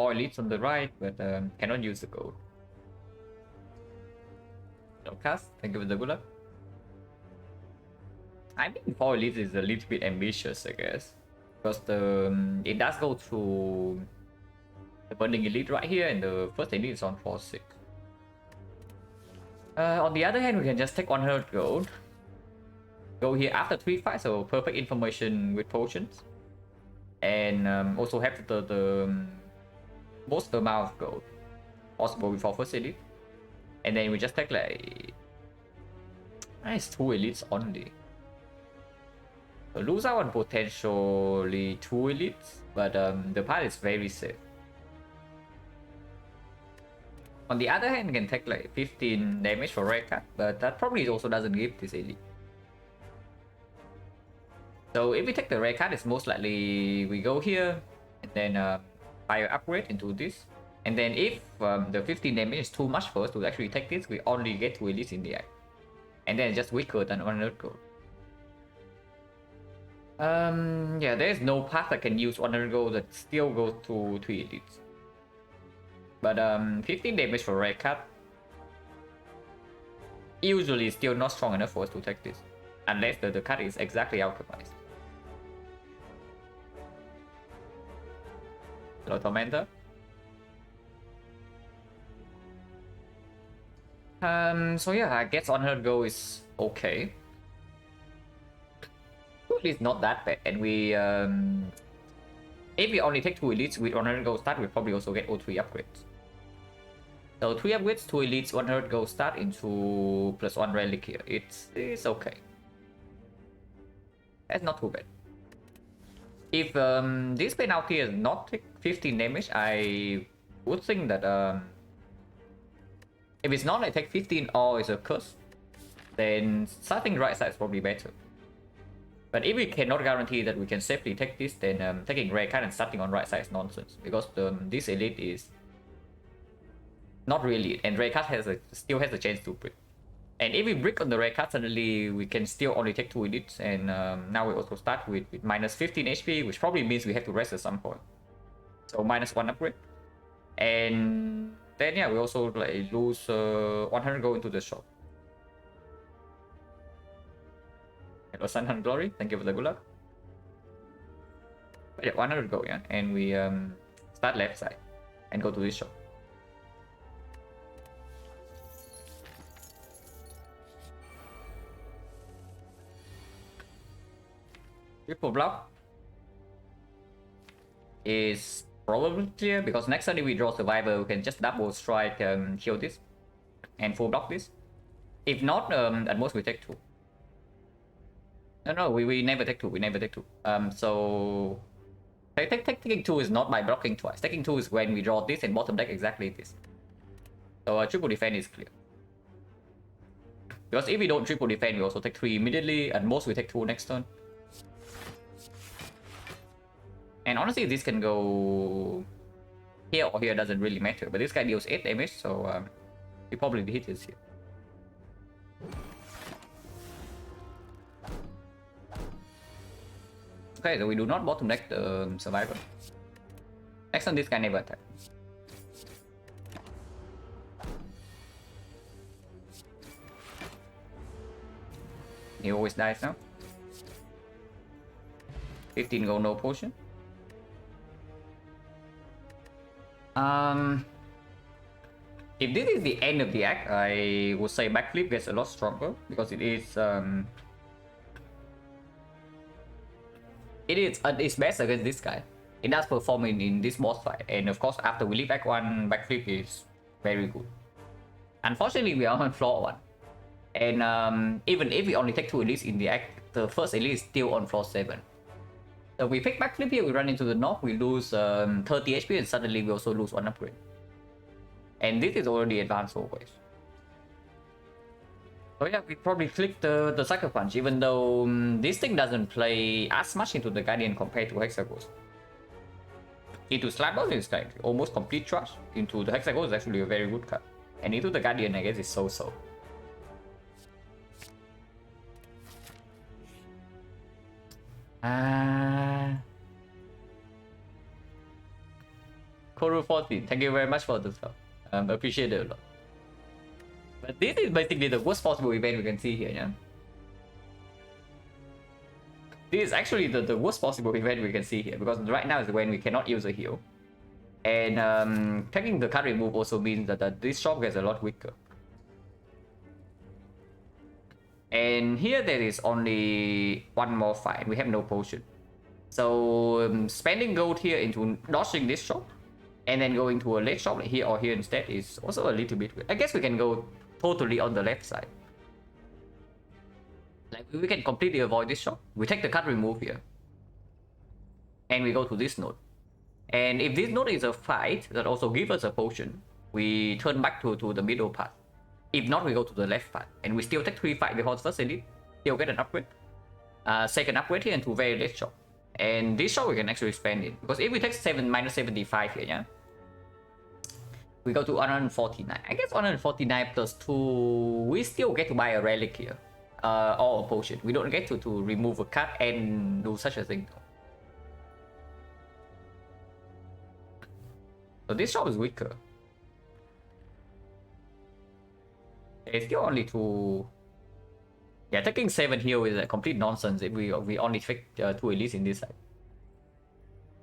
4 elites on the right, but cannot use the gold. No cast, thank you for the good luck. I think 4 elites is a little bit ambitious, I guess. Because it does go through the burning elite right here, and the first elite is on 4-6. On the other hand, we can just take 100 gold. Go here after 3 fights, so perfect information with potions. And also have the most amount of gold possible before first elite. And then we just take like... It's 2 elites only. So lose out on potentially 2 elites, but the path is very safe. On the other hand, we can take like 15 damage for red card, but that probably also doesn't give this elite. So if we take the red card, it's most likely we go here and then fire upgrade into this. And then if the 15 damage is too much for us to actually take this, we only get 2 elites in the act. And then it's just weaker than 100 gold. Yeah, there's no path that can use 100 gold that still goes to 3 elites. But 15 damage for red card usually is still not strong enough for us to take this. Unless the card is exactly alchemized. Hello, Tormentor. So yeah, I guess 100 gold is okay. At least not that bad. And we, if we only take 2 elites with 100 gold start, we probably also get all 3 upgrades. So 3 upgrades, 2 elites, 100 gold start into +1 relic here. It's okay. That's not too bad. If this penalty is not take 15 damage, I would think that if it's not like take 15 or it's a curse, then starting right side is probably better. But if we cannot guarantee that we can safely take this, then taking red card and starting on right side is nonsense. Because this elite is not really, and red card still has a chance to brick. And if we brick on the red card, suddenly we can still only take 2 elites. And now we also start with minus 15 HP, which probably means we have to rest at some point. So -1 upgrade. And then yeah, we also like lose 100 gold into the shop. Hello, Sunhunt Glory. Thank you for the good luck. But yeah, 100 gold, yeah. And we start left side and go to this shop. Triple block is probably clear because next time if we draw survivor, we can just double strike, kill this, and full block this. If not, at most we take 2. No, we never take 2. We never take 2. So taking 2 is not by blocking twice. Taking 2 is when we draw this and bottom deck exactly this. So triple defense is clear. Because if we don't triple defense, we also take 3 immediately. At most we take 2 next turn. And honestly, this can go here or here, doesn't really matter. But this guy deals 8 damage, so he probably hit this here. Okay, so we do not bottom deck the survivor. Next on this guy never attack. He always dies now. 15 gold, no potion. If this is the end of the act, I would say backflip gets a lot stronger because it is it's best against this guy. It does perform in this boss fight, and of course after we leave act 1, backflip is very good. Unfortunately, we are on floor 1, and even if we only take 2 elites in the act, the first elite is still on floor 7. So we pick backflip here, we run into the knock, we lose 30 HP, and suddenly we also lose 1 upgrade. And this is already advanced always. So yeah, we probably click the Sucker Punch, even though this thing doesn't play as much into the Guardian compared to Hexaghost. Into Slapper is like almost complete trash. Into the Hexaghost is actually a very good card. And into the Guardian, I guess, is so-so. Koru 14, thank you very much for the stuff. Appreciate it a lot. But this is basically the worst possible event we can see here, yeah? This is actually the worst possible event we can see here, because right now is when we cannot use a heal. And taking the card remove also means that this shop gets a lot weaker. And here there is only one more fight. We have no potion. So spending gold here into dodging this shop and then going to a late shop like here or here instead is also a little bit weird. I guess we can go totally on the left side. Like we can completely avoid this shop. We take the card remove here. And we go to this node. And if this node is a fight that also gives us a potion, we turn back to the middle path. If not, we go to the left path. And we still take 3 fights before first elite. Still get an upgrade. Second upgrade here into very late shop. And this shop we can actually spend it. Because if we take minus 75 here, yeah, we go to 149. I guess 149 plus 2, we still get to buy a relic here. Or a potion. We don't get to remove a card and do such a thing. So this shop is weaker. It's still only 2. Yeah, taking 7 here is a complete nonsense if we only take 2 elites in this side.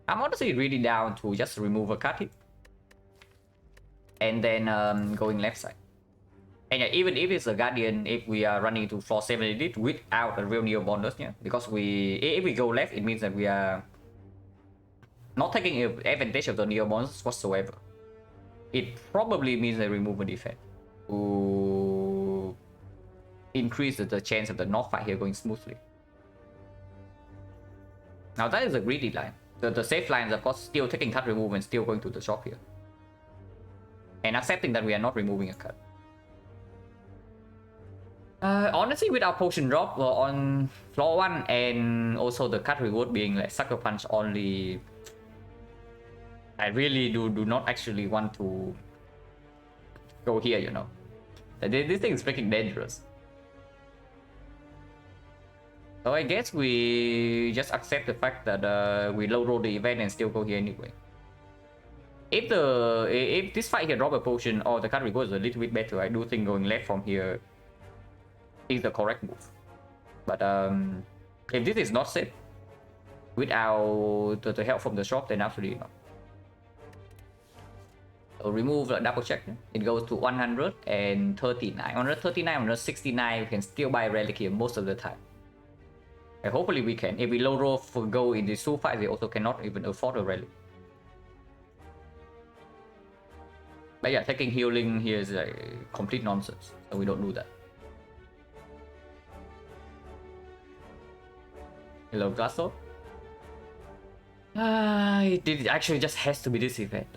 I'm honestly really down to just remove a card hit. And then going left side. And yeah, even if it's a guardian, if we are running to floor 7 elite without a real neo bonus, yeah, because if we go left, it means that we are not taking advantage of the neo bonus whatsoever. It probably means they remove a defense to increase the chance of the north fight here going smoothly. Now that is a greedy line. The safe line is of course still taking card remove and still going to the shop here. And accepting that we are not removing a card. Honestly, with our potion drop on floor 1 and also the card reward being like sucker punch only, I really do not actually want to go here, you know. This thing is freaking dangerous. So I guess we just accept the fact that we low roll the event and still go here anyway. If this fight here drop a potion or the card reward is a little bit better, I do think going left from here is the correct move. But if this is not safe without the help from the shop, then absolutely not. So remove double check. It goes to 139. 139, 169, we can still buy relic here most of the time. And hopefully we can. If we low roll for go in these 2 fights, we also cannot even afford a relic. But yeah, taking healing here is complete nonsense. So we don't do that. Hello, Glasso. It actually just has to be this event.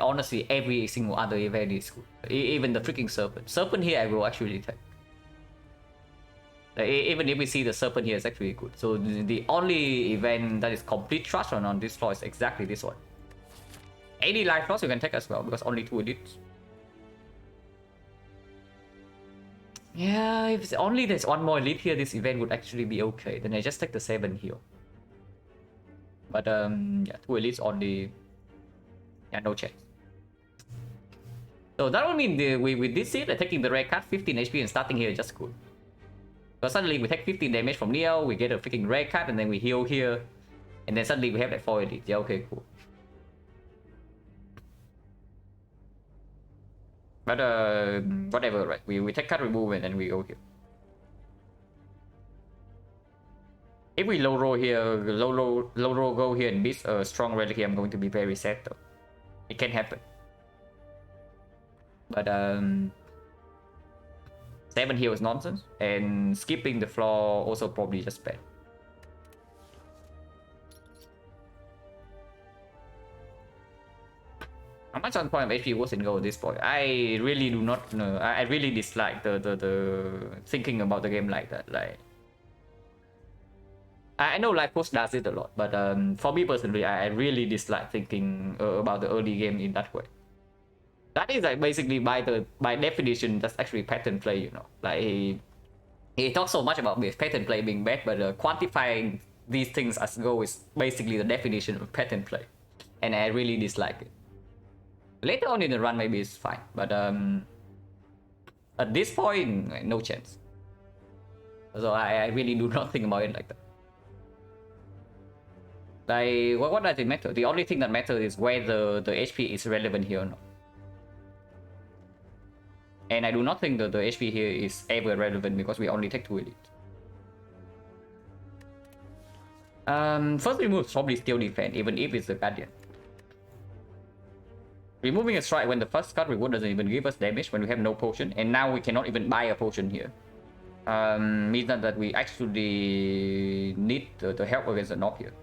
Honestly, every single other event is good. Even the freaking serpent. Serpent here I will actually take. Even if we see the serpent here is actually good. So the only event that is complete trash on this floor is exactly this one. Any life loss you can take as well because only 2 elites. Yeah, if only there's one more elite here, this event would actually be okay. Then I just take the 7 here. But yeah, 2 elites only. Yeah, no chance. So that would mean with this seed, taking the rare card, 15 HP and starting here is just cool. Because suddenly we take 15 damage from Neo, we get a freaking rare card, and then we heal here. And then suddenly we have like 4 elites. Yeah, okay, cool. But whatever, right? We take card remove and then we go here. If we low roll here, low roll go here and miss a strong relic here, I'm going to be very sad though. It can happen. But 7 here was nonsense, and skipping the floor also probably just bad. How much on point of HP was in goal at this point? I really do not know. I really dislike the thinking about the game like that. Like, I know Life Post does it a lot, but for me personally, I really dislike thinking about the early game in that way. That is like basically by definition, that's actually pattern play, you know. Like he talks so much about pattern play being bad, but quantifying these things as go is basically the definition of pattern play, and I really dislike it. Later on in the run, maybe it's fine, but at this point, no chance. So I really do not think about it like that. Like, what does it matter? The only thing that matters is whether the HP is relevant here or not. And I do not think that the HP here is ever relevant because we only take 2 elite. First remove is probably still defend, even if it's the Guardian. Removing a strike when the first card reward doesn't even give us damage when we have no potion, and now we cannot even buy a potion here. Means that we actually need the help against the knob here.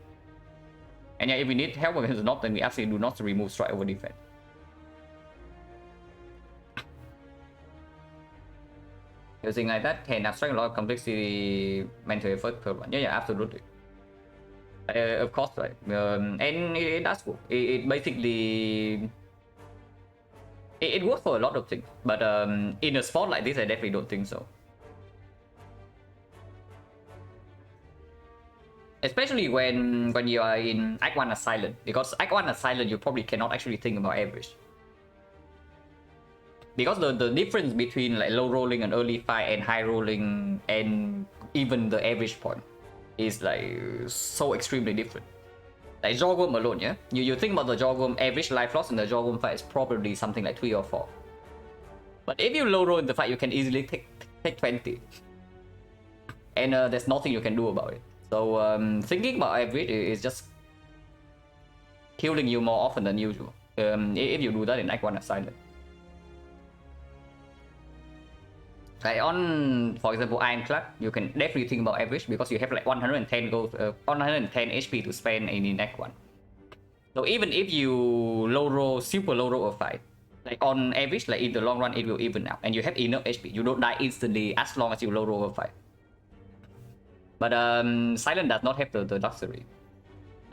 And yeah, if we need help against the knob, then we absolutely do not remove strike over defense. Using like that can abstract a lot of complexity, mental effort per one. Yeah, absolutely. Of course, right. And it does work. It basically it works for a lot of things, but in a spot like this, I definitely don't think so. Especially when you are in XecnaR Silent, because XecnaR Silent you probably cannot actually think about average. Because the difference between like low rolling and early fight and high rolling and even the average point is like so extremely different. Like Jawworm alone, yeah? You think about the Jawworm average life loss in the Jawworm fight is probably something like 3 or 4. But if you low roll in the fight, you can easily take 20. And there's nothing you can do about it. So thinking about average is just killing you more often than usual. If you do that in XecnaR Silent. Like on, for example, Ironclad, you can definitely think about average because you have like 110 gold, 110 HP to spend in Act 1. So even if you low roll, super low roll a fight, like on average, like in the long run, it will even out, and you have enough HP. You don't die instantly as long as you low roll a fight. But Silent does not have the luxury.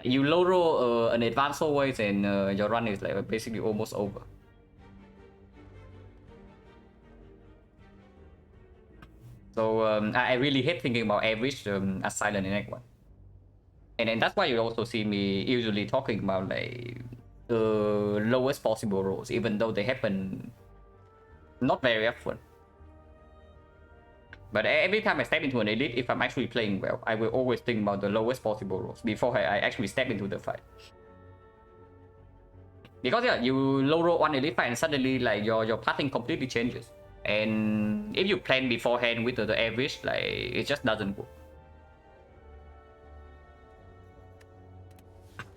You low roll an advanced always, and your run is like basically almost over. So I really hate thinking about average as Silent in Act 1. And that's why you also see me usually talking about like the lowest possible rolls, even though they happen not very often. But every time I step into an elite, if I'm actually playing well, I will always think about the lowest possible rolls before I actually step into the fight. Because yeah, you low roll one elite fight and suddenly like your pathing completely changes. And if you plan beforehand with the average, like it just doesn't work.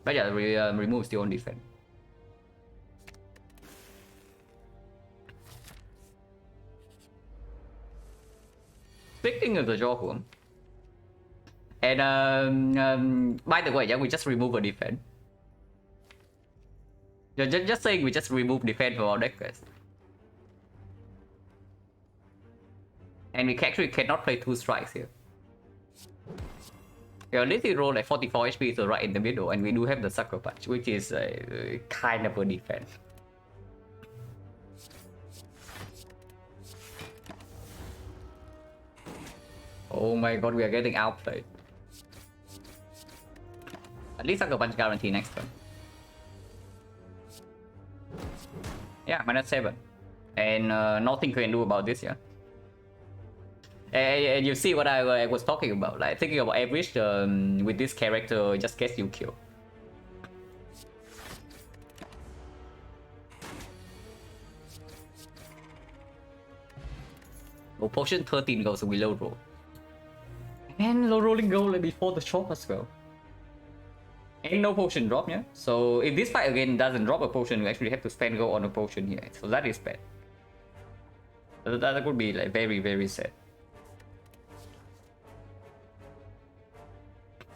But yeah, remove still on defense. Speaking of the Jawworm, and by the way, yeah, we just remove a defense. Just saying, we just remove defense from our deck, guys. And we actually cannot play 2 strikes here. Yeah, at least we roll like 44 HP, so right in the middle, and we do have the Sucker Punch, which is kind of a defense. Oh my god, we are getting outplayed. At least Sucker Punch guarantee next turn. Yeah, -7. And nothing can do about this, yeah. And you see what I was talking about, like thinking about average with this character just gets you killed. Oh, potion 13 goes, so we low roll. And low rolling goal like before the shop as well. And no potion drop, yeah? So if this fight again doesn't drop a potion, we actually have to spend gold on a potion here. So that is bad. That would be like very, very sad.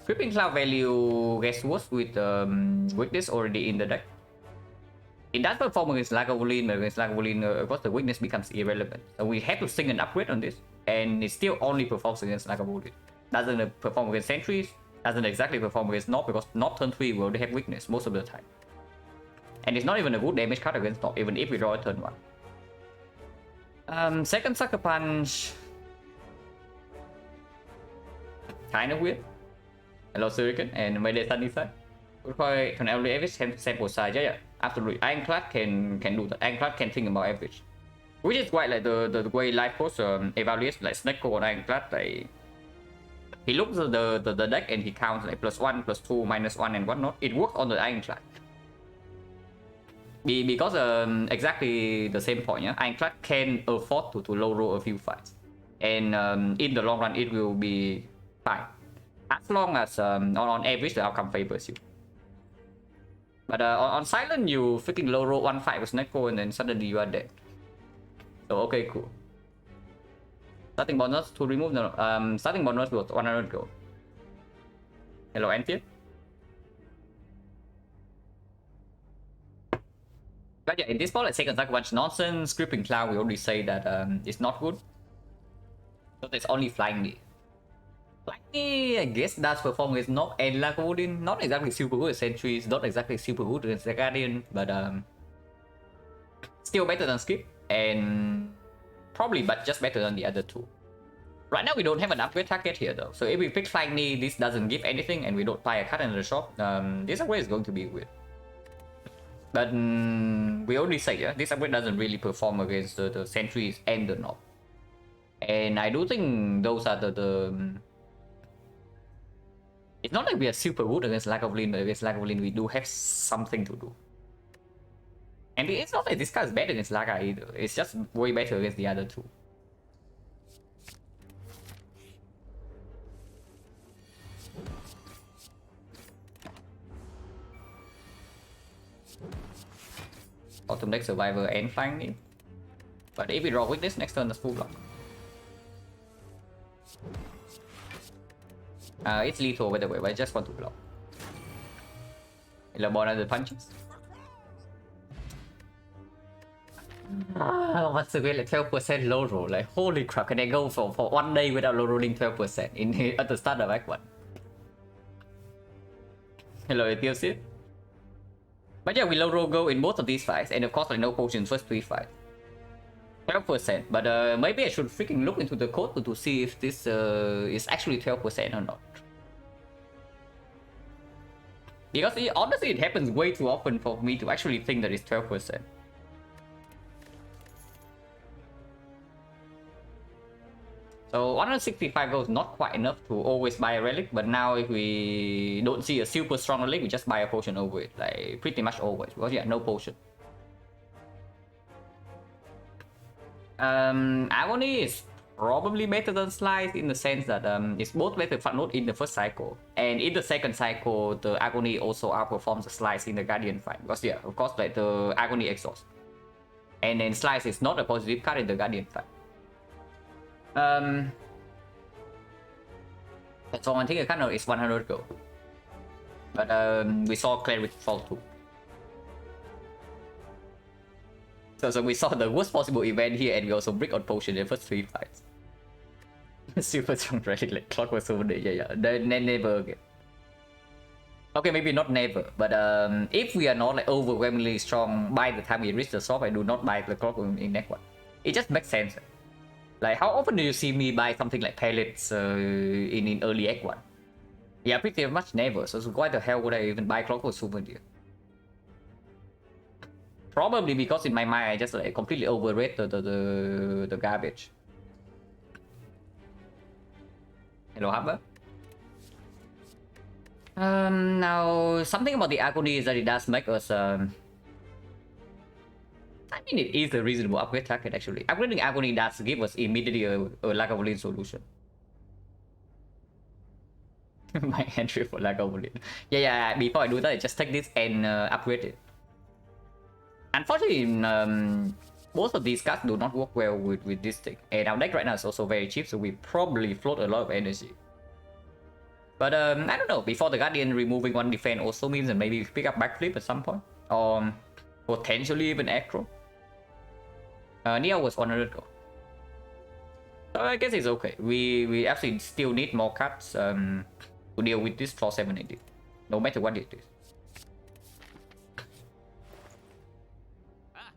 Creeping Cloud value gets worse with weakness already in the deck. It does perform against Lagavulin, but against Lagavulin, of course, the weakness becomes irrelevant. So we have to sing an upgrade on this, and it still only performs against Lagavulin. Doesn't perform against Sentries, doesn't exactly perform against Nob, because Nob turn 3 will have weakness most of the time. And it's not even a good damage card against Nob, even if we draw a turn 1. Second Sucker Punch. Kind of weird. Hello Shuriken and Melee Sunny side. Would quite an early average sample size, yeah. Absolutely. Ironclad can do that. Ironclad can think about average. Which is why like the way life coach evaluates like Snecko on Ironclad, like he looks at the deck and he counts like +1, +2, -1 and whatnot. It works on the Ironclad. Because exactly the same point, yeah? Ironclad can afford to low roll a few fights. And in the long run it will be fine. As long as on average the outcome favors you. But on Silent you freaking low roll one fight with Snecko and then suddenly you are dead. So okay, cool. Starting bonus to remove the starting bonus was 100 gold. Hello, Anthea. But yeah, in this part, like second attack bunch nonsense. Creeping Cloud, we already say that it's not good. So there's only Flying Knee. Flying Knee, I guess that's perform with Knock and Lagavulin. Not exactly super good at Sentries, not exactly super good against the Guardian, but still better than Skip. And probably but just better than the other two. Right now we don't have an upgrade target here though, so if we pick Flying Knee, this doesn't give anything and we don't buy a card in the shop, this upgrade is going to be weird. But we already say, yeah, this upgrade doesn't really perform against the Sentries and the Knob. And I do think those are the it's not like we are super good against Lagavulin, but against Lagavulin we do have something to do. And it's not like this card is bad against Laga either, it's just way better against the other two. Autumn deck Survivor and Flying Knee. But if we draw Weakness, next turn that's full block. It's lethal by the way, but I just want to block. Elabora the punches. Once again, like 12% low roll. Like holy crap, can I go for one day without low rolling 12% in at the start of Act 1? Hello, Ethiopia. But yeah, we low roll go in both of these fights, and of course like no potion first 3 fights. 12%, but maybe I should freaking look into the code to see if this is actually 12% or not. Because honestly it happens way too often for me to actually think that it's 12%. So 165 gold is not quite enough to always buy a relic, but now if we don't see a super strong relic, we just buy a potion over it, like pretty much always, because yeah, no potion. Agony is probably better than Slice in the sense that it's both better front load in the first cycle, and in the second cycle, the Agony also outperforms the Slice in the Guardian fight, because yeah, of course, like the Agony exhaust. And then Slice is not a positive card in the Guardian fight. So I think a kind of is 100 gold. But we saw Cleric fall too. So we saw the worst possible event here, and we also break on potion in the first 3 fights. Super strong relic, like Clockwork Soul, yeah. Then never again. Okay, maybe not never, but if we are not like overwhelmingly strong by the time we reach the shop, I do not buy the Clockwork in next one. It just makes sense. Like, how often do you see me buy something like pellets in early Act 1? Yeah, pretty much never, so why the hell would I even buy Clockwork Souvenir? Probably because in my mind I just like completely overrate the garbage. Hello, Harper. Now, something about the Agony is that it does make us I mean, it is a reasonable upgrade target actually. Upgrading Agony does give us immediately a Lagavulin solution. My entry for Lagavulin. Yeah, before I do that, I just take this and upgrade it. Unfortunately, most of these cards do not work well with this thing. And our deck right now is also very cheap, so we probably float a lot of energy. But I don't know, before the Guardian, removing 1 defense also means that maybe we pick up Backflip at some point. Or potentially even Acro. Neo was 100 gold. So I guess it's okay. We actually still need more cards to deal with this floor 780. No matter what it is.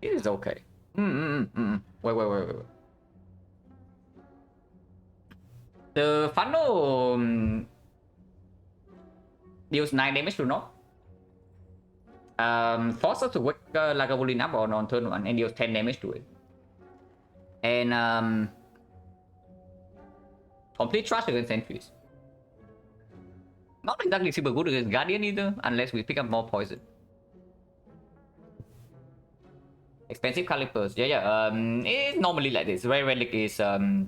It is okay. Wait. The funnel deals 9 damage to knock. Force us to wake Lagavulin up on turn 1 and deal 10 damage to it. And complete trash against sentries. Not exactly super good against Guardian either, unless we pick up more poison. Expensive calipers. Yeah. It's normally like this. Rare Relic is I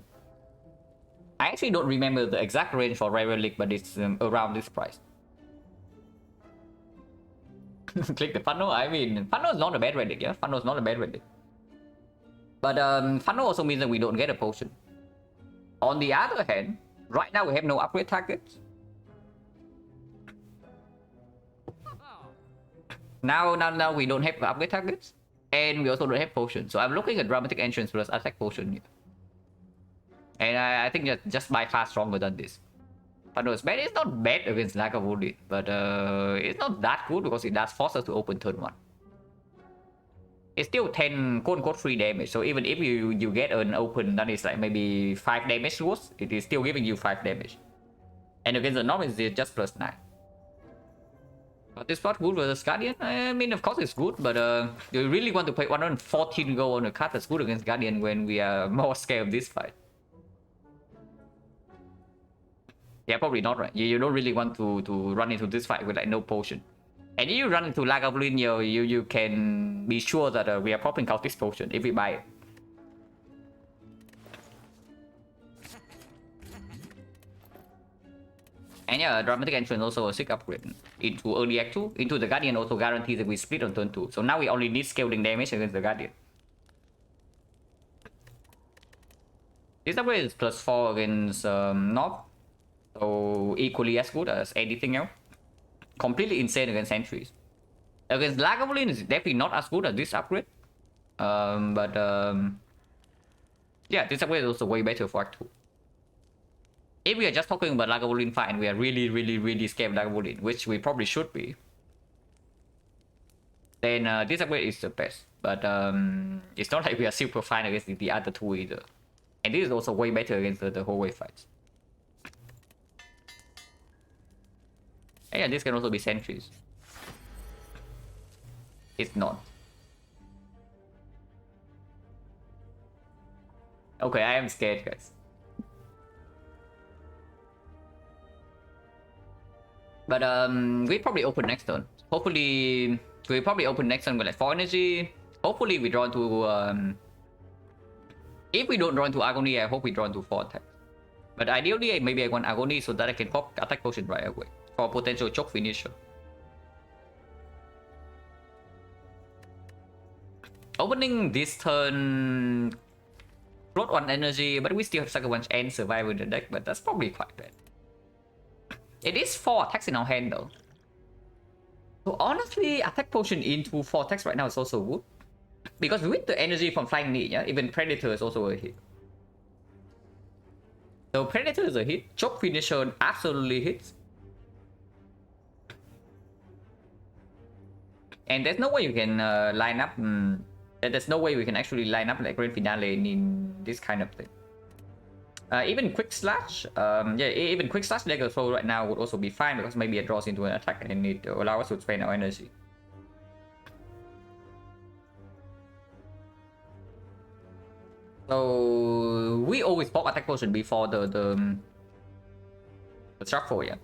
actually don't remember the exact range for Rare Relic, but it's around this price. Click the funnel. I mean, funnel is not a bad relic, yeah? Funnel is not a bad relic. But funnel also means that we don't get a potion. On the other hand, right now we have no upgrade targets. Now we don't have upgrade targets. And we also don't have potions. So I'm looking at Dramatic Entrance plus attack potion here. And I think that just by far stronger than this. Funnel is bad. It's not bad against Lagavulin, but it's not that good because it does force us to open turn 1. It's still 10 quote-unquote free damage, so even if you get an open that is like maybe 5 damage worth, it is still giving you 5 damage. And against the novice, it's just plus 9. But it's not good versus Guardian. I mean, of course it's good, but you really want to pay 114 gold on a card that's good against Guardian when we are more scared of this fight. Yeah, probably not, right? You don't really want to run into this fight with like no potion. And if you run into Lagavulin, you can be sure that we are popping Cultist potion if we buy it. And yeah, Dramatic Entrance also a sick upgrade into early act 2. Into the Guardian also guarantees that we split on turn 2. So now we only need scaling damage against the Guardian. This upgrade is plus 4 against North. So equally as good as anything else. Completely insane against sentries. Against Lagavulin is definitely not as good as this upgrade. Yeah, this upgrade is also way better for Act 2. If we are just talking about Lagavulin fight and we are really scared of Lagavulin, which we probably should be, then this upgrade is the best. But it's not like we are super fine against the other two either. And this is also way better against the whole wave fights. And yeah, this can also be sentries. It's not. Okay, I am scared, guys. But we probably open next turn. Hopefully, we probably open next turn with like 4 energy. Hopefully we draw into if we don't draw into Agony, I hope we draw into 4 attack. But ideally, maybe I want Agony so that I can pop attack potion right away for potential choke finisher. Opening this turn, float 1 energy, but we still have Sucker Punch and Survival in the deck, but that's probably quite bad. It is 4 attacks in our hand though. So honestly, attack potion into 4 attacks right now is also good. Because with the energy from Flying Knee, yeah, even Predator is also a hit. So Predator is a hit, choke finisher absolutely hits. And there's no way you can line up, there's no way we can actually line up like Grand Finale in this kind of thing. Even Quick Slash, yeah, even Quick Slash Dagger Throw right now would also be fine because maybe it draws into an attack and it allows us to spend our energy. So we always pop attack potion before the shuffle, yeah.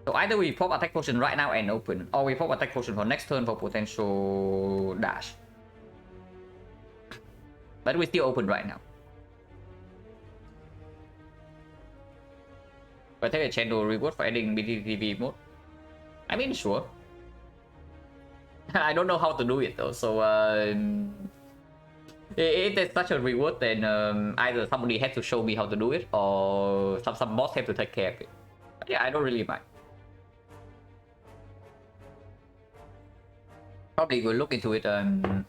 So either we pop attack potion right now and open, or we pop attack potion for next turn for potential dash. But we still open right now. But take a channel reward for adding BTTV mode. I mean, sure. I don't know how to do it though, so if there's such a reward, then either somebody has to show me how to do it, or some boss have to take care of it. But yeah, I don't really mind. Probably will look into it at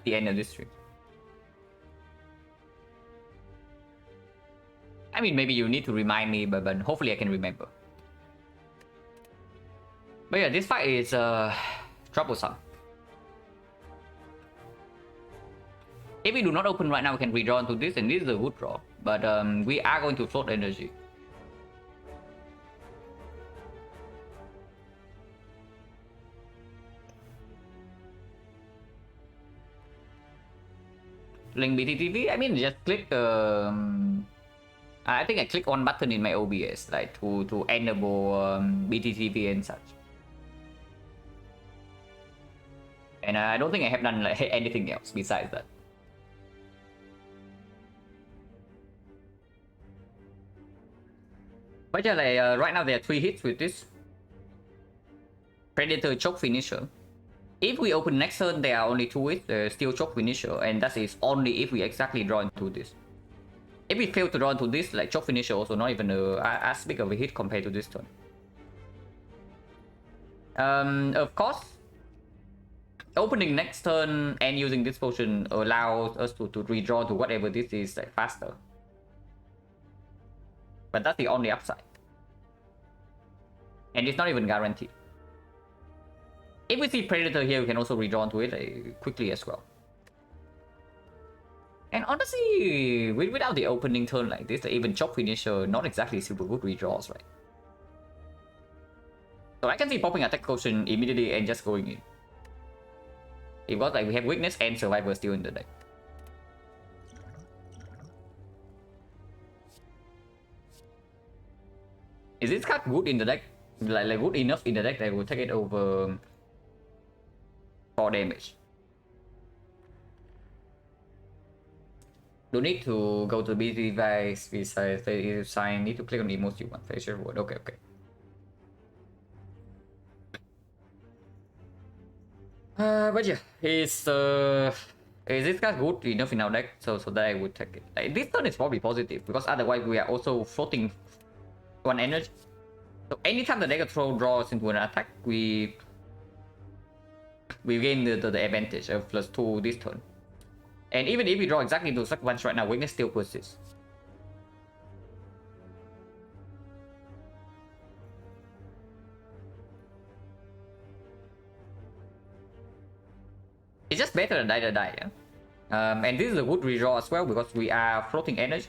the end of this stream. I mean, maybe you need to remind me, but hopefully I can remember. But yeah, this fight is troublesome. If we do not open right now, we can redraw into this, and this is a good draw. But we are going to float energy. link BTTV? I mean, just click. I think I click one button in my OBS, like to enable BTTV and such. And I don't think I have done like anything else besides that. But yeah, like right now there are 3 hits with this Predator choke finisher. If we open next turn, there are only 2 hits, still choke finisher, and that is only if we exactly draw into this. If we fail to draw into this, like choke finisher also not even as big of a hit compared to this turn. Of course, opening next turn and using this potion allows us to redraw to whatever this is like faster. But that's the only upside. And it's not even guaranteed. If we see Predator here, we can also redraw to it quickly as well. And honestly, without the opening turn like this, even choke finisher, not exactly super good redraws, right? So I can see popping attack quotient immediately and just going in. Because like we have weakness and survivor still in the deck. Is this card good in the deck? Like good enough in the deck that I will take it over 4 damage. Don't need to go to BT device besides the sign. Need to click on the most you want. Facial word. Okay, okay. But yeah, is this card good enough in our deck? So that I would take it. Like, this turn is probably positive because otherwise we are also floating 1 energy. So anytime the deck throw draws into an attack, we gain the advantage of +2 this turn. And even if we draw exactly into suck punch right now, weakness still persists. It's just better than die, yeah? And this is a good redraw as well because we are floating energy,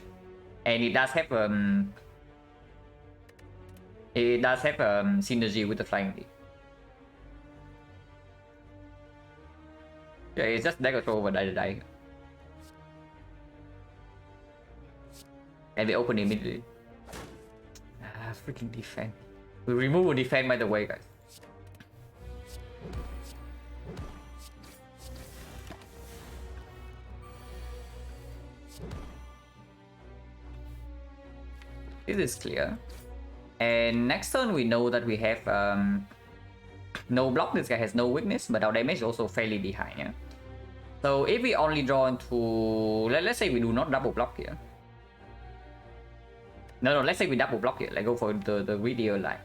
and it does have synergy with the flying lead. Yeah, it's just dagger throw over die. And we open immediately. Freaking defend. We remove a defend by the way, guys. This is clear. And next turn we know that we have no block. This guy has no weakness, but our damage is also fairly behind, yeah? So if we only draw into... Let's say we do not double block here. No, let's say we double block here. Let's go for the video line.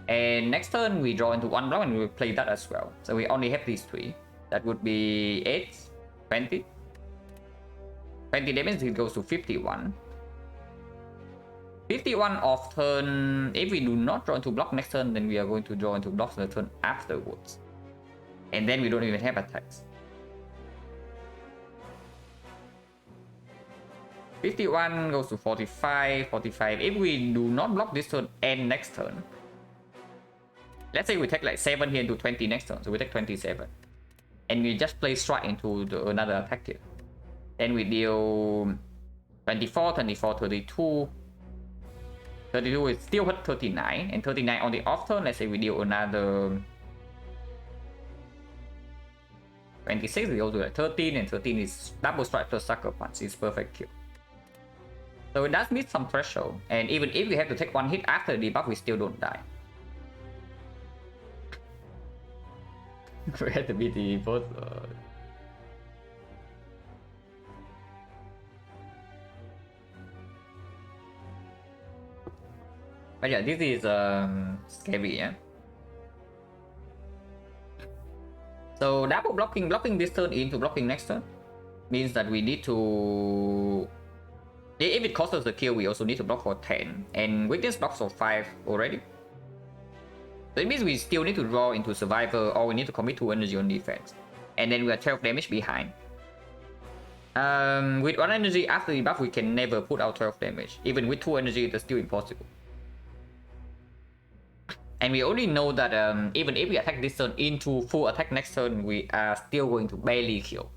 And next turn we draw into 1 block and we play that as well. So we only have these 3. That would be 8, 20. 20 damage, it goes to 51. 51 off turn. If we do not draw into block next turn, then we are going to draw into blocks the turn afterwards. And then we don't even have attacks. 51 goes to 45, 45. If we do not block this turn and next turn, let's say we take like 7 here into 20 next turn, so we take 27. And we just play strike into another attack here. Then we deal 24, 24, 32. 32 is still hit 39, and 39 on the off turn, let's say we deal another 26, we go to like 13, and 13 is double strike plus sucker punch, it's perfect kill. So it does meet some threshold, and even if we have to take 1 hit after the debuff, we still don't die. We had to beat the both. But yeah, this is scary, yeah. So double blocking this turn into blocking next turn means that we need to... If it costs us the kill, we also need to block for 10. And weakness blocks for 5 already. So it means we still need to draw into survivor, or we need to commit 2 energy on defense. And then we are 12 damage behind. With 1 energy after the buff, we can never put out 12 damage. Even with 2 energy, it's still impossible. And we only know that even if we attack this turn into full attack next turn, we are still going to barely kill.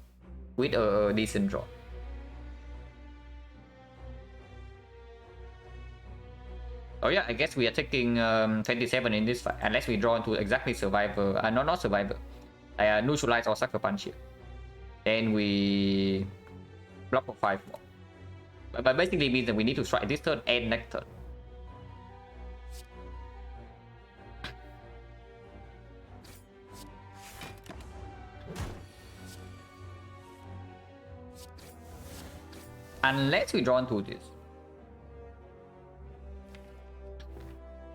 with a decent draw. Oh yeah, I guess we are taking 27 in this fight, unless we draw into exactly survivor, not survivor, neutralize or sucker punch here. Then we block for 5 more. But basically means that we need to strike this turn and next turn. Unless we draw into this.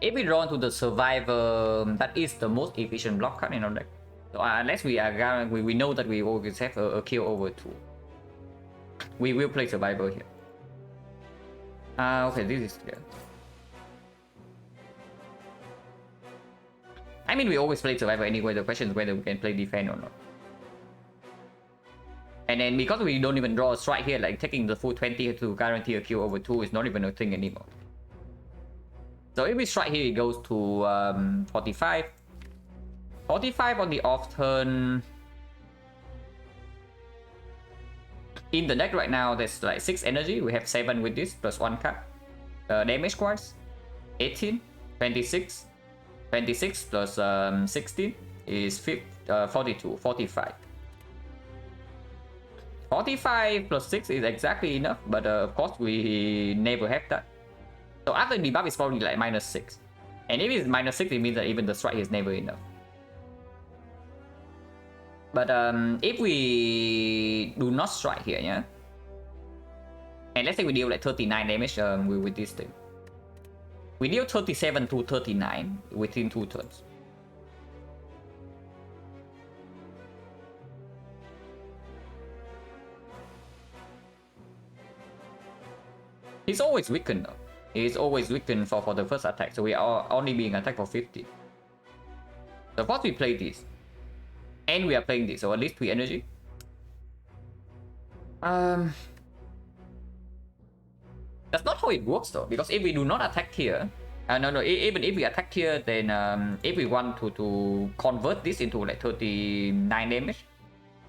If we draw into the survivor, that is the most efficient block card in our deck. So unless we are we know that we always have a kill over 2, we will play survivor here. Okay, this is clear. I mean, we always play survivor anyway. The question is whether we can play defend or not. And then because we don't even draw a strike here, like taking the full 20 to guarantee a kill over 2 is not even a thing anymore. So if we strike here, it goes to 45. 45 on the off turn. In the deck right now, there's like 6 energy. We have 7 with this, plus 1 card. Damage wise, 18, 26. 26 plus 16 is 42, 45. 45 plus 6 is exactly enough, but of course we never have that. So after debuff is probably like -6. And if it's -6, it means that even the strike is never enough. But if we do not strike here, yeah? And let's say we deal like 39 damage with this thing. We deal 37 to 39 within 2 turns. He's always weakened though. He's always weakened for the first attack, so we are only being attacked for 50. So first we play this. And we are playing this, so at least 3 energy. That's not how it works though, because if we do not attack here, even if we attack here, then if we want to convert this into like 39 damage,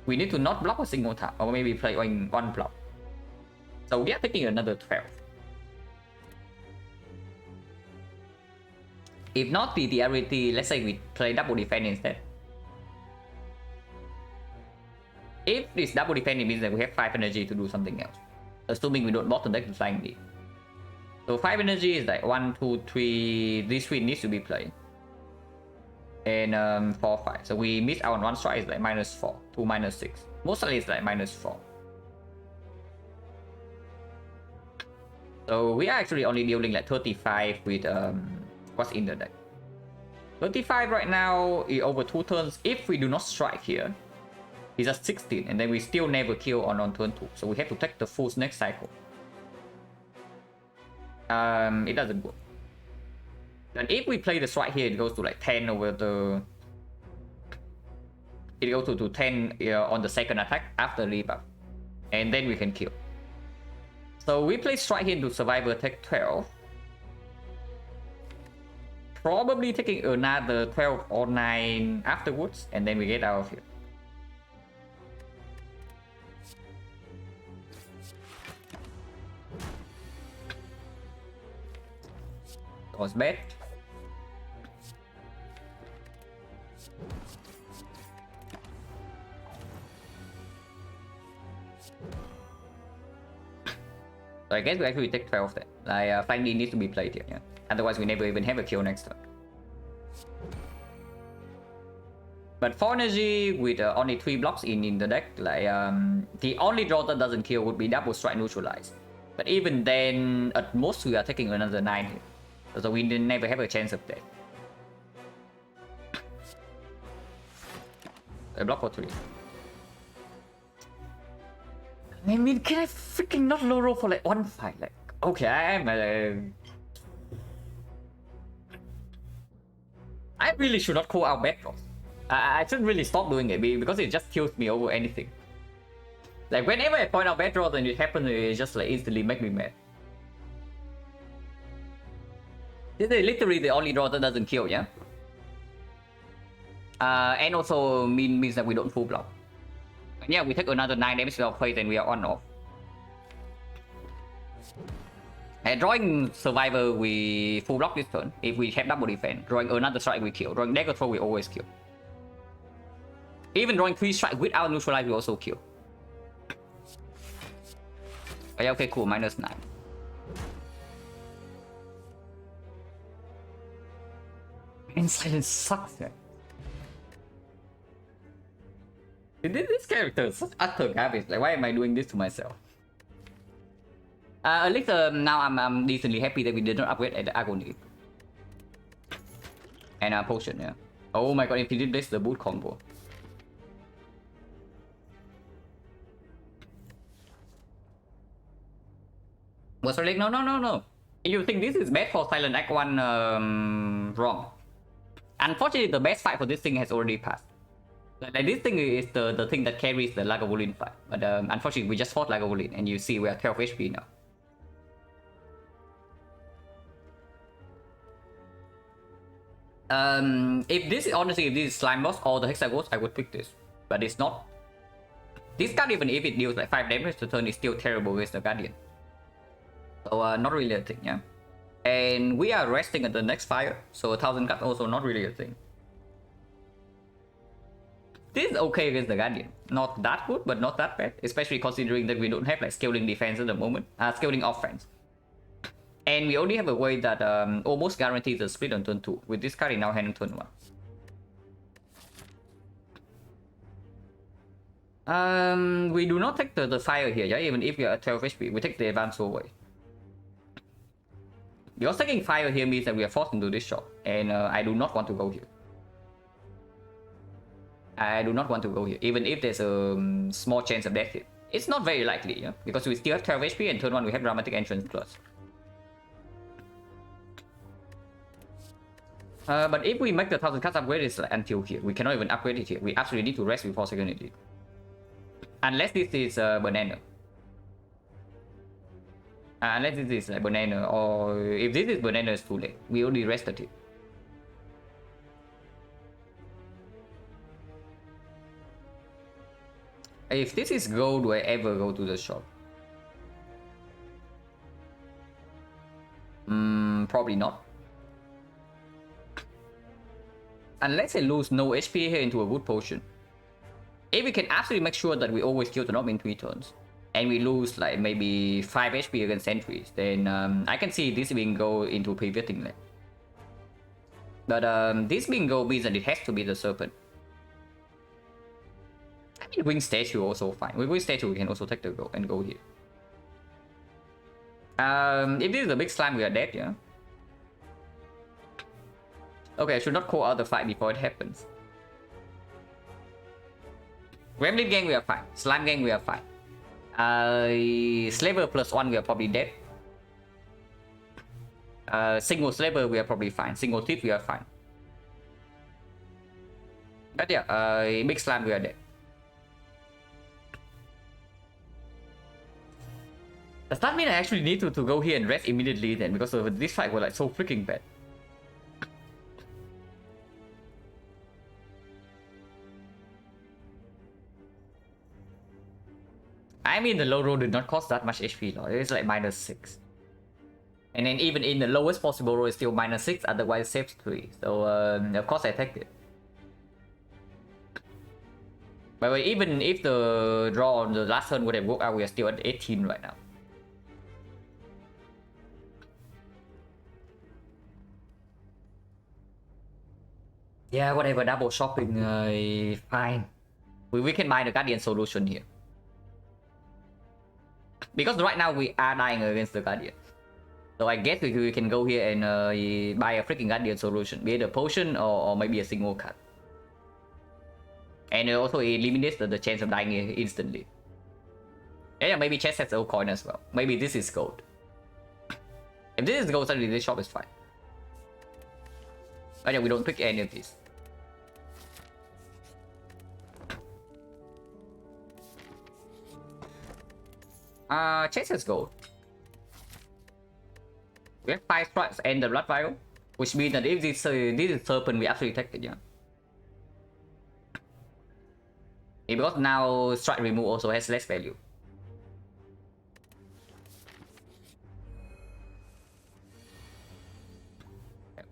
we need to not block a single time, or maybe play one block. So we are taking another 12. If not the reality, let's say we play double defense instead. If this double defense, it means that we have 5 energy to do something else. Assuming we don't bottom deck the flying D. So 5 energy is like 1, 2, 3. This 3 needs to be played. And 4, 5. So we miss out on 1 strike is like -4 to -6. Mostly it's like -4. So we are actually only dealing like 35 with what's in the deck. 35 right now over 2 turns. If we do not strike here, it's just 16, and then we still never kill on turn 2. So we have to take the full next cycle. It doesn't work. And if we play the strike here, it goes to like 10 over the... It goes to 10 on the second attack after rebuff. And then we can kill. So we play strike here into survivor, take 12. Probably taking another 12 or 9 afterwards, and then we get out of here. Was bad. So I guess we actually take 12 then. Like flying D needs to be played here, yeah. Otherwise we never even have a kill next turn. But 4 energy with only 3 blocks in the deck, like the only draw that doesn't kill would be double strike neutralize. But even then, at most we are taking another 9 here. So we never have a chance of that. I block for 3. I mean, can I freaking not low roll for like 1 fight? Like, okay, I really should not call out bad draws. I should really stop doing it because it just kills me over anything. Like whenever I point out bad draws and it happens, it just like instantly make me mad. This is literally the only draw that doesn't kill, yeah? And also means that we don't full block. Yeah, we take another 9 damage without phase and we are on off. And drawing Survivor, we full block this turn. If we have double defense, drawing another strike, we kill. Drawing dagger throw, we always kill. Even drawing 3 strike without neutralize, we also kill. Oh, yeah, okay, cool. -9. And silence sucks, man. This character is such utter garbage. Like, why am I doing this to myself? At least now I'm decently happy that we did not upgrade at the agony. And potion, yeah. Oh my god, if he did this, the boot combo. What's like, no. If you think this is bad for Silent Act 1, wrong. Unfortunately, the best fight for this thing has already passed. Like this thing is the thing that carries the Lagavulin fight. But unfortunately, we just fought Lagavulin, and you see we are 12 HP now. If this is honestly, if this is Slime Boss or the Hexagons, I would pick this. But it's not. This card, even if it deals like 5 damage to turn, is still terrible against the Guardian. So not really a thing, yeah. And we are resting at the next fire, so 1000 cards also not really a thing. This is okay against the Guardian. Not that good, but not that bad. Especially considering that we don't have like scaling defense at the moment. Scaling offense. And we only have a way that almost guarantees a split on turn 2. With this card in our hand on turn 1. We do not take the fire here, yeah? Even if we are at 12 HP, we take the advance away. Because taking fire here means that we are forced into this shot. And I do not want to go here. I do not want to go here, even if there's a small chance of death here. It's not very likely, yeah? Because we still have 12 HP and turn 1 we have Dramatic Entrance plus. But if we make the 1000 cards upgrade, it's like until here. We cannot even upgrade it here. We absolutely need to rest before second edit. Unless this is banana. Unless this is like banana, or if this is banana, it's too late. We only rested it. If this is gold, will I ever go to the shop? Probably not. Unless I lose no HP here into a wood potion. If we can absolutely make sure that we always kill the knob in 3 turns, and we lose like maybe 5 HP against sentries, then I can see this being go into pivoting lane. But this being go means that it has to be the serpent. I mean, wing statue also fine. With wing statue, we can also take the go and go here. If this is a big slime, we are dead, yeah. Okay, I should not call out the fight before it happens. Gremlin gang, we are fine. Slime gang, we are fine. Slaver +1, we are probably dead. Single slaver, we are probably fine. Single thief, we are fine. But yeah, big slime, we are dead. Does that mean I actually need to go here and rest immediately then? Because this fight was like so freaking bad. I mean, the low roll did not cost that much HP, though. It's like -6. And then even in the lowest possible roll, it's still -6, otherwise saves 3. So, of course I take it. But even if the draw on the last turn would have worked out, we are still at 18 right now. Yeah, whatever, double shopping, fine. We can buy the Guardian solution here. Because right now we are dying against the Guardian. So I guess we can go here and buy a freaking Guardian solution. Be it a potion or maybe a single card. And it also eliminates the chance of dying instantly. Yeah, maybe chest has a coin as well. Maybe this is gold. If this is gold, suddenly this shop is fine. But yeah, we don't pick any of these. Chest has gold. We have 5 strikes and the blood vial, which means that if this is serpent, we actually take it, yeah. Because now strike remove also has less value.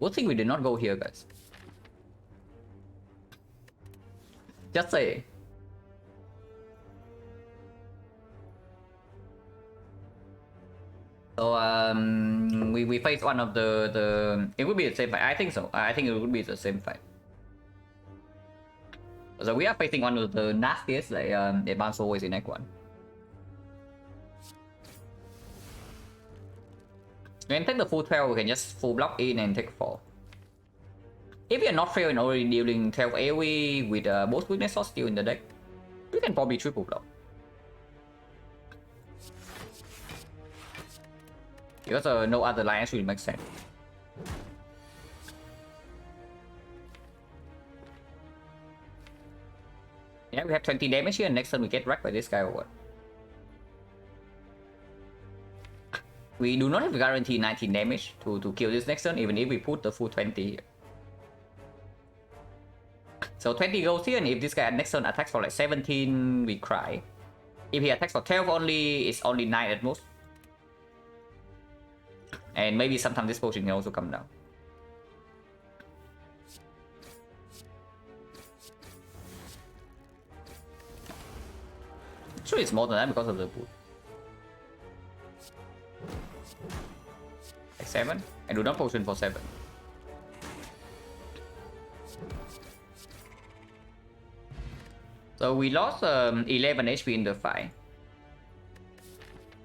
Good thing we did not go here, guys. Just say. So we face one of the it would be the same fight. I think so. I think it would be the same fight. So we are facing one of the nastiest like advanced always in Act 1. When take the full 12, we can just full block in and take 4. If you're not fail and already dealing 12 AoE with both weakness or still in the deck, you can probably triple block. Because no other line actually makes sense. Yeah, we have 20 damage here, and next turn we get wrecked by this guy or what? We do not have to guarantee 19 damage to kill this next turn, even if we put the full 20 here. So 20 goes here, and if this guy next turn attacks for like 17, we cry. If he attacks for 12 only, it's only 9 at most. And maybe sometimes this potion can also come down. Sure, it's more than that because of the boot. Like 7. I do not potion for 7. So we lost 11 HP in the fight.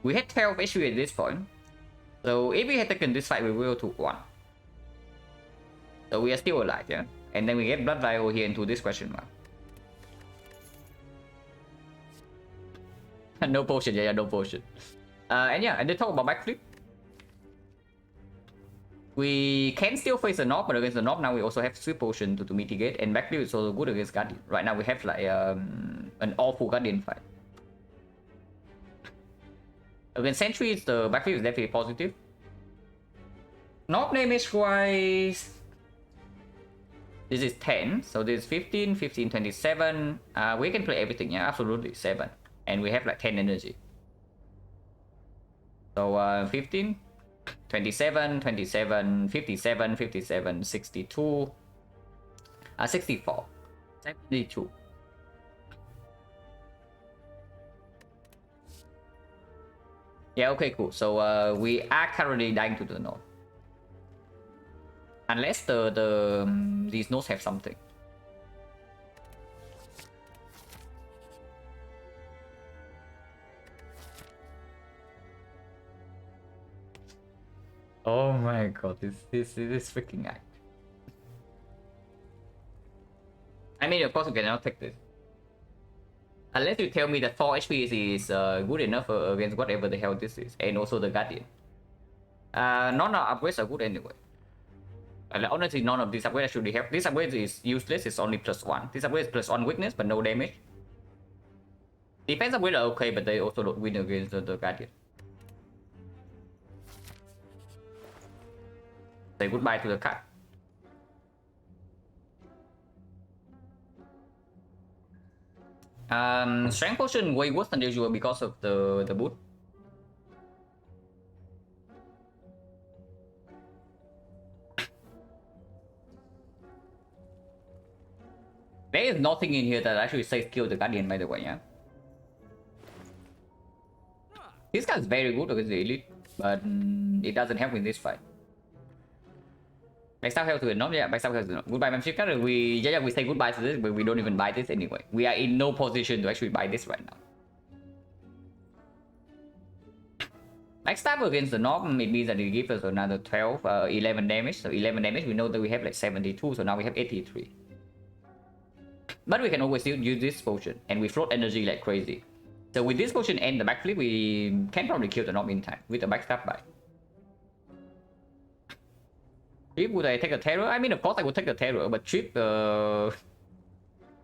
We had 12 HP at this point. So if we had taken this fight, we will to 1. So we are still alive, yeah? And then we get Blood Vial here into this question mark. No potion, yeah, no potion. And yeah, and they talk about backflip. We can still face the knob, but against the knob now we also have sweep potion to mitigate, and backflip is also good against Guardian. Right now we have like an awful Guardian fight. Against Sentries, the backflip is definitely positive. Knob damage wise, this is 10, so this is 15, 15, 27. We can play everything, yeah, absolutely, 7. And we have like 10 energy. So 15, 27, 27, 57, 57, 62, 64, 72. Yeah, okay, cool. So we are currently dying to the node. Unless these nodes have something. Oh my god, this freaking act. I mean, of course, you cannot take this. Unless you tell me that 4 HP is good enough against whatever the hell this is, and also the Guardian. None of upgrades are good anyway. Honestly, none of these upgrades actually help. This upgrade is useless, it's only +1. This upgrade is +1 weakness, but no damage. Defense upgrades are okay, but they also don't win against the Guardian. Say goodbye to the card. Strength potion way worse than usual because of the boot. There is nothing in here that actually says kill the Guardian, by the way, yeah. This guy is very good against the elite, but it doesn't help in this fight. Backstab help to the knob, yeah, backstab help to the knob. Goodbye, membership card. We say goodbye to this, but we don't even buy this anyway. We are in no position to actually buy this right now. Backstab against the knob, it means that it gives us another 12, 11 damage. So 11 damage, we know that we have like 72, so now we have 83. But we can always still use this potion, and we float energy like crazy. So with this potion and the backflip, we can probably kill the knob in time with the backstab buy. Trip, would I take a terror? I mean, of course I would take the terror, but Trip,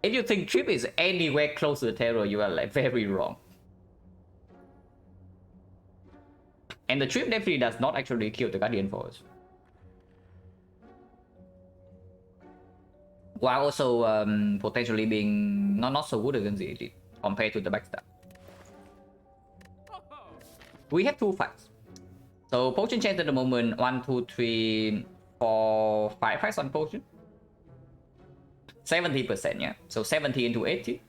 if you think Trip is anywhere close to the terror, you are like very wrong. And the Trip definitely does not actually kill the Guardian for us. while also potentially being not so good against the elite compared to the backstab. We have 2 fights. So potion chance at the moment 1, 2, 3, 4, 5 fights on potion. 70%, yeah. So 70 into 80.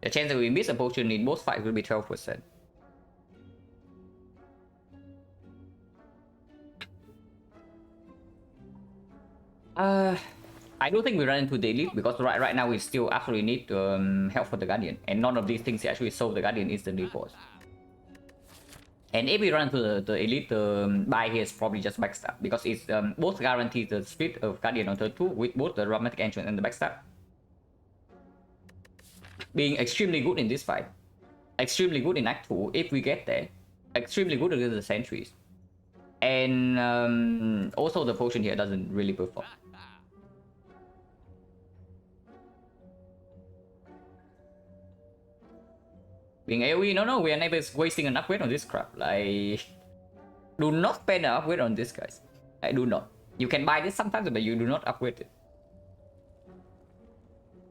The chance that we miss a potion in both fights will be 12%. I don't think we run into the elite because right now we still absolutely need help for the Guardian, and none of these things actually solve the Guardian instantly for us. And if we run to the elite, the buy here is probably just backstab because it's both guarantees the split of Guardian on turn 2 with both the dramatic entrance and the backstab being extremely good in this fight, extremely good in Act 2 if we get there, extremely good against the sentries, and also the potion here doesn't really perform. Being AoE, no, we are never wasting an upgrade on this crap. Like, do not spend an upgrade on this, guys. I do not. You can buy this sometimes, but you do not upgrade it.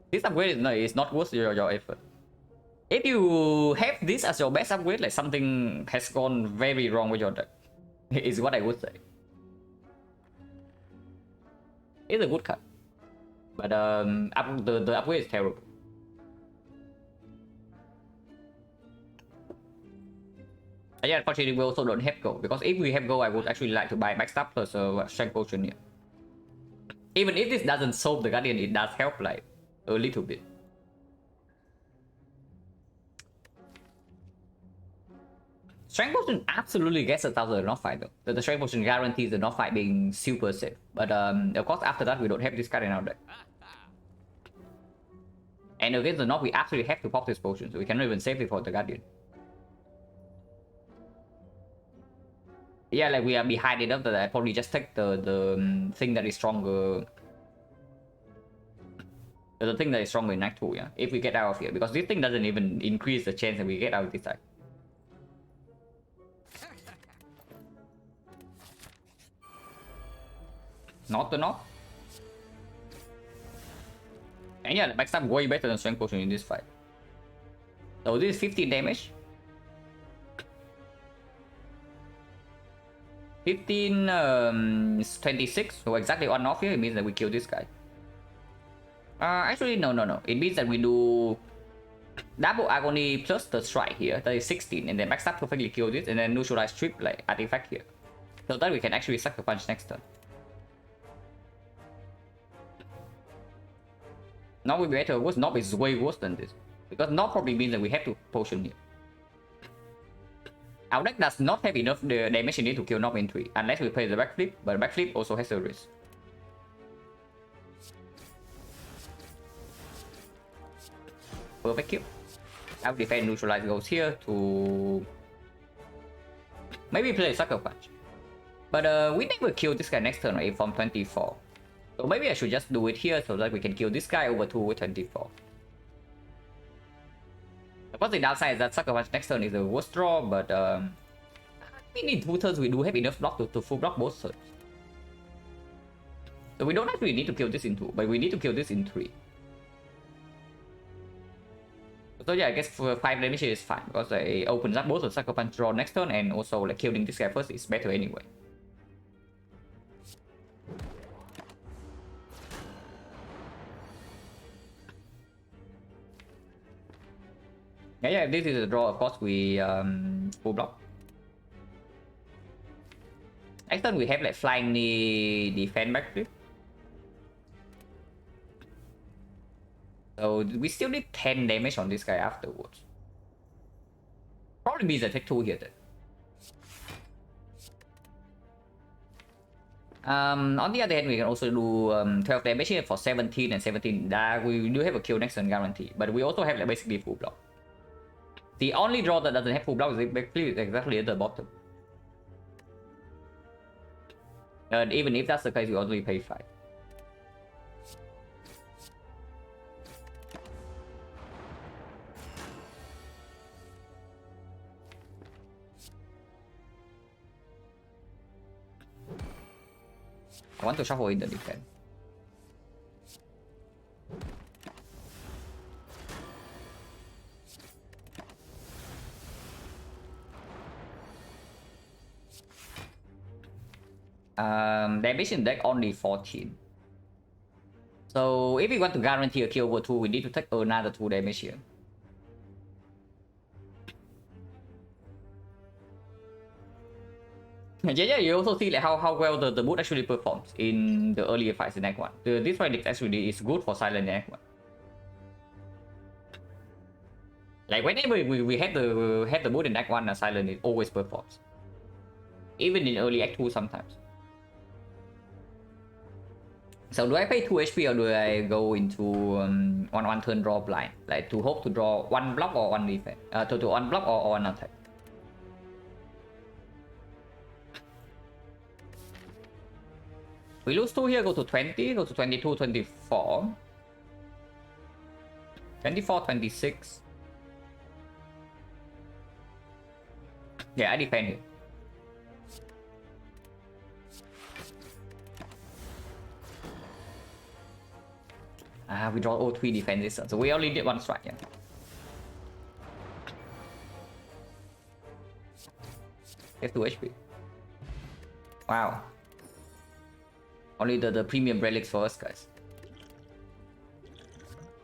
This upgrade is not worth your effort. If you have this as your best upgrade, like something has gone very wrong with your deck, is what I would say. It's a good card, but the upgrade is terrible. Yeah, unfortunately, we also don't have gold because if we have gold, I would actually like to buy backstab plus a strength potion here. Even if this doesn't solve the Guardian, it does help like a little bit. Strength potion absolutely gets us out of the North fight though. The strength potion guarantees the North fight being super safe. But of course, after that, we don't have this card in our deck. And against the North, we actually have to pop this potion, so we cannot even save it for the Guardian. Yeah, like we are behind enough that I probably just take the thing that is stronger. The thing that is stronger in Act 2, yeah. If we get out of here, because this thing doesn't even increase the chance that we get out of this side. Not the North. And yeah, the backstab way better than strength potion in this fight. So this is 15 damage. 15 is 26, so exactly on off here, it means that we kill this guy. Actually, no. It means that we do double agony plus the strike here, that is 16, and then backstab perfectly kill this, and then neutralize strip like artifact here. So that we can actually sucker punch next turn. Knob will be better or worse. Knob is way worse than this. Because Knob probably means that we have to potion here. Our deck does not have enough the damage needed to kill Knob in 3, unless we play the backflip, but backflip also has a risk. Perfect kill. Our defense neutralize goes here to maybe play a sucker punch. But we never kill this guy next turn, right? From 24. So maybe I should just do it here so that we can kill this guy over 2 with 24. Of course, the downside is that sucker punch next turn is the worst draw, but we need 2 turns. We do have enough block to full block both turns. So we don't actually need to kill this in 2, but we need to kill this in 3. So yeah, I guess for 5 damage is fine because it opens up both the sucker punch draw next turn, and also like killing this guy first is better anyway. Yeah, if this is a draw, of course we full block. Next turn we have like flying knee defense backflip. So we still need 10 damage on this guy afterwards. Probably means I take 2 here then. On the other hand, we can also do 12 damage here for 17 and 17. We do have a kill next turn guarantee, but we also have like basically full block. The only draw that doesn't have full block is backflip exactly at the bottom. And even if that's the case, we only pay 5. I want to shuffle in the defense. Damage in deck only 14. So if we want to guarantee a kill over 2, we need to take another 2 damage here. Yeah, you also see like how well the boot actually performs in the earlier fights in Act 1. This fight actually is good for Silent in Act 1. Like whenever we had the boot in Act 1, Silent it always performs. Even in early Act 2 sometimes. So do I pay 2 HP or do I go into one turn draw blind? Like to hope to draw 1 block or 1 defense? To 1 block or 1 attack? We lose 2 here, go to 20, go to 22, 24. 24, 26. Yeah, I defend here. We draw all 3 defenses, so we only did 1 strike, yeah. Get 2 HP. Wow. Only the premium relics for us, guys.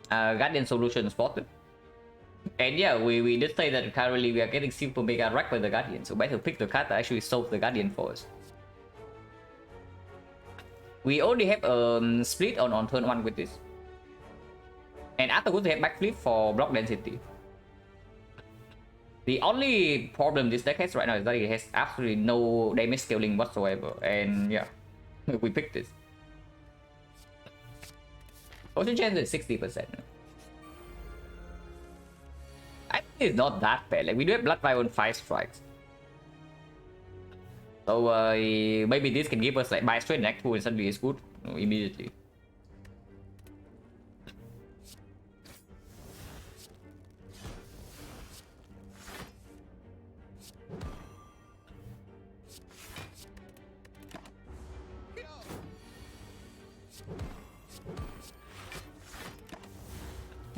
Guardian solution spotted. And yeah, we did say that currently we are getting super mega wrecked by the Guardian, so better pick the card that actually solves the Guardian for us. We only have a split on turn 1 with this. And afterwards we have backflip for block density. The only problem this deck has right now is that it has absolutely no damage scaling whatsoever. And yeah, we picked this. Potion chance is 60%. I think it's not that bad. Like we do have Blood Vial on 5 strikes. So maybe this can give us like buy straight neck 2 and suddenly it's good immediately.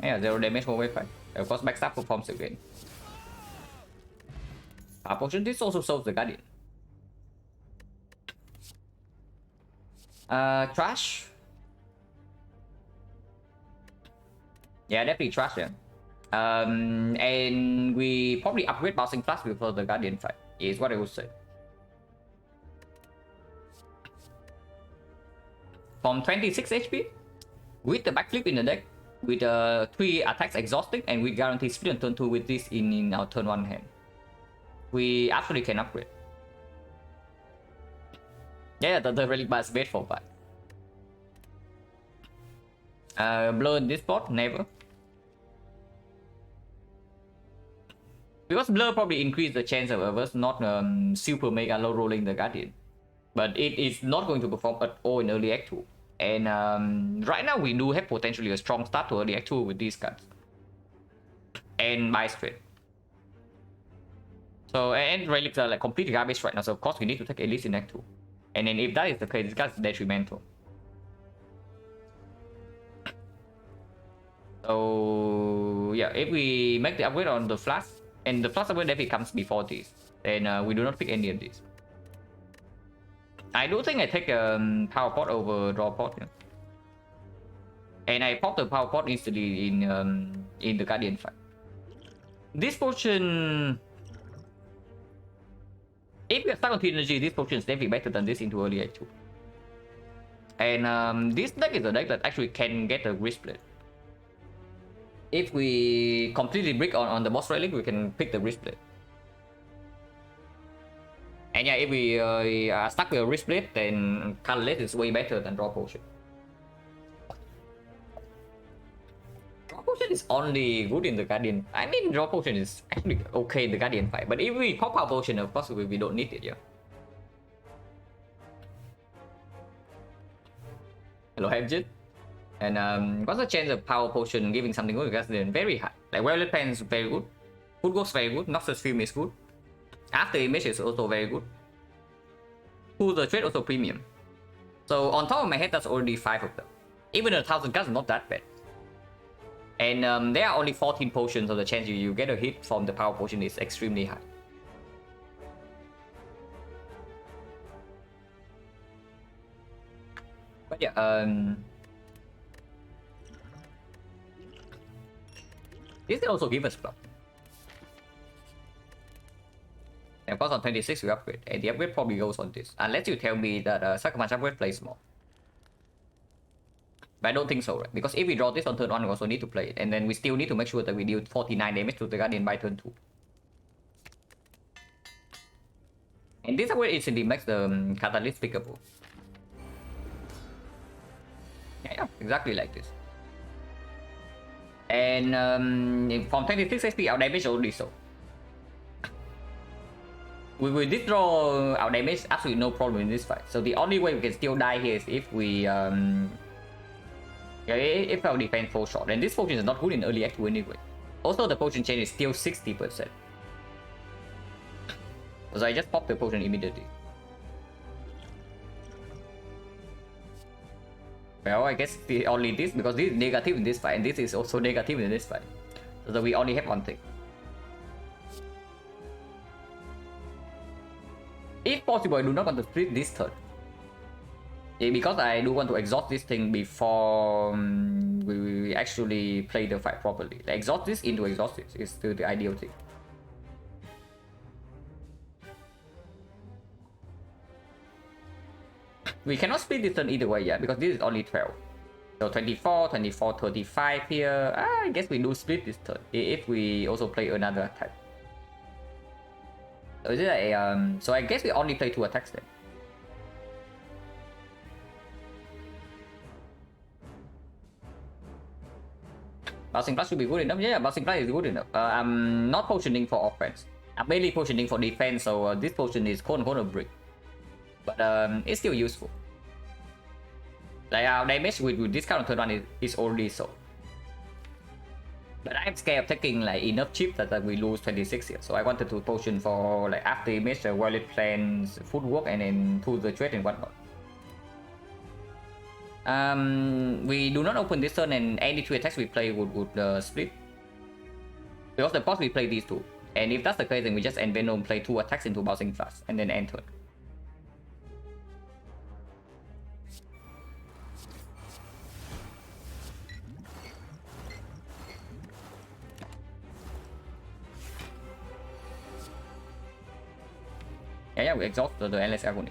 Yeah, 0 damage for wave 5. Of course, backstab performs again. Potion, this also solves the Guardian. Trash. Yeah, definitely trash them. And we probably upgrade Bouncing Flash before the Guardian fight, is what I would say. From 26 HP, with the backflip in the deck, with 3 attacks exhausting, and we guarantee speed on turn 2 with this in our turn 1 hand. We absolutely can upgrade. Yeah, the relic bar is made for that. Blow in this spot, never. Because Blur probably increase the chance of us not super mega low rolling the Guardian. But it is not going to perform at all in early Act 2. And right now we do have potentially a strong start to early Act 2 with these cards. And buy straight. So, and relics are like complete garbage right now, so of course we need to take at least in Act 2. And then if that is the case, this card's detrimental. So yeah, if we make the upgrade on the Flash, and the Flash upgrade definitely comes before this, then we do not pick any of these. I do think I take Power Pot over Draw Pot, yeah. And I pop the Power Pot instantly in the Guardian fight. This potion, if you're stuck on 3 energy, this potion is definitely better than this into early Act 2. And this deck is a deck that actually can get a Wristblade. If we completely brick on the boss relic, we can pick the Wristblade. And yeah, if we are stuck with a Wristblade, then Colorless is way better than Draw Potion. Draw Potion is only good in the Guardian. I mean, Draw Potion is actually okay in the Guardian fight. But if we pop Power Potion, of course, we don't need it, yeah. Hello, Hamjit. And what's the chance of Power Potion giving something good? Because they're very high. Like Violet Pants is very good. Food Ghost very good. Noxus Film is good. After Image is also very good. Pull the Trade also premium. So on top of my head, that's already 5 of them. Even 1,000 cards is not that bad. And there are only 14 potions, so the chance you get a hit from the Power Potion is extremely high. But yeah, this can also give us block. And of course on 26 we upgrade, and the upgrade probably goes on this. Unless you tell me that Sakamach upgrade plays more. But I don't think so, right? Because if we draw this on turn 1, we also need to play it. And then we still need to make sure that we deal 49 damage to the Guardian by turn 2. And this upgrade instantly makes the Catalyst pickable. Yeah, exactly like this. And from 26 HP, our damage already so. With this draw, our damage absolutely no problem in this fight. So the only way we can still die here is if we if our defense falls short. And this potion is not good in early act 2 anyway. Also, the potion chain is still 60%. So I just popped the potion immediately. Well, I guess only this, because this is negative in this fight, and this is also negative in this fight. So we only have one thing. If possible, I do not want to split this turn. Yeah, because I do want to exhaust this thing before we actually play the fight properly. Like, exhaust this into exhaust this is still the ideal thing. We cannot split this turn either way, yeah, because this is only 12. So 24, 24, 35 here. I guess we do split this turn if we also play another attack. So is it a so I guess we only play 2 attacks then. Bouncing Plus should be good enough. Yeah, Bouncing Plus is good enough. I'm not potioning for offense. I'm mainly potioning for defense, so this potion is quote-unquote a brick. But it's still useful. Like our damage with this kind of turn 1 is already so. But I'm scared of taking like enough chips that we lose 26 here. So I wanted to potion for like after image, Violet Plans, footwork, and then pull the trade and whatnot. We do not open this turn, and any 2 attacks we play would split. Because the boss we play these 2. And if that's the case, then we just end Venom, play 2 attacks into Bouncing Flash, and then end turn. Yeah, we exhaust the endless agony.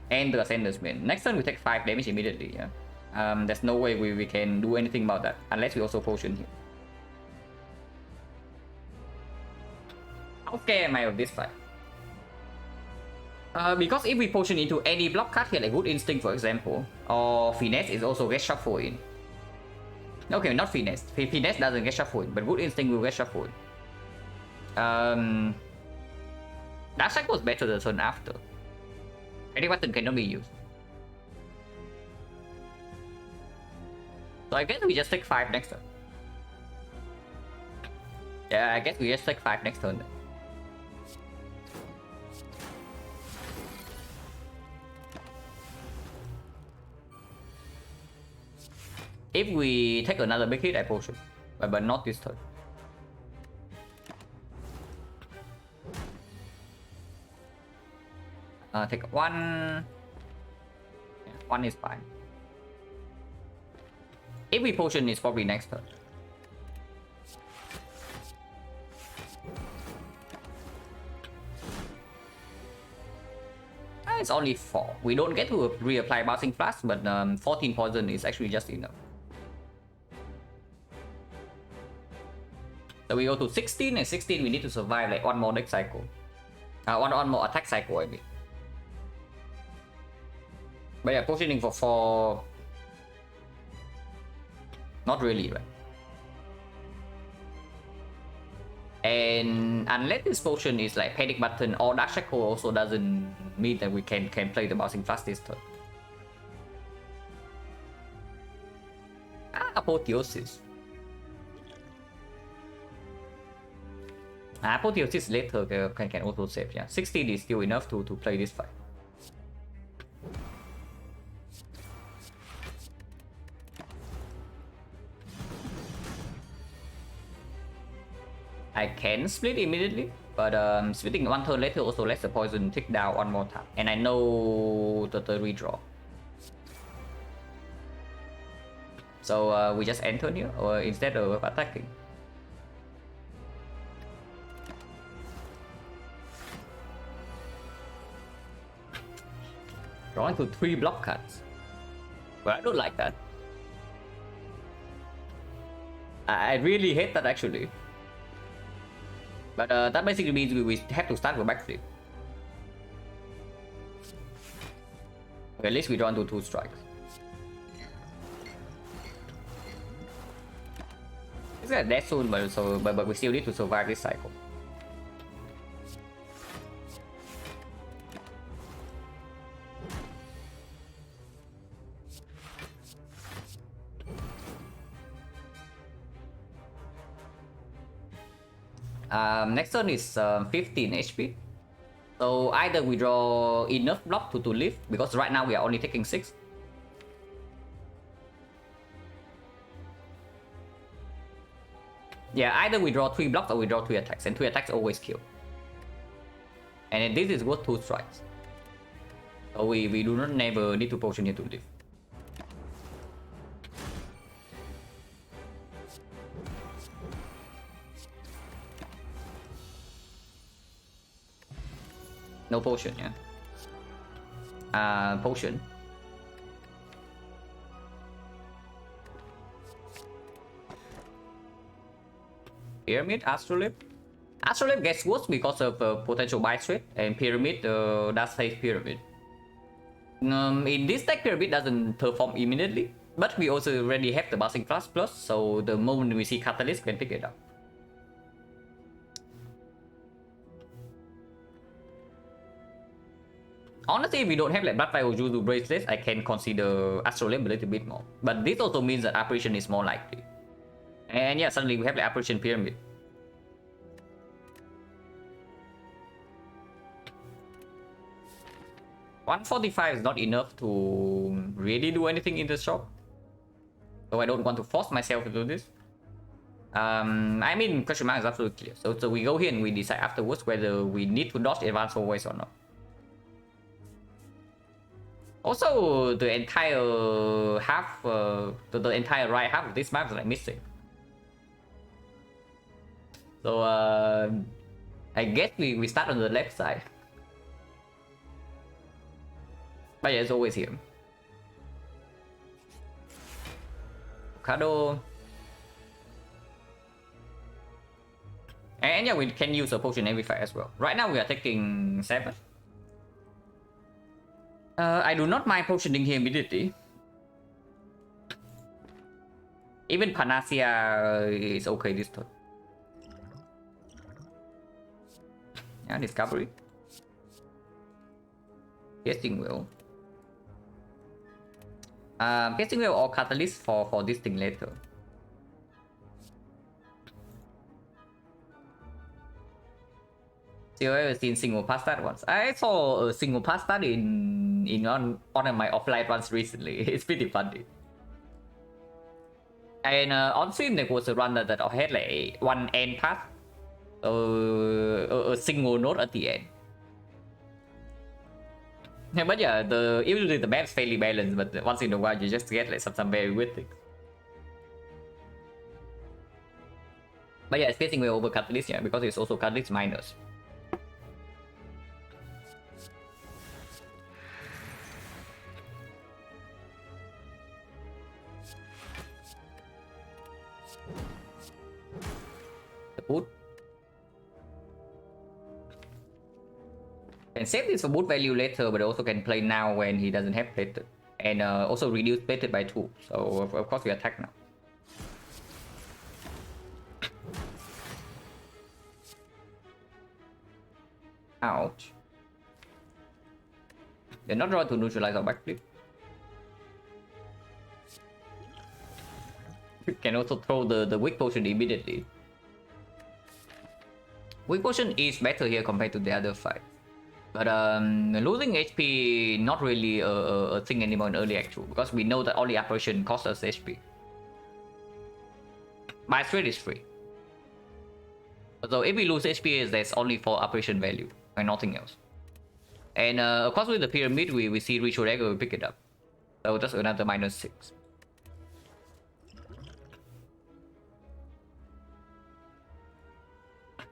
And the Ascender's Mane. Next turn we take 5 damage immediately, yeah. There's no way we can do anything about that, unless we also potion here. How scared am I of this fight? Because if we potion into any block card here, like Good Instinct for example, or Finesse is also get shuffled in. Okay, not Finesse. Finesse doesn't get shuffled in, but Good Instinct will get shuffled in. That cycle was better the turn after. Any button cannot be used. So I guess we just take 5 next turn. Yeah, I guess we just take 5 next turn then. If we take another big hit, I potion. But not this turn. Take 1. Yeah, 1 is fine. If we potion, it's probably next turn. It's only 4. We don't get to reapply Bouncing Flash, but 14 poison is actually just enough. So we go to 16, and 16 we need to survive like 1 more deck cycle. One more attack cycle, I mean. But yeah, potioning for 4... Not really, right? And unless this potion is like Panic Button or Dark Shackle also doesn't mean that we can play the Bouncing Flash this turn. Apotheosis. Apotheosis later can also save, yeah. 16 is still enough to play this fight. I can split immediately, but splitting 1 turn later also lets the poison tick down 1 more time. And I know the redraw. So we just enter here, or instead of attacking. Drawing to 3 block cards. But I don't like that. I really hate that actually. But that basically means we have to start with backflip. Okay, at least we draw into 2 strikes. It's a death soon, but we still need to survive this cycle. Next turn is 15 HP. So either we draw enough block to live, because right now we are only taking 6. Yeah, either we draw 3 blocks or we draw 3 attacks, and 3 attacks always kill. And this is worth 2 strikes. So we do not never need to potion here to live. No potion, yeah. Potion. Pyramid, Astrolabe. Astrolabe gets worse because of potential buy trade, and Pyramid does save Pyramid. In this deck, Pyramid doesn't perform immediately, but we also already have the Buzzing Plus, so the moment we see Catalyst, we can pick it up. Honestly, if we don't have like Blood Fire or Juju Bracelets, I can consider Astrolabe a little bit more. But this also means that Apparition is more likely. And yeah, suddenly we have the Apparition Pyramid. $145 is not enough to really do anything in the shop. So I don't want to force myself to do this. I mean, question mark is absolutely clear. So we go here and we decide afterwards whether we need to dodge advance always or not. Also, the entire half, the entire right half of this map is like missing. So I guess we start on the left side. But yeah, it's always here. Kado. And yeah, we can use a potion every fight as well. Right now we are taking 7. I do not mind potioning here immediately. Even Panacea is okay this turn. Yeah, Discovery. Casting Wheel. Casting Wheel or Catalyst for this thing later. You ever seen single pass that once? I saw a single pass that on one of my offline runs recently. It's pretty funny. And on stream there was a run that had like one end pass, a single node at the end. Yeah, but yeah, usually the map's fairly balanced, but once in a while you just get like some very weird things. But yeah, it's facing way over Catalyst, yeah, because it's also Catalyst minus. Boot. Can save this for boot value later, but also can play now when he doesn't have plated. And also reduce plated by 2. So of course we attack now. Ouch. They're not drawn to neutralize our backflip. You can also throw the weak potion immediately. Weak potion is better here compared to the other fight. But losing HP not really a thing anymore in early act 2, because we know that only apparition costs us HP. Buy trade is free. So if we lose HP, that's only for apparition value and nothing else. And of course with the pyramid we see Ritual Dagger, we pick it up. So that's another -6.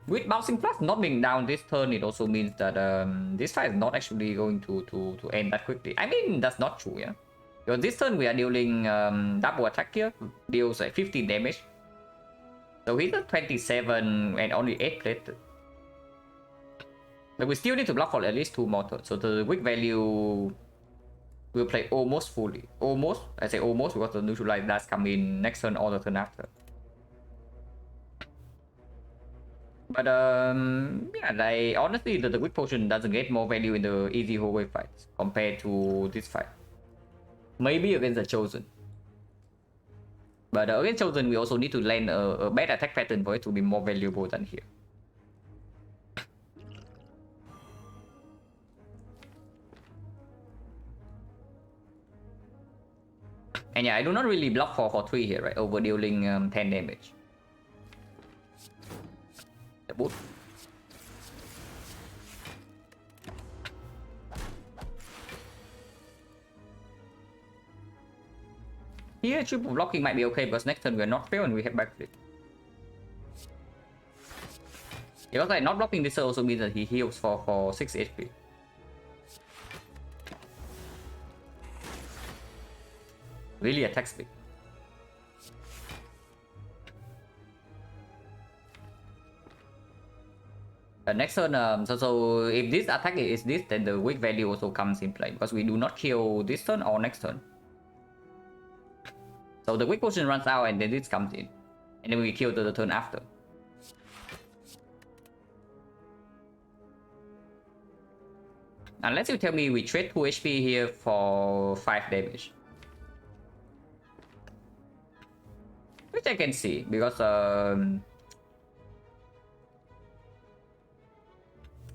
With bouncing plus not being down this turn, it also means that this fight is not actually going to end that quickly. I mean, that's not true, yeah? Because this turn we are dealing double attack here, deals like 15 damage. So he's at 27 and only 8 plated. But we still need to block for at least 2 more turns. So the weak value will play almost fully. Almost, I say almost because the neutralize does come in next turn or the turn after. But yeah, like honestly, the weak potion doesn't get more value in the easy hallway fights compared to this fight. Maybe against the Chosen. But against Chosen, we also need to land a bad attack pattern for it to be more valuable than here. And yeah, I do not really block for 3 here, right? Over dealing 10 damage. The boot. Here, triple blocking might be okay because next turn we are not fail and we have backflip. Because like not blocking this also means that he heals for 6 HP. Really attacks big. Next turn, so if this attack is this, then the weak value also comes in play because we do not kill this turn or next turn. So the weak potion runs out and then this comes in, and then we kill the turn after. Unless you tell me we trade 2 HP here for 5 damage. Which I can see, because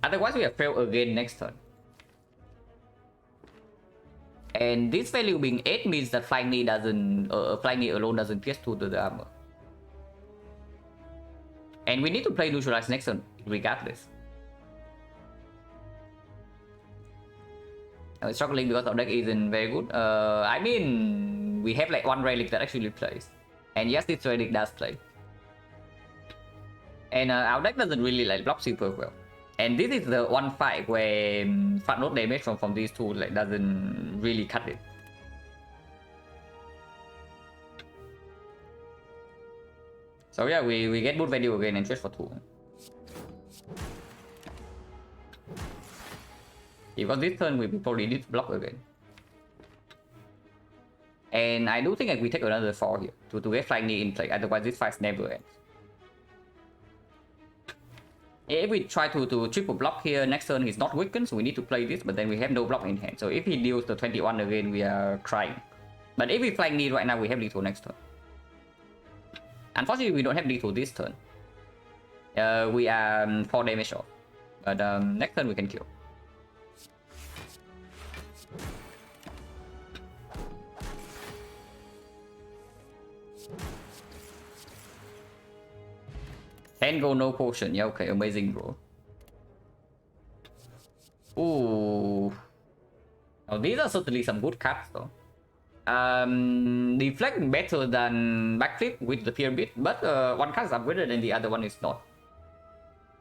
otherwise we have failed again next turn. And this value being 8 means that Flying Knee doesn't, Flying Knee alone doesn't pierce to the armor. And we need to play neutralize next turn, regardless. I'm struggling because our deck isn't very good. I mean, we have like 1 relic that actually plays. And yes, this relic does play. And our deck doesn't really like block super well. And this is the one fight where fat note damage from these two like doesn't really cut it. So yeah, we get good value again and trade for 2. Because this turn we probably need to block again. And I do think like we take another 4 here to get Flying Knee in play, otherwise this fight never ends. If we try to triple block here, next turn he's not weakened, so we need to play this, but then we have no block in hand. So if he deals the 21 again, we are crying. But if we Flying Knee right now, we have lethal next turn. Unfortunately, we don't have lethal this turn. We are 4 damage off. But next turn we can kill. Can go no potion. Yeah, okay, amazing, bro. Ooh. Now these are certainly some good cards though. Deflect better than backflip with the pyramid, but one card is upgraded and the other one is not.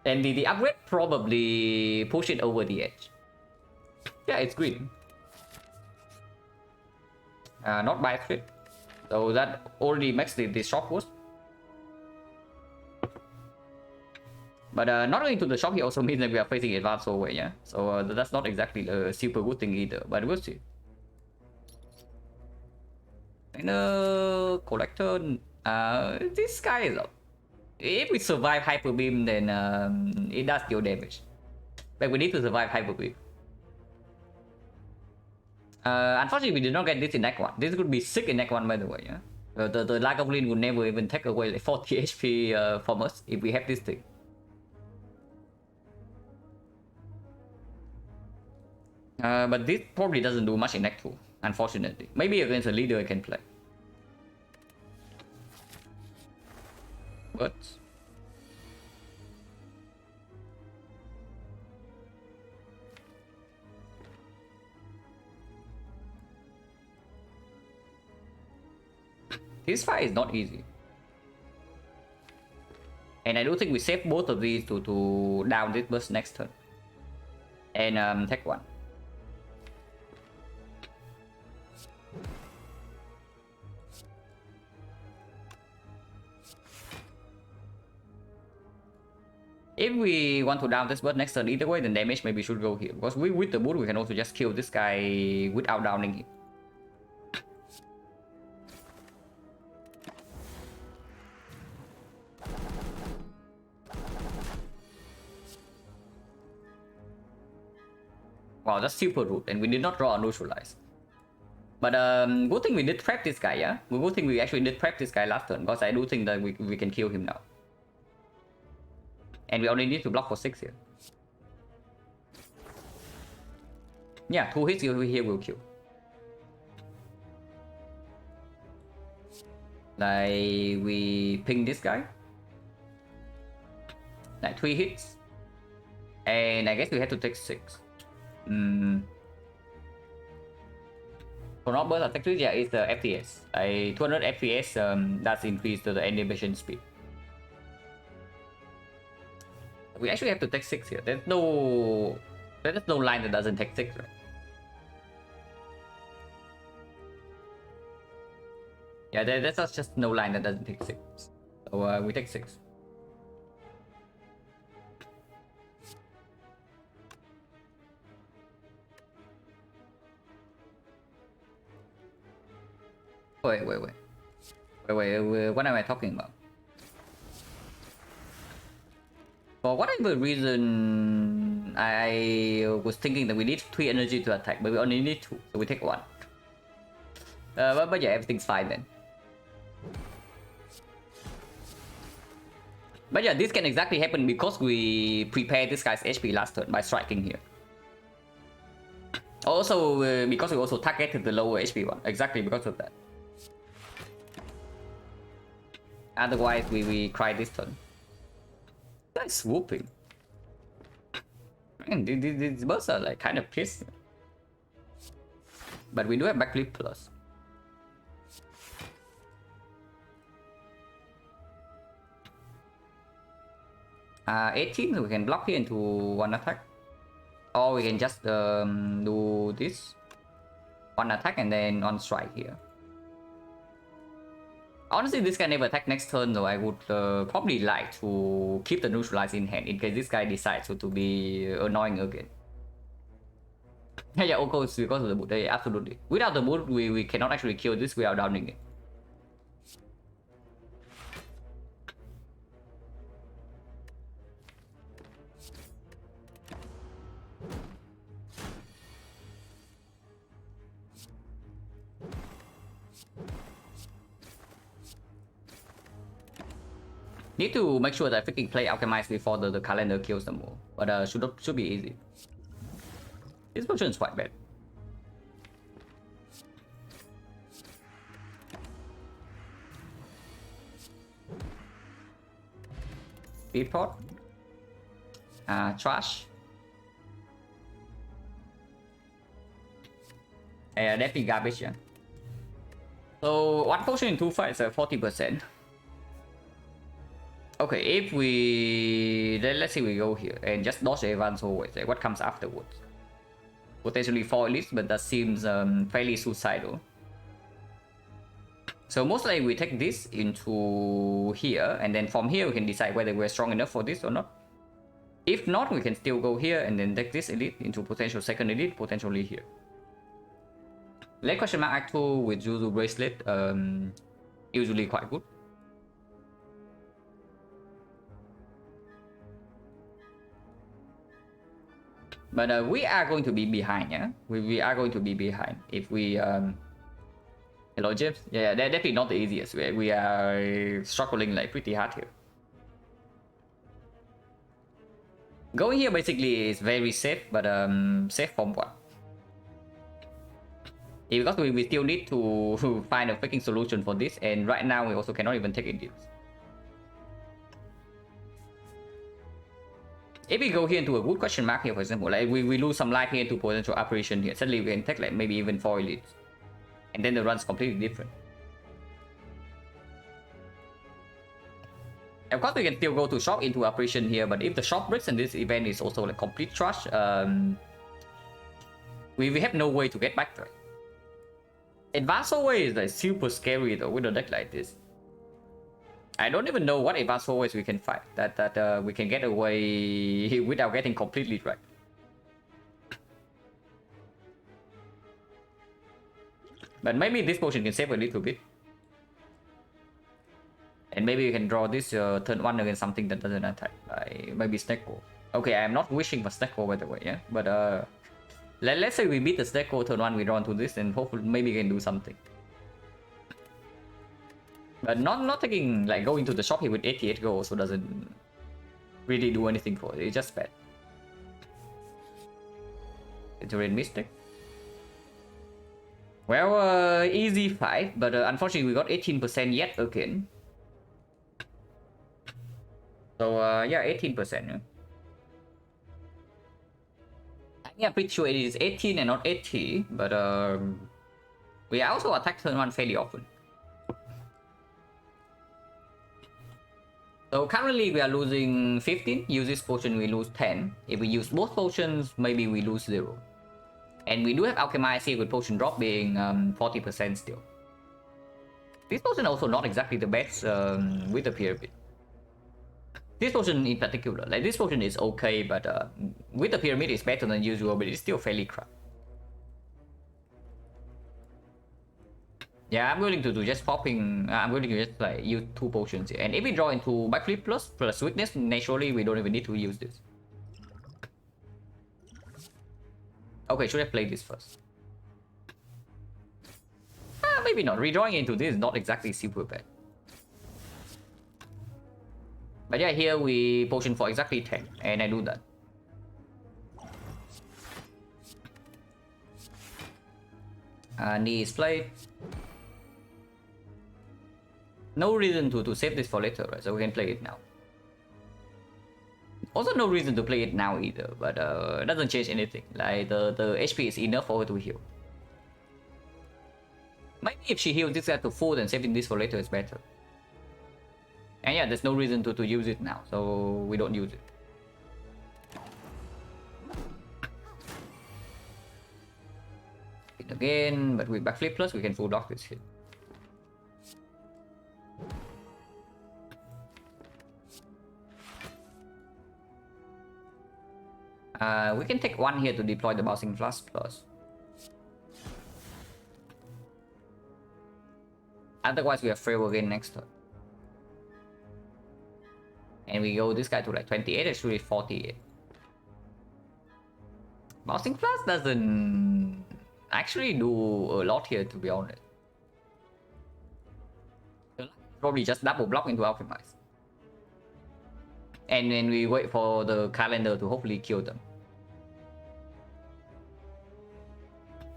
And the upgrade probably push it over the edge. Yeah, it's green. Not backflip. So that already makes the shock worse. But not going to the shock here also means that we are facing advanced hallway, yeah? So that's not exactly a super good thing either, but we'll see. And collector, this guy is up. If we survive Hyper Beam, then it does deal damage. But we need to survive Hyper Beam. Unfortunately, we did not get this in Act 1. This could be sick in Act 1, by the way, yeah? The Lag of Lin would never even take away like 40 HP from us if we have this thing. But this probably doesn't do much in Act 2, unfortunately. Maybe against a leader I can play. But this fight is not easy. And I do think we save both of these to down this burst next turn. And take one. If we want to down this burst next turn either way, then damage maybe should go here. Because with the boot, we can also just kill this guy without downing him. Wow, that's super rude, and we did not draw a neutralize. But good thing we did prep this guy, yeah? Good thing we actually did prep this guy last turn, because I do think that we can kill him now. And we only need to block for 6 here. Yeah, 2 hits here will kill. Like, we ping this guy. Like 3 hits. And I guess we have to take 6. For not burst attack 3, yeah, it's the FPS. 200 FPS, that's increased to the animation speed. We actually have to take 6 here. There's no line that doesn't take 6, right? Yeah, there's just no line that doesn't take 6. So we take 6. Wait, what am I talking about? For whatever reason, I was thinking that we need 3 energy to attack, but we only need 2, so we take 1. But yeah, everything's fine then. But yeah, this can exactly happen because we prepared this guy's HP last turn by striking here. Also, because we also targeted the lower HP one, exactly because of that. Otherwise, we cry this turn. That's swooping. Man, these bursts are like kind of pissed. But we do have backflip plus. Uh, 18, so we can block here into 1 attack. Or we can just do this. 1 attack and then on strike here. Honestly, this guy never attack next turn, though. I would probably like to keep the neutralize in hand in case this guy decides to be annoying again. Yeah, of course, because of the boot. Yeah, absolutely. Without the boot, we cannot actually kill this without downing it. Need to make sure that I freaking play Alchemize before the calendar kills them all. But should be easy. This version is quite bad. Report. Trash. Definitely garbage, yeah. So 1 potion in 2 fights are 40%. Okay, if we... let's say we go here and just dodge the advance always. Like what comes afterwards? Potentially 4 elites, but that seems fairly suicidal. So most likely we take this into here, and then from here we can decide whether we're strong enough for this or not. If not, we can still go here and then take this elite into potential second elite, potentially here. Late question mark Act 2 with Juzu Bracelet, usually quite good. But we are going to be behind, yeah? We are going to be behind if we... Hello, James? Yeah, they're definitely not the easiest. We are struggling like pretty hard here. Going here basically is very safe, but safe from what? Yeah, because we still need to find a freaking solution for this, and right now we also cannot even take it. If we go here into a good question mark here, for example, like we lose some life here into potential operation here, suddenly we can take like maybe even 4 elites. And then the run's completely different. Of course, we can still go to shop into operation here, but if the shop breaks and this event is also like complete trash, we have no way to get back to it. Advanced Away is like super scary though with a deck like this. I don't even know what advanced ways we can fight that we can get away without getting completely wrecked. But maybe this potion can save a little bit. And maybe you can draw this turn 1 against something that doesn't attack. Maybe Snake Ball. Okay, I'm not wishing for Snake Ball by the way, yeah? But let's say we beat the Snake Ball turn 1, we draw into this, and hopefully maybe we can do something. But not taking, like, going to the shop here with 88 gold also doesn't really do anything for it. It's just bad. It's a Red Mystic. Well, easy fight, but unfortunately we got 18% yet again. So yeah, 18%. Yeah. I think I'm pretty sure it is 18 and not 80, but we also attack turn 1 fairly often. So currently we are losing 15. Use this potion, we lose 10. If we use both potions, maybe we lose 0. And we do have Alchemize here with potion drop being 40% still. This potion also not exactly the best with the pyramid. This potion in particular, like this potion is okay, but with the pyramid it's better than usual, but it's still fairly crap. Yeah, I'm willing to do just popping. I'm willing to just like use 2 potions here. And if we draw into backflip plus weakness, naturally we don't even need to use this. Okay, should I play this first? Maybe not. Redrawing into this is not exactly super bad. But yeah, here we potion for exactly 10, and I do that. Knee is played. No reason to save this for later, right? So we can play it now. Also no reason to play it now either, but it doesn't change anything. Like the HP is enough for her to heal. Maybe if she heals this guy to full, then saving this for later is better. And yeah, there's no reason to use it now, so we don't use it. Hit again, but with backflip plus, we can full block this hit. We can take 1 here to deploy the Bouncing Flash plus. Otherwise, we are frail again next turn. And we go this guy to like 28, actually 48. Bouncing Flash doesn't actually do a lot here, to be honest. Probably just double block into Alchemize. And then we wait for the calendar to hopefully kill them.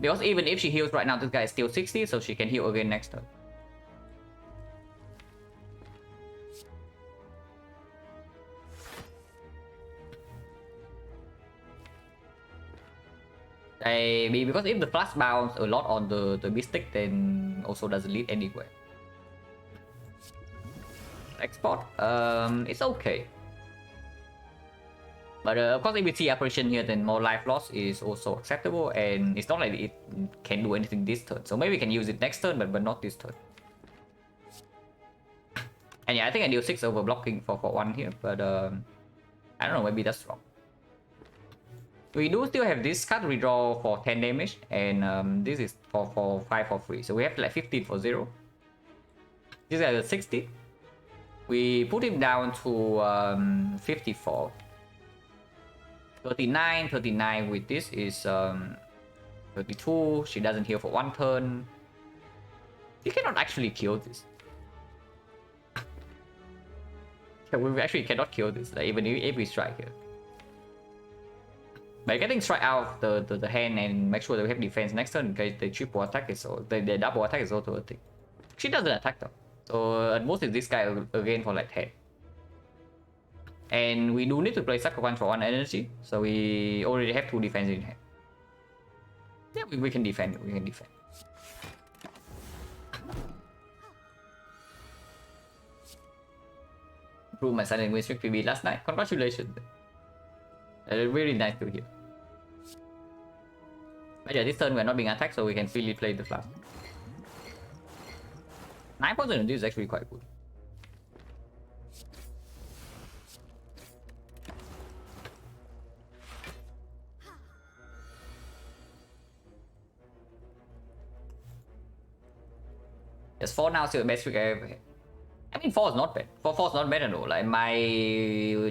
Because even if she heals right now, this guy is still 60, so she can heal again next turn. Because if the flash bounce a lot on the Mystic, then also doesn't lead anywhere. Export, it's okay. But of course, if we see apparition here, then more life loss is also acceptable, and it's not like it can do anything this turn. So maybe we can use it next turn, but not this turn. And yeah, I think I deal 6 over blocking for 1 here, but I don't know, maybe that's wrong. We do still have this card redraw for 10 damage, and this is for 5 for free. So we have like 15 for 0. This guy is 60. We put him down to 54. 39 with this is 32. She doesn't heal for 1 turn. You cannot actually kill this. Yeah, we actually cannot kill this, like, even if we strike here. By getting strike out of the hand and make sure that we have defense next turn in case the triple attack is so the double attack is also a thing. She doesn't attack though. So at most is this guy again for like 10. And we do need to play sacrifice for 1 energy, so we already have 2 defense in hand. Yeah, we can defend. We can defend. improved my Silent win streak PB last night. Congratulations. Really nice to hear. But yeah, this turn we're not being attacked, so we can freely play the flash. 9% on this is actually quite good. Yes, 4 now still the best trick I ever had. I mean, 4 is not bad. 4 is not bad at all. Like, my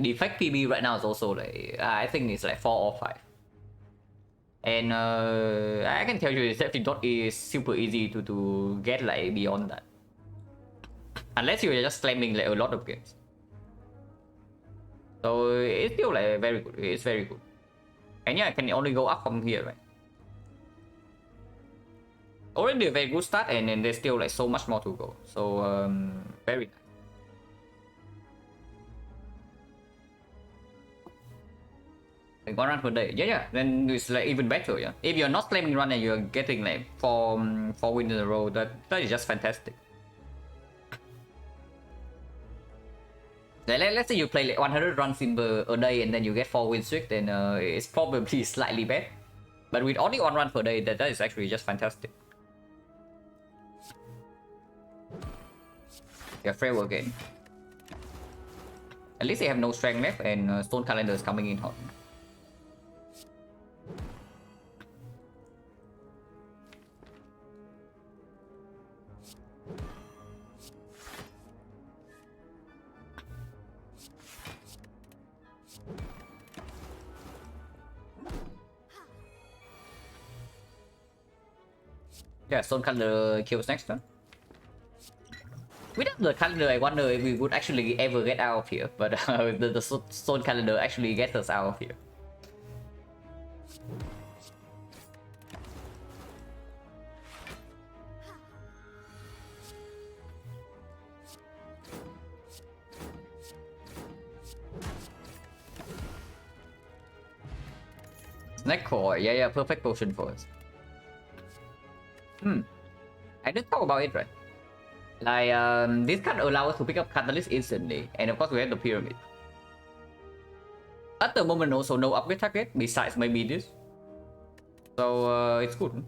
defect PB right now is also like, I think it's like 4 or 5. And I can tell you, it's definitely not is super easy to get like beyond that. Unless you're just slamming like a lot of games. So it's still like very good. It's very good. And yeah, I can only go up from here, right? Already a very good start, and then there's still like so much more to go. So very nice. Like 1 run per day, yeah, then it's like even better, yeah. If you're not slamming run and you're getting like 4 wins in a row, that is just fantastic. Like, let's say you play like 100 runs in a day and then you get 4 wins streak, then it's probably slightly bad. But with only 1 run per day, that is actually just fantastic. Yeah, framework again. At least they have no strength left, and Stone Calendar is coming in hot. Yeah, Stone Calendar kills next turn. Without the calendar, I wonder if we would actually ever get out of here. But the Stone Calendar actually gets us out of here. Snack core, yeah, perfect potion for us. I didn't talk about it, right? Like, this card allows us to pick up Catalyst instantly, and of course we have the Pyramid. At the moment also no upgrade target, besides maybe this. So it's good.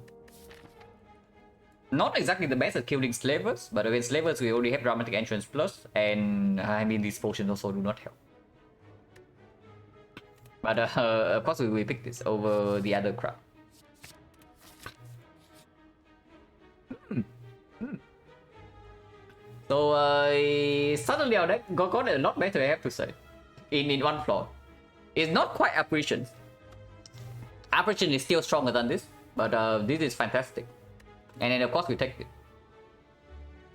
Not exactly the best at killing slavers, but against slavers we already have Dramatic Entrance Plus, and I mean these potions also do not help. But of course we pick this over the other crap. So suddenly our deck got a lot better, I have to say, in one floor. It's not quite Apparition. Apparition is still stronger than this, but this is fantastic. And then of course we take it.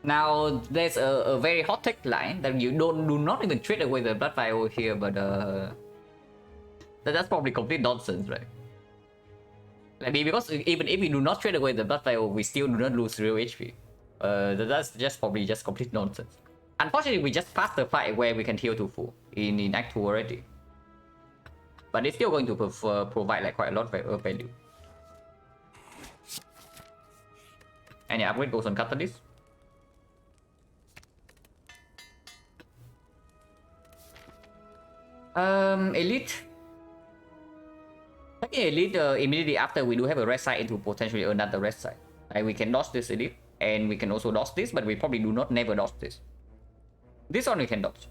Now there's a very hot tech line that you do not even trade away the Blood Fire over here, but that's probably complete nonsense, right? Like, because even if we do not trade away the Blood Fire, we still do not lose real HP. That's just probably just complete nonsense. Unfortunately, we just passed the fight where we can heal to full in Act 2 already. But it's still going to provide like quite a lot of value. And yeah, upgrade goes on Catalyst. Elite. Taking Elite immediately after we do have a red side into potentially another red side. Like, we can dodge this Elite, and we can also dodge this, but we probably do not never dodge this. This one we can dodge.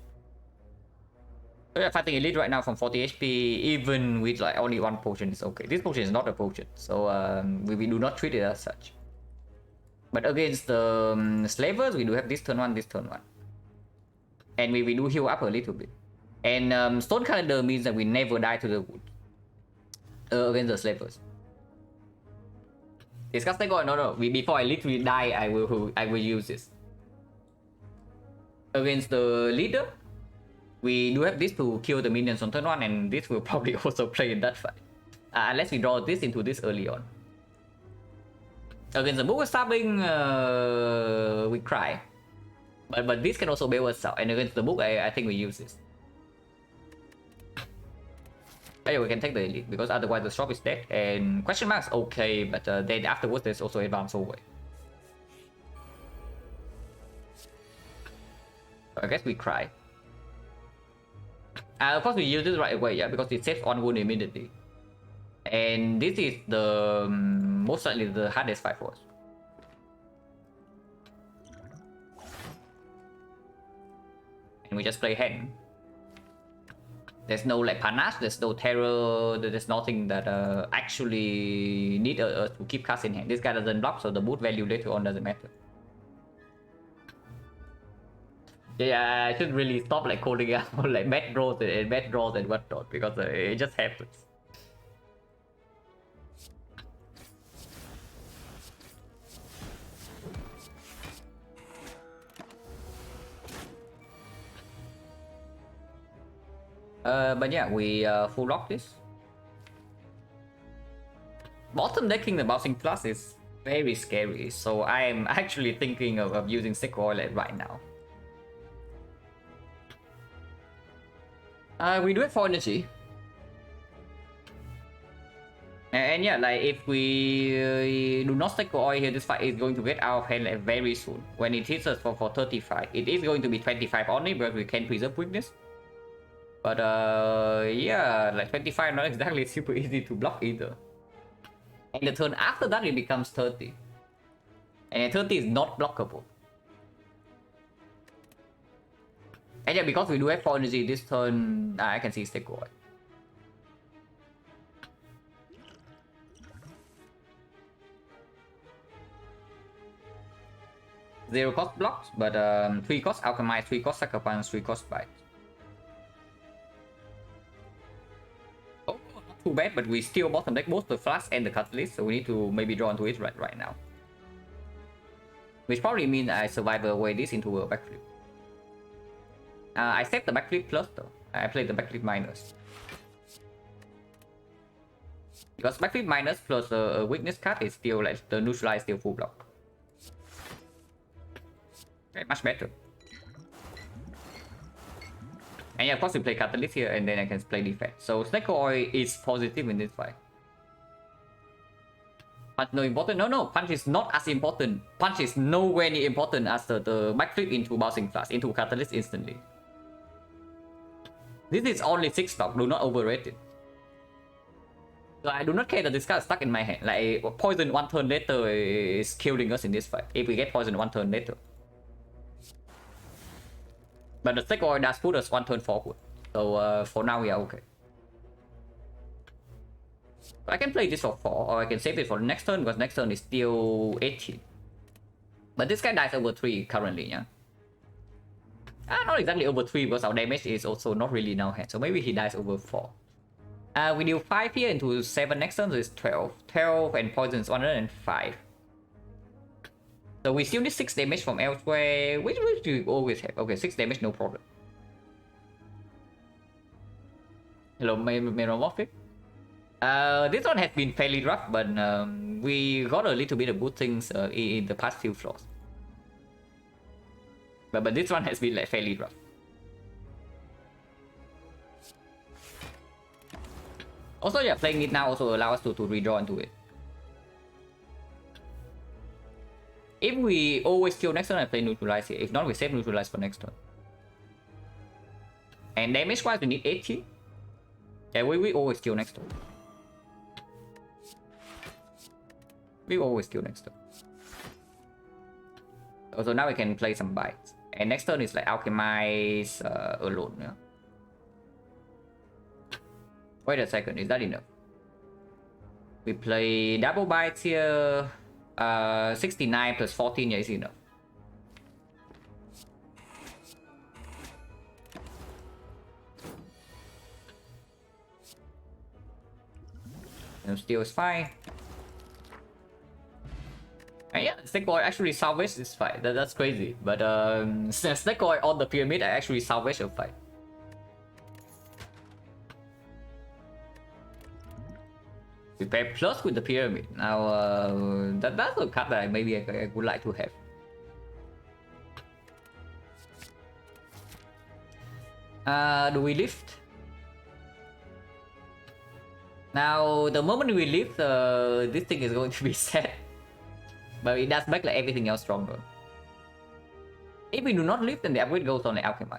So yeah, fighting Elite right now from 40 HP, even with like only 1 potion is okay. This potion is not a potion, so we do not treat it as such. But against the slavers, we do have this turn 1, this turn 1. And we do heal up a little bit. And Stone Calendar means that we never die to the wood against the slavers. Disgusting God, no. Before I literally die, I will use this. Against the leader, we do have this to kill the minions on turn 1, and this will probably also play in that fight. Unless we draw this into this early on. Against the book of stabbing, we cry. But this can also bail us out, and against the book, I think we use this. But yeah, we can take the elite, because otherwise the shop is dead, and question marks okay, but then afterwards there's also advance away. So I guess we cry. Of course we use this right away, yeah, because it saves 1 wound immediately. And this is the most likely the hardest fight for us. And we just play hand. There's no like panache, there's no terror, there's nothing that actually need to keep cards in hand. This guy doesn't block, so the boot value later on doesn't matter. Yeah, I should really stop like calling out like bad draws and bad draws and whatnot, because it just happens. But yeah, we full lock this. Bottom decking the Bouncing Plus is very scary, so I'm actually thinking of using XecnaR right now. We do have 4 energy. And yeah, like if we do not XecnaR here, this fight is going to get out of hand like very soon. When it hits us for 35, it is going to be 25 only, but we can preserve weakness. But yeah, like 25 not exactly super easy to block either. And the turn after that it becomes 30. And 30 is not blockable. And yeah, because we do have 4 energy this turn, I can see XecnaR. Zero cost blocks, but 3 cost alchemize, 3 cost sucker punch, 3 cost bite. Oh, not too bad, but we still bottom deck both the flask and the catalyst, so we need to maybe draw into it right now. Which probably means I survive away this into a backflip. I saved the backflip plus though. I played the backflip minus. Because backflip minus plus a weakness card is still like the neutralize still full block. Okay, much better. And yeah, of course we play catalyst here and then I can play defense. So XecnaR is positive in this fight. Punch no important? No, punch is not as important. Punch is nowhere near important as the backflip into Bouncing Flash, into catalyst instantly. This is only 6 stock, do not overrate it. So I do not care that this card is stuck in my hand. Like poison 1 turn later is killing us in this fight. If we get poison 1 turn later. But the XecnaR does put us 1 turn forward. So for now we are okay. I can play this for 4, or I can save it for the next turn, because next turn is still 18. But this guy dies over 3 currently, yeah? Not exactly over 3, because our damage is also not really in our hand. So maybe he dies over 4. We deal 5 here into 7 next turn, so it's 12. 12 and poison is 105. So we still need 6 damage from elsewhere, which we always have. Okay, 6 damage, no problem. Hello, Meromorphic. This one has been fairly rough, but we got a little bit of good things in the past few floors. But this one has been like fairly rough. Also, yeah, playing it now also allows us to redraw into it. If we always kill next turn, I play neutralize here. If not, we save neutralize for next turn. And damage wise, we need 80. Yeah, we always kill next turn. We always kill next turn. Also now we can play some bites. And next turn is like alchemize alone, yeah. Wait a second, is that enough? We play double bites here. 69 plus 14, yeah, is enough. And still is fine. And yeah, XecnaR actually salvaged this fight. That's crazy. But XecnaR on the pyramid, I actually salvaged a fight. We pair plus with the pyramid. Now, that's a card that maybe I would like to have. Do we lift? Now, the moment we lift, this thing is going to be sad. But it does make like everything else stronger. If we do not lift, then the upgrade goes on the alchemy.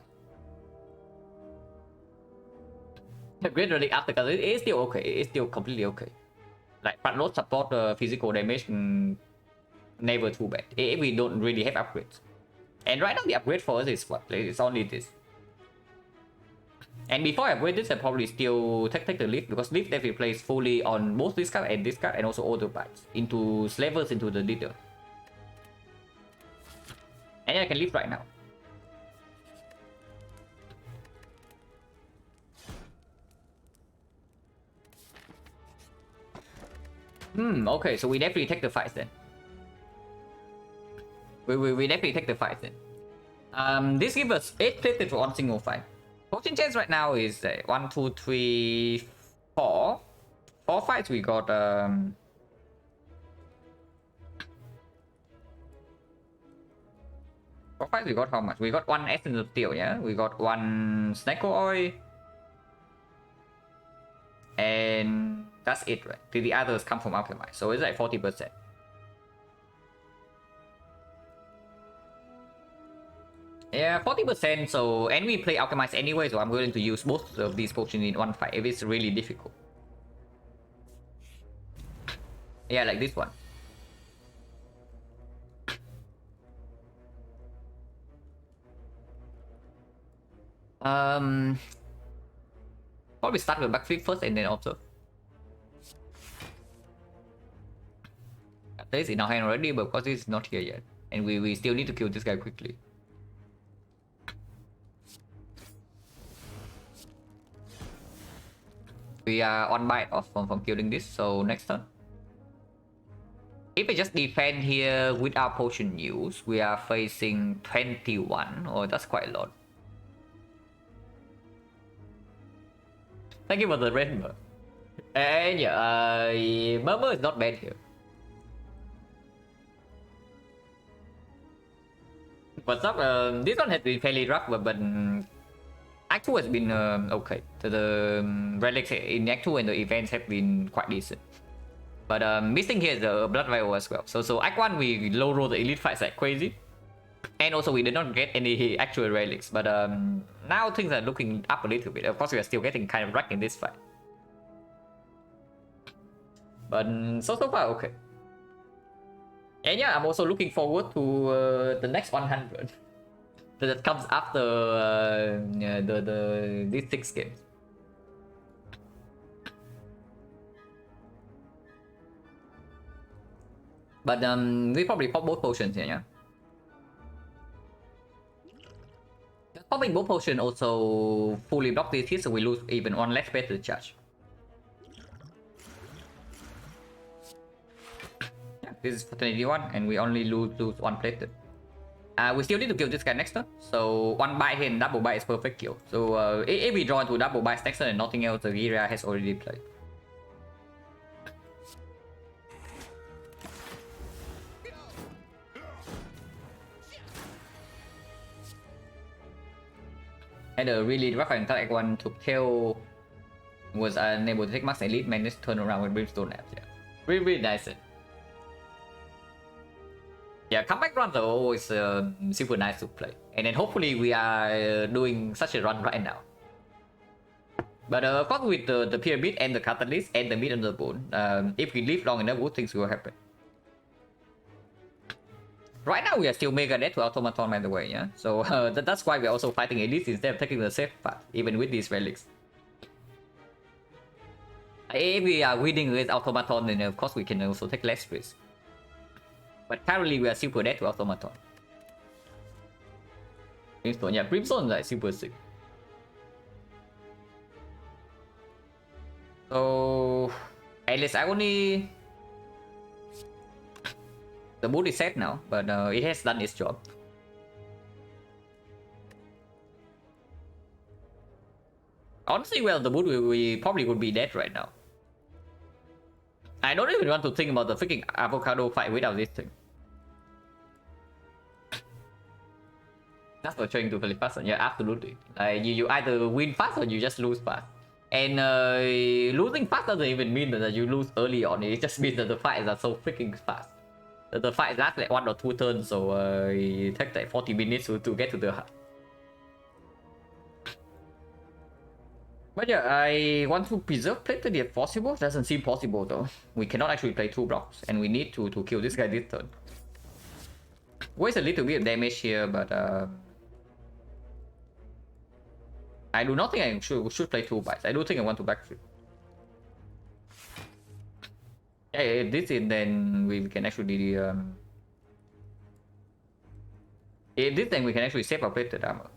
Great relic after because it is still okay. It's still completely okay. Like but not support physical damage, never too bad. If we don't really have upgrades. And right now the upgrade for us is what? It's only this. And before I upgrade this, I probably still take the lift because lift that we place fully on both this card and also autobites into slavers into the leader. And I can lift right now. Okay, so we definitely take the fights then. We definitely take the fights then. This gives us 8 plated for one single fight. Potion chance right now is 1, 2, 3, 4. 4 fights we got 4 fights we got how much? We got 1 essence of steel, yeah? We got 1 snake oil. And that's it, right? The others come from alchemy, so it's like 40%. Yeah, 40%, so and we play alchemize anyway, so I'm willing to use both of these potions in one fight if it's really difficult. Yeah, like this one. Probably start with backflip first and then observe. This is in our hand already, but of course this is not here yet. And we still need to kill this guy quickly. We are on bite off from killing this, so next turn. If we just defend here without potion use, we are facing 21. Oh, that's quite a lot. Thank you for the rainbow. And yeah, Murmur is not bad here. What's up? This one has been fairly rough, but Act 2 has been okay. The relics in Act 2 and the events have been quite decent. But missing here is the Blood Vial as well. So Act 1 we low roll the elite fights like crazy. And also we did not get any actual relics. But now things are looking up a little bit. Of course we are still getting kind of wrecked in this fight. But so far okay. And yeah, I'm also looking forward to the next 100 that comes after these 6 games. But we probably pop both potions here, yeah. Popping both potion also fully block this hit, so we lose even 1 less better charge. This is for 21, and we only lose 1 plated. We still need to kill this guy next turn, so 1 bite here and double bite is perfect kill. So if we draw into double bite next turn and nothing else, the Gira has already played. And a really rough and attack one to kill was unable to take max elite, managed to turn around with Brimstone Apps. Yeah, really nice. Yeah, comeback runs are always super nice to play. And then hopefully we are doing such a run right now. But of course with the Pyramid and the Catalyst and the Mid and the Bone, if we live long enough, good things will happen. Right now we are still mega dead to Automaton by the way, yeah? So that's why we're also fighting Elites instead of taking the safe path, even with these relics. If we are winning with Automaton, then of course we can also take less risk. But currently we are super dead to Automaton. Brimstone, yeah, Brimstone is like super sick. So at least I only... The boot is set now, but it has done its job. Honestly, well, the boot we probably would be dead right now. I don't even want to think about the freaking avocado fight without this thing. That's for trying to play faster. Yeah, absolutely. You either win fast or you just lose fast. And losing fast doesn't even mean that you lose early on. It just means that the fights are so freaking fast. The fight lasts like 1 or 2 turns, so it takes like 40 minutes to get to the hut. But yeah, I want to preserve plated if possible. Doesn't seem possible though. We cannot actually play 2 blocks, and we need to kill this guy this turn. Waste a little bit of damage here, but I do not think I should play 2 bites. I do think I want to backflip. Yeah, if this is, then we can actually if this, then we can actually save our plated armor.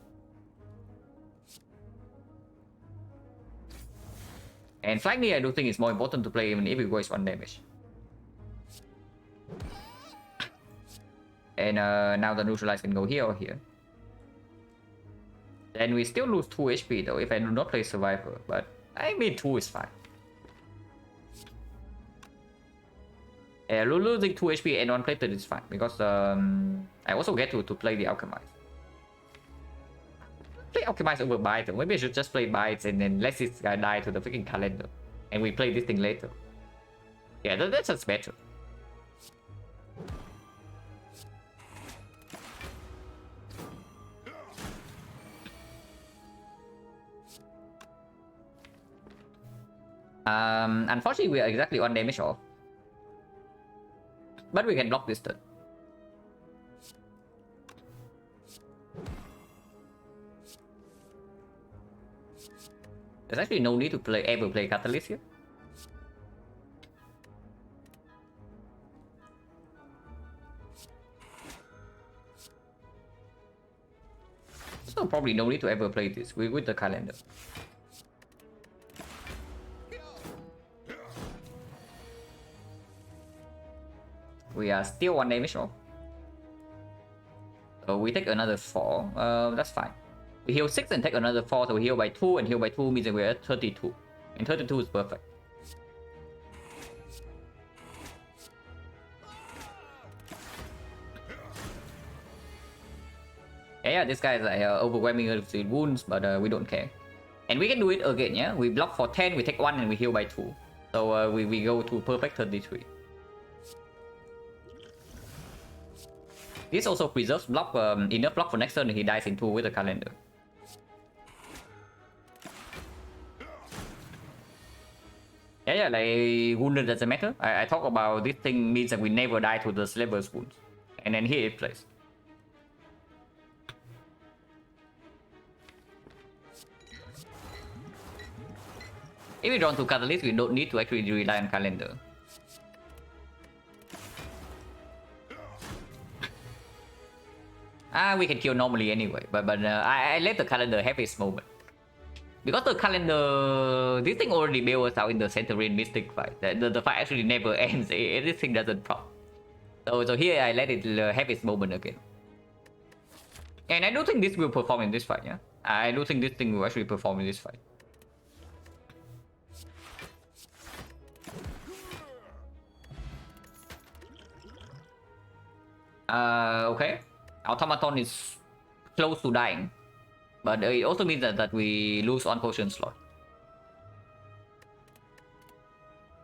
And frankly, I do think it's more important to play even if it goes 1 damage. And now the neutralize can go here or here. Then we still lose 2 HP though if I do not play Survivor, but I mean 2 is fine. Losing 2 HP and 1 plated is fine because I also get to play the Alchemize. Play Alchemize over Bites, or maybe I should just play Bites and then let this guy die to the freaking calendar. And we play this thing later. Yeah, that's just better. Unfortunately, we are exactly 1 damage off. But we can block this turn. There's actually no need to ever play Catalyst here. So probably no need to ever play this with the calendar. We are still 1 damage off. So we take another 4. That's fine. We heal 6 and take another 4, so we heal by 2, and heal by 2 means that we're at 32. And 32 is perfect. Yeah, this guy is like overwhelming us with wounds, but we don't care. And we can do it again, yeah? We block for 10, we take 1, and we heal by 2. So we go to perfect 33. This also preserves block, enough block for next turn, and he dies in 2 with the calendar. Yeah, like wounded doesn't matter. I talk about this thing means that we never die to the Slaver's wounds. And then here it plays. If we draw to Catalyst, we don't need to actually rely on calendar. We can kill normally anyway, but I let the calendar have its moment. Because the calendar, this thing already bailed us out in the Centurion Mystic fight. The fight actually never ends, everything doesn't prop. So here I let it have its moment again. And I do think this will perform in this fight, yeah? I do think this thing will actually perform in this fight. Okay. Automaton is close to dying. But it also means that we lose 1 potion slot.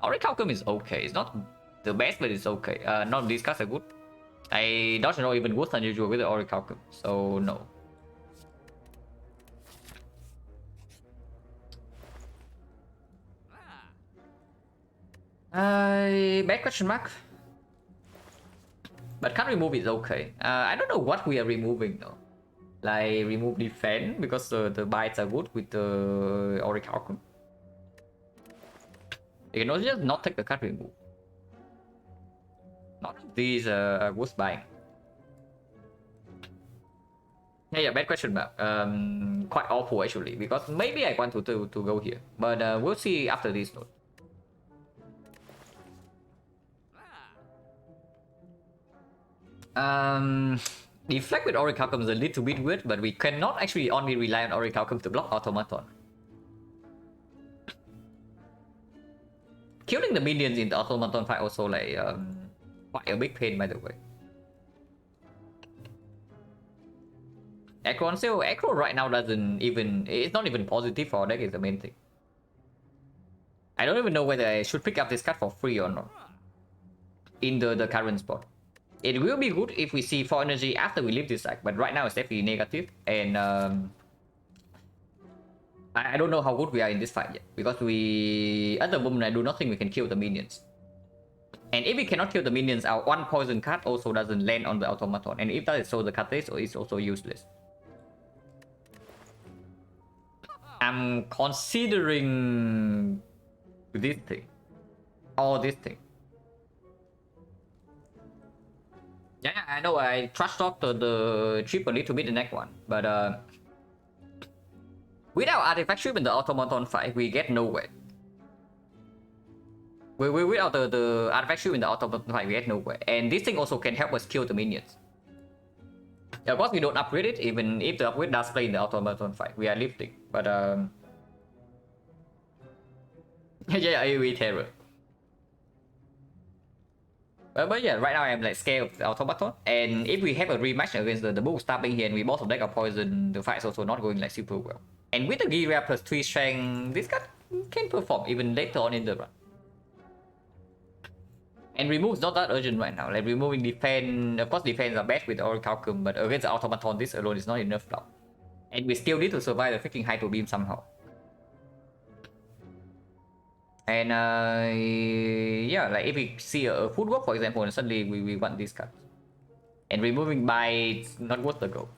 Orichalcum is okay. It's not the best, but it's okay. None of these cards are good. I don't know even worse than usual with the Orichalcum, so no. Bad question mark. But can't remove is okay. I don't know what we are removing though. Like remove defense because the bites are good with the Orichalcum. You can also just not take the card remove. Not these are worth buying. Yeah, bad question mark. Quite awful actually because maybe I want to go here, but we'll see after this note. Deflect with Orichalcum is a little bit weird, but we cannot actually only rely on Orichalcum to block Automaton. Killing the minions in the Automaton fight also like quite a big pain by the way. Acro right now doesn't even, it's not even positive for our deck is the main thing. I don't even know whether I should pick up this card for free or not. In the current spot. It will be good if we see 4 energy after we leave this deck, but right now it's definitely negative. And I don't know how good we are in this fight yet, because we, at the moment, I do not think we can kill the minions. And if we cannot kill the minions, our one poison card also doesn't land on the automaton. And if that is so, the catalyst is also useless. I'm considering this thing. Or this thing. Yeah, I know I trash talked the trip a little bit the next one. But without artifact trip in the automaton fight, we get nowhere. Without the artifact trip in the automaton fight, we get nowhere. And this thing also can help us kill the minions. Of course, we don't upgrade it, even if the upgrade does play in the automaton fight. We are lifting. But yeah, AoE terror. But yeah, right now I'm like scared of the automaton. And if we have a rematch against the bull stabbing here and we both deck of poison, the fight is also not going like super well. And with the Gira plus 3 strength, this card can perform even later on in the run. And remove's not that urgent right now. Like removing defense, of course defense are bad with the Orichalcum, but against the automaton, this alone is not enough now. And we still need to survive the freaking Hydro Beam somehow. And yeah, like if we see a footwork, for example, and suddenly we want this card. And removing by it's not worth the goal.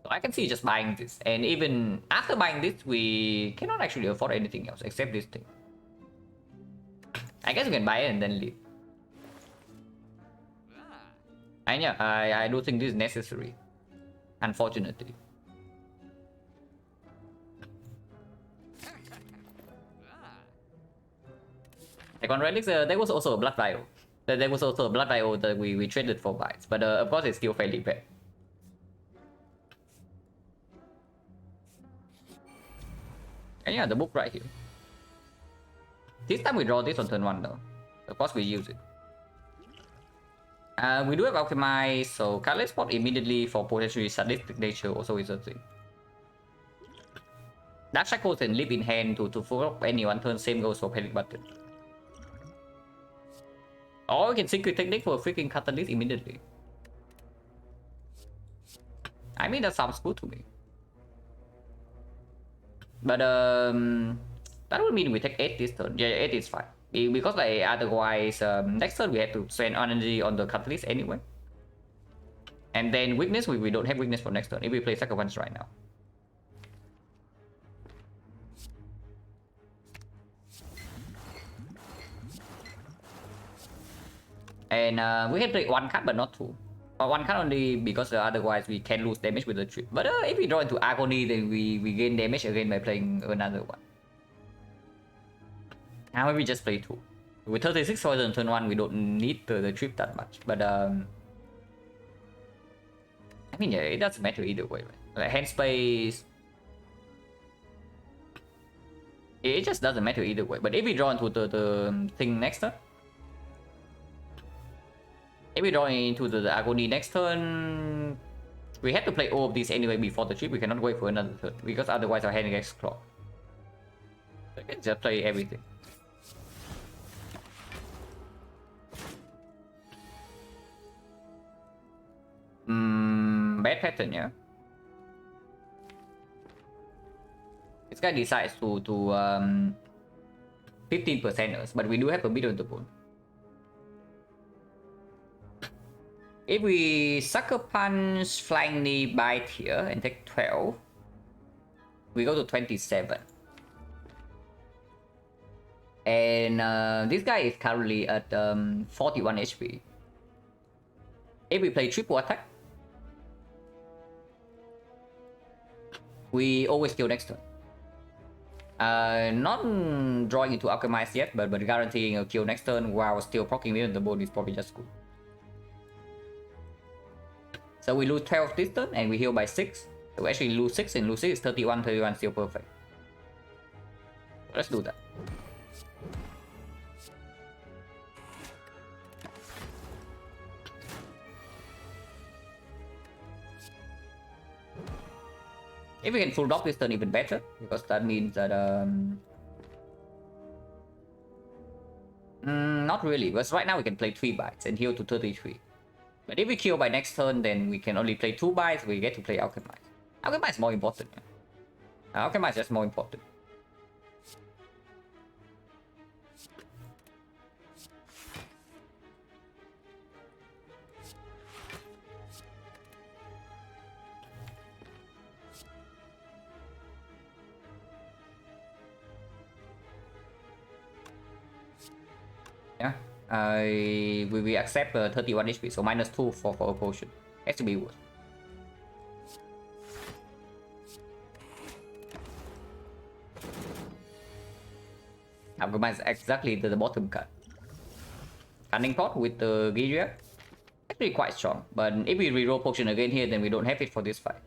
So I can see just buying this. And even after buying this, we cannot actually afford anything else except this thing. I guess we can buy it and then leave. And yeah, I do think this is necessary. Unfortunately. Like on Relics, there was also a Blood Vial. There was also a Blood Vial that we traded for bites. But of course it's still fairly bad. And yeah, the book right here. This time we draw this on turn 1 though. Of course we use it. We do have Alchemize, so Catalyst Spot immediately for potentially sadistic nature also is a thing. Dark Shackles and Leap in hand to full up any one turn, same goes for Panic Button. Or we can Secret Technique for a freaking Catalyst immediately. I mean, that sounds good to me. But that would mean we take 8 this turn. Yeah, 8 is fine. Because like otherwise, next turn we have to spend energy on the Catalyst anyway. And then weakness, we don't have weakness for next turn if we play second ones right now. And we can play 1 card but not 2. Or 1 card only because otherwise we can lose damage with the trip. But if we draw into Agony, then we gain damage again by playing another one. Now we just play 2. With 36 poison turn 1, we don't need the trip that much. But I mean, yeah, it doesn't matter either way, right? Like hand space, it just doesn't matter either way. But if we draw into the thing next turn, if we draw into the Agony next turn, we have to play all of these anyway before the trip. We cannot wait for another turn because otherwise our hand gets clogged. So we can just play everything. Bad pattern, yeah. This guy decides to 15%ers, but we do have a bit on the bone. If we Sucker Punch, Flying Knee, Bite here and take 12, we go to 27. And this guy is currently at 41 HP. If we play triple attack, we always kill next turn. Not drawing into Alchemize yet, but guaranteeing a kill next turn while still proccing me on the board is probably just good. So we lose 12 this turn and we heal by 6. So we actually lose 6 and lose 6 is 31, 31 still perfect. Let's do that. If we can full block this turn even better, because that means that not really, because right now we can play 3 bites and heal to 33. But if we kill by next turn, then we can only play 2 bites, we get to play Alchemize. Alchemize is more important. Alchemy is just more important. Yeah, we accept 31 HP, so -2 for a potion. Has to be worth. Alchemy is exactly the bottom cut. Cunning Pot with the Giria, actually quite strong. But if we reroll potion again here, then we don't have it for this fight.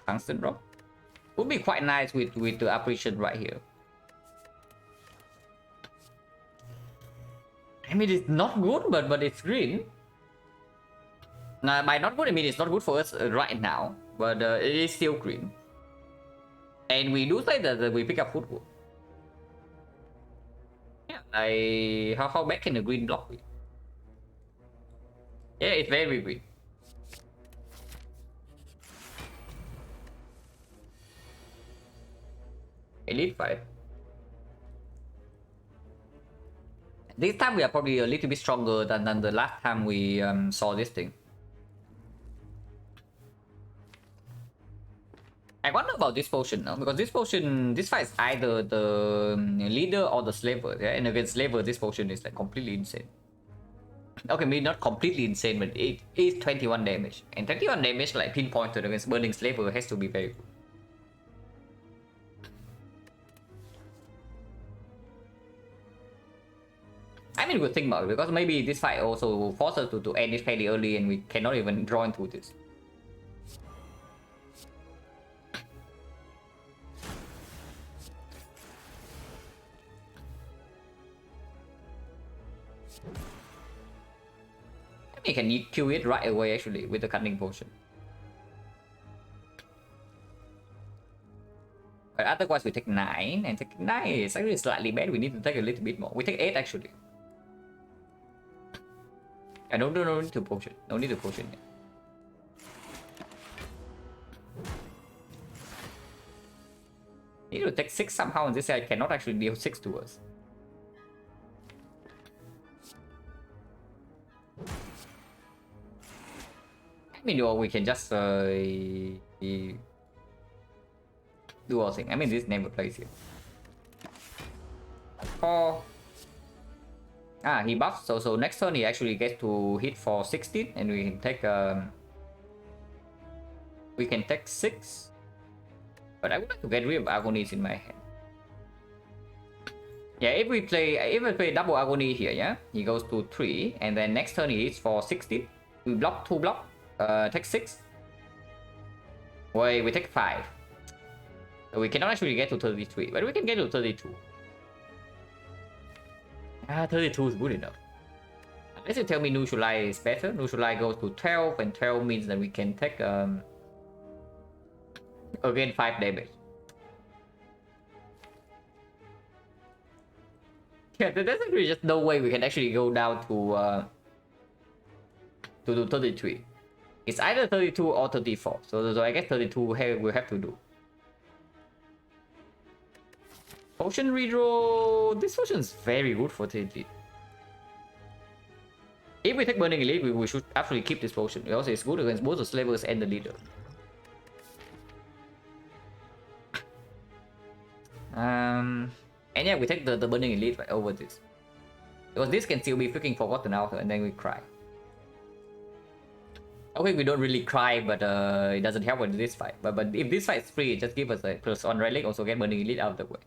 Tungsten Rock would be quite nice with the apparition right here. I mean, it's not good, but it's green. Now, by not good, I mean it's not good for us right now, but it is still green. And we do say that we pick up footwood. Yeah, how bad can the green block be? Yeah, it's very green. Elite 5. This time we are probably a little bit stronger than the last time we saw this thing. I wonder about this potion now, because this potion, this fight is either the leader or the slaver, yeah? And against slaver, this potion is like completely insane. Okay, maybe not completely insane, but it is 21 damage. And 21 damage, like pinpointed against burning slaver, has to be very good. I mean, good thing about it, because maybe this fight also forces us to end it fairly early and we cannot even draw into this. I mean, you can kill it right away actually with the cunning potion. But otherwise we take 9, and take 9 is actually slightly bad. We need to take a little bit more. We take 8 actually. I don't need to potion. No need to potion yet. Need to take 6 somehow, and this side cannot actually deal 6 to us. I mean, or we can just do all thing. I mean, this never plays here. 4. He buffs, so next turn he actually gets to hit for 16, and we can take 6. But I would like to get rid of agonies in my hand. Yeah, if we play double agony here, yeah, he goes to 3, and then next turn he hits for 16. We block 2 block, take 6. Wait, we take 5. So we cannot actually get to 33, but we can get to 32. 32 is good enough. Unless you tell me Neutralize is better. Neutralize goes to 12, and 12 means that we can take again 5 damage. Yeah, there's actually just no way we can actually go down to do 33. It's either 32 or 34. So I guess 32 we'll have to do. Potion redraw. This potion is very good for TNT. If we take Burning Elite, we should actually keep this potion. Also, it's good against both the slavers and the leader. And yeah, we take the Burning Elite right over this. Because this can still be freaking forgotten out, and then we cry. Okay, we don't really cry, but it doesn't help with this fight. But if this fight is free, just give us a +1 relic, also get Burning Elite out of the way.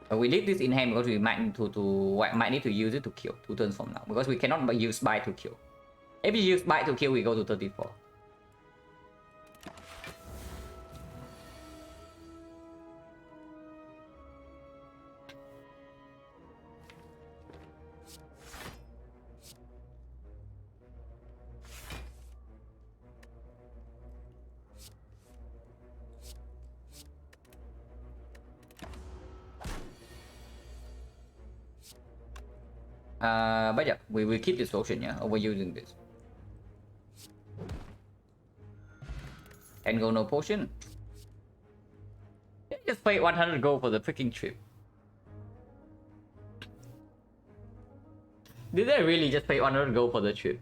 We leave this in hand because we might need to use it to kill 2 turns from now, because we cannot use bite to kill. If we use bite to kill, we go to 34. But yeah, we will keep this potion, yeah, overusing this. And go no potion. Just pay 100 gold for the freaking trip. Did I really just pay 100 gold for the trip?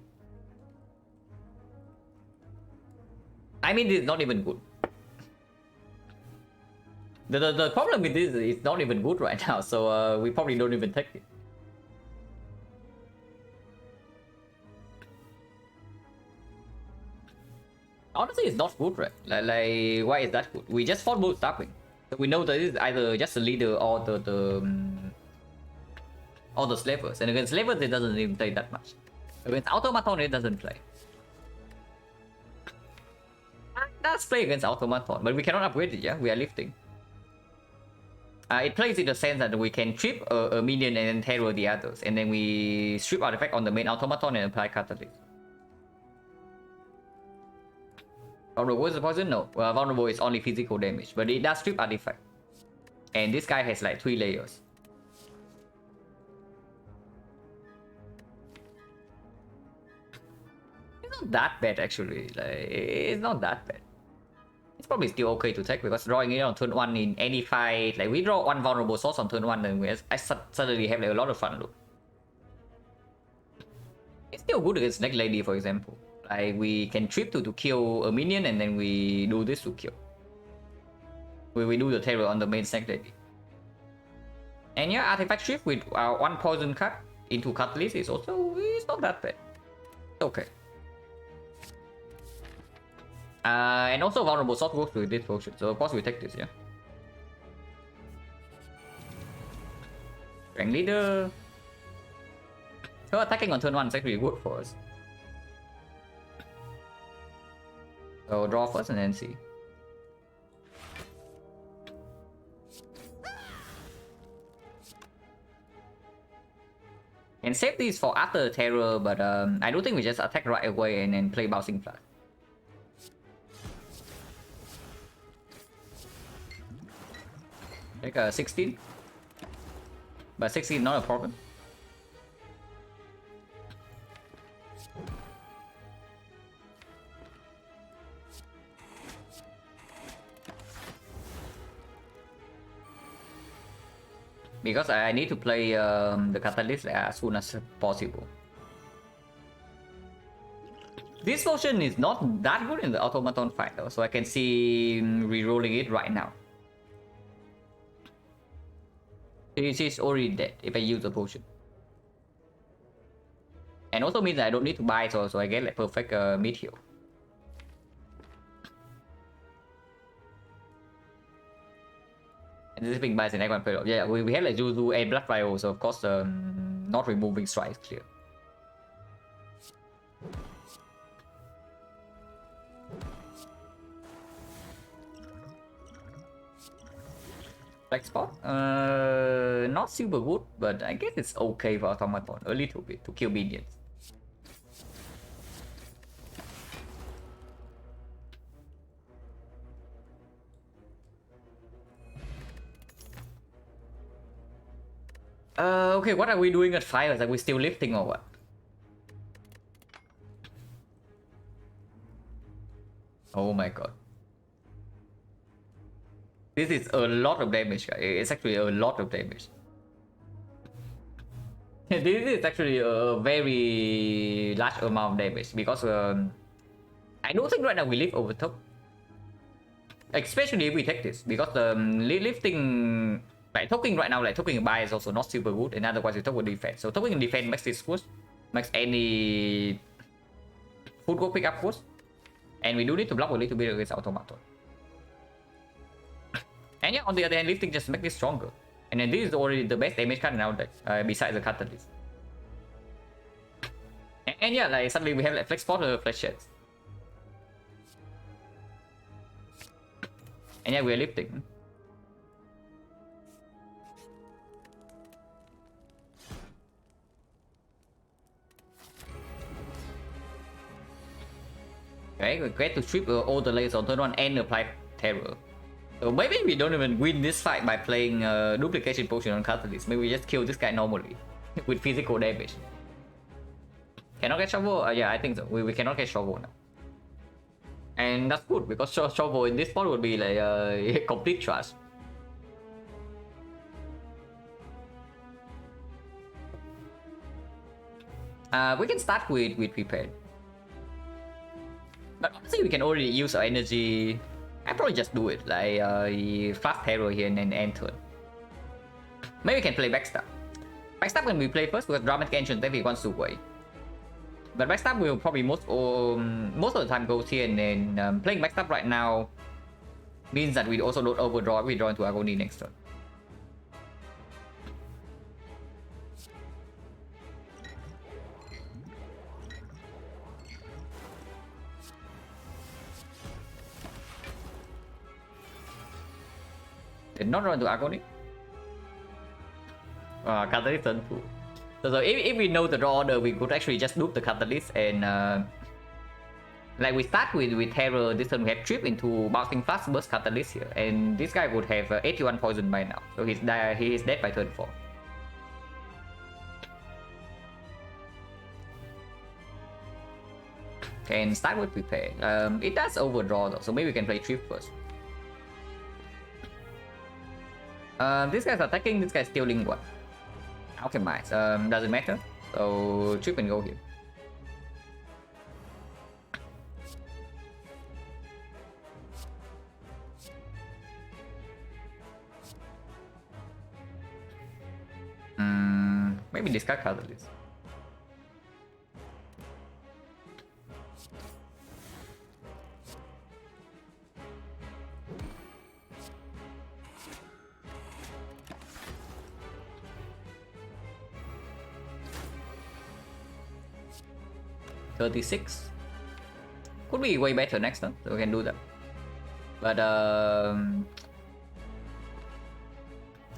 I mean, this is not even good. The problem with this is it's not even good right now, so we probably don't even take it. Honestly, it's not good, right? Like why is that good? We just fought both Starwing. So we know that it's either just the leader or the slavers. And against slavers, it doesn't even play that much. Against automaton, it doesn't play. Does play against automaton, but we cannot upgrade it, yeah? We are lifting. It plays in the sense that we can trip a minion and then terror the others. And then we strip artifact on the main automaton and apply catalyst. Vulnerable is the poison? No. Well, vulnerable is only physical damage, but it does strip artifact. And this guy has like 3 layers. It's not that bad actually. Like, it's not that bad. It's probably still okay to take because drawing it on turn 1 in any fight, like we draw 1 vulnerable source on turn 1 and I suddenly have like a lot of fun look. It's still good against Snake Lady, for example. Like we can trip to kill a minion and then we do this to kill. We do the terror on the main Snake Lady. And yeah, artifact shift with 1 poison card into catalyst is also, it's not that bad. Okay. And also vulnerable source works with this potion, so of course we take this, yeah. Rank leader. So attacking on turn 1 is actually good for us. So draw first and then see. And save these for after terror, but I don't think we just attack right away and then play bouncing flash. Like 16, but 16 not a problem. Because I need to play the catalyst as soon as possible. This potion is not that good in the automaton fight though, so I can see re-rolling it right now. She's already dead if I use the potion. And also means that I don't need to buy, so I get like perfect mid heal. And this being buys in Icon Pedal. Yeah, we have like Zuzu and Blood Vial, so of course not removing strike is clear. Black spot? Not super good, but I guess it's okay for automaton a little bit to kill minions. Okay, what are we doing at 5? Are we still lifting or what? Oh my god. This is a lot of damage, guys. It's actually a lot of damage. This is actually a very large amount of damage because I don't think right now we live over top. Especially if we take this, because lifting, like talking right now, like talking buy is also not super good, and otherwise we talk about defense. So talking defense makes this worse, makes any food go pick up worse, and we do need to block a little bit against automaton. And yeah, on the other hand, lifting just makes this stronger, and then this is already the best damage card in our deck, besides the catalyst. And yeah, like suddenly we have like flex spot or flash sheds. And yeah, we're lifting. Okay, we get to strip all the layers on turn 1 and apply terror. So maybe we don't even win this fight by playing duplication potion on catalyst. Maybe we just kill this guy normally. with physical damage. Cannot get shovel? Yeah, I think so. We cannot get shovel now. And that's good because shovel in this spot would be like complete trash. We can start with prepared. But honestly, we can already use our energy. I probably just do it like fast hero here and then end turn. Maybe we can play backstab. Backstab when we play first because dramatic entrance definitely wants to wait. But backstab will probably most of the time goes here, and then playing backstab right now means that we also don't overdraw. We draw into agony next turn. Did not run to agony. Catalyst turn 2. So if we know the draw order, we could actually just loop the catalyst and like we start with terror. This turn we have trip into bouncing fast burst catalyst here, and this guy would have 81 poison by now, so he is dead by turn 4. Can start with prepare. It does overdraw though, so maybe we can play trip first. This guy's attacking, this guy's stealing what? Alchemize. Doesn't matter. So trip and go here. Maybe discard catalyst. $36 could be way better next turn, so we can do that. But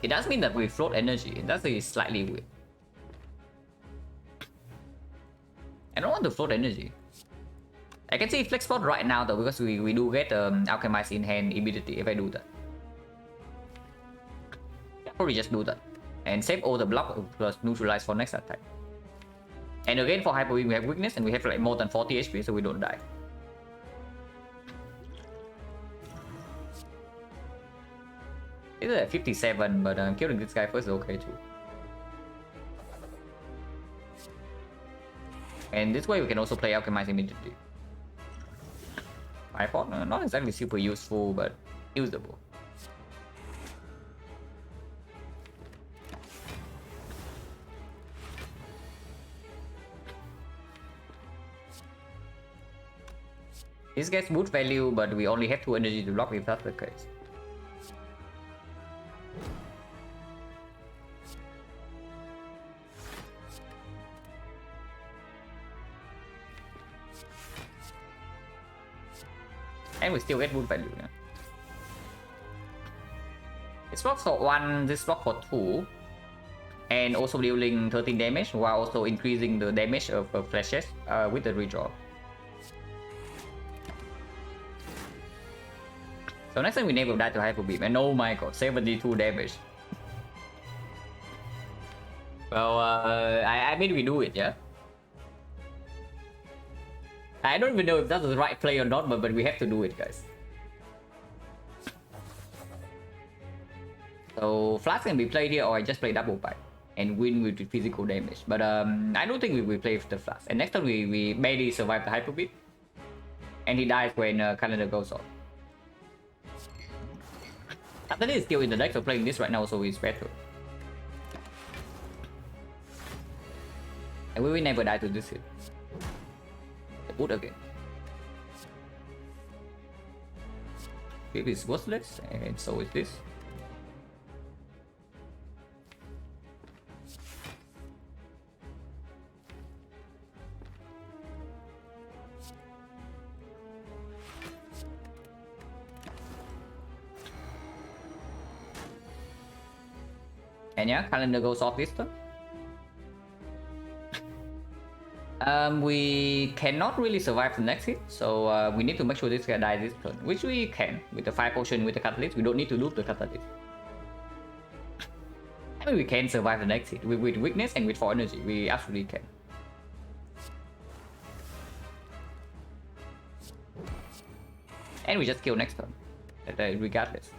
it does mean that we float energy. That's slightly weird. I don't want to float energy. I can see flex spot right now though, because we do get alchemize in hand immediately if I do that. I'll probably just do that and save all the block plus neutralize for next attack. And again, for Hyper Beam, we have weakness and we have like more than 40 HP, so we don't die. It's at 57, but killing this guy first is okay too. And this way we can also play Alchemize immediately. I thought not exactly super useful, but usable. This gets boot value, but we only have 2 energy to block if that's the case. And we still get boot value. Yeah? It's block for 1, this block for 2. And also dealing 13 damage while also increasing the damage of flashes with the redraw. So next time we never die to Hyper Beam, and oh my god, 72 damage. Well, I mean we do it, yeah? I don't even know if that's the right play or not, but we have to do it, guys. So Flash can be played here, or I just play double pipe and win with physical damage. But I don't think we will play with the Flash. And next time we barely survive the Hyper Beam. And he dies when calendar goes off. That is still in the deck, so playing this right now also is better. And we will never die to this hit. The boot again. It is worthless, and so is this. And yeah, calendar goes off this turn. We cannot really survive the next hit, so we need to make sure this guy dies this turn, which we can with the 5 potion with the catalyst. We don't need to loop the catalyst. I mean, we can survive the next hit with weakness and with 4 energy. We absolutely can. And we just kill next turn, regardless.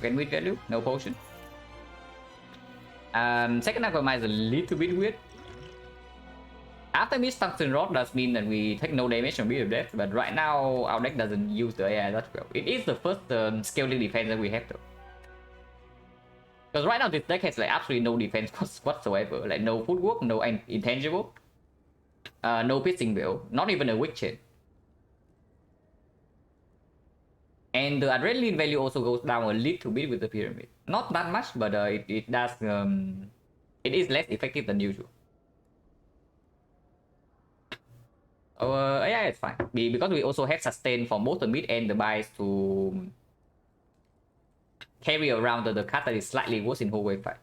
Can we value? No potion. Second compromise is a little bit weird. After mid tungsten rod does mean that we take no damage from Beat of Death, but right now our deck doesn't use the AI that well. It is the first scaling defense that we have though. Because right now this deck has like absolutely no defense whatsoever. Like no footwork, no intangible, no piercing bill, not even a weak chain. And the adrenaline value also goes down a little bit with the pyramid. Not that much, but it does. It is less effective than usual. Yeah, it's fine. Because we also have sustain for both the mid and the buys to carry around the card that is slightly worse in whole wave fight.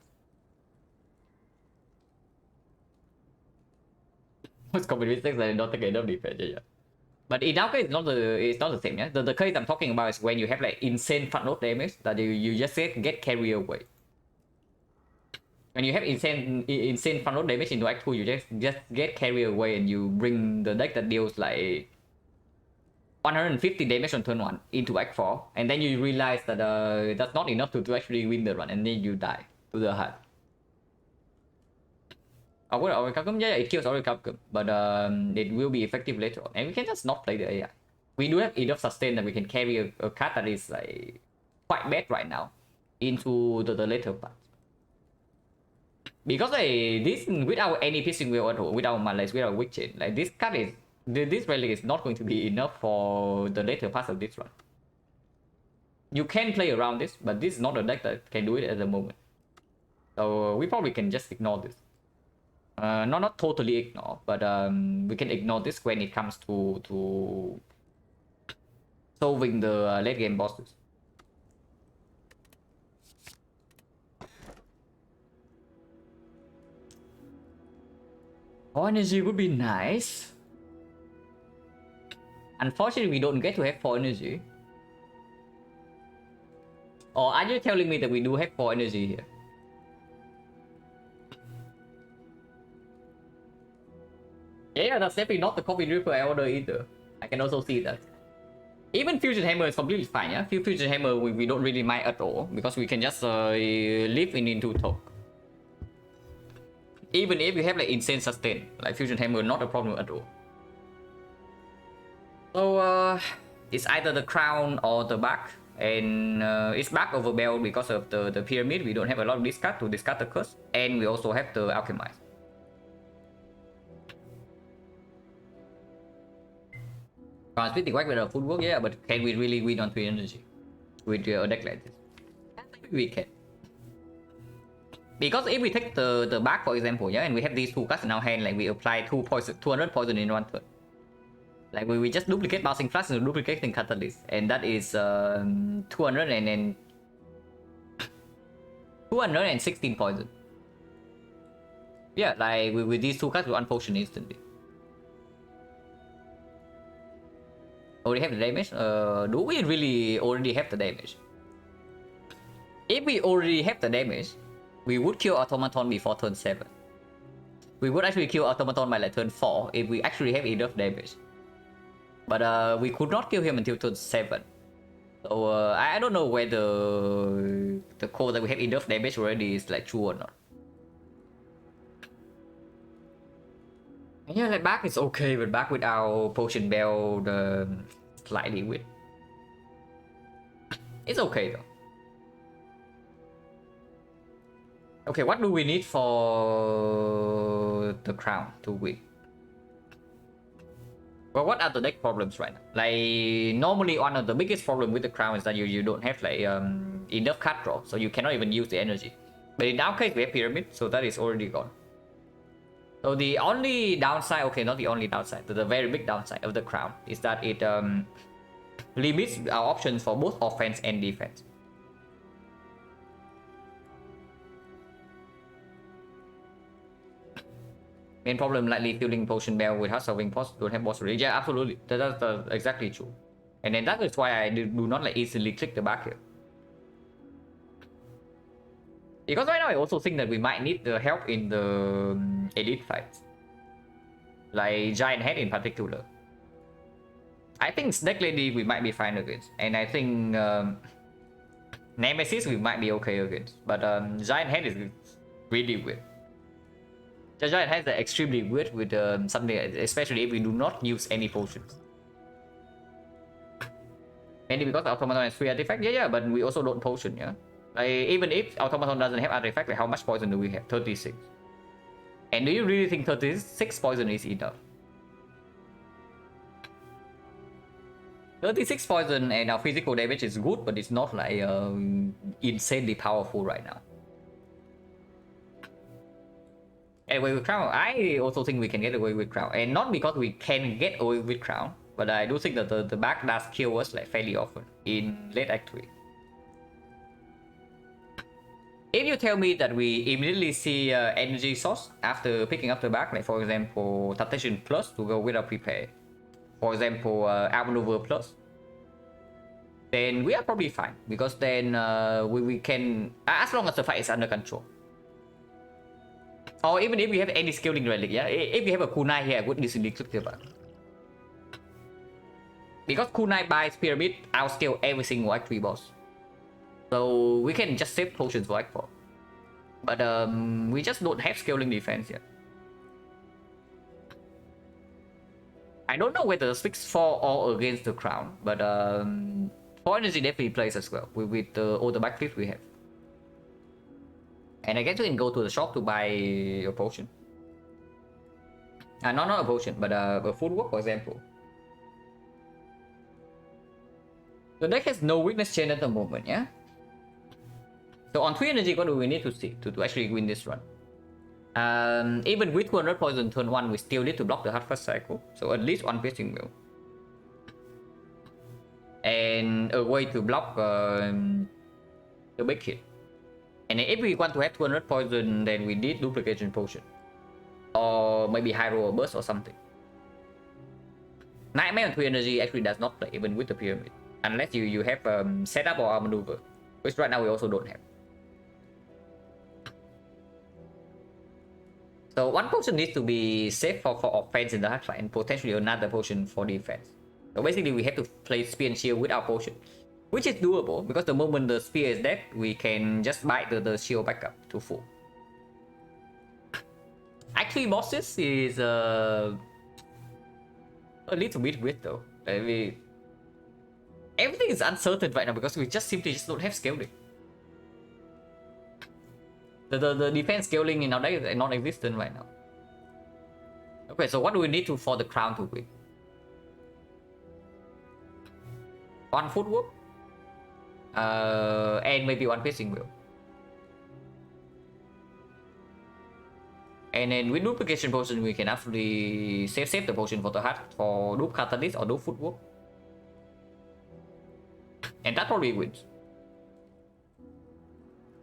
What's combination that not take enough defense? Yeah. But in our case, it's not the same. Yeah, the case I'm talking about is when you have like insane front load damage that you just get carried away. When you have insane front load damage into Act 2, you just get carried away and you bring the deck that deals like 150 damage on turn 1 into Act 4, and then you realize that that's not enough to actually win the run, and then you die to the heart. Our Capcom, yeah, it kills our Capcom, but it will be effective later on, and we can just not play the AI. We do have enough sustain that we can carry a card that is like quite bad right now into the later part. Because this without any piercing wheel at all, without Malaise, without weak chain, like this card is this relic is not going to be enough for the later parts of this run. You can play around this, but this is not a deck that can do it at the moment. So we probably can just ignore this. Not totally ignore, but we can ignore this when it comes to solving the late game bosses. More energy would be nice. Unfortunately, we don't get to have 4 energy. Or are you telling me that we do have 4 energy here? Yeah, that's definitely not the copy Ripper I order either. I can also see that. Even Fusion Hammer is completely fine, yeah? Fusion Hammer we don't really mind at all, because we can just live into talk. Even if you have like insane sustain, like Fusion Hammer, not a problem at all. So it's either the crown or the back, and it's back over bell because of the pyramid. We don't have a lot of discard to discard the curse, and we also have the alchemize. Transmitting Wax with a footwork, yeah, but can we really win on 3 energy with a deck like this? I think we can. Because if we take the back, for example, yeah, and we have these 2 cards in our hand, like we apply 200 poison in 1 turn. Like we just duplicate Bouncing Flash and duplicating Catalyst, and that is 200 and then 216 poison. Yeah, like with these 2 cards, we unpotion instantly. Already have the damage? Do we really already have the damage? If we already have the damage, we would kill Automaton before turn 7. We would actually kill Automaton by like turn 4 if we actually have enough damage. But we could not kill him until turn 7. So I don't know whether the code that we have enough damage already is like true or not. Yeah, like back is okay, but back with our potion bell, the slightly weird. It's okay though. Okay, what do we need for the crown to win? Well, what are the deck problems right now? Like normally one of the biggest problem with the crown is that you don't have like enough card draw, so you cannot even use the energy. But in our case we have pyramid, so that is already gone. So the only downside, okay, not the only downside, but the very big downside of the crown is that it limits our options for both offense and defense. Main problem likely filling potion bell with hard solving pots don't have boss rage. Yeah, absolutely. That's exactly true. And then that is why I do not like easily click the back here. Because right now I also think that we might need the help in the elite fights. Like Giant Head in particular. I think Snake Lady we might be fine against. And I think Nemesis we might be okay against. But Giant Head is really weird. The Giant Head is extremely weird with something, especially if we do not use any potions. Mainly because Automaton has 3 artifacts, yeah, but we also don't potion, yeah. Like, even if Automaton doesn't have artifact, like how much poison do we have? 36. And do you really think 36 poison is enough? 36 poison and our physical damage is good, but it's not like insanely powerful right now. Anyway, with Crown, I also think we can get away with Crown. And not because we can get away with Crown, but I do think that the back does kill us like fairly often in late Act 3. If you tell me that we immediately see energy source after picking up the back, like for example, Temptation Plus to go with our prepare, for example, Outmaneuver Plus, then we are probably fine, because then we can, as long as the fight is under control. Or even if we have any scaling relic, yeah, if we have a kunai here, I would easily click the back. Because kunai buys pyramid, outscale every single Act 3 boss. So we can just save potions for Act 4. But we just don't have scaling defense yet. I don't know whether Spix fall all against the crown, but 4 energy definitely plays as well with all the back 5 we have. And I guess we can go to the shop to buy a potion. Not a potion, but a footwork, for example. The deck has no weakness chain at the moment, yeah? So on 3 energy, what do we need to see to actually win this run? Even with 200 poison turn 1, we still need to block the hard first cycle. So at least 1 piercing will. And a way to block the big hit. And if we want to have 200 poison, then we need duplication potion. Or maybe high roll burst or something. Nightmare on 3 energy actually does not play even with the pyramid. Unless you have setup or maneuver. Which right now we also don't have. So 1 potion needs to be saved for offense in the hard fight, and potentially another potion for defense. So basically we have to play spear and shield with our potion. Which is doable, because the moment the spear is dead, we can just bite the shield back up to full. Actually, bosses is a little bit weird though. Everything is uncertain right now because we simply don't have scaling. The defense scaling in our deck is non-existent right now. Okay, so what do we need for the crown to win? 1 footwork? And maybe 1 piercing will. And then with duplication potion, we can actually save the potion for the heart for dupe catalyst or dupe footwork. And that probably wins.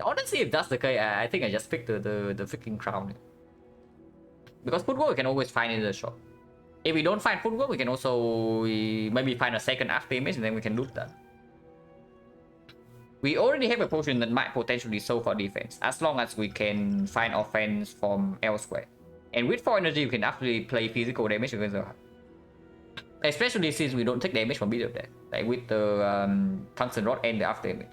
Honestly, if that's the case, I think I just picked the freaking crown. Because footwork we can always find in the shop. If we don't find footwork, we can also maybe find a second after image and then we can loot that. We already have a potion that might potentially solve our defense, as long as we can find offense from elsewhere. And with 4 energy, you can actually play physical damage against the heart. Especially since we don't take damage from beat of death, like with the tungsten rod and the after image.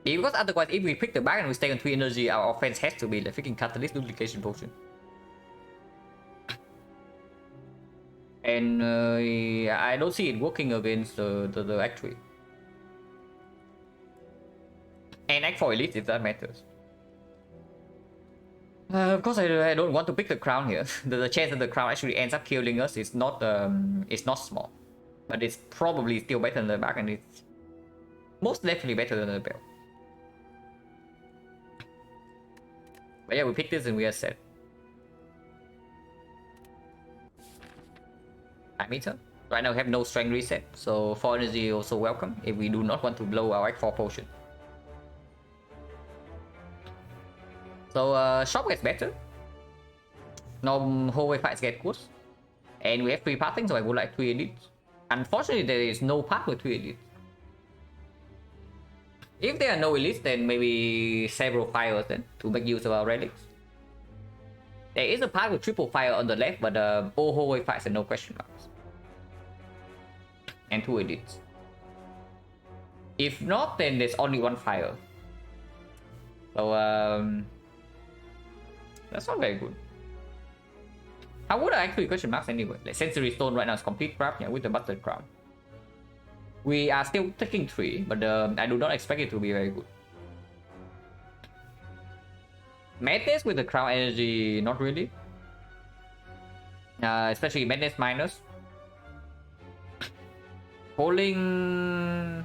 Because otherwise, if we pick the back and we stay on 3 energy, our offense has to be the freaking catalyst duplication potion. And I don't see it working against the Act 3. And Act 4 Elite, if that matters. Of course, I don't want to pick the crown here. The chance that the crown actually ends up killing us is not small. But it's probably still better than the back, and it's most definitely better than the bell. But yeah, we pick this and we are set. Time meter. Right now we have no strength reset, so 4 energy also welcome if we do not want to blow our Act 4 potion. So shop gets better. No hallway fights get worse. And we have 3 pathing, so I would like 3 elites. Unfortunately, there is no path with 3 elites. If there are no elites, then maybe several fires then to make use of our relics. There is a path with triple fire on the left, but all hallway fights and no question marks. And 2 elites. If not, then there's only 1 fire. So that's not very good. How would I actually question marks anyway? Like Sensory Stone right now is complete crap, yeah, with the Buttered Crown. We are still taking 3, but I do not expect it to be very good. Madness with the Crown Energy, not really. Especially Madness minus. Holding...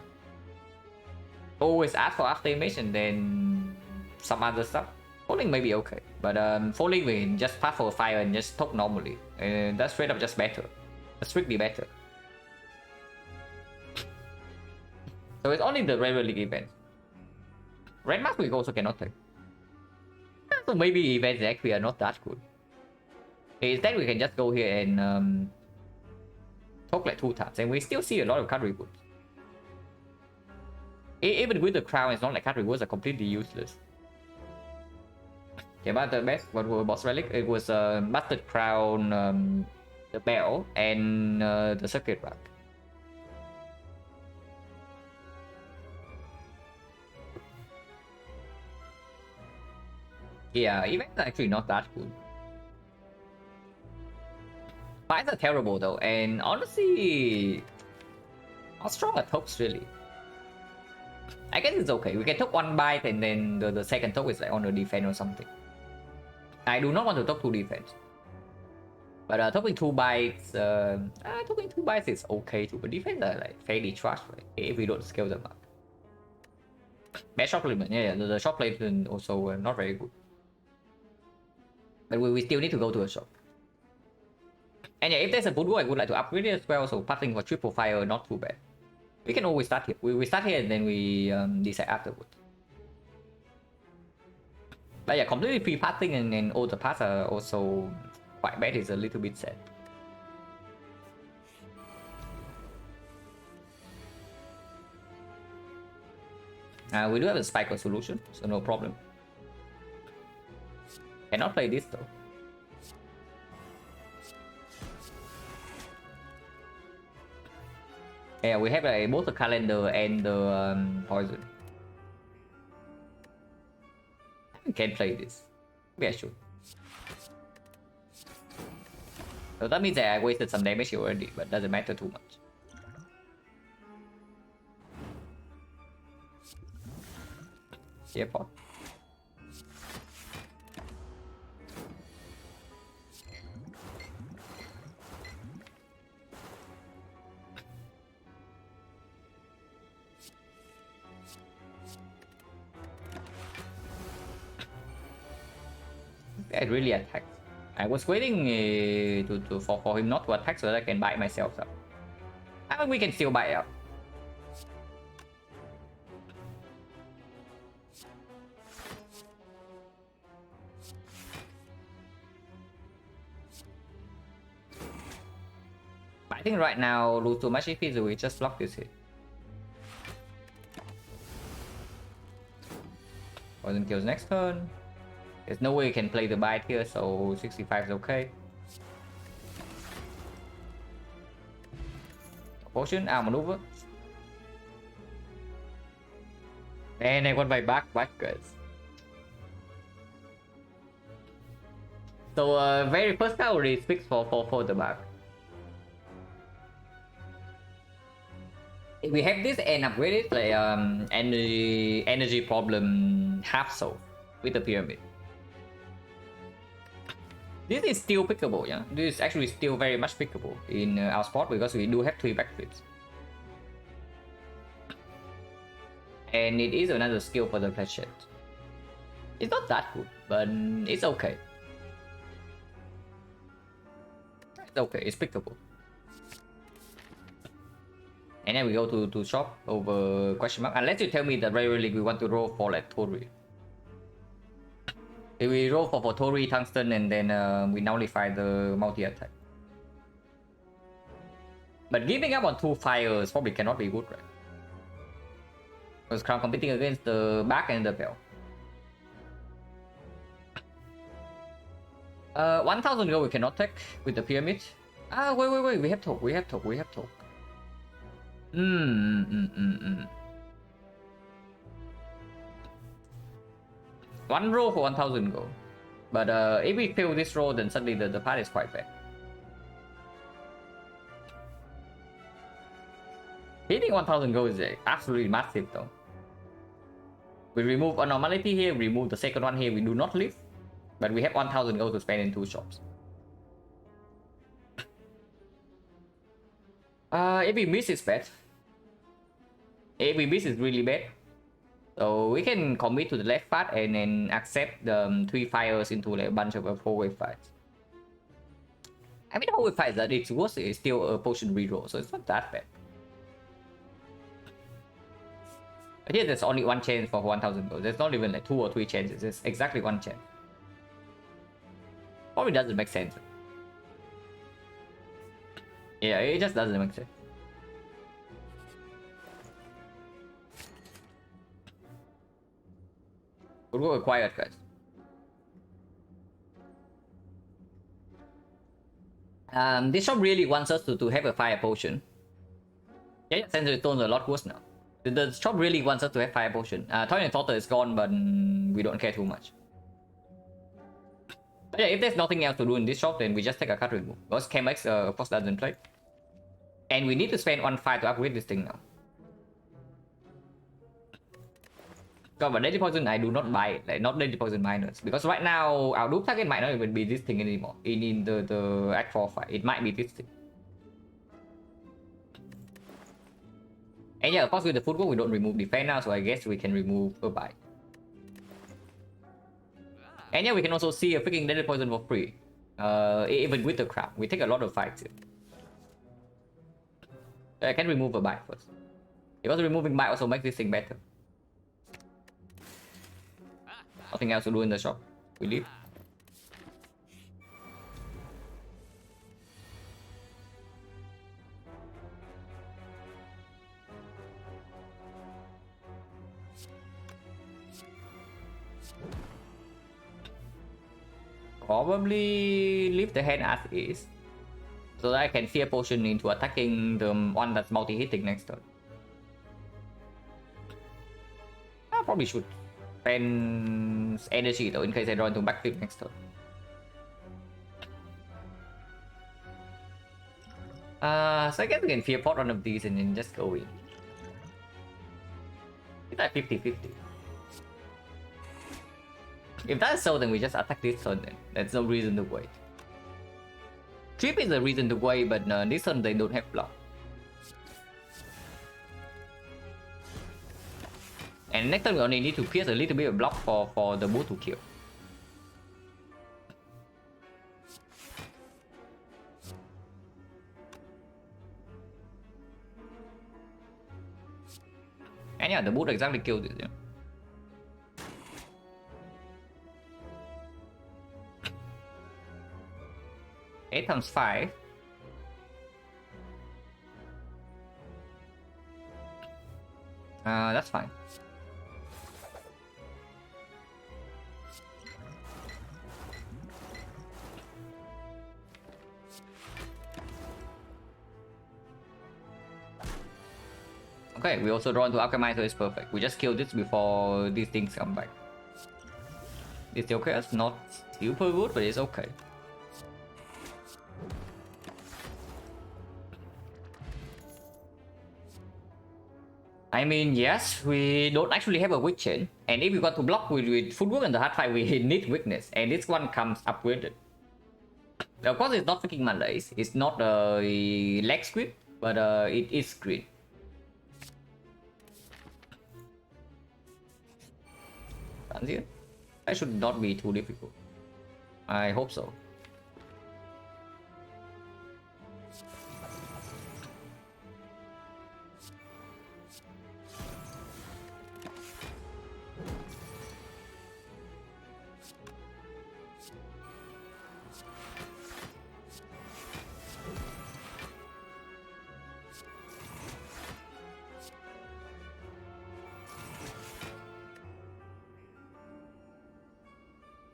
always ask for after image and then some other stuff. Falling may be okay, but falling we can just path for fire and just talk normally. That's straight up just better. That's strictly better. So it's only the Red League events. Red Mask we also cannot take. So maybe events actually are not that good. Instead we can just go here and talk like 2 times and we still see a lot of card rewards. Even with the crown, it's not like card rewards are completely useless. Okay, but the best what was boss relic? It was Buttered Crown, the bell, and the circuit rack. Yeah, events are actually not that good. Fights are terrible though, and honestly, not strong at hooks really. I guess it's okay. We can talk 1 bite and then the second talk is like on the defense or something. I do not want to talk 2 defense. But talking 2 bites, talking 2 bites is okay too. But defense are like fairly trash, right? If we don't scale them up. Bad shot placement, yeah, the shot placement also not very good. But we still need to go to a shop. And yeah, if there's a Bulgo, I would like to upgrade it as well. So pathing for triple fire, not too bad. We can always start here. We start here and then we decide afterwards. But yeah, completely free pathing and all the paths are also quite bad. It's a little bit sad. We do have a Spiker solution, so no problem. Cannot play this though. Yeah, we have both the calendar and the poison. I can play this. Maybe I should. So that means that I wasted some damage here already, but doesn't matter too much. Yeah, pot. It really attacked. I was waiting for him not to attack so that I can bite myself up. I mean, we can still bite up. But I think right now lose too much EP, so we just block this hit. Poison kills next turn. There's no way you can play the bite here, so 65 is okay. Potion, maneuver. And I got my backwards. So very first card already speaks for the back. If we have this and upgrade it, like energy problem half solved with the pyramid. This is still pickable, yeah. This is actually still very much pickable in our spot because we do have 3 backflips. And it is another skill for the Pledge. It's not that good, but it's okay. It's okay, it's pickable. And then we go to shop over question mark. Unless you tell me that rarely we want to roll for like Tori. We roll for Tori Tungsten and then we nullify the multi-attack. But giving up on 2 fires probably cannot be good, right? Because Crown competing against the back and the bell. 1000 gold we cannot take with the pyramid. Ah, wait, we have talk. One roll for 1000 gold. But if we fail this roll, then suddenly the part is quite bad. Hitting 1000 gold is absolutely massive though. We remove a normality here, remove the second one here, we do not live. But we have 1000 gold to spend in 2 shops. If we miss, it's bad. If we miss, it's really bad. So we can commit to the left part and then accept the 3 fires into like a bunch of 4-wave fights. I mean, 4-wave fights that it's worse is still a potion reroll, so it's not that bad. But here there's only 1 chance for 1000 gold. There's not even like 2 or 3 chances. It's exactly 1 chance. Probably doesn't make sense. Yeah, it just doesn't make sense. We'll go quiet, guys. This shop really wants us to have a fire potion. Yeah, sensory stones are a lot worse now. The shop really wants us to have fire potion. Toy and Totter is gone, but we don't care too much. But yeah, if there's nothing else to do in this shop, then we just take a card remove. Because Chemex, of course, doesn't play. And we need to spend 1 fire to upgrade this thing now. God, but Deadly Poison, I do not buy it. Like, not Deadly Poison miners. Because right now, our loop target might not even be this thing anymore. In the Act 4 fight. It might be this thing. And yeah, of course, with the footwork, we don't remove defense now, so I guess we can remove a buy. And yeah, we can also see a freaking Deadly Poison for free. Even with the crown. We take a lot of fights here. So I can remove a buy first. Because removing buy also makes this thing better. Nothing else to do in the shop. We leave. Probably leave the hand as is. So that I can fear potion into attacking the one that's multi-hitting next turn. I probably should spend energy though in case I draw into backflip next turn. So I guess we can fear pot one of these and then just go in. It's like 50-50. If that's so, then we just attack this turn then. There's no reason to wait. Trip is a reason to wait, but this turn they don't have block. And next time we only need to pierce a little bit of block for the bull to kill. And yeah, the bull exactly killed it. Yeah. Eight times 5. That's fine. Okay, we also draw into Alchemize, so it's perfect. We just kill this before these things come back. It's okay, it's not super good, but it's okay. I mean, yes, we don't actually have a weak chain. And if we got to block with footwork and the hard fight, we need weakness. And this one comes upgraded. Of course, it's not freaking Malays. It's not a leg squid, but it is green. That should not be too difficult. I hope so.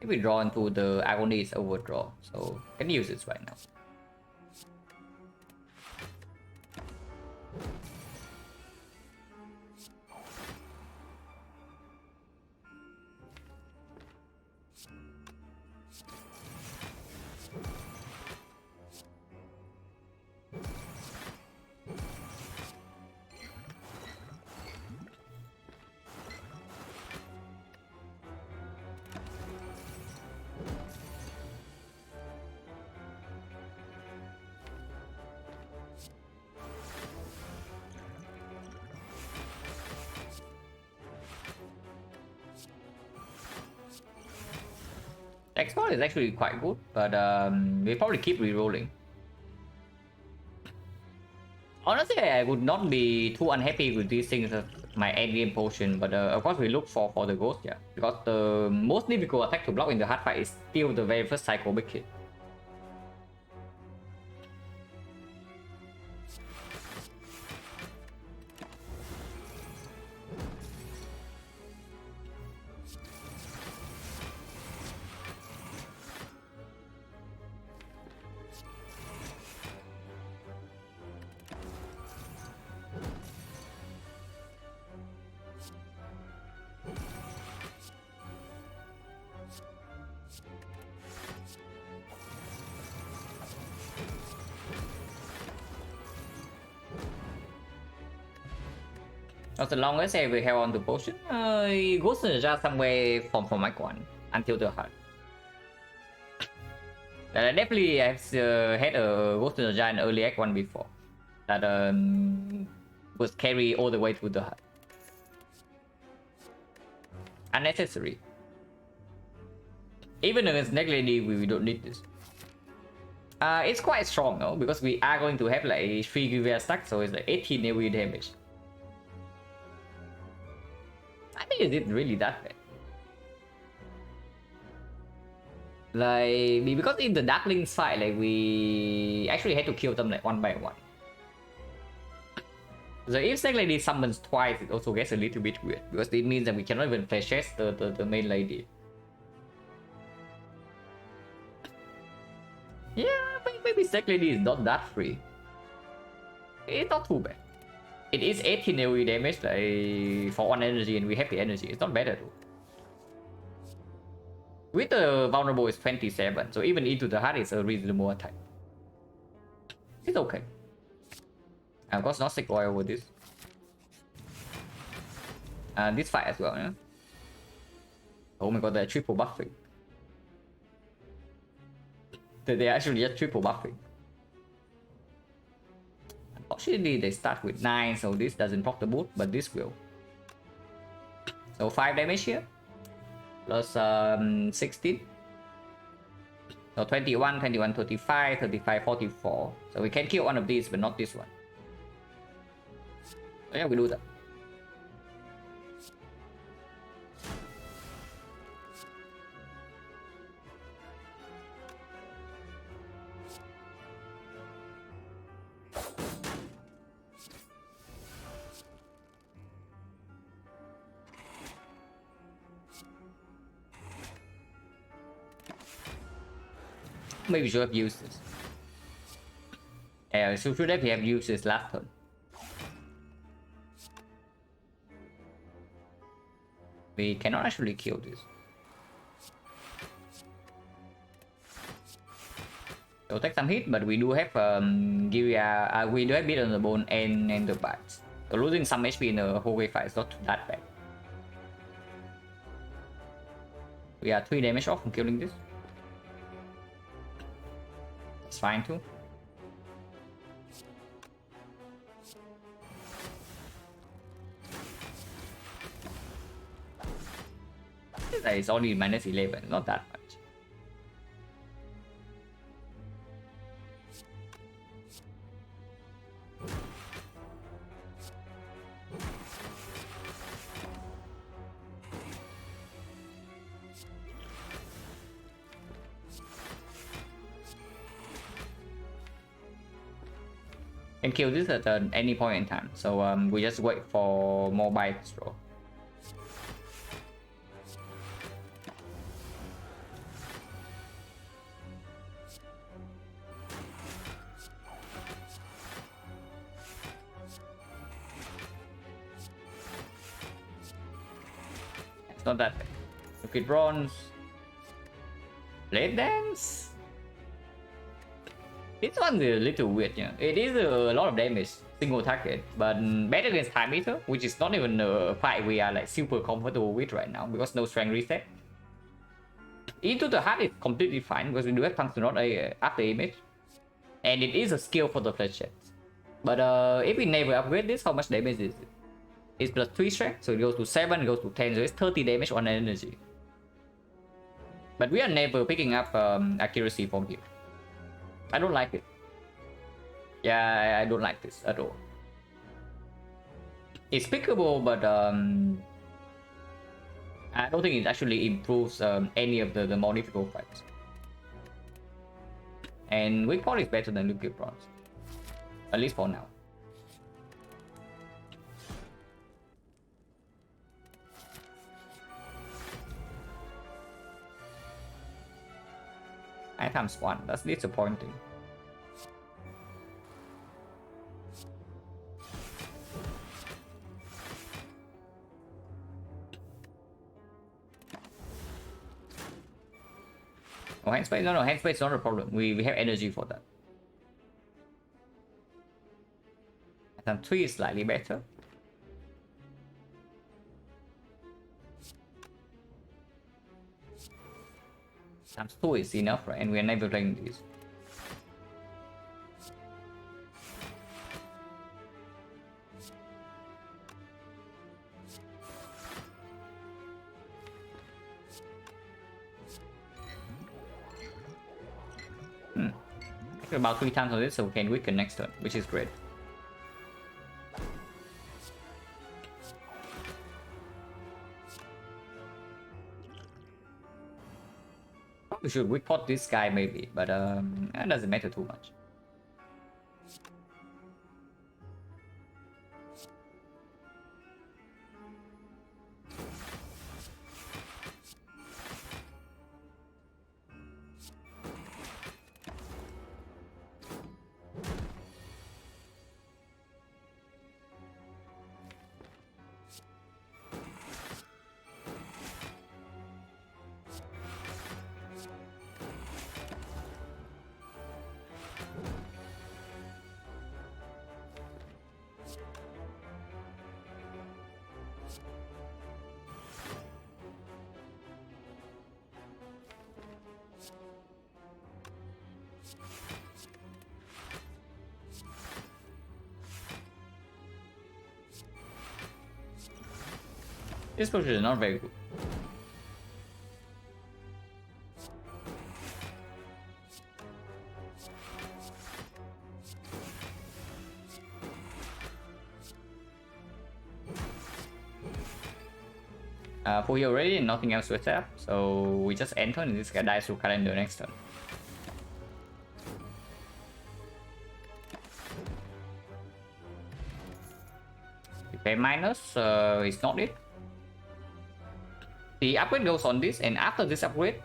If we draw into the agony, it's overdraw, so can use this right now. Export is actually quite good, but we probably keep re-rolling. Honestly, I would not be too unhappy with these things as my end game potion, but of course we look for the ghost, yeah. Because the most difficult attack to block in the hard fight is still the very first psycho big hit. As long as I will held on to potion, Ghost Ninja somewhere from my one until the heart. Definitely I've had a Ghost Ninja in early act 1 before. That was carry all the way to the heart. Unnecessary. Even against Neck Lady, we don't need this. It's quite strong though, because we are going to have like 3 Givea stack, so it's like 18 AoE damage. I think it did really that bad. Like, because in the Darkling fight, like we actually had to kill them like 1 by 1. So if Snake Lady summons twice, it also gets a little bit weird, because it means that we cannot even flash chest the main lady. Yeah, maybe Snake Lady is not that free. It's not too bad. It is 18 AoE damage like, for 1 energy, and we have the energy. It's not bad at all. With the vulnerable is 27, so even into the heart is a reasonable attack. It's okay. Of course, not sick oil with this. This fight as well, yeah. Oh my god, they're triple buffing. They're actually just triple buffing. Unfortunately, they start with 9, so this doesn't proc the boot, but this will. So 5 damage here. Plus 16. So 21, 21, 35, 35, 44. So we can kill one of these, but not this one. So yeah, we do that. Maybe we should have used this. Yeah, so should have used this last turn. We cannot actually kill this. So take some hit, but we do have Giria, we do have beat on the bone and the bites. So losing some HP in the whole way fight is not that bad. We are 3 damage off from killing this. It's fine too. It's only minus 11, not that much. Can kill this at any point in time, so we just wait for more bites roll. not that bad. Liquid Bronze. Blade Dance. This one's a little weird, yeah. It is a lot of damage, single target, but better against Time Eater, which is not even a fight we are like super comfortable with right now because no strength reset. Into the Heart is completely fine because we do have Function Rod after image, and it is a skill for the Fletchets. But if we never upgrade this, how much damage is it? It's plus 3 strength, so it goes to 7, it goes to 10, so it's 30 damage on energy. But we are never picking up accuracy from here. I don't like it. Yeah, I don't like this at all. It's pickable, but I don't think it actually improves any of the more difficult fights. And weak point is better than Liquid Bronze, at least for now. I times 1, that's disappointing. Oh, hand space? No, hand space is not a problem. We have energy for that. Times 3 is slightly better. Times 2 is enough, right? And we are never playing this. About 3 times on this, so we can weaken next turn, which is great. We should weak pot this guy maybe, but that doesn't matter too much. This push is not very good. For here already, nothing else to attack, so we just enter and this guy dies to calendar next turn. Okay, minus is not it. The upgrade goes on this, and after this upgrade,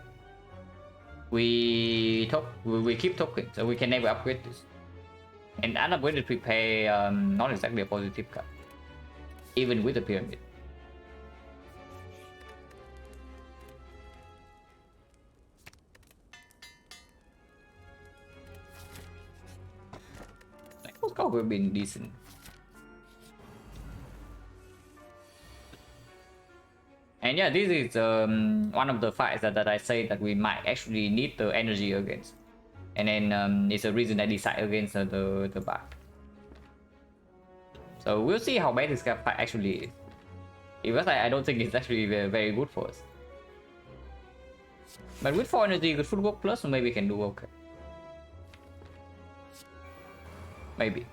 we keep token, so we can never upgrade this. And unupgraded prepare not exactly a positive card, even with the pyramid. Like, those cards have been decent. And yeah, this is one of the fights that I say that we might actually need the energy against. And then it's a reason I decide against the back. So we'll see how bad this fight actually is. Because I don't think it's actually very, very good for us. But with 4 energy, good footwork plus, maybe we can do okay. Maybe.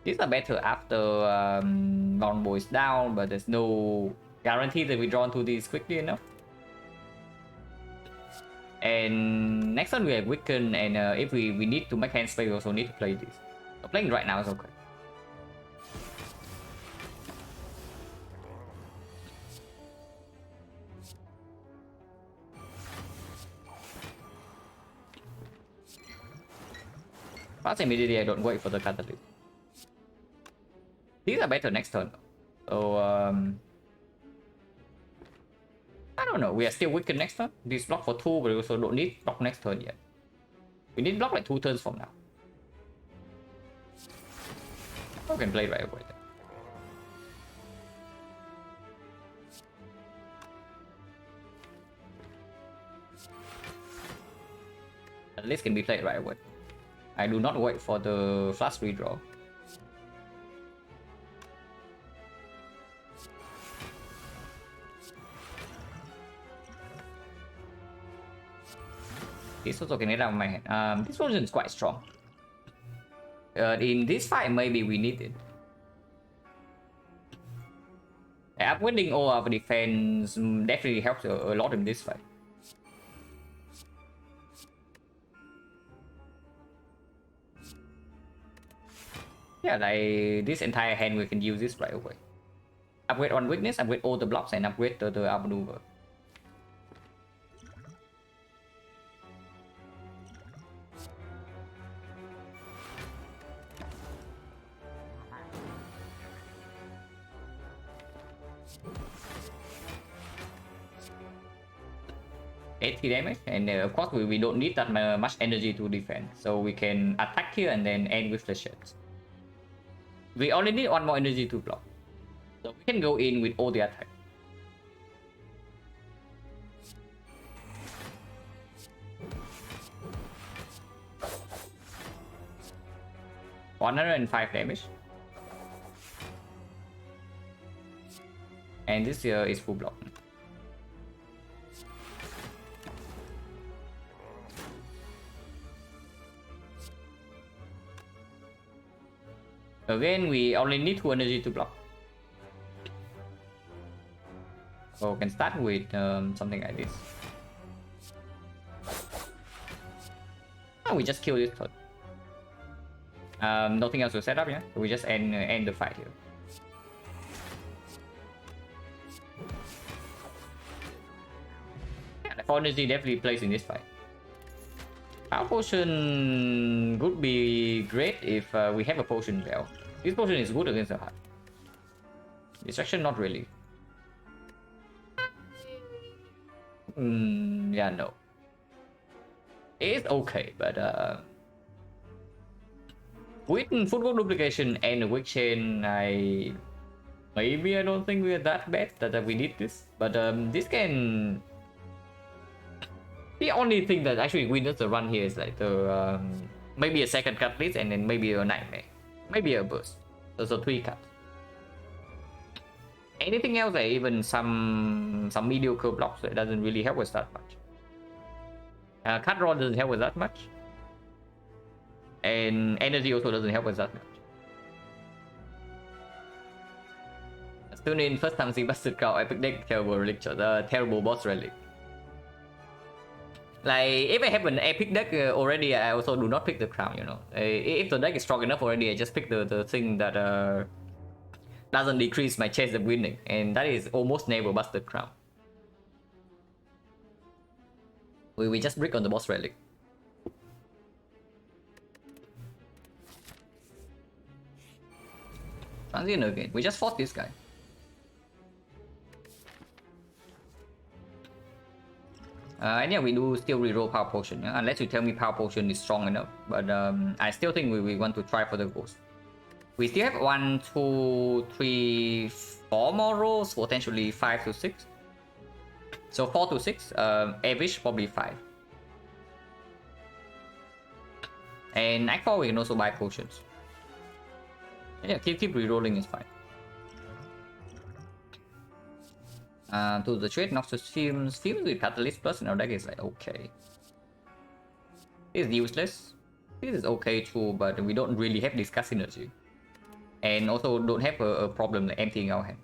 These are better after Longbow is down, but there's no guarantee that we draw into these quickly enough. And next one we have Weaken, and if we need to make hand space, we also need to play this. So playing right now is okay. Pass immediately, I don't wait for the catalyst. These are better next turn. So I don't know. We are still weakened next turn. This block for 2, but we also don't need block next turn yet. We need block like 2 turns from now. We can play right away. At least can be played right away. I do not wait for the flash redraw. This also can get out of my hand. This version is quite strong. In this fight, maybe we need it. Upgrading all our defense definitely helps a lot in this fight. Yeah, like this entire hand we can use this right away. Upgrade on weakness, upgrade all the blocks, and upgrade the outmaneuver. Damage, and of course we don't need that much energy to defend, so we can attack here and then end with the sheds. We only need 1 more energy to block, so we can go in with all the attack. $105 damage, and this here is full block. Again, we only need 2 energy to block. So we can start with something like this. Oh, we just kill this turn. Nothing else to set up, yeah? So we just end the fight here. Yeah, the 4 energy definitely plays in this fight. Power potion would be great if we have a potion bell. This potion is good against the heart. Distraction, not really. Yeah, no. It's okay, but with football duplication and a weak chain, maybe I don't think we're that bad that we need this. But this can. The only thing that actually wins the run here is like the maybe a second catalyst and then maybe a nightmare, maybe a burst. So 3 cards. Anything else, like even some mediocre blocks, that doesn't really help us that much. Card draw doesn't help us that much, and energy also doesn't help us that much. Tune in first time seeing Bastard Cow epic deck, terrible relic, terrible boss relic. Like, if I have an epic deck already, I also do not pick the crown, you know. If the deck is strong enough already, I just pick the thing that doesn't decrease my chance of winning. And that is almost never Busted Crown. We just brick on the boss relic. Transient again. We just fought this guy. And yeah, we do still reroll Power Potion, yeah? Unless you tell me Power Potion is strong enough. But I still think we want to try for the ghost. We still have 1, 2, 3, 4 more rolls, potentially 5 to 6. So 4 to 6, average probably 5. And Act 4 we can also buy potions. Yeah, keep rerolling is fine. To the trade, Noxus Fumes with Catalyst Plus in our deck is like okay. This is useless. This is okay too, but we don't really have Discuss Synergy. And also don't have a problem like emptying our hand.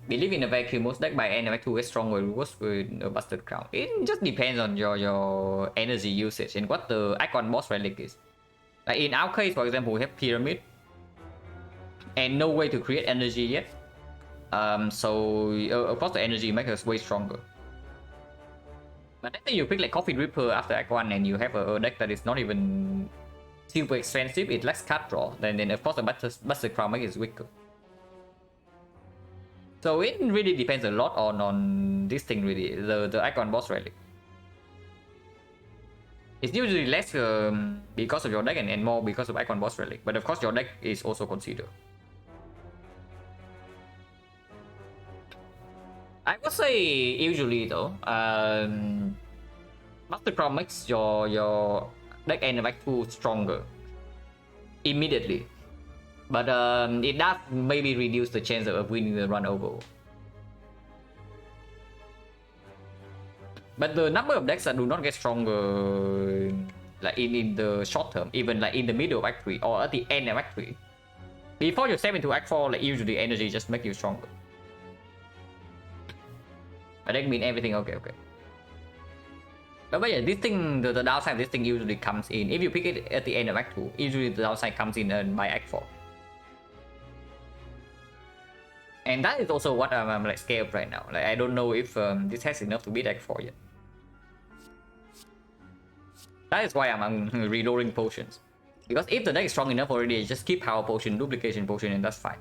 Believe in a vacuum, most deck by end of 2 is stronger worse with a Busted Crown. It just depends on your energy usage and what the icon boss relic is. Like in our case, for example, we have Pyramid and no way to create energy yet. So of course the energy makes us way stronger. But let's say you pick like Coffee Ripper after Act 1 and you have a deck that is not even super expensive, it lacks card draw, then of course the Buster Crown Mech is weaker. So it really depends a lot on this thing really, the Icon Boss Relic. It's usually less because of your deck and more because of Icon Boss Relic, but of course your deck is also considered. I would say usually though, Master Crown makes your deck and back 2 stronger immediately, but it does maybe reduce the chance of winning the run overall. But the number of decks that do not get stronger like in the short term, even like in the middle of Act 3 or at the end of Act 3, before you step into Act 4, like usually energy just make you stronger. But that mean everything okay. But yeah, this thing, the downside of this thing usually comes in. If you pick it at the end of Act 2, usually the downside comes in by Act 4. And that is also what I'm like scared of right now. Like I don't know if this has enough to beat Act 4 yet. That is why I'm reloading potions. Because if the deck is strong enough already, just keep power potion, duplication potion, and that's fine.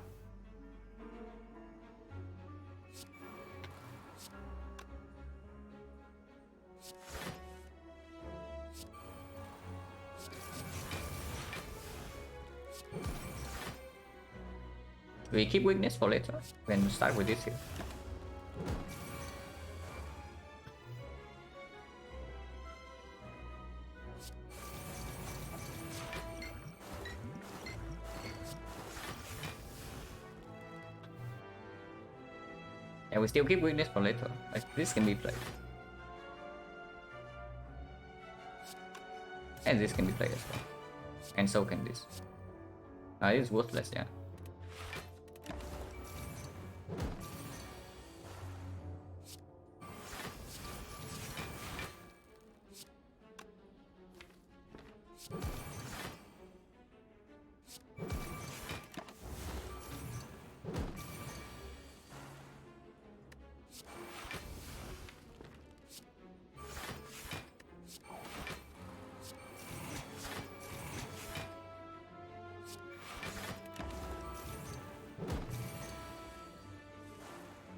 We keep weakness for later. Then start with this here. And we still keep weakness for later. Like this can be played. And this can be played as well. And so can this. It is worthless, yeah.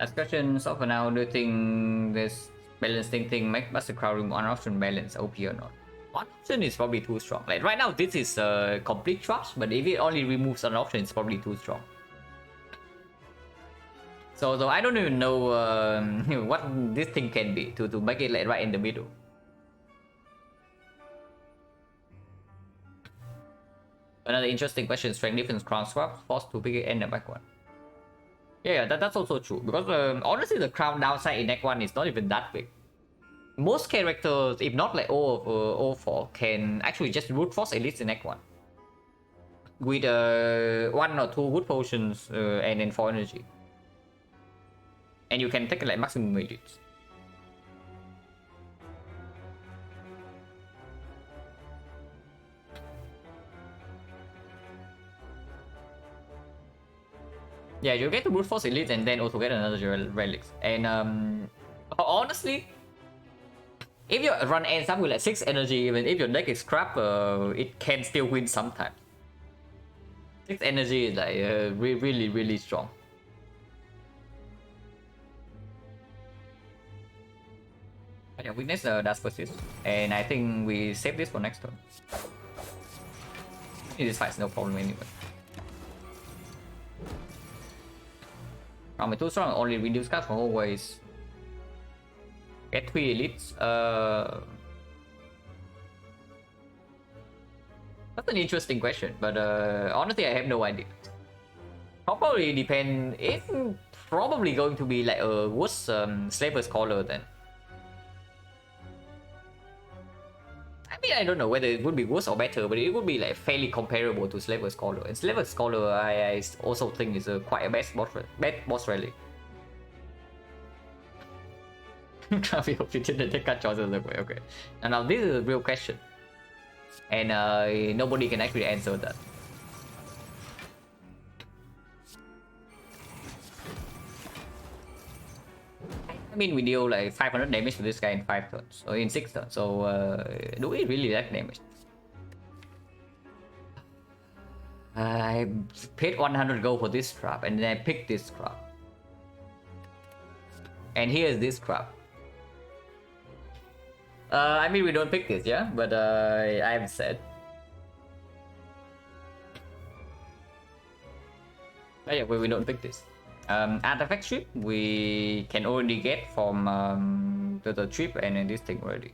Last question, so for now, do you think this balancing thing make Buster Crown one option balance OP or not? One option is probably too strong. Like right now, this is a complete trust, but if it only removes an option, it's probably too strong. So I don't even know what this thing can be to make it like right in the middle. Another interesting question: strength defense crown swap, forced to pick it and the back one. Yeah, that's also true, because honestly the crown downside in Deck 1 is not even that big. Most characters, if not like all 4, can actually just root force elites in Deck 1 with 1 or 2 wood potions and then 4 energy, and you can take like maximum elites. Yeah, you get to brute force elite and then also get another relics. And honestly, if you run ends up with like 6 energy, even if your deck is crap, it can still win sometimes. 6 energy is like really strong. But yeah, weakness does persist, and I think we save this for next turn. This fight's no problem anyway. Army too strong, only reduce cards from always. Get 3 elites. That's an interesting question, but honestly I have no idea. Probably depend. It's probably going to be like a worse Slaver's Collar then. I mean, I don't know whether it would be worse or better, but it would be like fairly comparable to Slaver's Collar. And Slaver's Collar, I also think is quite a bad boss relic. Travi hope you didn't take cut choices that way. Okay. And now this is a real question, and nobody can actually answer that. I mean, we deal like 500 damage to this guy in 5 turns, or in 6 turns. So do we really that damage? I paid 100 gold for this crap, and then I picked this crap. And here is this crap. I mean, we don't pick this, yeah? But I'm sad. Oh, yeah, we don't pick this. Artifact trip, we can only get from the trip and then this thing already.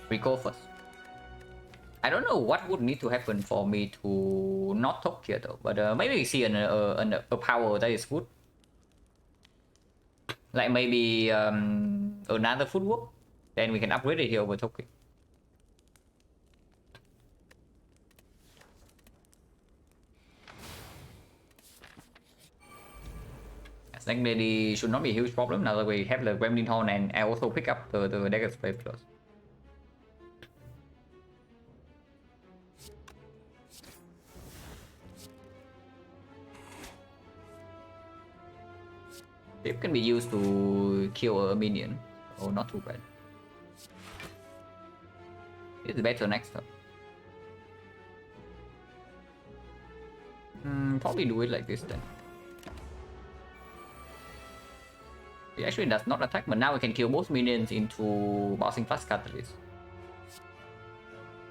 We go first. I don't know what would need to happen for me to not talk here though, but maybe we see a power that is good. Like maybe another footwork, then we can upgrade it here over talking. Snake Lady should not be a huge problem now that we have the Gremlin Horn, and I also pick up the Dagger Spray Plus. Tip can be used to kill a minion. Oh, not too bad. It's better next time. Probably do it like this then. It actually does not attack, but now we can kill both minions into Bouncing Flash Catalyst.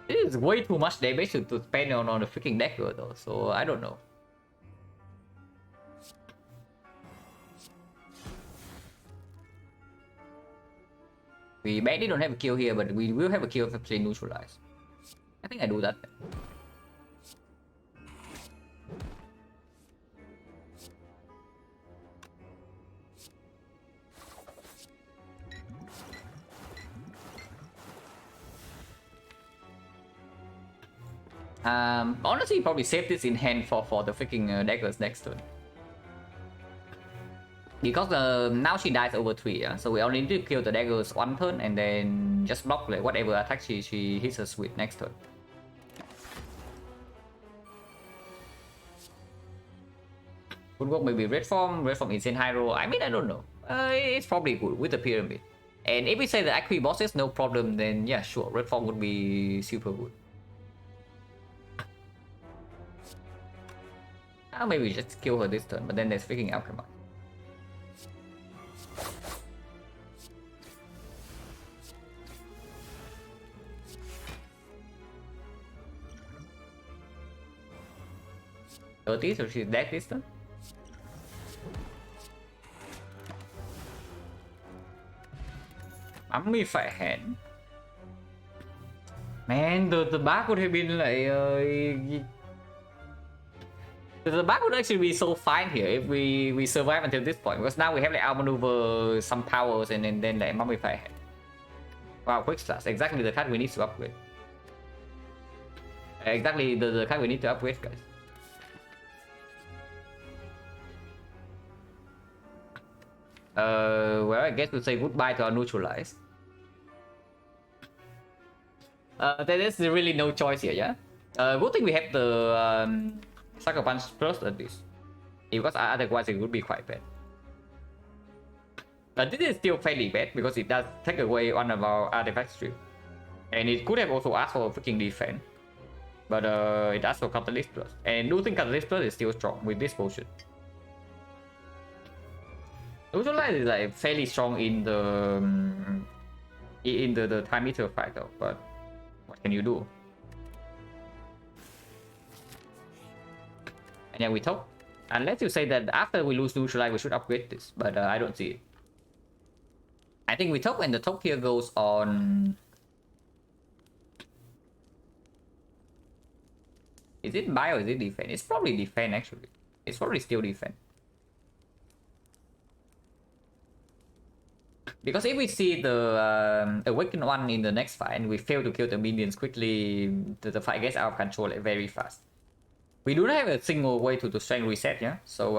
It is way too much damage to spend on the freaking dagger though, so I don't know. We badly don't have a kill here, but we will have a kill if I play neutralize. I think I do that. Honestly, probably save this in hand for the freaking daggers next turn. Because now she dies over 3, yeah? So we only need to kill the daggers one turn and then just block like whatever attack she hits us with next turn. Could work maybe red form insane hero. I mean, I don't know. It's probably good with the pyramid. And if we say the Acqui bosses, no problem, then yeah, sure, red form would be super good. Maybe we just kill her this turn, but then there's freaking Alchemy. So she's dead this turn. Mummified hand. Man, the back would have been like the back would actually be so fine here if we survive until this point, because now we have like outmaneuver some powers and then like Mummified hand. Wow, quick slash, exactly the card we need to upgrade. Exactly the card we need to upgrade, guys. Well, I guess we'll say goodbye to our neutralize. There is really no choice here, yeah? Good thing we have the Sucker Punch plus at least. Because otherwise it would be quite bad. But this is still fairly bad because it does take away one of our artifact strip. And it could have also asked for a freaking defense. But it asked for Catalyst Plus. And I do think Catalyst Plus is still strong with this potion. Neutralize is like fairly strong in the time meter fight though, but what can you do? And yeah, we talk. Unless you say that after we lose neutralize we should upgrade this, but I don't see it. I think we talk when the talk here goes on. Is it buy or is it defend? It's probably defend actually. It's probably still defend. Because if we see the Awakened one in the next fight and we fail to kill the minions quickly, the fight gets out of control like, very fast. We do not have a single way to strength reset, yeah? So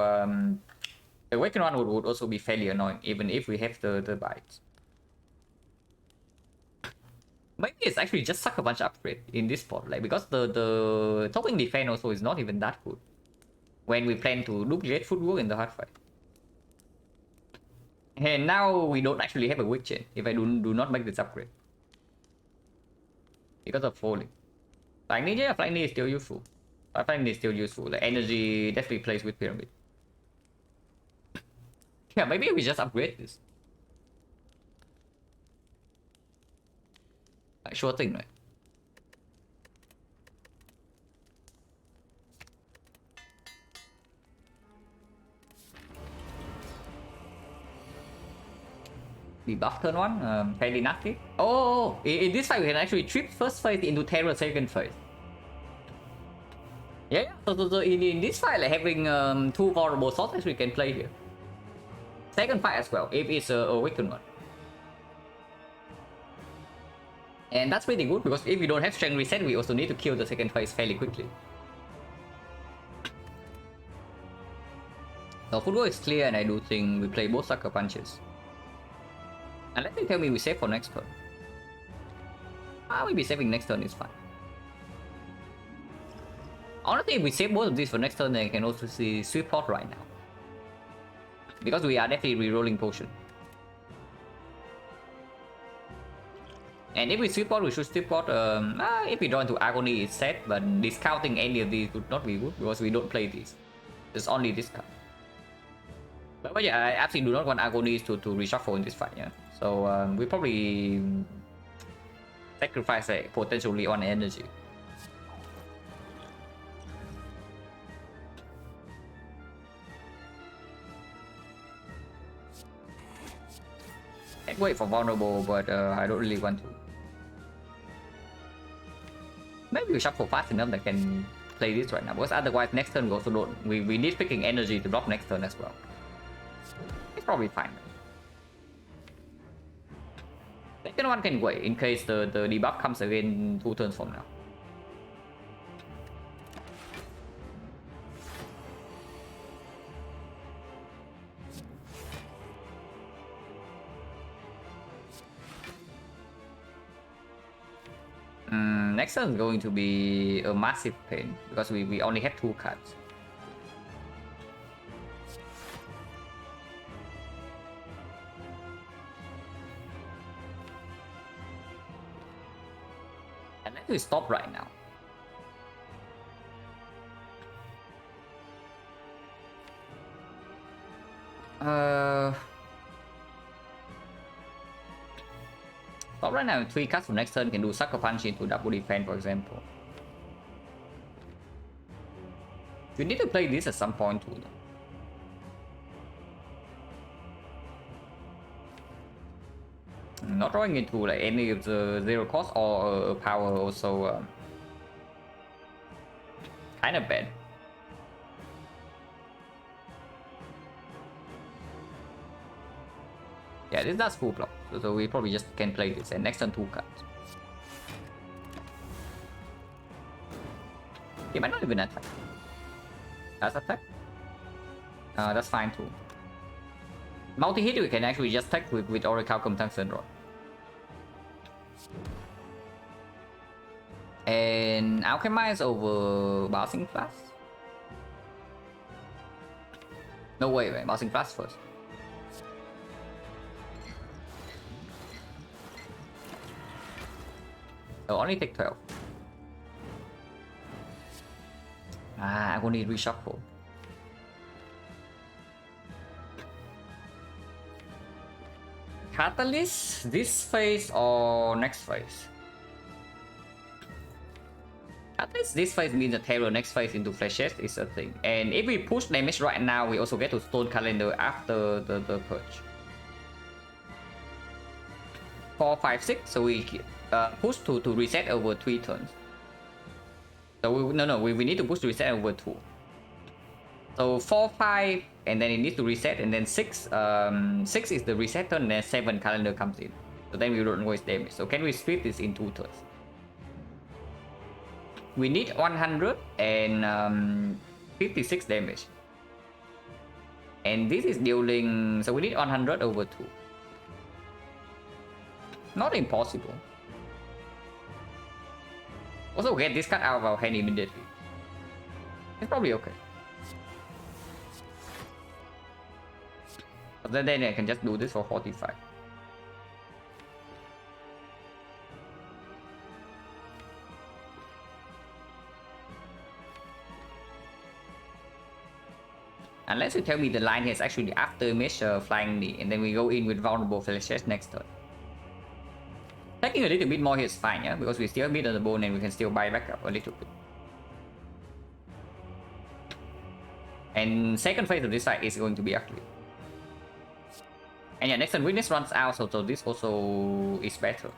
the Awakened one would also be fairly annoying, even if we have the bites. Maybe it's actually just Sucker Punch upgrade in this spot, like because the topping defense also is not even that good when we plan to duplicate footwork in the hard fight. And now we don't actually have a weak chain if I do not make this upgrade. because of falling. Lightning, yeah, lightning is still useful. Lightning is still useful. The energy definitely plays with pyramid. Yeah, maybe we just upgrade this. Sure thing, right? Debuff turn 1, fairly nasty. Oh, in this fight we can actually trip first phase into terror second phase. Yeah, so in this fight, like having 2 vulnerable slots actually can play here. Second fight as well, if it's a weakened one. And that's pretty good because if we don't have strength reset, we also need to kill the second phase fairly quickly. So football is clear, and I do think we play both sucker punches. And let me tell me we save for next turn. Maybe saving next turn is fine. Honestly, if we save both of these for next turn, then I can also see sweep pot right now. Because we are definitely rerolling potion. And if we sweep pot, we should sweep pot. If we draw into Agony, it's set, but discounting any of these would not be good because we don't play these. It's only discount. But yeah, I absolutely do not want Agonies to reshuffle in this fight, yeah. So we probably sacrifice potentially on energy. I'd wait for vulnerable, but I don't really want to. Maybe we shuffle fast enough that can play this right now, because otherwise next turn we also don't. We need picking energy to block next turn as well. It's probably fine. Second one can wait in case the debuff comes again 2 turns from now. Next turn is going to be a massive pain because we only have 2 cards. And let me stop right now. Stop right now. 3 cards for next turn can do sucker punch into double defense, for example. You need to play this at some point too. Not drawing into like any of the 0 cost or power also kind of bad. Yeah, this does full block, so we probably just can play this and next turn 2 cards. He might not even attack. That's attack. That's fine too. Multi-hit we can actually just attack with Orichalcum Tungsten Rod. And Alchemize over Bouncing Flash? No way, man. Bouncing Flash first. Oh, only take 12. I'm gonna need reshuffle. Catalyst this phase or next phase? Catalyst this phase means the terror next phase into flashes is a thing. And if we push damage right now, we also get to Stone Calendar after the purge. 4, 5, 6, so we push to reset over 3 turns. So we need to push to reset over 2. So 4, 5, and then it needs to reset, and then 6. 6 is the reset turn, and then 7 calendar comes in. So then we don't waste damage. So can we split this in 2 turns? We need 156 damage. And this is dealing, so we need 100 over 2. Not impossible. Also get this card out of our hand immediately. It's probably okay. But then I can just do this for 45. Unless you tell me the line here is actually after mesh flying knee, and then we go in with vulnerable flashes next turn. Taking a little bit more here is fine, yeah, because we still mid on the bone and we can still buy back up a little bit. And second phase of this side is going to be ugly. And yeah, next turn witness runs out, so this also is better.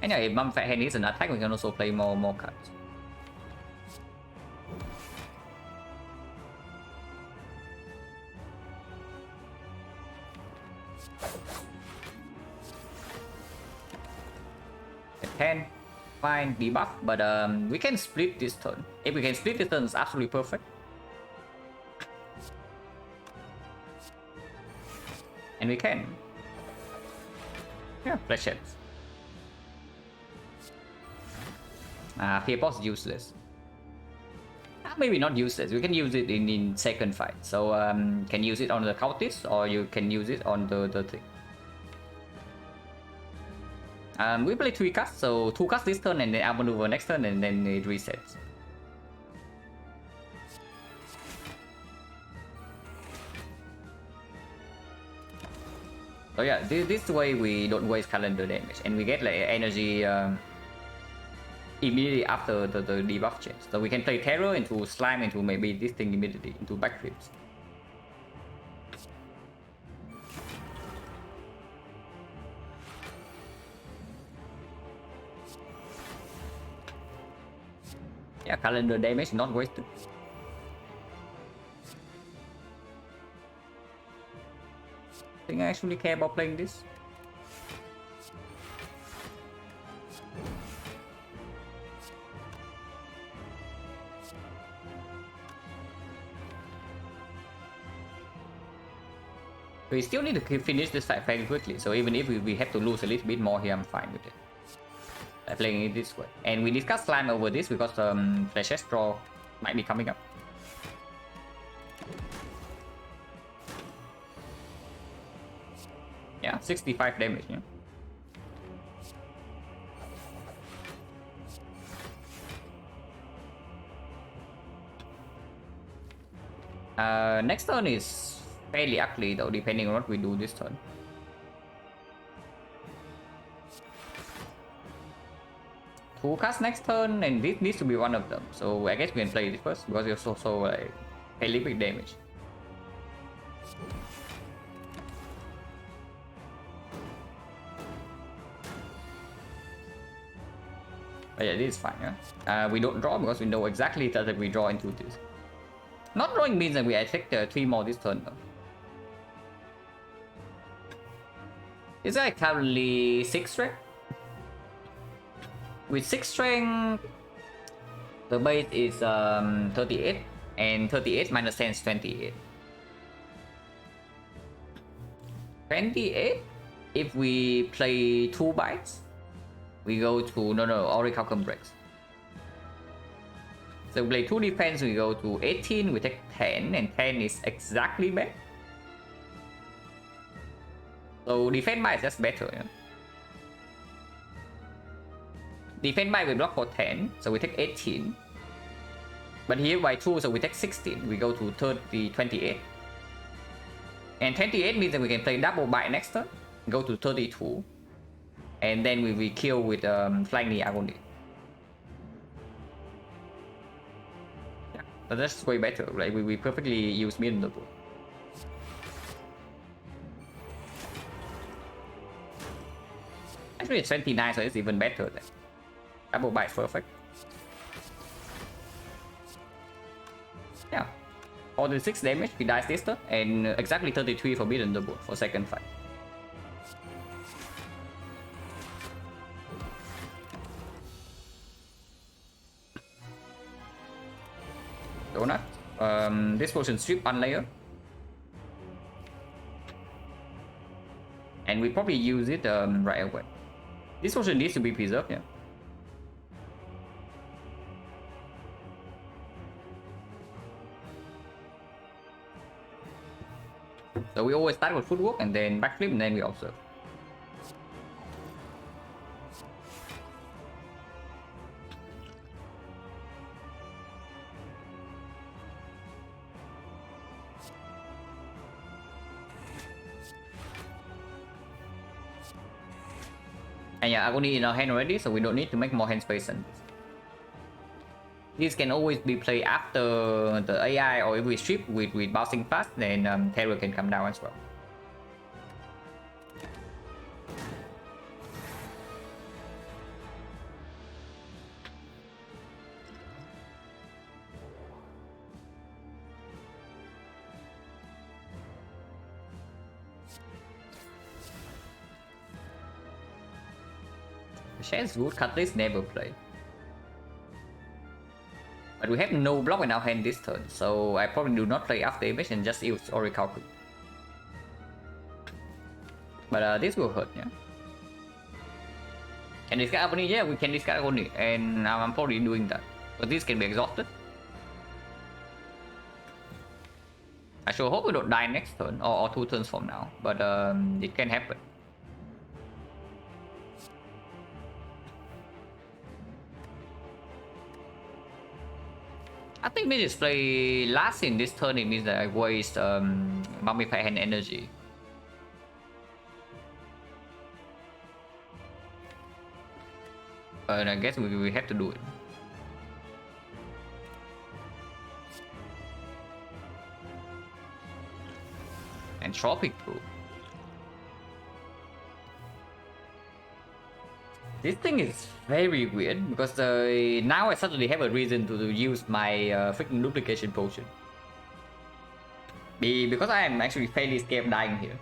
And yeah, if Mum Fat Hand is an attack, we can also play more cards. At 10, fine, debuff, but we can split this turn. If we can split this turn, it's absolutely perfect. And we can. Yeah, flash heads. Fear boss is useless. Maybe not useless. We can use it in second fight. So can use it on the cultist, or you can use it on the thing. We play 3 cards, so 2 cards this turn and then outmaneuver next turn, and then it resets. So yeah, this way we don't waste calendar damage, and we get like energy immediately after the debuff change. So we can play Terror into Slime into maybe this thing immediately into backflips. Yeah, calendar damage not wasted. I think I actually care about playing this. We still need to finish this fight very quickly, so even if we have to lose a little bit more here, I'm fine with it. Playing it this way. And we discussed Slime over this because Flash draw might be coming up. Yeah, 65 damage, yeah. Next turn is fairly ugly though, depending on what we do this turn. Two cards next turn, and this needs to be one of them. So I guess we can play this first because it's also like fairly big damage. But yeah, this is fine, yeah. We don't draw because we know exactly that we draw into this. Not drawing means that we attack 3 more this turn though. Is that currently 6 strength? With 6 strength, the base is 38, and 38 minus 10 is 28. 28? If we play 2 bites, we go to, no, Oracle breaks. So we play 2 defense, we go to 18, we take 10, and 10 is exactly back. So defense by is just better, yeah. Defense by we block for 10, so we take 18. But here by 2, so we take 16, we go to 28. And 28 means that we can play double bite next turn, go to 32. And then we kill with Flying Knee Agony. Yeah, but that's way better, right? We perfectly use mid on the board. Actually it's 29, so it's even better then. Double bite perfect. Yeah. 46 damage, he dies this turn, and exactly 33 for mid on the board for second fight. Donut. This potion strip unlayer. And we probably use it right away. This potion needs to be preserved, yeah. So we always start with footwork and then backflip and then we observe. And yeah, Agony in our hand already, so we don't need to make more hand space than this. This can always be played after the AI, or if we strip with bouncing fast, then Terror can come down as well. Chance good, Cutlass never play. But we have no block in our hand this turn, so I probably do not play after image and just use Oracle. But this will hurt, yeah. Can discard Agony? Yeah, we can discard Agony, and I'm probably doing that. But this can be exhausted. I sure hope we don't die next turn, or 2 turns from now, but it can happen. I think we just play last in this turn. It means that I waste Mummify hand energy. And I guess we have to do it. Entropic Proof. This thing is very weird because now I suddenly have a reason to use my freaking duplication potion. Because I am actually fairly scared of dying here.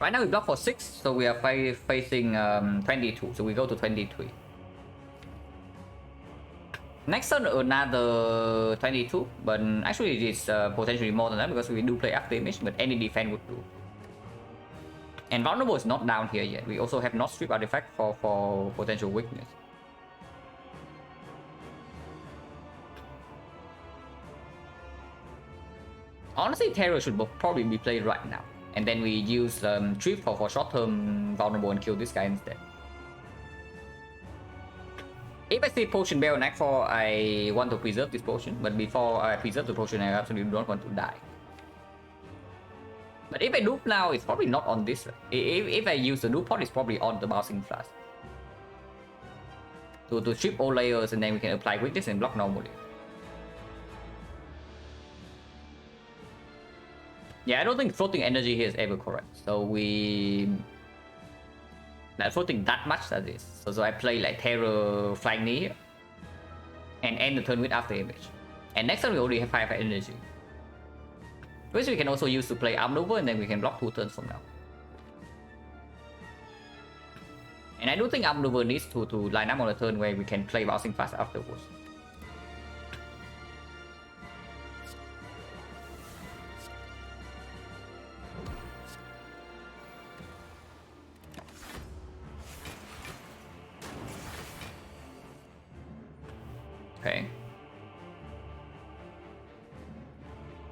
Right now we block for 6, so we are facing 22, so we go to 23. Next turn another 22, but actually it is potentially more than that because we do play after image, but any defense would do. And Vulnerable is not down here yet. We also have not strip artifact for potential weakness. Honestly, Terror should probably be played right now. And then we use Trip for short-term Vulnerable and kill this guy instead. If I see Potion Bell next for, I want to preserve this potion. But before I preserve the potion, I absolutely don't want to die. But if I loop now, it's probably not on this. If I use the loop pod, it's probably on the bouncing flask. To strip all layers and then we can apply weakness and block normally. Yeah, I don't think floating energy here is ever correct. So we... not floating that much that is. So I play like Terror Flying Knee here. And end the turn with after image. And next turn we already have 5 energy. Which we can also use to play Armnova and then we can block 2 turns from now. And I do think Armnova needs to line up on a turn where we can play bouncing fast afterwards. Okay.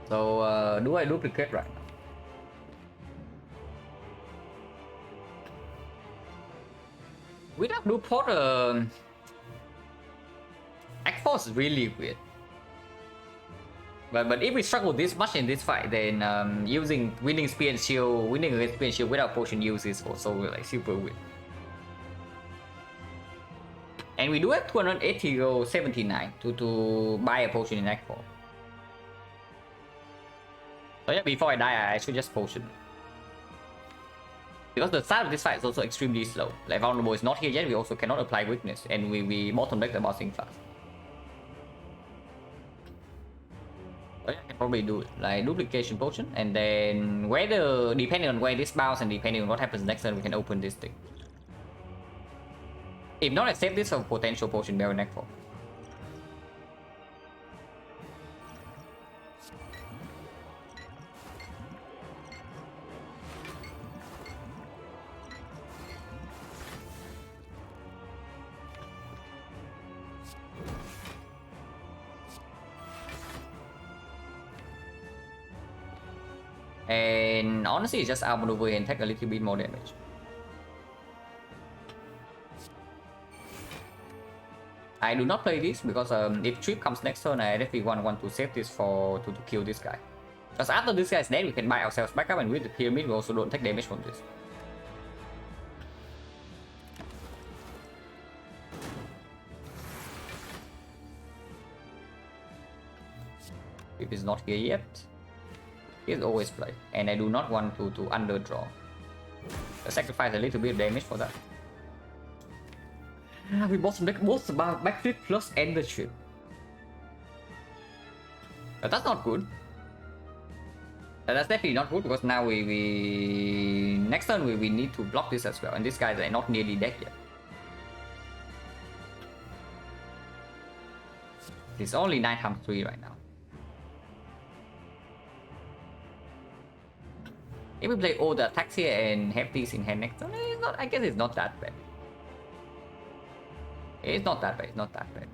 So, do I duplicate right now? Without do port, X-Force is really weird. But if we struggle this much in this fight, then using winning spear and shield, winning against spear and shield without potion use is also like super weird. And we do have 280 go 79 to buy a potion in X4. So yeah, before I die, I should just potion. Because the start of this fight is also extremely slow. Like Vulnerable is not here yet, we also cannot apply weakness, and we bottom deck the bouncing fast. So yeah, I can probably do it. Like duplication potion, and then whether depending on where this bounce and depending on what happens next turn, we can open this thing. If not, I save this for potential potion barrel neck for. And honestly, it's just outmaneuver and take a little bit more damage. I do not play this because if Trip comes next turn, I definitely want to save this to kill this guy. Because after this guy's dead, we can buy ourselves back up, and with the pyramid, we also don't take damage from this. If it's not here yet, he'll always play. And I do not want to underdraw. I sacrifice a little bit of damage for that. We both make both backflip plus end the ship. But that's not good. That's definitely not good because now we next turn we need to block this as well, and these guys are not nearly dead yet. It's only 9 times 3 right now. If we play all the attacks here and have these in hand next turn, it's not, I guess it's not that bad. It's not that bad, it's not that bad.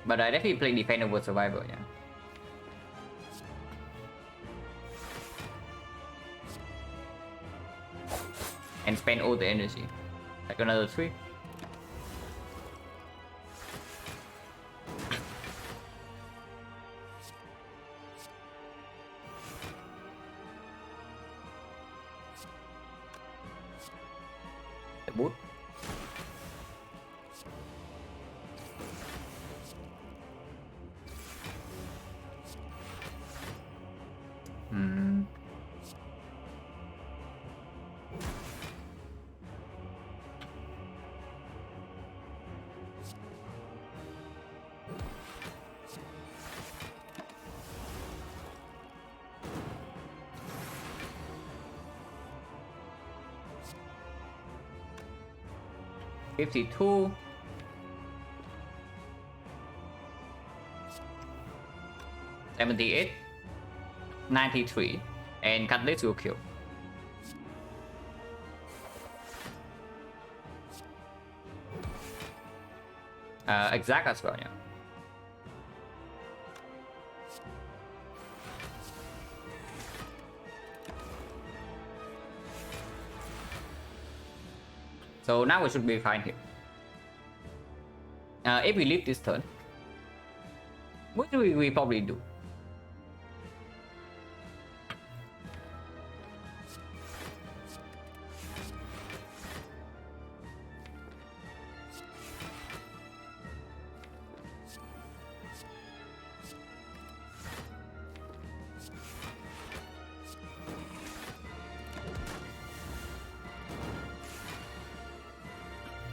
But I definitely play defend over survival, yeah. And spend all the energy. Like another 3. The boot. $52. $78. $93. And Catalyst will kill. Exact as well, yeah. So now we should be fine here. If we leave this turn, what do we probably do?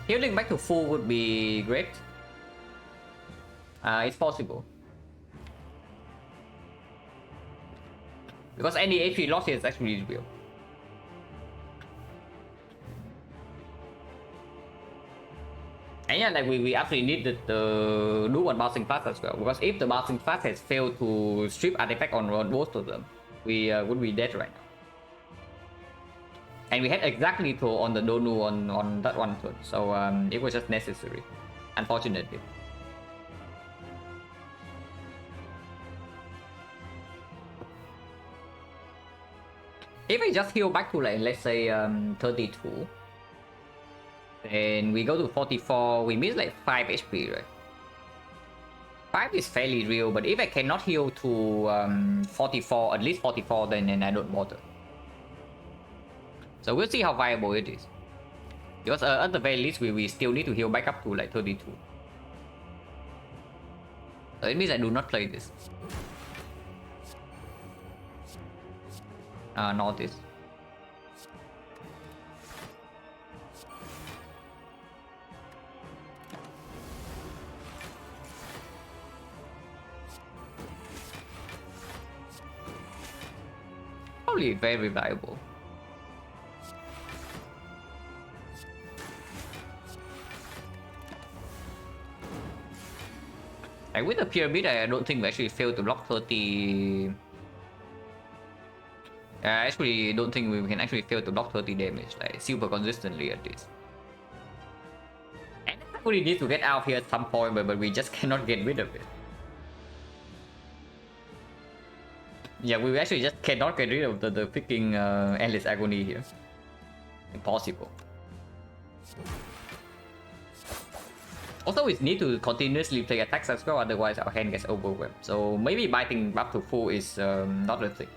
Healing back to full would be great. It's possible. Because any HP loss is actually real. And yeah, like we actually need to do one bouncing fast as well. Because if the bouncing fast has failed to strip artifact on both of them, we would be dead right now. And we had exactly to on the Donu on that one turn, so it was just necessary, unfortunately. If we just heal back to like, let's say 32, then we go to 44, we miss like 5 HP, right? 5 is fairly real, but if I cannot heal to 44, at least 44, then I don't bother. So we'll see how viable it is. Because at the very least, we still need to heal back up to like 32. So it means I do not play this. Not this. Probably very viable. Like with the pyramid, I don't think we actually failed to block 30. I actually don't think we can actually fail to block 30 damage, like super consistently at least. And we need to get out here at some point, but we just cannot get rid of it. Yeah, we actually just cannot get rid of the freaking endless agony here. Impossible. Also, we need to continuously play attacks as well, otherwise our hand gets overwhelmed. So maybe biting up to full is not a thing.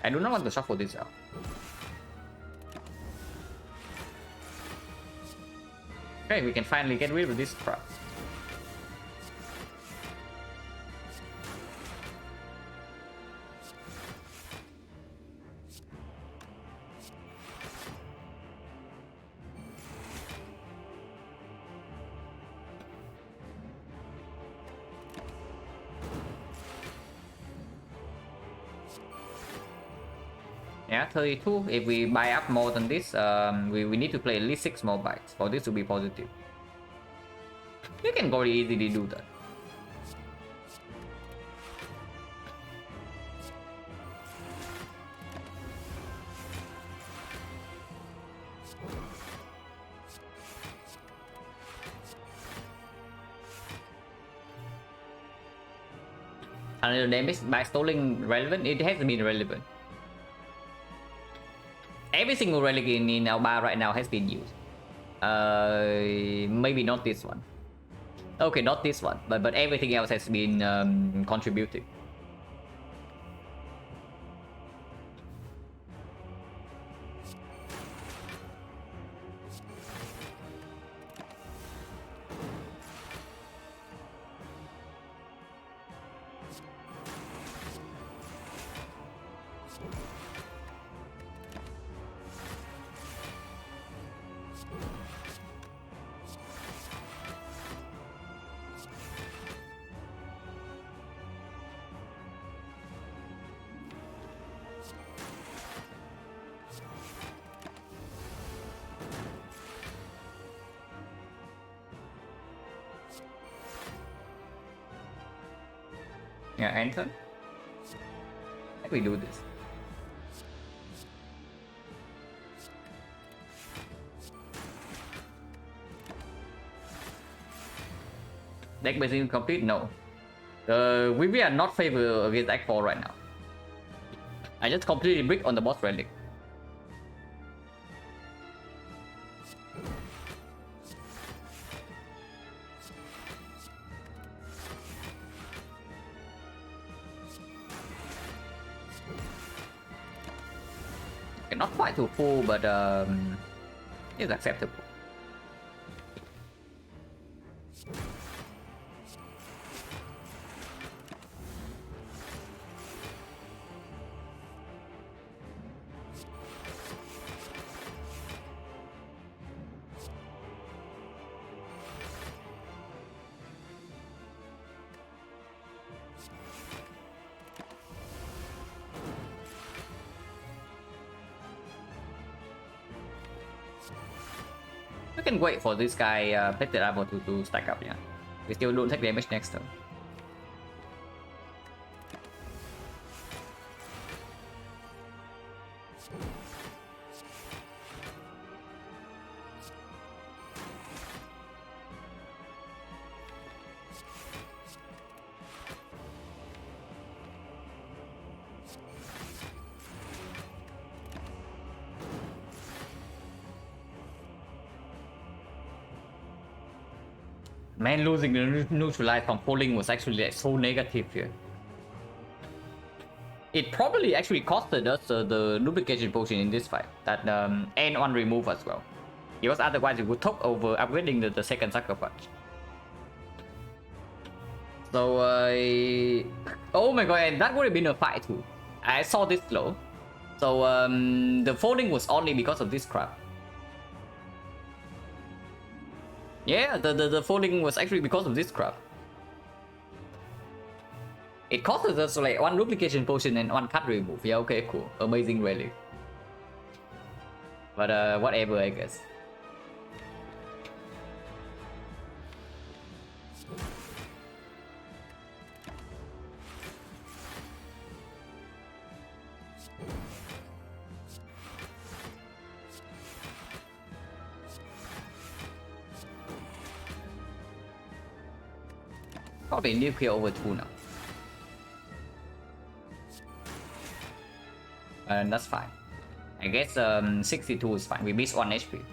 I do not want to shuffle this out. Okay, we can finally get rid of this crap. Yeah, 32. If we buy up more than this, we need to play at least 6 more bites for this to be positive. You can very easily do that. Another damage by stalling relevant? It hasn't been relevant. Every single relic in our bar right now has been used. Maybe not this one. Okay, not this one, but everything else has been contributing. Yeah, Anton. How do we do this? Deck basically complete? No. We are not favor against Act 4 right now. I just completely brick on the boss relic. Okay, not quite too full, but it's acceptable. We can wait for this guy Plated Armor to stack up, yeah. We still don't take damage next turn. Man, losing the neutralize from falling was actually like, so negative here. It probably actually costed us the duplication potion in this fight that and on remove as well. Because otherwise it would top over upgrading the second sucker punch. So oh my god, and that would have been a fight too. I saw this slow. So the folding was only because of this crap. Yeah, the folding was actually because of this crap. It costed us like 1 duplication potion and 1 cut remove. Yeah, okay, cool. Amazing relic. But whatever, I guess. Probably nuclear over 2 now. And that's fine. I guess 62 is fine. We missed 1 HP.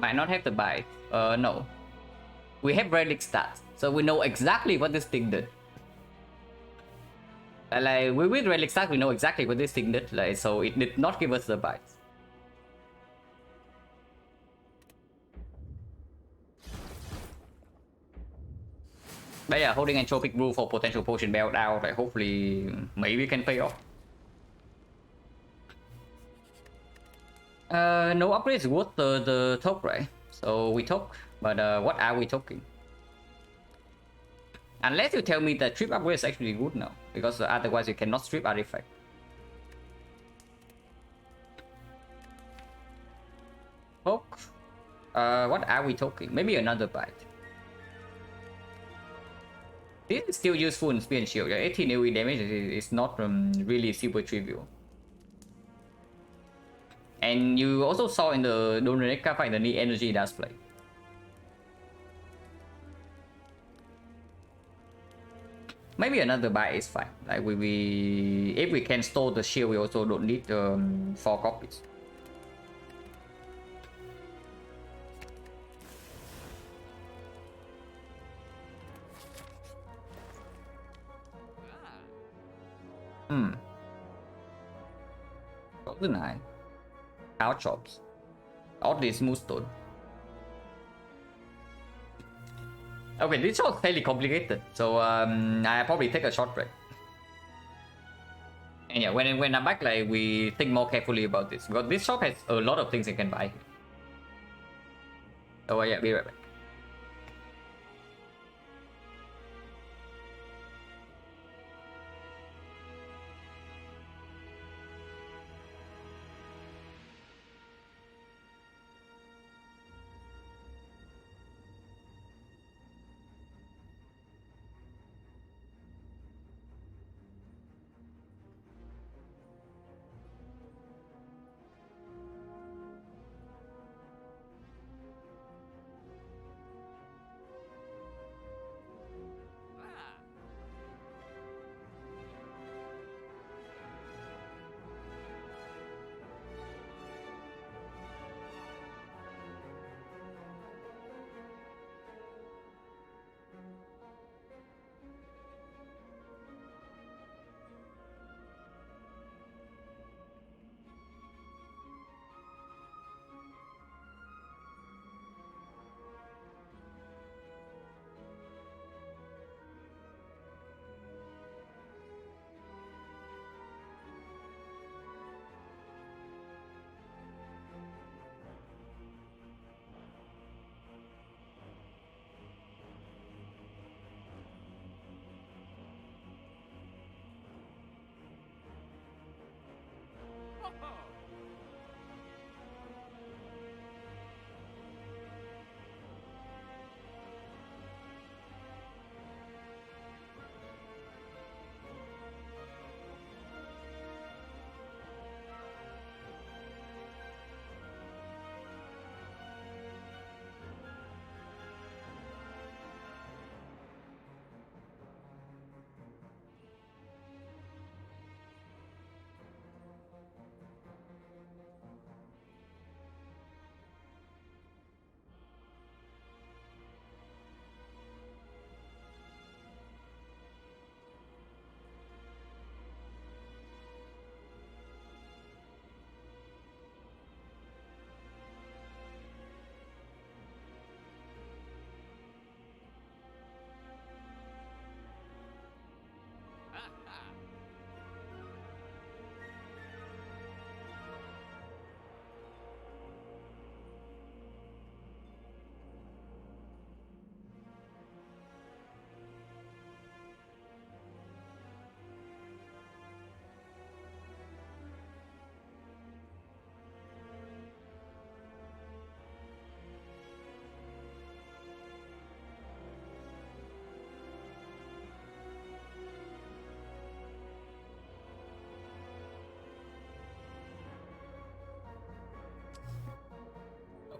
Might not have the buy. No. We have relic stats, so we know exactly what this thing did. Like with relic stats, we know exactly what this thing did. Like, so it did not give us the bites. But yeah, holding Entropic Brew for potential potion belt out, like hopefully maybe can pay off. No upgrades worth the talk, right? So we talk, but what are we talking? Unless you tell me that trip upgrade is actually good now, because otherwise you cannot strip artifact. Talk. What are we talking? Maybe another bite. This is still useful in Spear and Shield. Yeah, 18 AoE damage is not really super trivial. And you also saw in the Dominica fight the need energy does play. Maybe another buy is fine. Like we if we can store the shield, we also don't need 4 copies. Golden Eye. Cow chops. Oddly smooth stone. Okay, this shot is fairly complicated, so I probably take a short break. And yeah, when I'm back, like we think more carefully about this, because this shop has a lot of things you can buy. So yeah, be right back.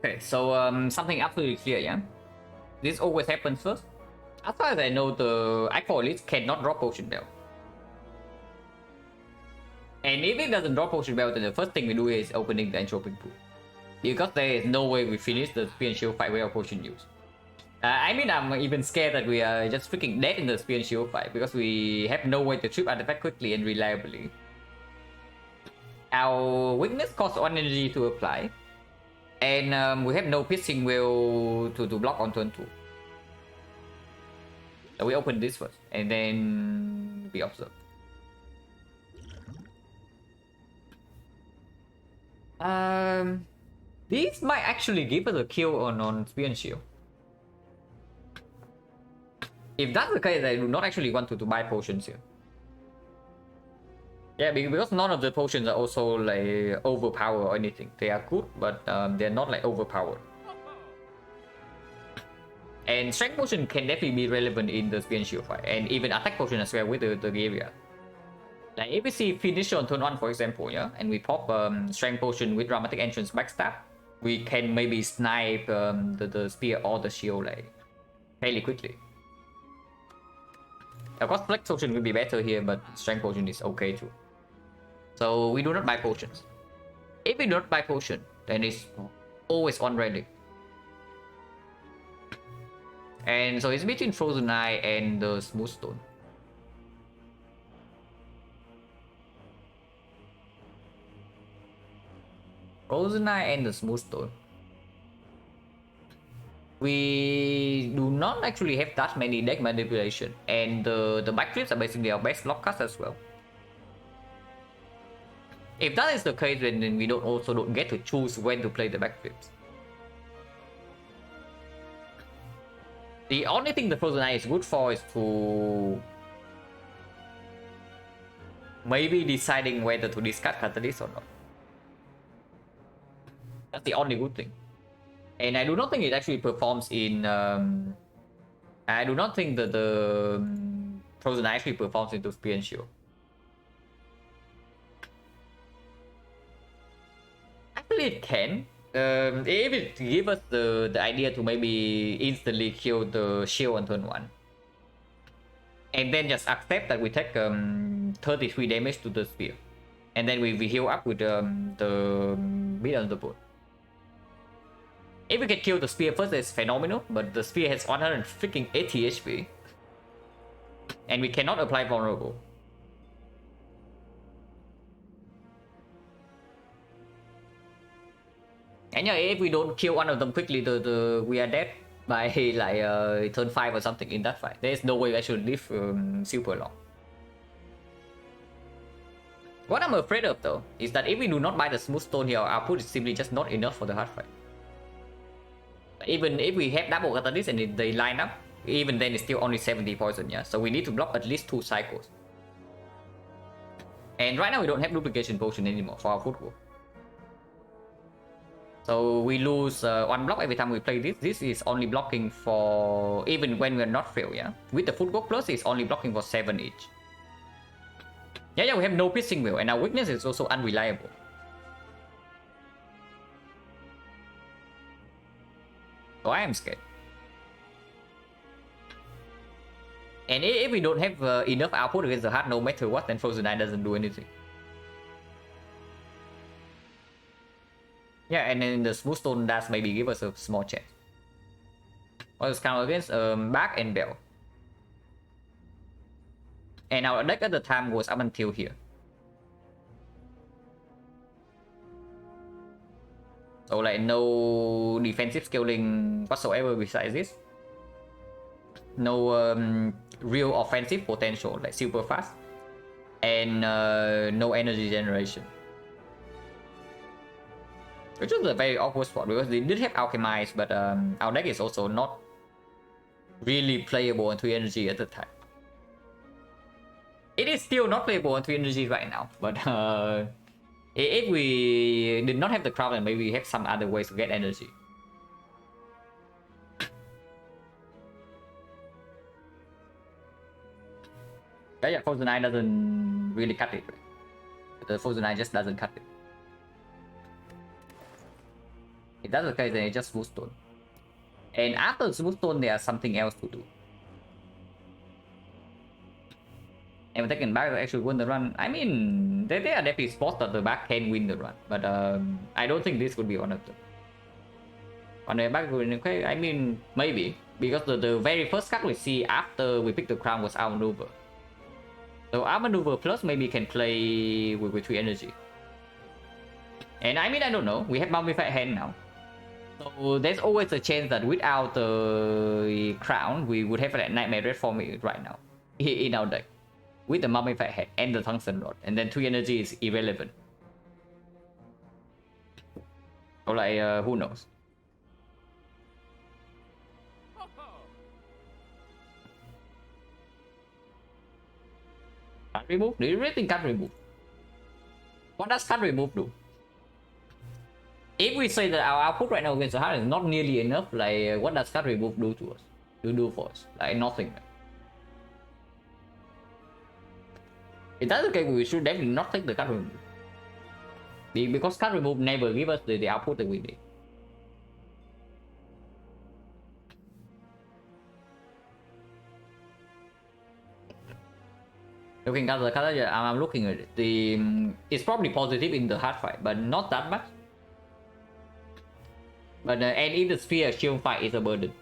Okay, so something absolutely clear, yeah? This always happens first. As far as I know, the Alcoholics cannot drop Potion Belt. And if it doesn't drop Potion Belt, then the first thing we do is opening the Entropic Pool. Because there is no way we finish the spear and shield fight without potion use. I mean, I'm even scared that we are just freaking dead in the spear and shield fight because we have no way to trip artifact quickly and reliably. Our weakness costs 1 energy to apply, and we have no piercing will to block on turn 2. So we open this first, and then we observe. These might actually give us a kill on spear and shield. If that's the case, I do not actually want to buy potions here. Yeah, because none of the potions are also like overpowered or anything. They are good, but they're not like overpowered. And strength potion can definitely be relevant in the spear and shield fight, and even attack potion as well with the area. Like if we see finisher on turn 1, for example, yeah, and we pop strength potion with dramatic entrance backstab, we can maybe snipe the spear or the shield like fairly quickly. Of course, flex potion will be better here, but strength potion is okay too. So we do not buy potions. If we do not buy potion, then it's always on ready. And so it's between Frozen Eye and the Smooth Stone. Frozen Eye and the Smooth Stone. We do not actually have that many deck manipulation, and the backflips are basically our best lock cards as well. If that is the case, then we don't get to choose when to play the backflips. The only thing the Frozen Eye is good for is to maybe deciding whether to discard Catalyst or not. That's the only good thing. And I do not think it actually performs in... I do not think that the Frozen Eye actually performs into Spear and Shield. Actually it can. If it gives us the idea to maybe instantly kill the shield on turn 1. And then just accept that we take 33 damage to the spear. And then we heal up with the middle of the board. If we can kill the spear first, it's phenomenal, but the spear has 180 HP. And we cannot apply vulnerable. And yeah, if we don't kill one of them quickly, we are dead by like turn 5 or something in that fight. There's no way I should live super long. What I'm afraid of though, is that if we do not buy the Smooth Stone here, our output is simply just not enough for the hard fight. Even if we have double Catalyst and they line up, even then it's still only 70 poison, yeah? So we need to block at least 2 cycles. And right now we don't have duplication potion anymore for our footwork. So we lose 1 block every time we play this. This is only blocking for... even when we're not fail, yeah? With the footwork plus, it's only blocking for 7 each. Yeah, we have no piercing will, and our weakness is also unreliable. So I am scared. And if we don't have enough output against the heart, no matter what, then Frozen Eye doesn't do anything. Yeah, and then the Smooth Stone does maybe give us a small chance. What is count against? Back and Bell. And our deck at the time was up until here. So like no defensive scaling whatsoever besides this. No real offensive potential like super fast. And no energy generation. Which was a very awkward spot because they did have Alchemize, but our deck is also not really playable on 3 energy at the time. It is still not playable on 3 energy right now, but if we did not have the crown, then maybe we have some other ways to get energy. But yeah, Frozen Eye doesn't really cut it. Right? The Frozen Eye just doesn't cut it. If that's the case, then it's just Smooth Stone. And after Smooth Stone, there's something else to do. And we're taking back to actually win the run. I mean, there are definitely spots that the back can win the run. But I don't think this would be one of them. On the back, I mean, maybe. Because the very first card we see after we pick the crown was our maneuver. So our maneuver plus maybe can play with 3 energy. And I mean, I don't know. We have mummified hand now. So there's always a chance that without the crown, we would have that nightmare red form right now in our deck. With the mummified head and the tungsten rod. And then 3 energy is irrelevant. So like, who knows? Can't remove? Do you really think can't remove? What does can't remove do? If we say that our output right now against the heart is not nearly enough, like what does card remove do to us? Do for us? Like nothing. If that's okay, we should definitely not take the card remove. Because card remove never give us the output that we need. Looking at the card, I'm looking at it. It's probably positive in the hard fight, but not that much. But and in the sphere, shield fight is a burden.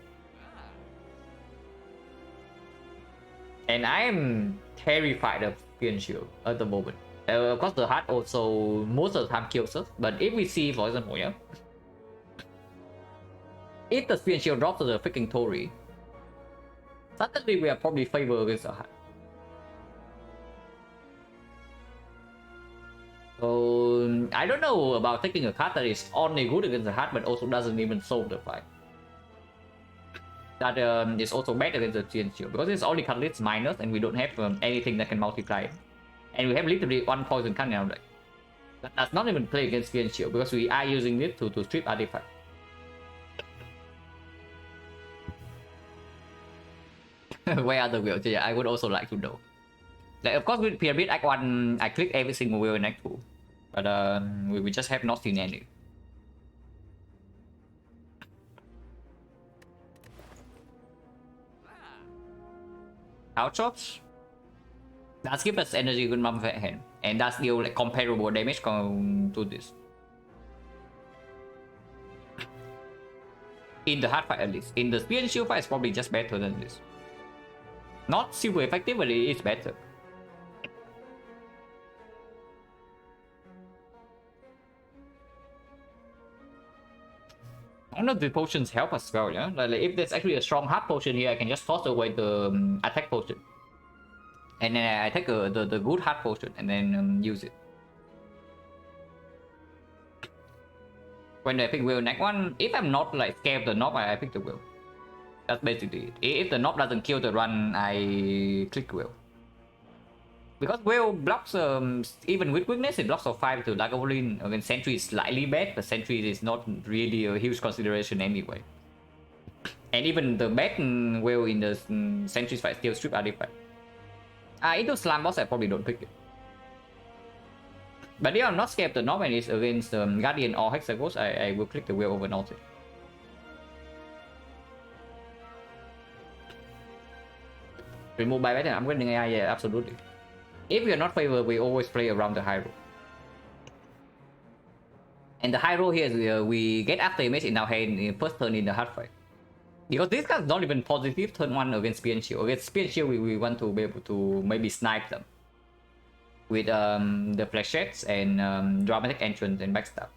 And I am terrified of Spear and Shield at the moment. Of course, the heart also most of the time kills us. But if we see, for example, yeah, if the Spear and Shield drops to the freaking Tori, suddenly we are probably favored against the heart. So I don't know about taking a card that is only good against the heart, but also doesn't even solve the fight. That is also bad against the Spear and Shield because it's only catalyst minus, and we don't have anything that can multiply it. And we have literally 1 poison card now. Like, that does not even play against Spear and Shield because we are using it to strip artifact. Where are the wheels? Yeah, I would also like to know. Like, of course, with Pyramid Act 1, I click every single wheel in Act 2. But we just have not seen any. House Shops? That gives us energy good mummified hand. And that's deal like comparable damage to this. In the hard fight at least. In the Spear and Shield fight, it's probably just better than this. Not super effective, but it is better. I don't know if the potions help as well, yeah? Like if there's actually a strong hard potion here, I can just toss away the attack potion. And then I take the good hard potion and then use it. When I pick wheel next one, if I'm not like scared of the knob, I pick the wheel. That's basically it. If the knob doesn't kill the run, I click wheel. Because wheel blocks, even with weakness, it blocks of 5 to Lagavulin. Against Sentry is slightly bad, but Sentry is not really a huge consideration anyway. And even the bad wheel in the Sentry fight still strip artifact. Into Slam Boss, I probably don't pick it. But if I'm not scared of the knob and it's against Guardian or Hexaghost, I will click the wheel over nothing. Remove by better, I'm getting AI, yeah, absolutely. If we are not favored, we always play around the high roll. And the high roll here is we get after image in our hand in first turn in the hard fight. Because these guys not even positive turn 1 against Spear and Shield. Against Spear and Shield, we want to be able to maybe snipe them. With the flashettes and dramatic entrance and backstab.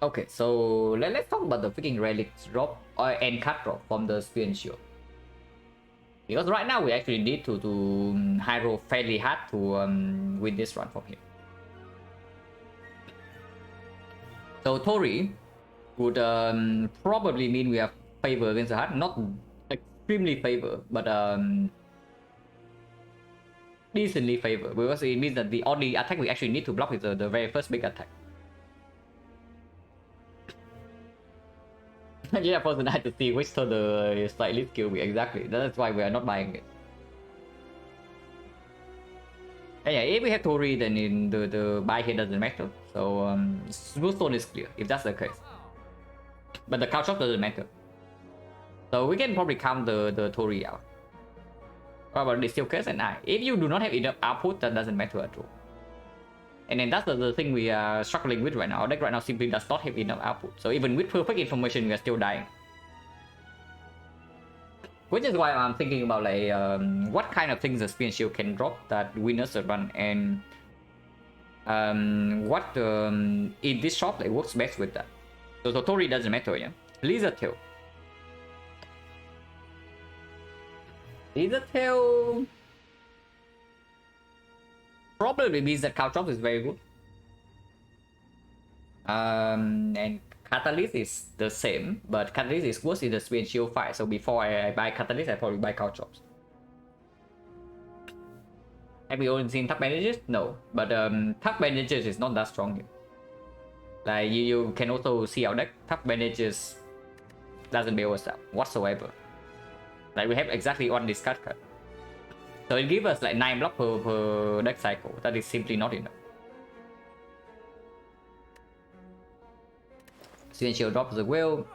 Okay, so let's talk about the freaking relics drop and cut drop from the Spear and Shield. Because right now we actually need to high roll fairly hard to win this run from here. So Tori would probably mean we have favor against the heart, not extremely favor, but decently favor, because it means that the only attack we actually need to block is the very first big attack. Yeah, for the night to see which turn the slightly skill we exactly. That's why we are not buying it. And yeah, if we have Tori, then in the buy here doesn't matter. So Smooth Stone is clear if that's the case. But the couch shop doesn't matter. So we can probably count the Tori out. What about the Steel Case and I? If you do not have enough output, that doesn't matter at all. And then that's the thing we are struggling with right now. Our deck right now simply does not have enough output. So even with perfect information, we are still dying. Which is why I'm thinking about like what kind of things the Spin Shield can drop that winners a run, and what in this shop like works best with that. So Totori doesn't matter, yeah. Lizard Tail. Lizard Tail probably means that Caltrops is very good. And Catalyst is the same, but Catalyst is worse in the Spin Shield fight. So before I buy Catalyst, I probably buy Caltrops. Have we only seen Tuck Bandages? No, but Tuck Bandages is not that strong here. Like you can also see our deck. Tuck Bandages doesn't bail us out whatsoever. Like we have exactly one discard card. So it gives us like 9 block per deck cycle. That is simply not enough. Spin Shield drops the wheel.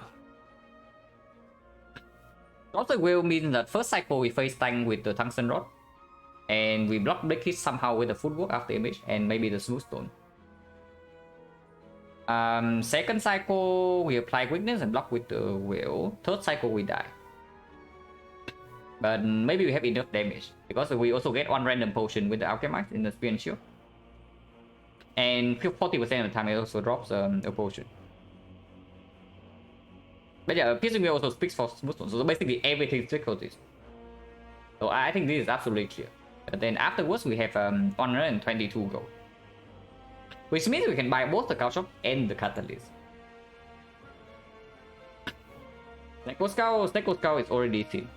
Drops the wheel means that first cycle we face tank with the Tungsten Rod. And we block break hit somehow with the footwork after image and maybe the smooth stone. Second cycle we apply weakness and block with the wheel. Third cycle we die. But maybe we have enough damage because we also get one random potion with the Alchemist in the Spin Shield. And 40% of the time it also drops a potion. But yeah, Piercing Wheel also speaks for smooth stone, so basically everything trickles this. So I think this is absolutely clear. But then afterwards we have 122 gold. Which means we can buy both the Caltrop and the Catalyst. Snecko Skull is already thin.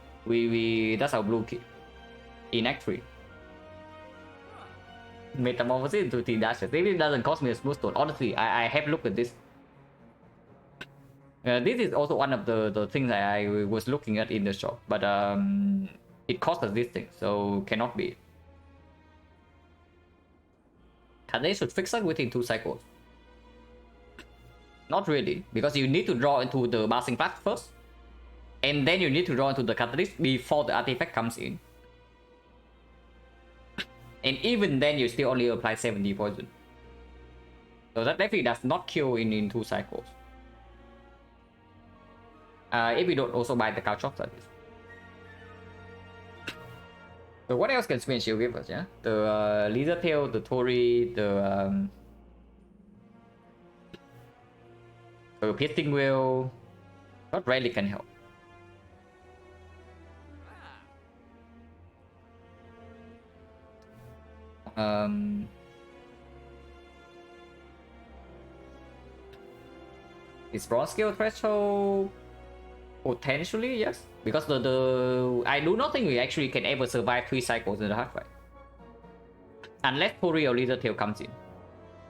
That's our blue kit. In Act 3. Metamorphosis into T dashes. Maybe it doesn't cost me a smooth stone. Honestly, I have looked at this. This is also one of the things that I was looking at in the shop. But it costs us this thing, so cannot be. They should fix it within 2 cycles. Not really, because you need to draw into the Bouncing Flask first, and then you need to draw into the Catalyst before the artifact comes in. And even then, you still only apply 70 poison. So that definitely does not kill in 2 cycles. If we don't also buy the Caltrops at least. So what else can Spin Shield give us, yeah? The Lizard Tail, the Tori, the Piercing Wheel. Not really can help. Is Bronze Scale Threshold? Potentially, yes. Because I do not think we actually can ever survive 3 cycles in the hard fight. Unless Tori or Lizard Tail comes in.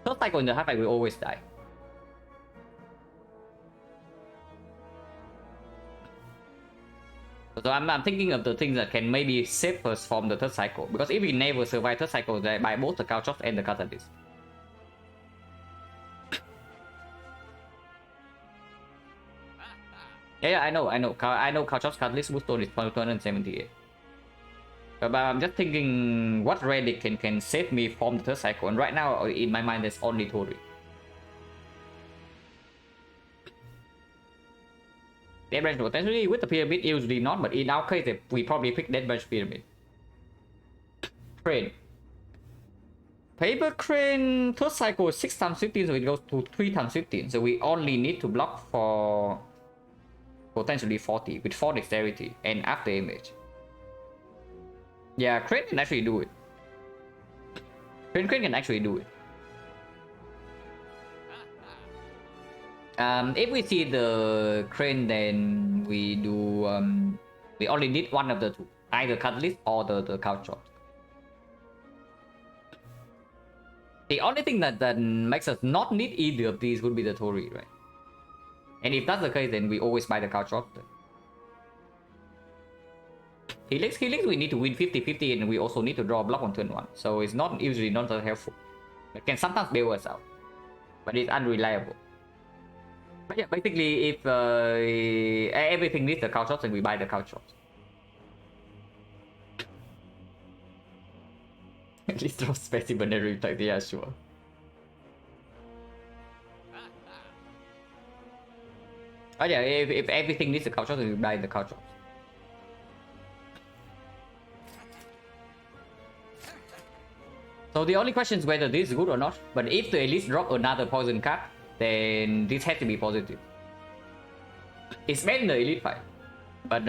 Third cycle in the hard fight we always die. So I'm thinking of the things that can maybe save us from the third cycle. Because if we never survive third cycle, I buy both the Caltrops and the Catalyst. Yeah, I know Caltrops Catalyst Smooth Stone is 278. But I'm just thinking what relic can save me from the third cycle, and right now in my mind there's only Tori. Dead Branch potentially with the Pyramid, usually not, but in our case we probably pick Dead Branch Pyramid. Crane. Paper Crane, third cycle is 6 times 15, so it goes to 3 times 15, so we only need to block for potentially 40 with 4 dexterity and after image. Yeah, Crane can actually do it. Crane can actually do it. If we see the Crane, then we do we only need one of the two, either Catalyst or the Caltrops. The only thing that makes us not need either of these would be the Tori, right? And if that's the case, then we always buy the Caltrops. Helix, we need to win 50-50, and we also need to draw a block on turn 1. So it's not usually not that helpful. It can sometimes bail us out, but it's unreliable. But yeah, basically, if everything needs the Caltrops, then we buy the Caltrops. At least draw specimen and reflect, yeah, sure. Oh yeah, if everything needs a culture, then you die in the culture. So the only question is whether this is good or not. But if the elites drop another poison card, then this has to be positive. It's bad in the elite fight. But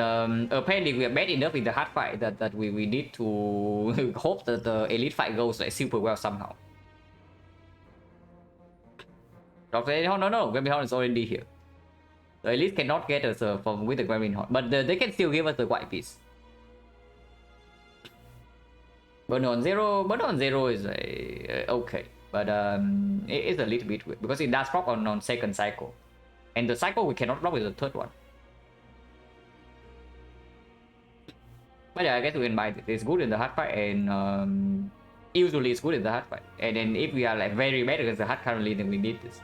apparently we are bad enough in the hard fight that we need to hope that the elite fight goes like super well somehow. No, Gremlin Horn is already here. The elite cannot get us from with the Gremlin Horn, but they can still give us the white piece. Burn on zero is okay, but it is a little bit weird because it does proc on second cycle, and the cycle we cannot block with the third one. But yeah, I guess we can buy it. It's good in the hard fight, and usually it's good in the hard fight. And then if we are like very bad against the hard currently, then we need this.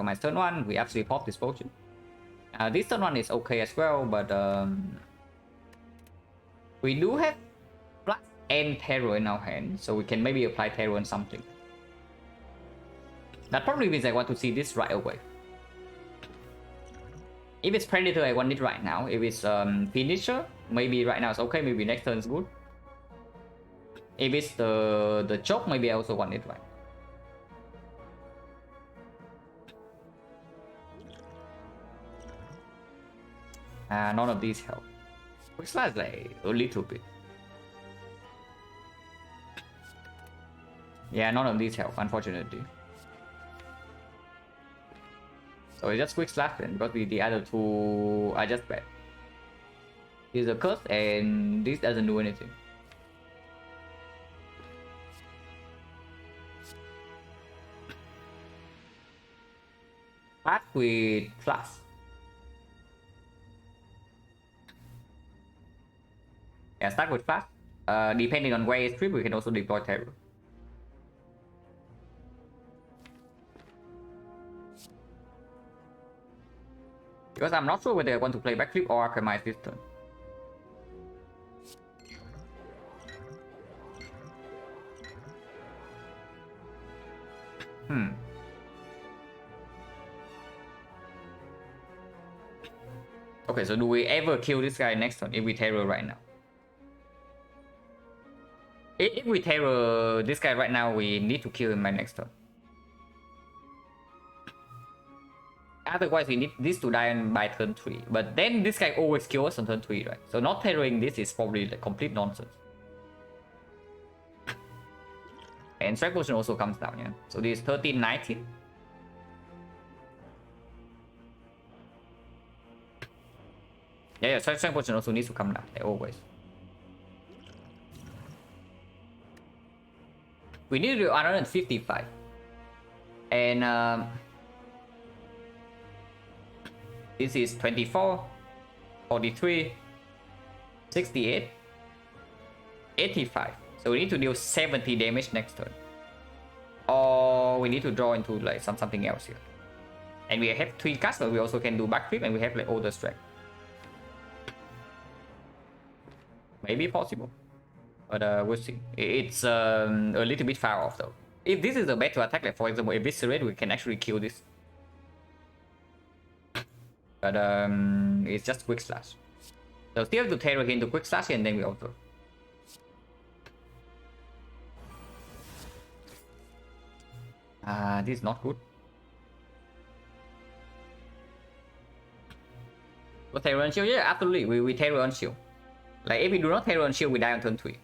My turn one, we actually pop this potion. This turn one is okay as well, but we do have plus and terror in our hand, so we can maybe apply terror on something. That probably means I want to see this right away. If it's Predator, I want it right now. If it's Finisher, maybe right now it's okay, maybe next turn is good. If it's the choke, maybe I also want it right. None of these help. Quick slash like a little bit. Yeah, none of these help, unfortunately. So it's just quick slash then, because the other two are just bad. This is a curse and this doesn't do anything. Start with plus. Yeah, start with fast. Depending on where it's trip, we can also deploy terror. Because I'm not sure whether I want to play backflip or alchemize this turn. Okay, so do we ever kill this guy next turn if we terror right now? If we terror this guy right now, we need to kill him by next turn. Otherwise, we need this to die by turn 3. But then this guy always kills us on turn 3, right? So not terroring this is probably like complete nonsense. And strike potion also comes down, yeah. So this is 13, 19. Yeah, strike potion also needs to come down, like always. We need to do 155. And this is 24, 43, 68, 85. So we need to deal 70 damage next turn. Or we need to draw into like something else here. And we have 3 cards, but we also can do backflip and we have like all the strength. Maybe possible. But we'll see. It's a little bit far off though. If this is a better attack, like for example, Eviscerate, we can actually kill this. But it's just quick slash. So still have to terror into quick slash and then we auto. This is not good. But terror on shield, yeah, absolutely. We terror on shield. Like if we do not terror on shield, we die on turn 3.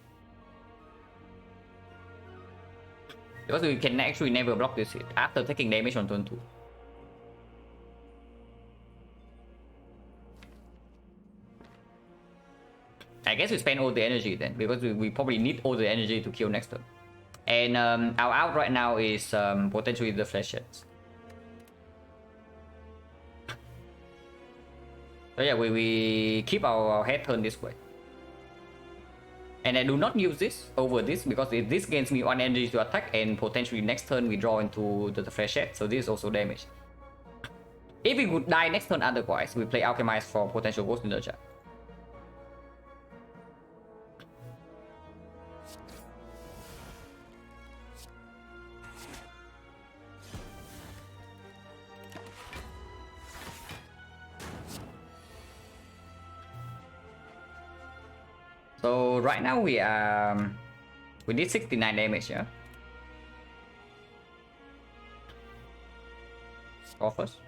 Because we can actually never block this hit after taking damage on turn 2. I guess we spend all the energy then, because we probably need all the energy to kill next turn. And our out right now is potentially the Fleshettes. So yeah, we keep our head turn this way. And I do not use this over this, because if this gains me 1 energy to attack, and potentially next turn we draw into the Fleshette, so this is also damage. If we would die next turn otherwise, we play Alchemize for potential Ghost Inertia. So right now we did 69 damage, yeah? Go first.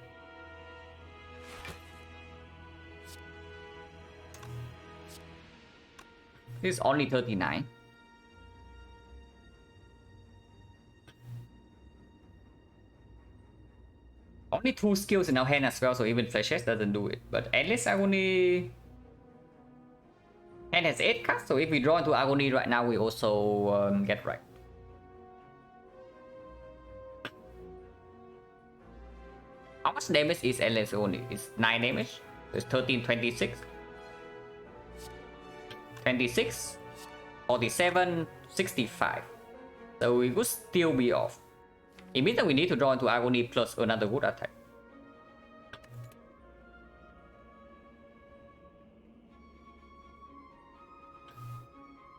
This is only 39. Only 2 skills in our hand as well, so even flashes doesn't do it. But at least Agony hand has 8 cards, so if we draw into Agony right now, we also get right. How much damage is endless only? It's 9 damage. It's 13, 26. 26, 47, 65. So we would still be off. It means that we need to draw into Agony plus another wood attack.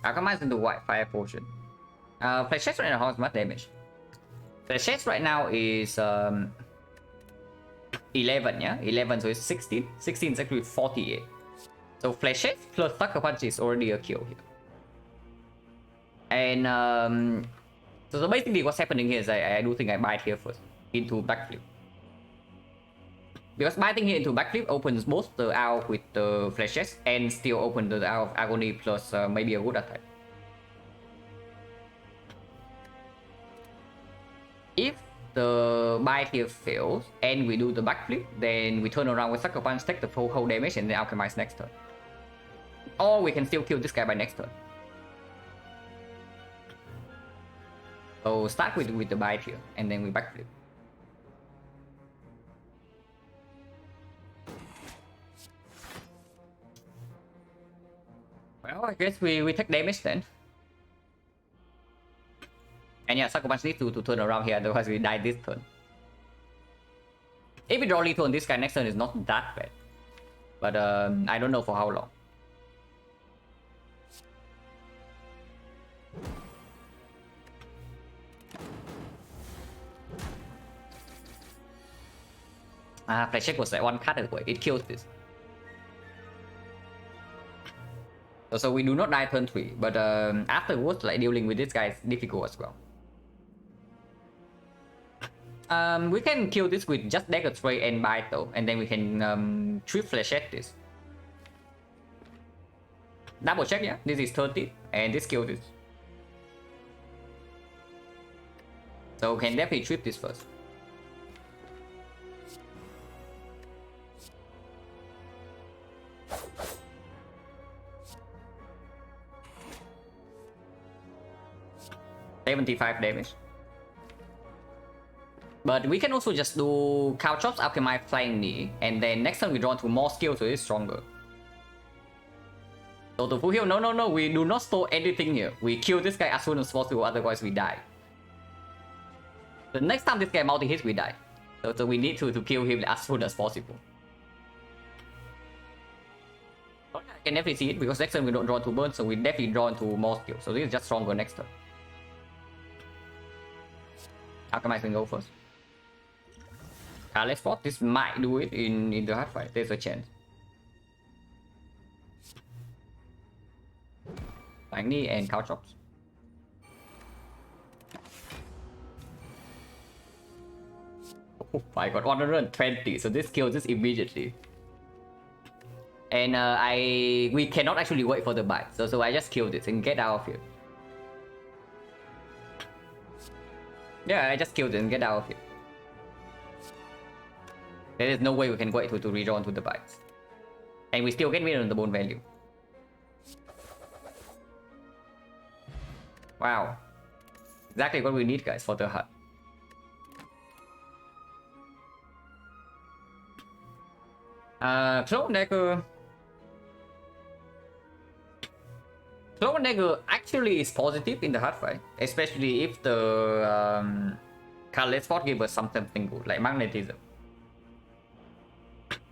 Alchemize into white fire potion. Flash right now has much damage. Flash right now is 11, yeah? 11, so it's 16. 16 is actually 48. So flash plus sucker punch is already a kill here. And so basically what's happening here is I do think I bite here first into backflip. Because biting here into backflip opens both the AoE with the flashes and still open the AoE of Agony plus maybe a wood attack. If the bite here fails and we do the backflip, then we turn around with sucker punch, take the whole damage and then alchemize next turn. Or we can still kill this guy by next turn. So start with the bite here and then we backflip. Well, I guess we take damage then. And yeah, Sucker Punch needs to turn around here, otherwise we die this turn. If we draw lethal on this guy next turn is not that bad. But I don't know for how long. Flash check was like one card away. It kills this. So we do not die turn 3, but afterwards, like dealing with this guy is difficult as well. We can kill this with just Dagger Tray and Bite though, and then we can trip Flashette this. Double check, yeah. This is 30, and this kills this. So we can definitely trip this first. $75 damage. But we can also just do Caltrops, Alchemize, Flying Knee, and then next time we draw into more skills, so it's stronger. So to full heal, no, we do not store anything here. We kill this guy as soon as possible, otherwise we die. The next time this guy multi-hits, we die. So we need to kill him as soon as possible. I can definitely see it, because next time we don't draw into burn, so we definitely draw into more skills. So this is just stronger next turn. Alchemize can go first. Let's spot. This might do it in the hard fight. There's a chance. Flying Knee and Caltrops. Oh, I got 120, so this kills this immediately. And we cannot actually wait for the bite, so I just killed it and get out of here. Yeah, I just killed it and get out of here. There is no way we can wait to redraw into the bites. And we still get rid of the bone value. Wow. Exactly what we need, guys, for the hut. Clone Dagger. Clone Dagger actually is positive in the hard fight, especially if the Carlet Spot gives us something good, like magnetism.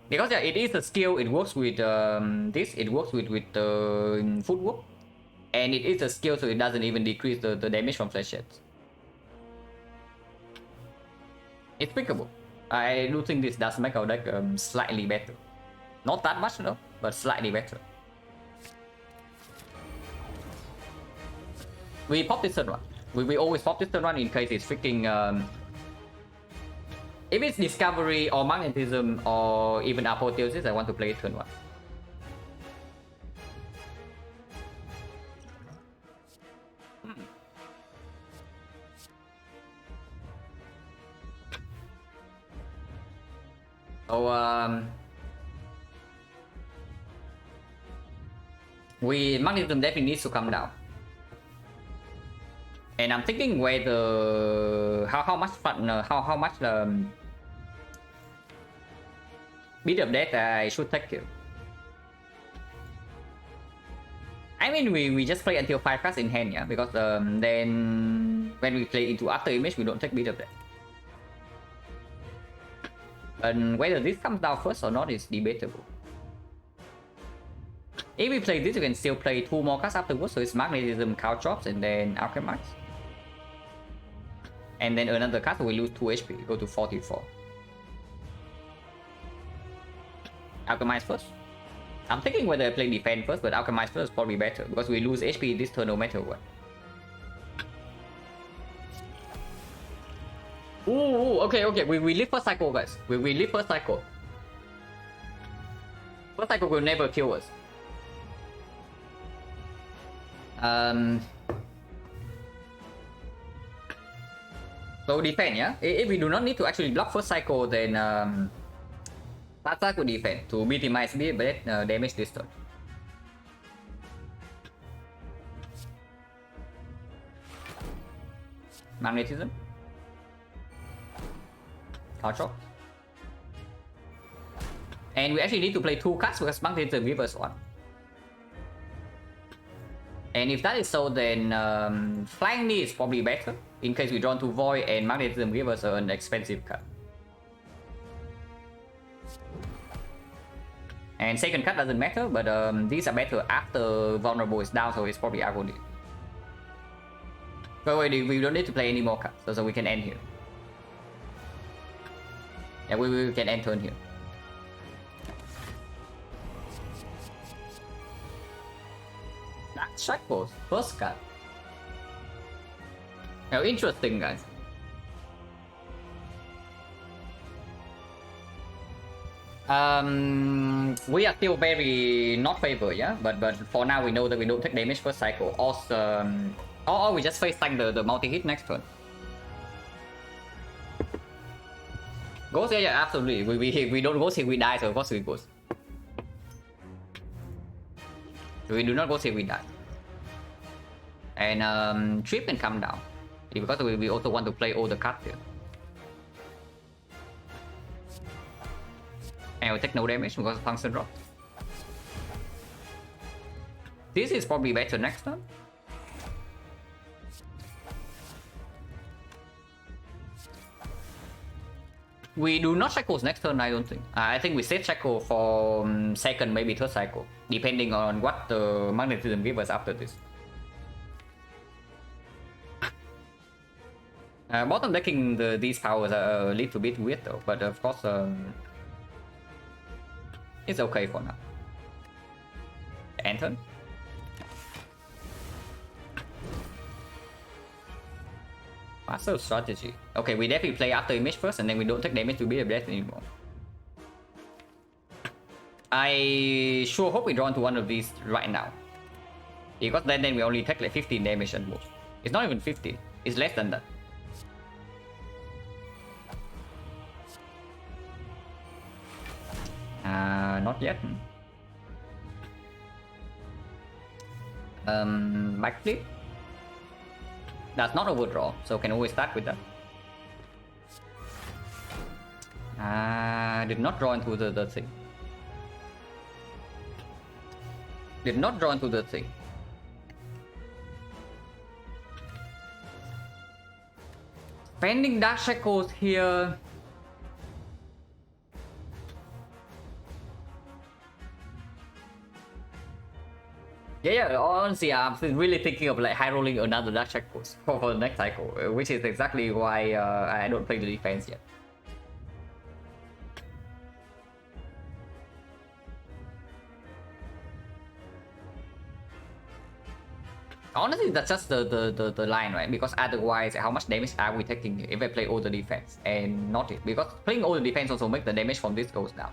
Because yeah, it is a skill, it works with this, it works with the footwork. And it is a skill, so it doesn't even decrease the damage from Flashets. It's pickable. I do think this does make our deck slightly better. Not that much though, but slightly better. We pop this turn one. We always pop this turn one in case it's freaking if it's discovery or magnetism or even apotheosis, I want to play turn one. So magnetism definitely needs to come down. And I'm thinking whether how much fun how much bit of death I should take here. I mean we just play until 5 cards in hand, yeah, because then when we play into after image we don't take bit of death. And whether this comes down first or not is debatable. If we play this, you can still play 2 more cards afterwards, so it's magnetism, cow chops, and then alchemize. And then another card, so we lose 2 HP, go to 44. Alchemize first. I'm thinking whether I play defense first, but alchemize first is probably better, because we lose HP this turn no matter what. Ooh, okay, we live first cycle, guys. We live first cycle. First cycle will never kill us. So defend, yeah? If we do not need to actually block first cycle, then last cycle defend to minimize damage this turn. Magnetism. Control. And we actually need to play 2 cards because magnetism gives us 1. And if that is so, then flying knee is probably better in case we draw to void and magnetism gives us an expensive card. And second card doesn't matter, but these are better after vulnerable is down, so it's probably agony. So we don't need to play any more cards, so we can end here. Yeah, we can end turn here. That's Shackles, first card. Now, interesting, guys. We are still very not favored, yeah. But for now, we know that we don't take damage first cycle. Also, or we just face tank the multi hit next turn. Ghost, yeah, absolutely. We don't ghost here, we die, so of course we ghost. We do not ghost here, we die. And trip can come down. Because we also want to play all the cards here. And we take no damage because of function drop. This is probably better next turn. We do not shackles next turn, I don't think. I think we set shackle for second, maybe third cycle, depending on what the magnetism gives us after this. Bottom decking these powers are a little bit weird though, but of course it's okay for now. Anton. Master strategy. Okay, we definitely play after image first, and then we don't take damage to be a death anymore. I sure hope we draw into one of these right now, because then we only take like 15 damage at most. It's not even 15. It's less than that. Not yet. Backflip. That's not overdraw, so can always start with that. Did not draw into the thing. Did not draw into the thing. Pending Dark Shackles here. Yeah, honestly, I'm really thinking of like high rolling another Dark Shackles for the next cycle, which is exactly why I don't play the defense yet. Honestly, that's just the line, right? Because otherwise, how much damage are we taking if I play all the defense and not it? Because playing all the defense also make the damage from this goes down.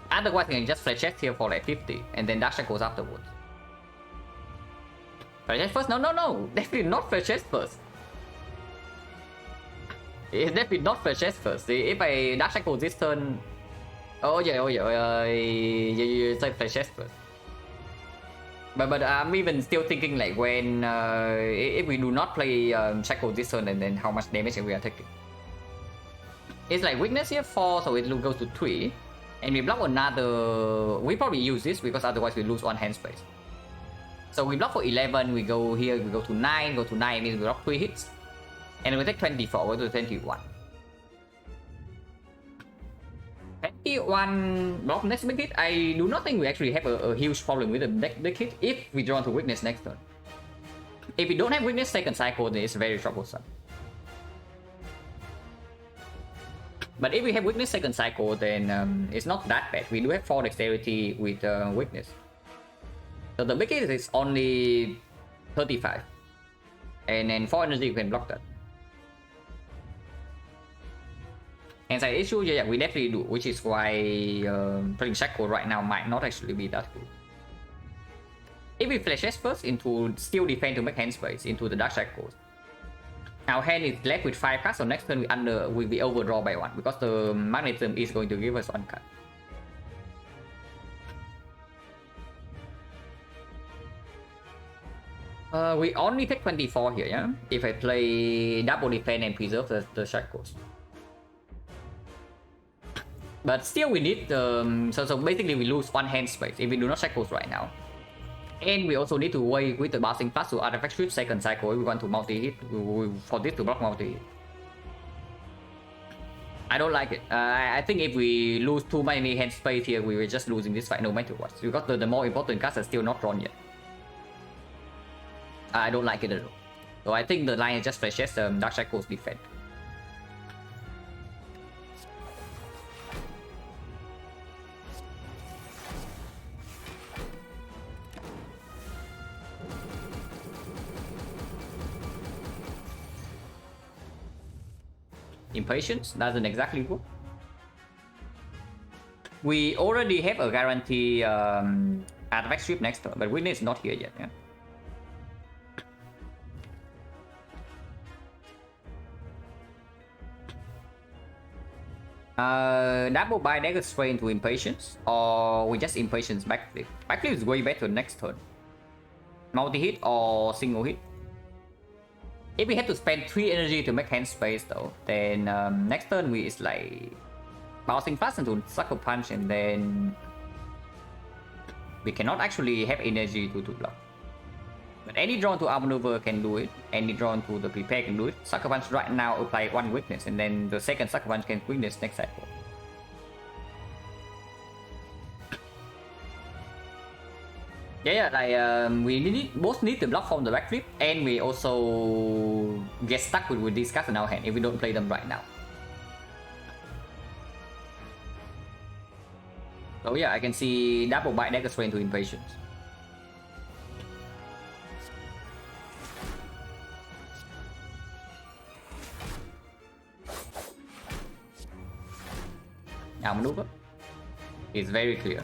Otherwise, I can just flash chest here for like 50 and then dash goes afterwards. Flash chest first? No, no, no! Definitely not flash chest first. It's definitely not flash chest first. If I dash go this turn. Oh yeah, you say flash chest first. But I'm even still thinking like when if we do not play Shackle this turn and then how much damage we are taking. It's like weakness here 4, so it goes to 3. And we block another... We probably use this because otherwise we lose 1 hand space. So we block for 11, we go here, we go to 9, means we block 3 hits. And we take 24, we go to 21. 21 block next big hit. I do not think we actually have a huge problem with the next big hit if we draw into weakness next turn. If we don't have weakness second cycle, then it's very troublesome. But if we have weakness second cycle, then it's not that bad. We do have 4 dexterity with weakness. So the big hit is only 35. And then 4 energy you can block that. And side issue, yeah, we definitely do, which is why playing Shackle right now might not actually be that good. If we flash S first into still defend to make hand space into the Dark Shackles, our hand is left with 5 cards, so next turn we be overdraw by 1 because the magnetism is going to give us 1 card. We only take 24 here, yeah? If I play double defend and preserve the Shackles. But still we need so basically we lose 1 hand space if we do not Shackles right now. And we also need to wait with the bouncing plus to artifact strip second cycle if we want to multi-hit for this to block multi-hit. I don't like it. I think if we lose too many hand space here, we will just losing this fight no matter what. Because the more important cards are still not drawn yet. I don't like it at all. So I think the line is just flashes Dark Shackles defense. Impatience doesn't exactly work. We already have a guarantee artifact strip next turn, but weakness is not here yet. Yeah. Double buy dagger straight into impatience, or we just impatience backflip. Backflip is way better next turn. Multi hit or single hit. If we had to spend 3 energy to make hand space though, then next turn we is like bouncing fast into sucker punch, and then we cannot actually have energy to block. But any drawn to outmaneuver can do it, any drawn to the prepare can do it. Sucker punch right now apply 1 weakness, and then the second sucker punch can weakness next cycle. Yeah, like we both need to block from the backflip, and we also get stuck with these cards in our hand if we don't play them right now. So yeah, I can see double bite dagger straight into impatience. Now maneuver is very clear.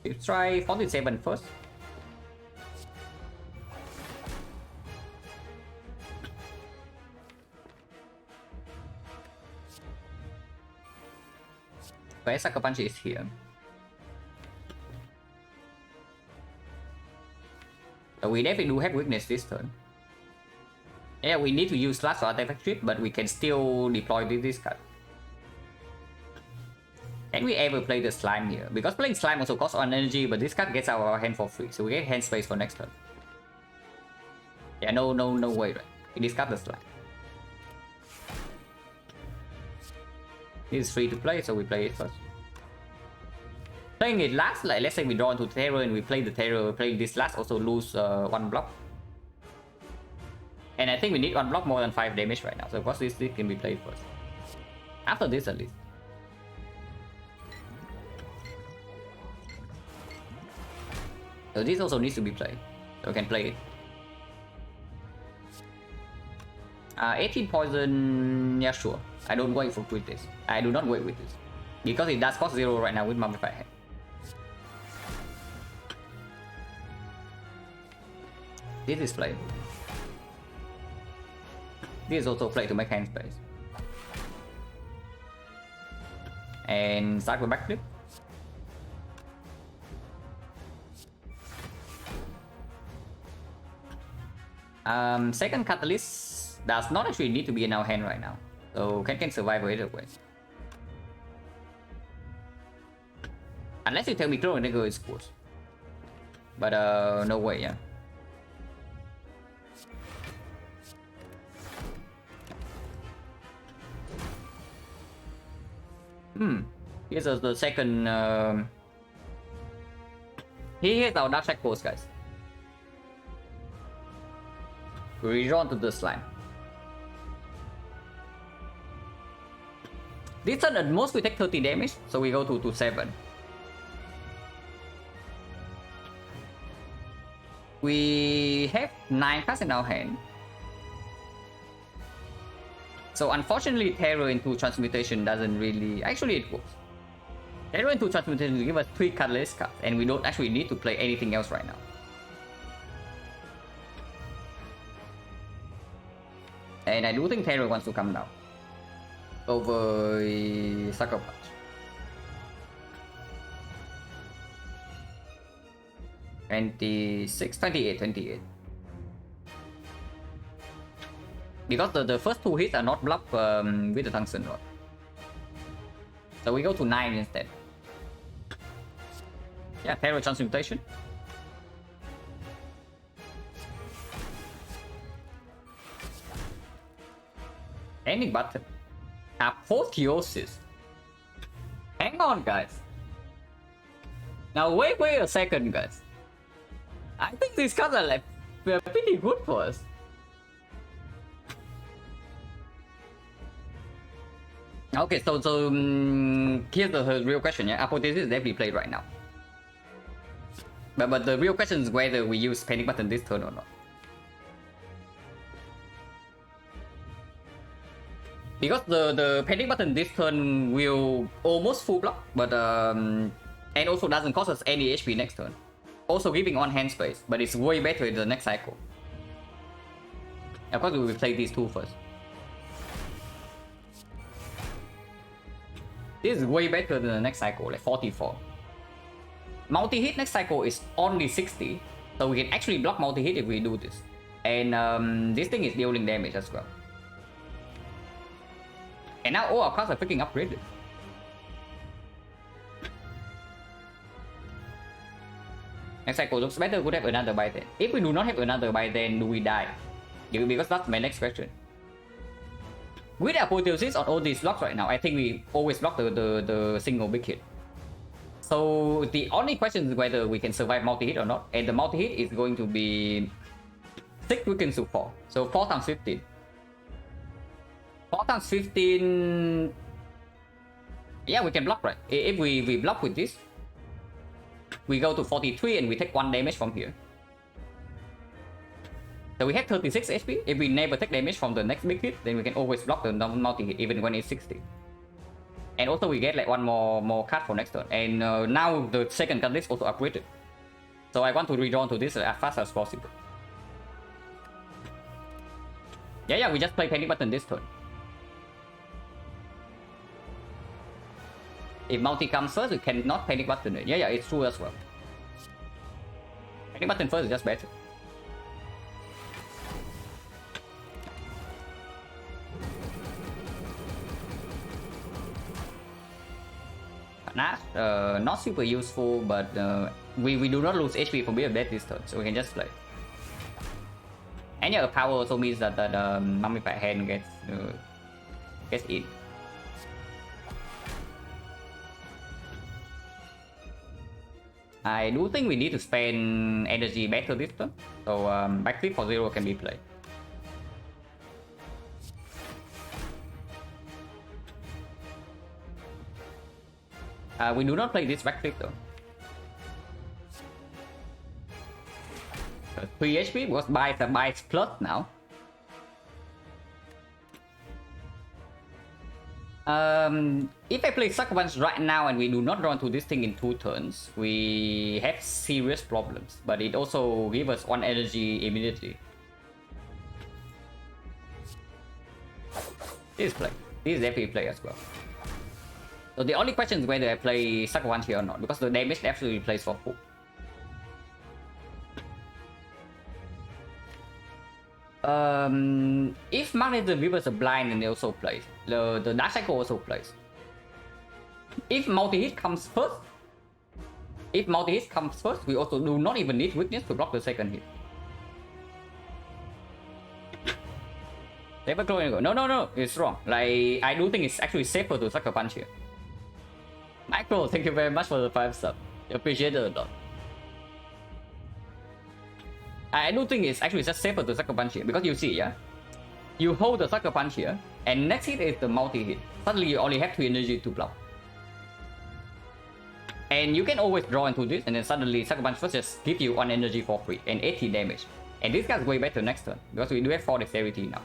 Let's try 47 first. Where sucker punch is here. So we definitely do have weakness this turn. Yeah, we need to use slash for artifact strip, but we can still deploy this card. Can we ever play the slime here? Because playing slime also costs 1 energy, but this card gets out of our hand for free, so we get hand space for next turn. Yeah, no way, right? We discard the slime. This is free to play, so we play it first. Playing it last, like let's say we draw into terror and we play the terror, playing this last also lose 1 block. And I think we need 1 block more than 5 damage right now, so of course this can be played first. After this at least. So this also needs to be played. So we can play it. 18 poison, yeah sure. I don't go with this. I do not go with this. Because it does cost 0 right now with Mummified Hand. This is played. This is also played to make hand space. And start with backflip. Second Catalyst does not actually need to be in our hand right now. So can survive either way. Unless you tell me Clone Nigger is good. But no way, yeah. Here's the second. Here's our Dark Shack Post, guys. Redrawn to the slime. This turn at most we take 30 damage, so we go to 7. We have 9 cards in our hand. So unfortunately Terror into Transmutation doesn't really... Actually it works. Terror into Transmutation will give us 3 Catalyst cards, and we don't actually need to play anything else right now. And I do think Terror wants to come down over Sucker Punch. $26, $28. Because the first 2 hits are not blocked with the Tungsten Rod. So we go to 9 instead. Yeah, Terror Transmutation. Any button. Apotheosis. Hang on, guys. Now wait a second, guys. I think these cards are like pretty good for us. Okay, so here's the real question. Yeah, Apotheosis is definitely played right now. But the real question is whether we use Panic Button this turn or not. Because the Panic Button this turn will almost full block, but and also doesn't cost us any HP next turn. Also giving on hand space, but it's way better in the next cycle. Of course we will play these two first. This is way better than the next cycle, like 44. Multi-hit next cycle is only 60, so we can actually block multi-hit if we do this. And this thing is dealing damage as well. And now all our cards are freaking upgraded. Next cycle looks better, could have another by then. If we do not have another by then, do we die? Because that's my next question. With Apotheosis on all these blocks right now, I think we always block the single big hit. So the only question is whether we can survive multi-hit or not. And the multi-hit is going to be 6 weakens to 4. So 4 times 15. 4 times 15... Yeah, we can block, right? If we block with this, we go to 43 and we take 1 damage from here. So we have 36 HP. If we never take damage from the next big hit, then we can always block the multi-hit even when it's 60. And also we get like 1 more card for next turn. And now the second card list also upgraded. So I want to redraw to this as fast as possible. Yeah, we just play Panic Button this turn. If multi comes first, we cannot Panic Button it. Yeah, it's true as well. Panic Button first is just better. Not super useful, but we do not lose HP from being dead this turn, so we can just play. And yeah, power also means that Mummified Hand gets in. I do think we need to spend energy better this turn, so backflip for 0 can be played. We do not play this backflip though. 3 HP because buys plus now. If I play Sucker Punch right now and we do not run to this thing in 2 turns, we have serious problems. But it also gives us 1 energy immediately. This is play. This is definitely play as well. So the only question is whether I play Sucker Punch here or not, because the damage absolutely plays for full. If Magnetism Weavers are blind, then they also plays. The Dark Cycle also plays. If multi-hit comes first, we also do not even need weakness to block the second hit. Never go. No, it's wrong. Like, I do think it's actually safer to Sucker Punch here. Michael, thank you very much for the 5 sub. Appreciate it a lot. I do think it's actually just safer to Sucker Punch here, because you see, yeah? You hold the Sucker Punch here, and next hit is the multi-hit. Suddenly you only have 2 energy to block. And you can always draw into this, and then suddenly Sucker Punch first just give you 1 energy for free, and 80 damage. And this guy's way better next turn, because we do have 4 dexterity now.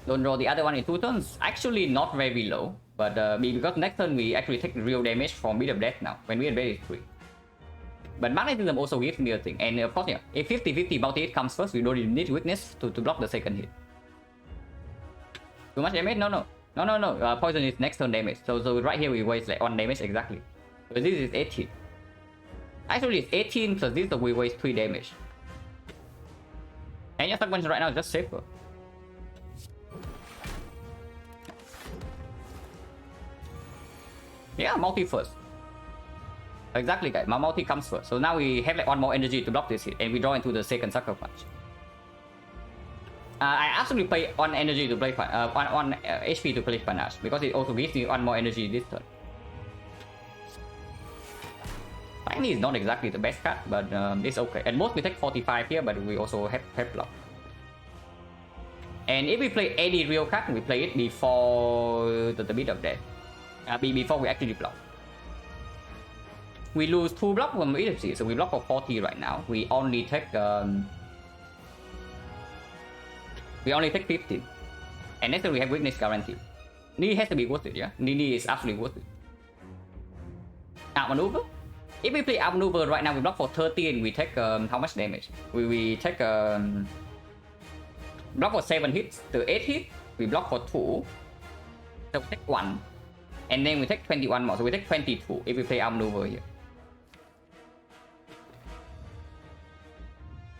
Don't draw the other one in 2 turns. Actually not very low, but because next turn we actually take real damage from Beat of Death now, when we are very 3. But Magnetism also gives me a thing, and of course, yeah, if 50-50 multi-hit comes first, we don't even need weakness to block the second hit. Too much damage? No. Poison is next turn damage, so right here we waste like 1 damage exactly. So this is 18. Actually it's 18 plus this, so we waste 3 damage. And your Sucker Punch right now is just safer. Yeah, multi first. Exactly, guys. My multi comes first. So now we have like 1 more energy to block this hit, and we draw into the second Sucker Punch. I absolutely play 1 energy to play 1 HP to play Panache, because it also gives me 1 more energy this turn. Tiny is not exactly the best card, but it's okay. At most we take 45 here, but we also have block. And if we play any real card, we play it before the Beat of Death. Before we actually block. We lose 2 blocks from EFC, so we block for 40 right now. We only take 15. And next time we have weakness guarantee. Knee has to be worth it, yeah? Knee is absolutely worth it. Outmaneuver? If we play outmaneuver right now, we block for 30 and we take how much damage? We take block for 7 hits to 8 hits. We block for 2. So we take 1. And then we take 21 more, so we take 22 if we play outmaneuver here.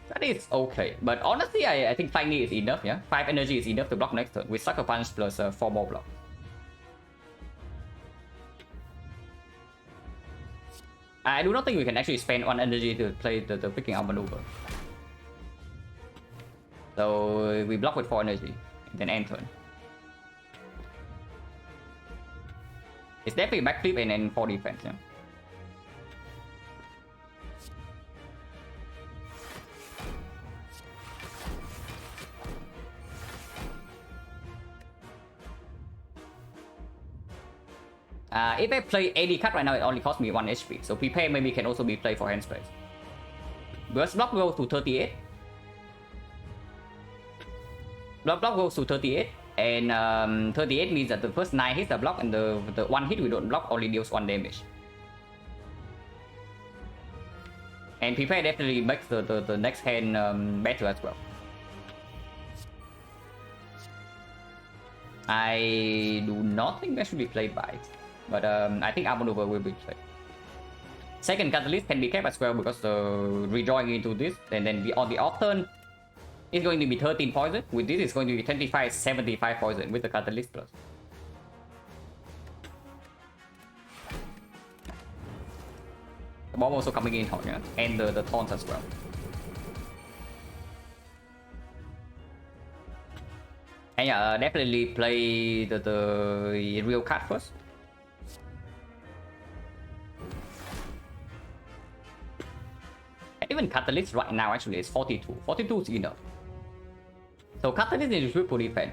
That is okay, but honestly I think Tiny is enough, yeah? 5 energy is enough to block next turn with Sucker Punch plus 4 more blocks. I do not think we can actually spend 1 energy to play the freaking outmaneuver. So we block with 4 energy, and then end turn. It's definitely backflip and then 4 defense, yeah. If I play AD card right now, it only costs me 1 HP. So prepare maybe can also be played for hand space. Burst block goes to 38. Block goes to 38. And 38 means that the first 9 hits are blocked, and the 1 hit we don't block only deals 1 damage. And prepare definitely makes the next hand better as well. I do not think that should be played by, but I think outmaneuver will be played. Second catalyst can be kept as well, because redrawing into this, and then on the off turn, it's going to be 13 poison. With this, it's going to be 25, 75 poison with the catalyst plus. The bomb also coming in hot, yeah? And the taunts as well. And yeah, definitely play the real card first. And even catalyst right now actually is 42. 42 is enough. So catalyst into triple defense.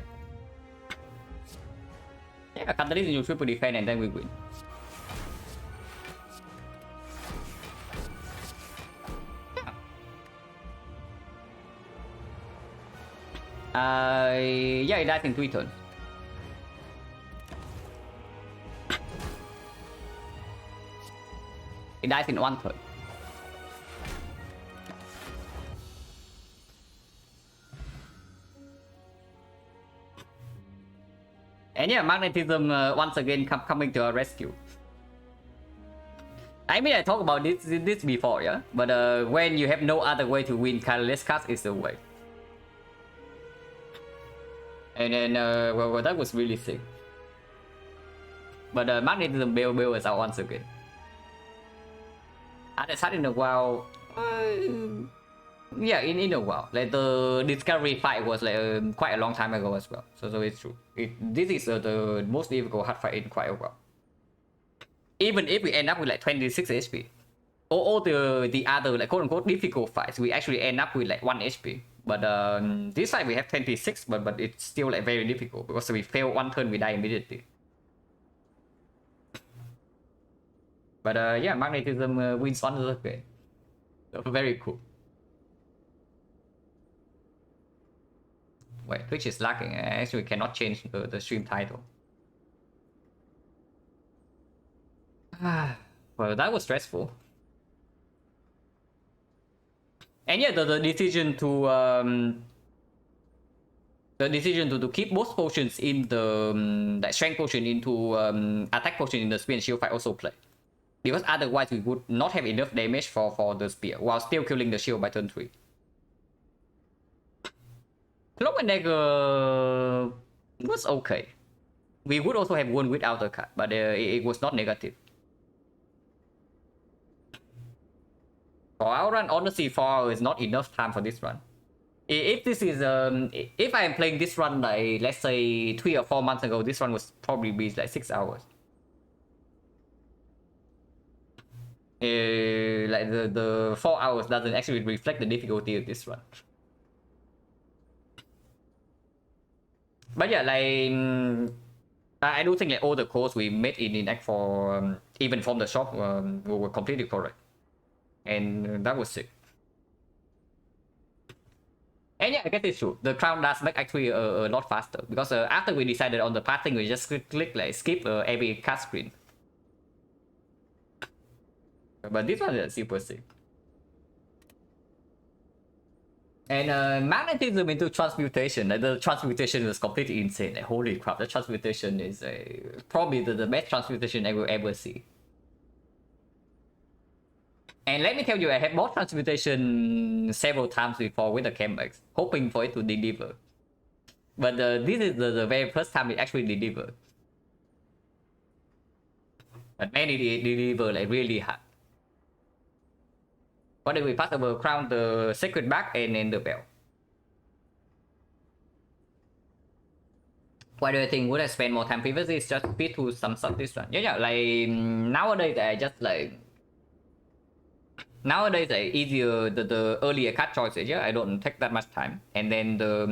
Yeah, catalyst into triple defense and then we win. Yeah, it dies in 3 turns. It dies in 1 turn. And yeah, magnetism once again coming to our rescue. I mean, I talked about this before, yeah? But when you have no other way to win colorless cards, is the way. And then, well, that was really sick. But magnetism Bill is out once again. At the start in a while, yeah, in a while. Like the discovery fight was like quite a long time ago as well. So it's true. This is the most difficult hard fight in quite a while. Even if we end up with like 26 HP, all the other like quote unquote difficult fights, we actually end up with like 1 HP. But this fight we have 26, but it's still like very difficult because we fail 1 turn, we die immediately. But yeah, magnetism wins on the game. So very cool. Wait, Twitch is lagging. Actually, we cannot change the stream title. Well, that was stressful. And yeah, the decision to keep both potions in the like strength potion into attack potion in the spear and shield fight also play, because otherwise we would not have enough damage for the spear while still killing the shield by turn 3. Cloak and Dagger was okay. We would also have won without the card, but it was not negative. For our run, honestly, 4 hours is not enough time for this run. If this is if I am playing this run like let's say 3 or 4 months ago, this run was probably be like 6 hours. Like the 4 hours doesn't actually reflect the difficulty of this run. But yeah, like I do think like all the calls we made in Act 4, even from the shop, were completely correct, and that was sick. And yeah, I guess it's true. The crown does make actually a lot faster, because after we decided on the pathing, we just click like skip every card screen. But this one is super sick. And magnetism into transmutation. Like, the transmutation was completely insane. Like, holy crap, the transmutation is probably the best transmutation I will ever see. And let me tell you, I have bought transmutation several times before with the Chemex, hoping for it to deliver. But this is the very first time it actually delivered. But man, it delivered like really hard. What if we pass over crown, the sacred bag, and then the bell? Why do I think would I spend more time previously? It's just speed to some stuff this one. Yeah, like nowadays I just like easier the earlier card choices. Yeah, I don't take that much time, and then the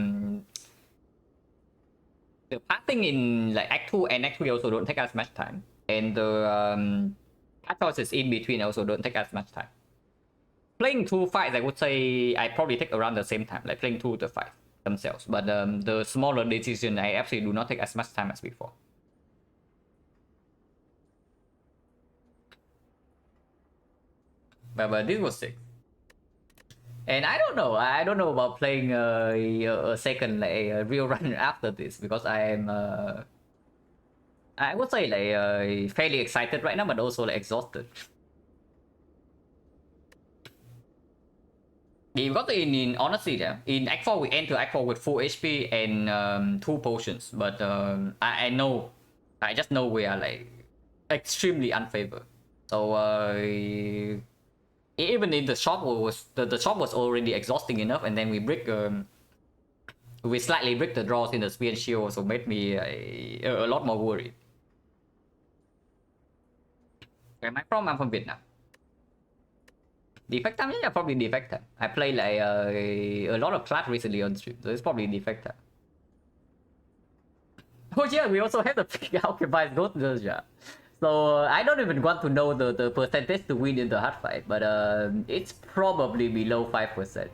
pathing in like Act 2 and Act 3 also don't take as much time, and the card choices in between also don't take as much time. Playing 2 fights, I would say I probably take around the same time, like playing 2 the fights themselves. But the smaller decision, I actually do not take as much time as before. But this was sick. And I don't know about playing a second like a real run after this, because I am I would say like fairly excited right now, but also like exhausted. Because in honestly, yeah, in Act 4 we enter Act 4 with full HP and 2 potions, but I just know we are like extremely unfavored. So even in the shop was the shop was already exhausting enough, and then we slightly brick the draws in the spear and shield, so made me a lot more worried. Where am I from? I'm from Vietnam. Defect time? Yeah, probably defect time. I play like a lot of class recently on stream, so it's probably defect time. Oh yeah, we also have the Alchemized Ghost Ninja. So I don't even want to know the percentage to win in the hard fight, but it's probably below 5%.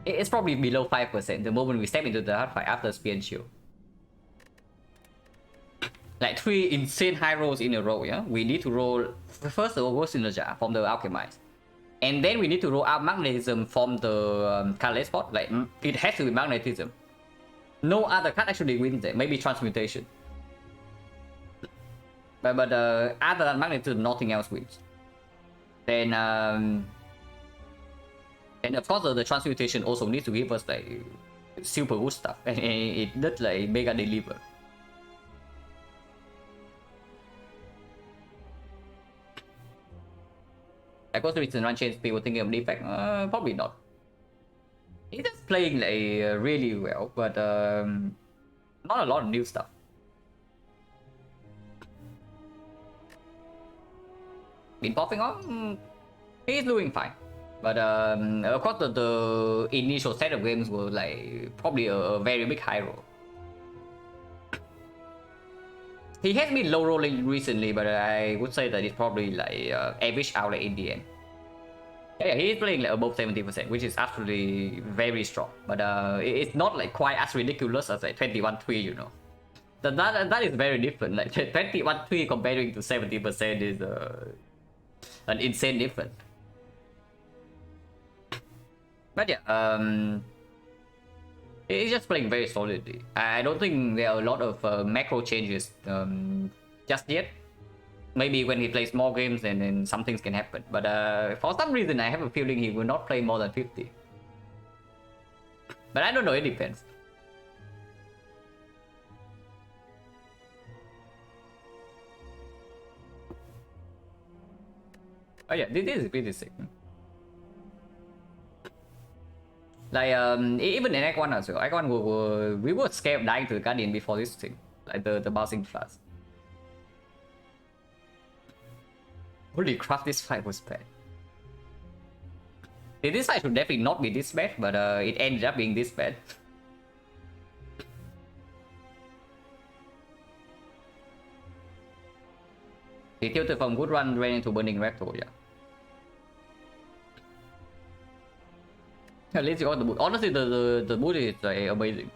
It's probably below 5% the moment we step into the hard fight after Spear and Shield. Like 3 insane high rolls in a row, yeah? We need to roll first the Overworld Synergy from the Alchemist. And then we need to roll out Magnetism from the Catalyst spot. Like, it has to be Magnetism. No other card actually wins it. Maybe Transmutation. But other than Magnetism, nothing else wins. Then, and of course, the Transmutation also needs to give us like super good stuff. And it does like mega deliver. Like, what's the reason run change people thinking of defect? Probably not. He's just playing like really well, but not a lot of new stuff. Been popping on, he's doing fine. But of course, the initial set of games were like probably a very big high roll. He has been low rolling recently, but I would say that it's probably like average out like in the end. Yeah, he's playing like above 70%, which is actually very strong. But it's not like quite as ridiculous as like 21-3, you know. That is very different. Like 21-3 comparing to 70% is an insane difference. But yeah, he's just playing very solidly. I don't think there are a lot of macro changes just yet. Maybe when he plays more games, then some things can happen. But for some reason, I have a feeling he will not play more than 50. But I don't know, it depends. Oh yeah, this is pretty sick. Like even in Act 1 also, Act 1 we were scared of dying to the Guardian before this thing. Like the bouncing flash. Holy crap, this fight was bad. This fight should definitely not be this bad, but it ended up being this bad. He tilted from good run ran into burning rectal, yeah. At least you got the boot. Honestly, the boot is like amazing.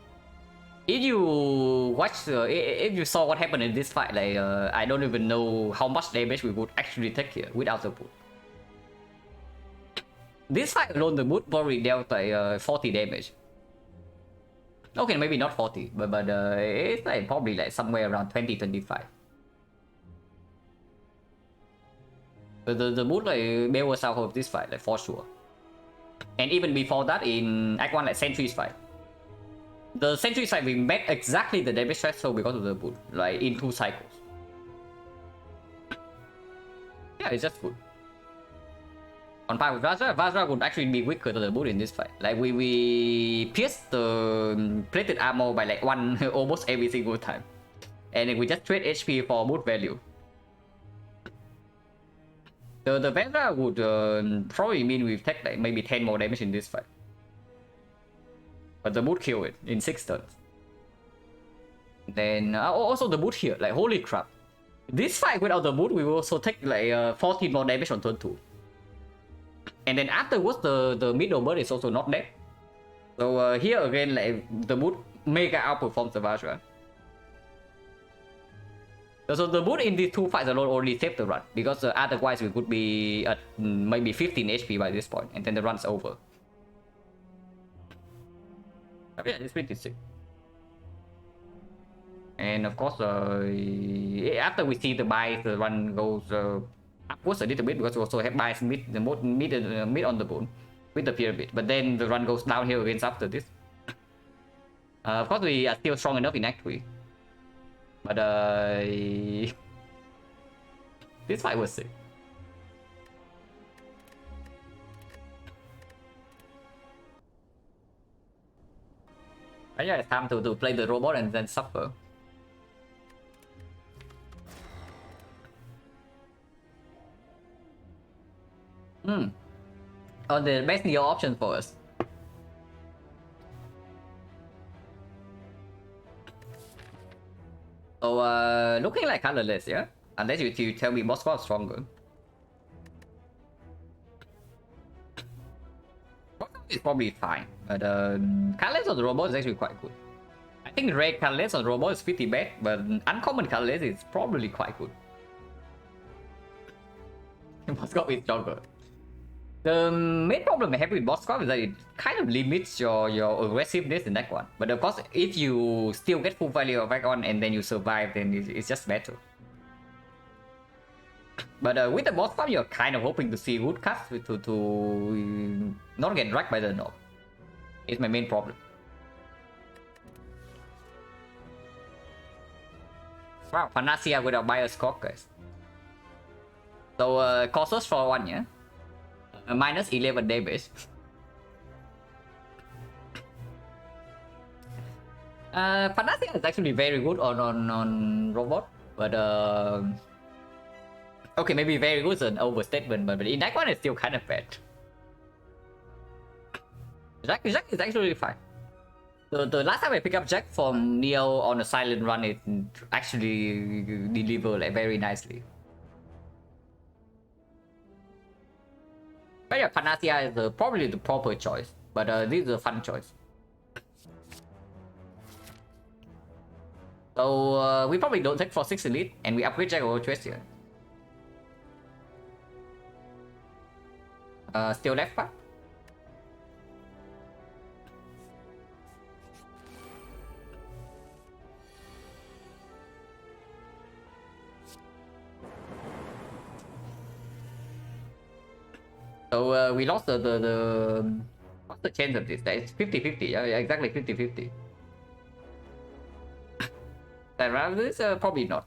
If you watch, if you saw what happened in this fight, like I don't even know how much damage we would actually take here without the boot. This fight alone, the boot probably dealt like 40 damage. Okay, maybe not 40, but it's like probably like somewhere around 20-25. But the boot like bailed us out of this fight, like for sure. And even before that, in Act 1, like Sentry's fight. The Sentry's fight, we met exactly the damage threshold because of the boot, like in 2 cycles. Yeah, it's just good. On par with Vajra, Vajra would actually be weaker than the boot in this fight. Like we pierced the plated armor by like 1 almost every single time. And we just trade HP for boot value. The Vajra would probably mean we take like maybe 10 more damage in this fight. But the boot killed it in 6 turns. Then also the boot here, like holy crap. This fight without the boot, we will also take like 14 more damage on turn 2. And then afterwards, the middle bird is also not dead. So here again, like the boot mega outperforms the Vajra. So the boot in these 2 fights alone only saved the run, because otherwise we could be at maybe 15 HP by this point, and then the run's over. But yeah, it's pretty sick. And of course, after we see the buy, the run goes upwards a little bit, because we also have buys mid on the boot with the pyramid. But then the run goes downhill again after this. Of course, we are still strong enough in Act 3. But this fight was sick. But yeah, it's time to play the robot and then suffer. On the best new option for us. So looking like colorless, yeah? Unless you tell me Moscow is stronger. is probably fine, but colorless on the robot is actually quite good. I think red colorless on the robot is pretty bad, but uncommon colorless is probably quite good. Bosscop is stronger. The main problem I have with Bosscop is that it kind of limits your aggressiveness in that one. But of course, if you still get full value of Icon and then you survive, then it's just better. But with the Bosscop, you're kind of hoping to see good cuts to not get dragged by the knob. It's my main problem. Wow, Panacea without bias scope, guys. So cost for one, yeah? Minus 11 damage. Panacea is actually very good on robot, but okay, maybe very good is an overstatement, but in that one it's still kind of bad. Jack is actually fine. The last time I picked up Jack from Neo on a silent run, it actually delivered like very nicely. But yeah, Panacea is probably the proper choice, but this is a fun choice. So we probably don't take for 6 elite, and we upgrade Jack over Twist here. Still left part. So we lost the what's the chance of this? It's 50-50. Yeah, exactly 50-50. That round this probably not.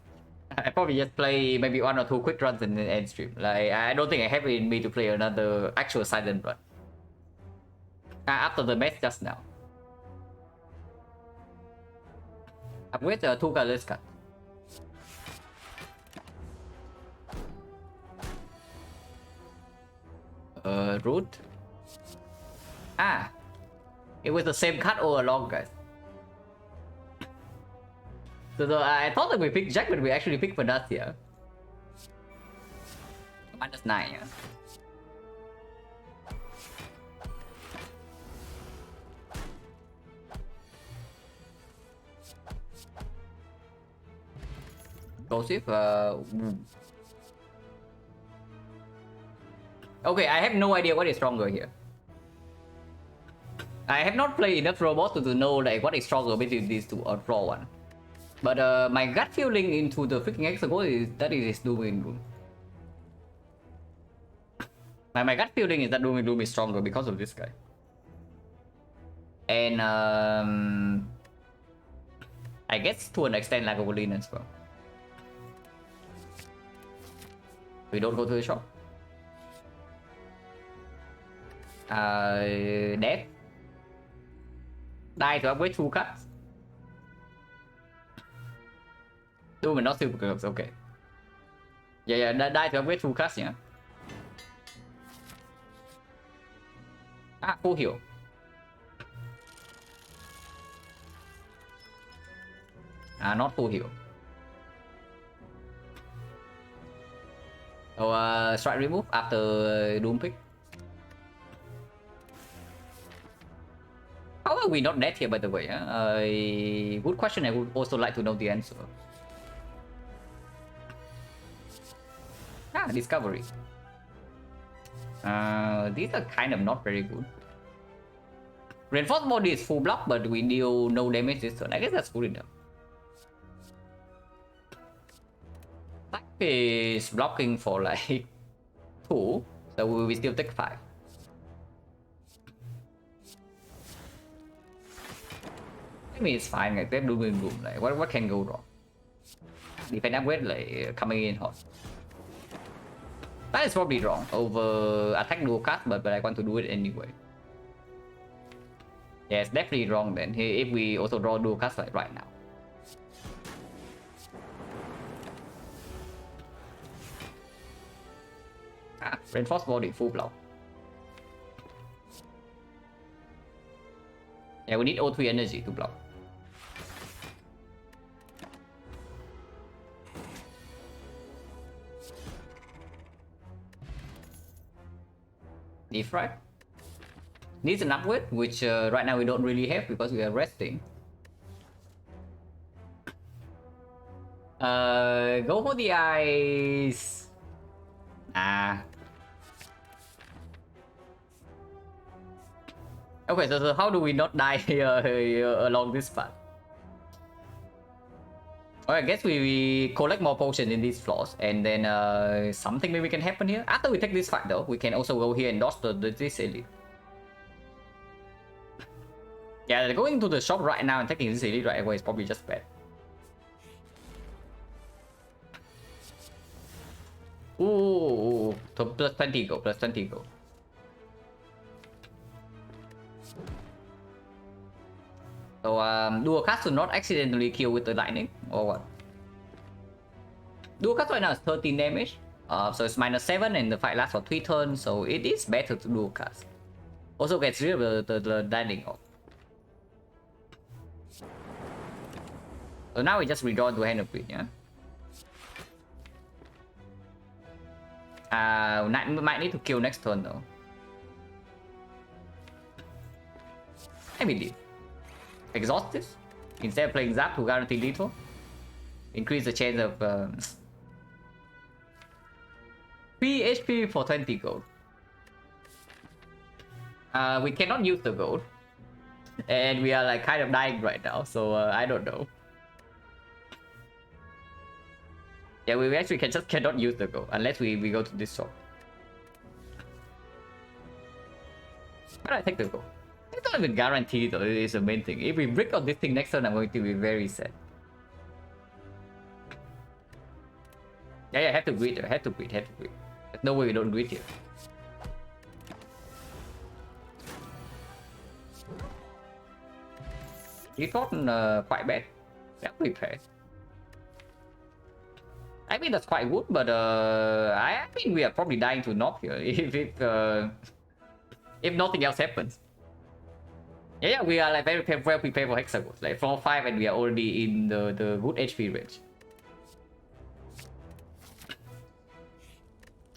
I probably just play maybe 1 or 2 quick runs in the end stream. Like I don't think I have it in me to play another actual silent run. After the match just now. Upgrade 2 colors cut. Root. It was the same cut all along, guys. So I thought that we picked Jack, but we actually picked Panacea. Minus 9, yeah. Explosive, okay, I have no idea what is stronger here. I have not played enough robots to know like what is stronger between these two or draw one. But my gut feeling into the freaking Hexagon is that it is Doom and Gloom. My gut feeling is that Doom and Gloom is stronger because of this guy. And I guess to an extent like Wolverine as well. We don't go to the shop. Death. Die to upgrade 2 cuts. Doom and not super curves, okay. Yeah, die to upgrade 2 cuts, yeah. Full heal. Not full heal. So strike remove after Doom pick. How are we not dead here, by the way? Good question. I would also like to know the answer. Discovery. These are kind of not very good. Reinforced body is full block, but we deal no damage this turn. I guess that's good enough. Attack is blocking for like 2, so we still take 5. I mean, it's fine. Like they're doing Gloom. Like what can go wrong? Defense upgrade like coming in hot. That is probably wrong over attack dual cast, but I want to do it anyway. Yeah, it's definitely wrong then. If we also draw dual cast like right now. Reinforced body full block. Yeah, we need O3 energy to block. Defrag. needs an upgrade, which right now we don't really have because we are resting. Go for the eyes. Okay, so how do we not die along this path? Well, I guess we collect more potions in these floors, and then something maybe can happen here. After we take this fight though, we can also go here and dodge this elite. Yeah, going to the shop right now and taking this elite right away is probably just bad. Ooh, so plus 20 go, plus 20 go. So dual cast to not accidentally kill with the lightning or what? Dual cast right now is 13 damage. So it's -7 and the fight lasts for 3 turns, so it is better to dual cast. Also gets rid of the lightning off. So now we just redraw to Hand of Greed, yeah? Might need to kill next turn though. I believe. Exhaust this. Instead of playing Zap to guarantee lethal. Increase the chance of 3 HP for 20 gold. We cannot use the gold. And we are like kind of dying right now, so I don't know. Yeah, we actually cannot use the gold unless we go to this shop. But I take the gold. It's not even guaranteed though, it is the main thing. If we brick on this thing next turn, I'm going to be very sad. Yeah, have to greed, have to greed. There's no way we don't greed here. You thought quite bad. That's pretty bad. I mean that's quite good, but I mean we are probably dying to knock here if nothing else happens. Yeah, we are like very well prepared for hexagons. Like 4-5 and we are already in the good HP range.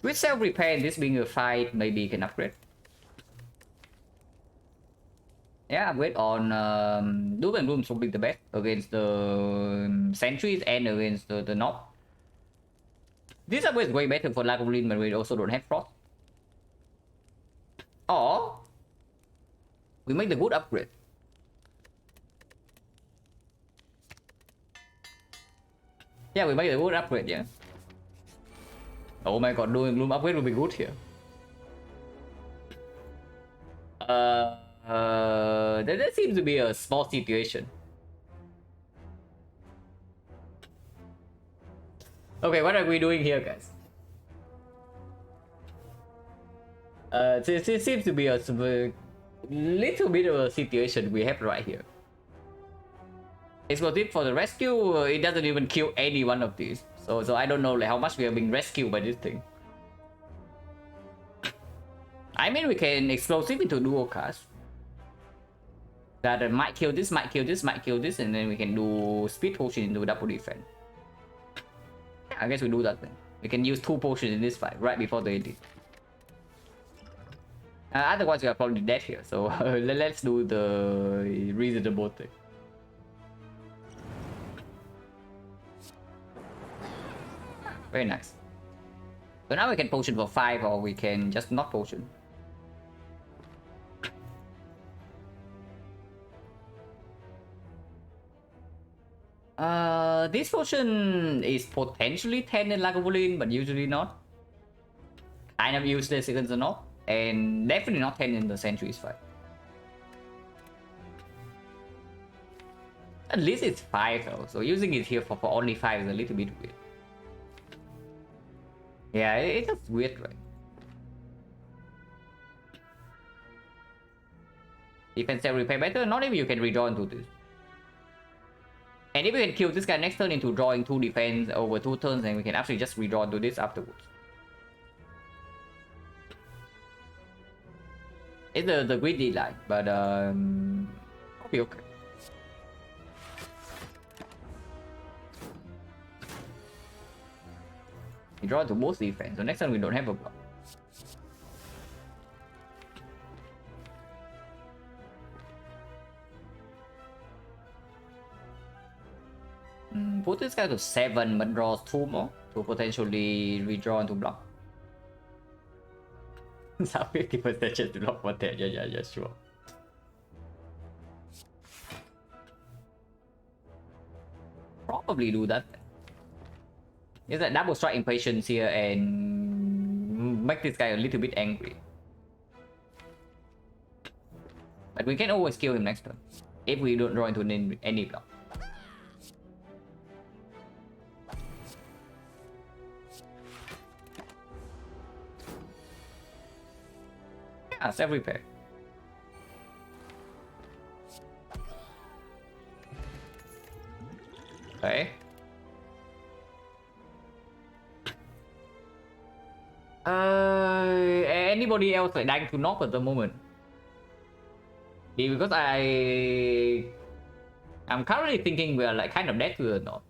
With self-repair and this being a fight, maybe you can upgrade. Yeah, upgrade on Doom and Gloom will be the best against the sentries and against the knock. This upgrade is way better for Lagavulin, but we also don't have Frost. Or we make the good upgrade. Yeah, we make the good upgrade, yeah. Oh my god, doing Gloom upgrade will be good here. That seems to be a small situation. Okay, what are we doing here, guys? It seems to be a little bit of a situation we have right here. Explosive for the rescue, it doesn't even kill any one of these. So I don't know like how much we are being rescued by this thing. I mean we can explosive into dual cast. That might kill this, might kill this, might kill this, and then we can do speed potion into double defense. Yeah, I guess we do that then. We can use 2 potions in this fight right before the edit. Otherwise we are probably dead here, so let's do the reasonable thing. Very nice. So now we can potion for 5 or we can just not potion. This potion is potentially 10 in Lagavulin, but usually not. Kind of useless against the knock, and definitely not 10 in the Sentries fight. At least it's 5 though, so using it here for only 5 is a little bit weird. Yeah, it's just weird, right? Defense self repair better, not even you can redraw into this. And if we can kill this guy next turn into drawing 2 defense over 2 turns, then we can actually just redraw into this afterwards. It's the greedy line, but it'll be okay. We draw to both defense, so next time we don't have a block. Put this guy to 7, but draws 2 more to potentially redraw into block. It's a 50% chance to block 1 10. Yeah, sure. Probably do that. Is that double strike impatience here and make this guy a little bit angry. But we can always kill him next turn if we don't draw into any block. Yeah, self repair. Okay. Anybody else like dying to knock at the moment? Because I'm currently thinking we are like kind of dead to the knock.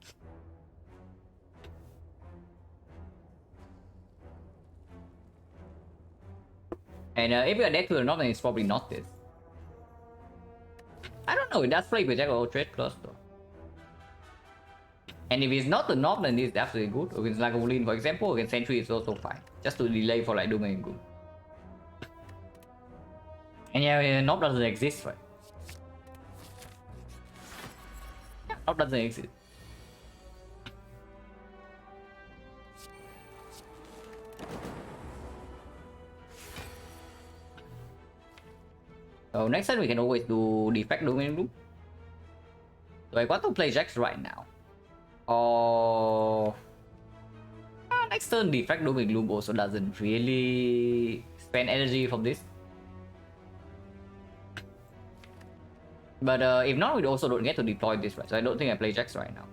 And if we are dead to the knock, then it's probably not this. I don't know, it does play with Jack or trade plus though. And if it's not the knob, then it's absolutely good. Against like a Wolin, for example, against Sentry is also fine. Just to delay for like Doom and Goom. And yeah, knob doesn't exist, right? Yeah, knob doesn't exist. So next time we can always do defect Doom and Gloom. So I want to play Jax right now. Or next turn defect Doom and Gloom also doesn't really spend energy from this. But if not, we also don't get to deploy this, right? So I don't think I play Jax right now.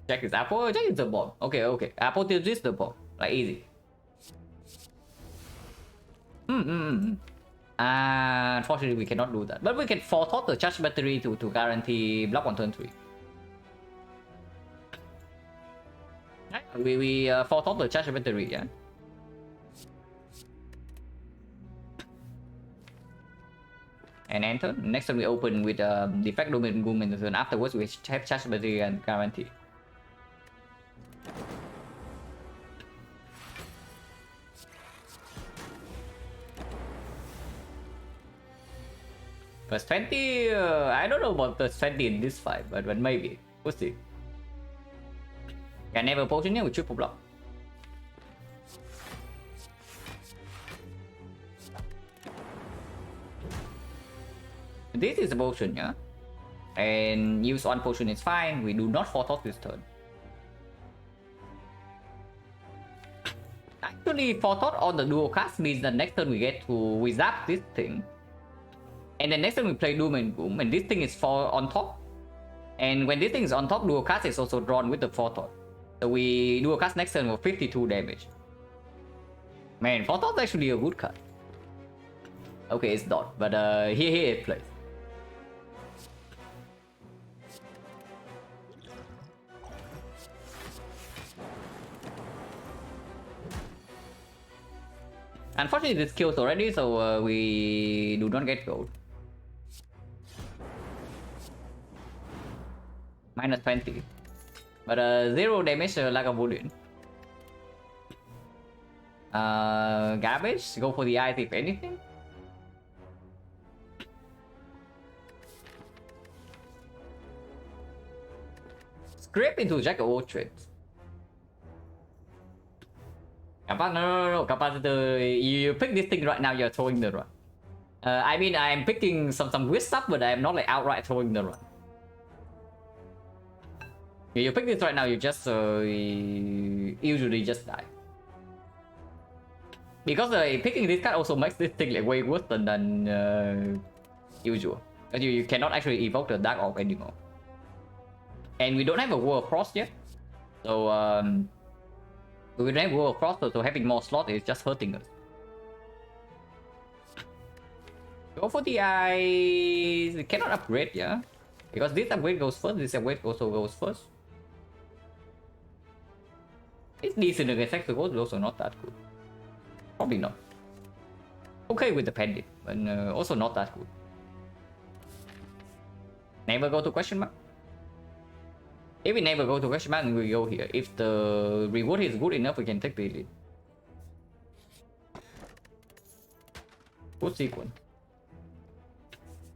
Jack is Apple. Jack is the bomb. Okay. Apple tilts is the bomb. Like easy. Unfortunately, we cannot do that. But we can forethought the charge battery to guarantee block on turn 3. We forethought the charge battery, yeah. And enter. Next time we open with defect Doom and Gloom, and then afterwards we have charge battery and guarantee. Plus 20, I don't know about plus 20 in this fight, but maybe. We'll see. Can never potion here with triple block. This is a potion, yeah? And use one potion is fine. We do not forethought this turn. Actually, forethought on the dual cast means that next turn we get to zap this thing. And then next time we play Doom and Gloom, and this thing is on top. And when this thing is on top, dual cast is also drawn with the forethought. So we dual cast next turn for 52 damage. Man, forethought is actually a good card. Okay, it's not, but here it plays. Unfortunately, this kills already, so we do not get gold. Minus 20. But 0 damage like a Boolean. Garbage, go for the eyes if anything. Scrape into Jack of all trades. No. Capacitor, you pick this thing right now, you're throwing the run. I mean, I'm picking some weird stuff, but I'm not like outright throwing the run. You pick this right now, you just usually just die. Because picking this card also makes this thing like way worse than usual. Because you cannot actually evoke the Dark Orb anymore. And we don't have a War of Frost yet. So we don't have War of Frost, so having more slot is just hurting us. Go for the eyes. We cannot upgrade, yeah? Because this upgrade goes first, this upgrade also goes first. It's decent against Hexagons, but also not that good. Probably not. Okay with the Pendant, but also not that good. Never go to question mark. If we never go to question mark, we go here. If the reward is good enough, we can take the elite. Good sequence.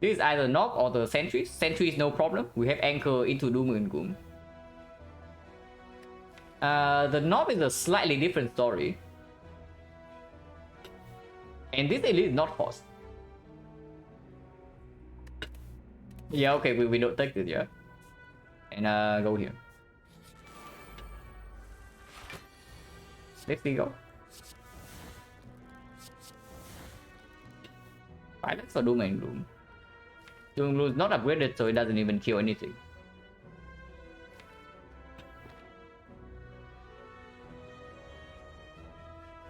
This is either knock or the sentries. Sentries no problem. We have anchor into Doom and Gloom. The knob is a slightly different story. And this elite is not forced. Yeah, okay, we don't take this, yeah. And go here. Let's see go. Silence for Doom and Gloom. Doom and Gloom is not upgraded, so it doesn't even kill anything.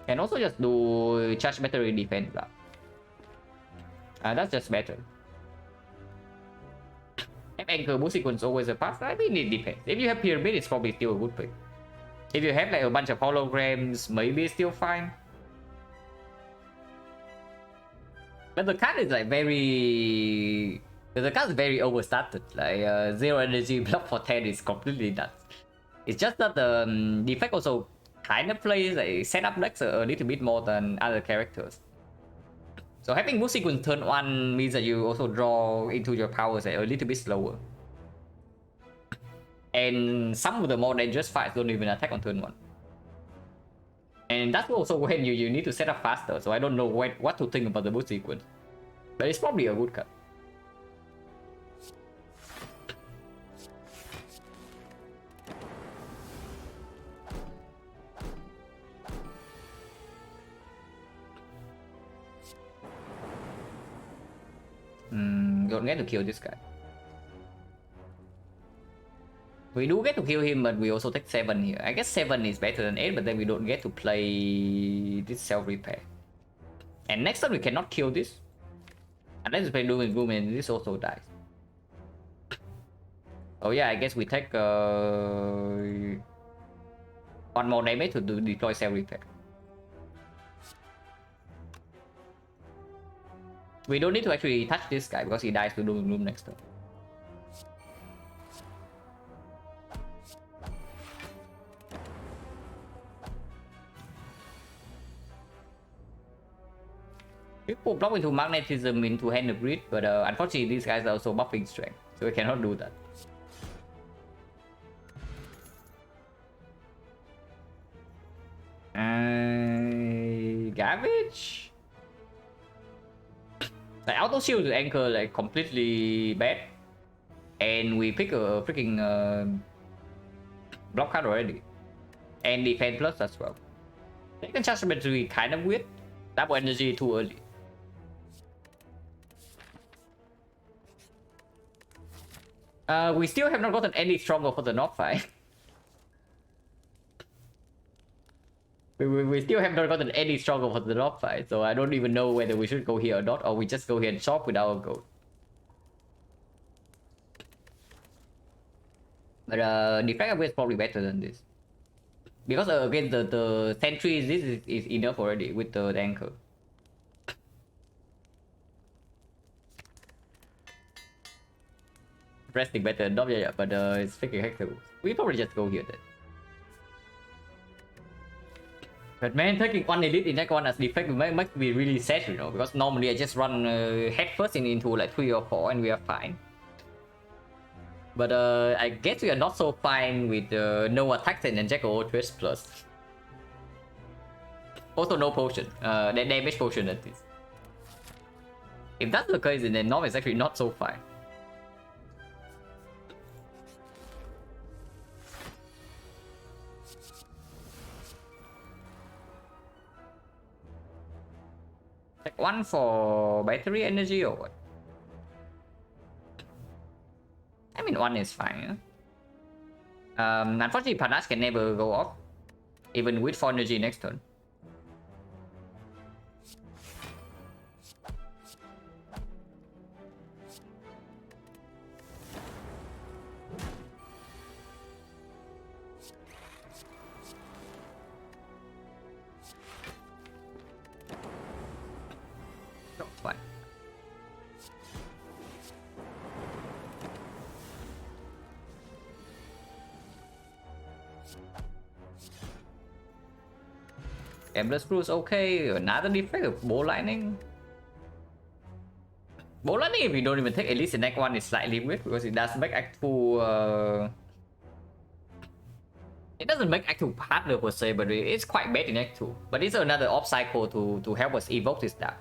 Can also just do charge battery defense. That's just better. Have anchor boost sequence always a pass. I think it depends. If you have pyramid, it's probably still a good pick. If you have like a bunch of holograms, maybe it's still fine. But the card is like very... The card is very overstarted. Like 0 energy block for 10 is completely nuts. It's just that the effect also kind of plays like setup decks a little bit more than other characters. So having boost sequence turn 1 means that you also draw into your powers a little bit slower. And some of the more dangerous fights don't even attack on turn 1. And that's also when you need to set up faster, so I don't know what to think about the boost sequence. But it's probably a good card. Don't get to kill this guy. We do get to kill him, but we also take 7 here. I guess 7 is better than 8, but then we don't get to play this self-repair. And next time we cannot kill this. Unless we play Doom and Gloom and this also dies. Oh yeah, I guess we take 1 more damage to deploy self-repair. We don't need to actually touch this guy because he dies to Doom and Gloom next turn. People block into magnetism into hand of greed, but unfortunately these guys are also buffing strength, so we cannot do that. Garbage. The auto shield to anchor like completely bad, and we pick a freaking block card already, and defense plus as well. Second charge battery kind of weird. Double energy too early. We still have not gotten any stronger for the North fight. we still have not gotten any stronger for the North fight, so I don't even know whether we should go here or not, or we just go here and shop with our gold. But defense upgrade is probably better than this. Because again, the sentries, this is enough already with the anchor. Resting better, not yet, but it's freaking hectic. We probably just go here then. But man, taking 1 elite in that one as defect might be really sad, you know, because normally I just run head first into like 3 or 4 and we are fine. But I guess we are not so fine with no attacks and Jackal O2H plus. Also no potion, damage potion at least. If that's the case, then Norm is actually not so fine. Take 1 for battery energy or what? I mean 1 is fine. Yeah? Unfortunately Panache can never go off, even with 4 energy next turn. Endless Screw is okay. Another defect of Ball Lightning. Ball Lightning, if you don't even take, at least the next one is slightly weird because it does make Act 2. It doesn't make Act 2 harder per se, but it's quite bad in Act 2. But it's another off cycle to help us evoke this deck.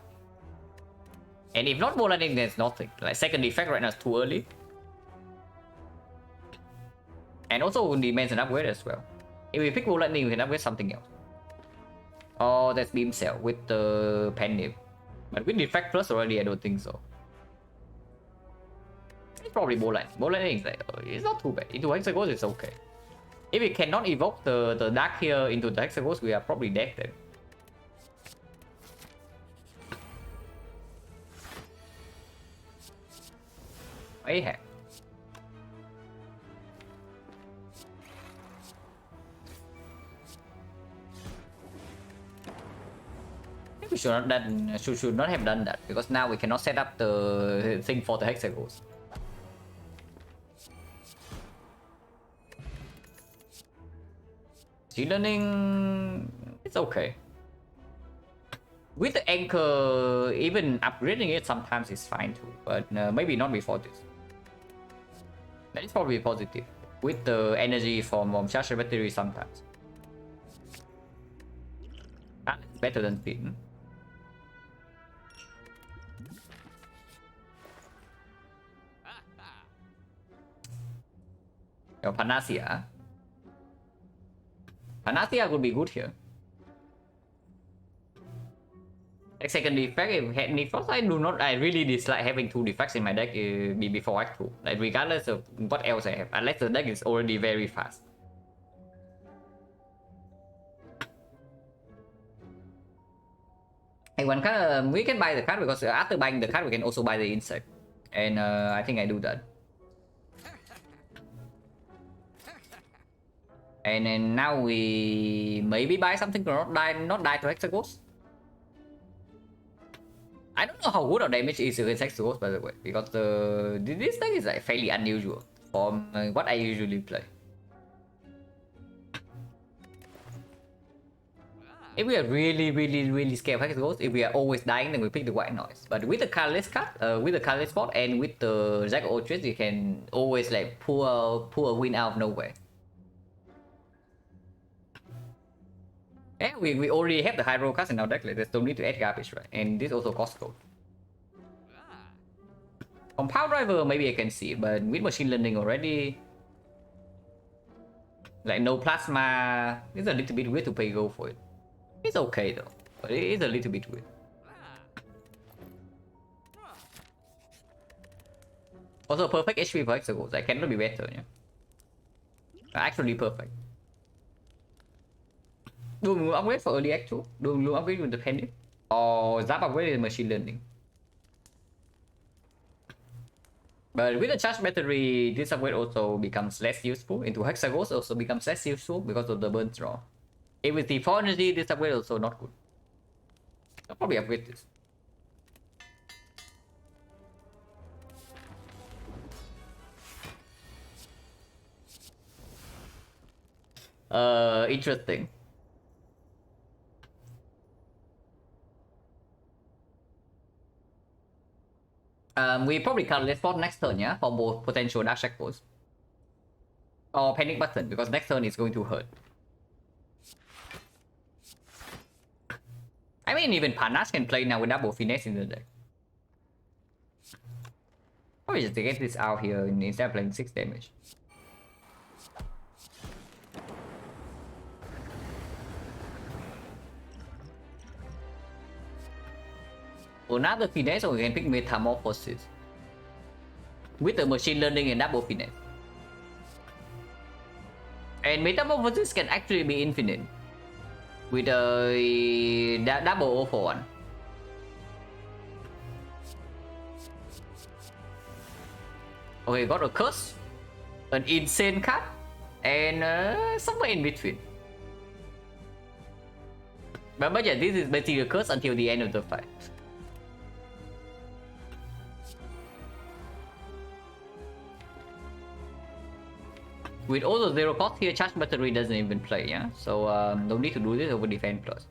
And if not Ball Lightning, there's nothing. Like second defect right now is too early. And also demands an upgrade as well. If we pick Ball Lightning, we can upgrade something else. Oh, that's Beam Cell with the Penny. But with defect plus already, I don't think so. It's probably Ball Lightning. Ball Lightning is like, it's not too bad. Into Hexagons, it's okay. If we cannot evoke the Dark here into the Hexagons, we are probably dead then. Ahab. We should not have done that because now we cannot set up the thing for the Hexagons. Learning, it's okay. With the anchor, even upgrading it sometimes is fine too, but maybe not before this. That is probably positive. With the energy from charge battery sometimes. That's better than Pin. Panacea. Panacea would be good here. Like second defect, if had any first, I really dislike having two defects in my deck before Act 2. Like regardless of what else I have, unless the deck is already very fast. And one card, we can buy the card because after buying the card, we can also buy the insect. And I think I do that. And then now we maybe buy something to not die to Hexagons. I don't know how good our damage is against Hexagons, by the way, because this deck is like fairly unusual from what I usually play. If we are really scared of Hexagons, if we are always dying, then we pick the White Noise. But with the colorless card, with the colorless spot, and with the Jack of all trades, you can always like pull a win out of nowhere. Yeah, we already have the hydro cards in our deck, like there's no need to add garbage, right? And this also costs gold. On Power Driver, maybe I can see it, but with Machine Learning already, like no Plasma, it's a little bit weird to pay gold for it. It's okay though, but it is a little bit weird. Also, perfect HP for Hexagons, I cannot be better, yeah? Actually perfect. Do upgrade for early act 2? Do upgrade with the Penny? Or Zap upgrade with Machine Learning? But with the charge battery, this upgrade also becomes less useful. Into Hexagons also becomes less useful because of the burn draw. If with the 4 energy, this upgrade also not good. I'll probably upgrade this. Interesting. We probably can't let's spot next turn, yeah, for both potential Dark Shackles. Or Panic Button, because next turn is going to hurt. I mean, even Panache can play now with double finesse in the deck. Probably just to get this out here instead of playing 6 damage. Another finesse, or we can pick Metamorphosis. With the Machine Learning and double finesse. And Metamorphosis can actually be infinite. With a double 0-for-1. Okay, got a curse, an insane card, and somewhere in between. But yeah, this is basically a curse until the end of the fight. With all the 0 cost here, charge battery doesn't even play, yeah? So, don't need to do this over defense plus.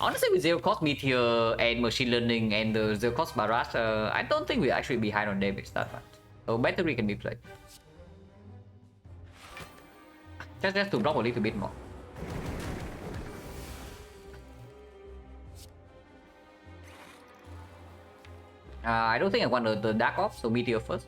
Honestly, with zero cost meteor and machine learning and the zero cost barrage, I don't think we're actually behind on damage that much. So battery can be played. Just to block a little bit more. I don't think I want the dark off, so meteor first.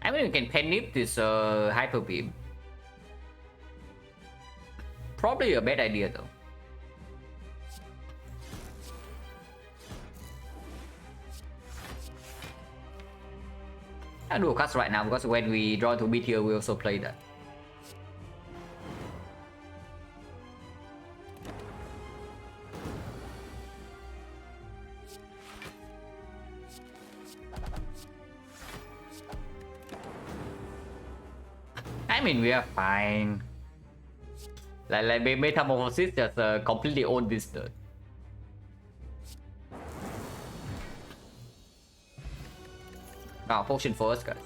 I mean, we can pen nip this hyper beam. Probably a bad idea though. I'll do a cast right now because when we draw into meteor, we also play that. I mean, we are fine. Like Metamorphosis just completely own this turn. Now, potion for us, guys.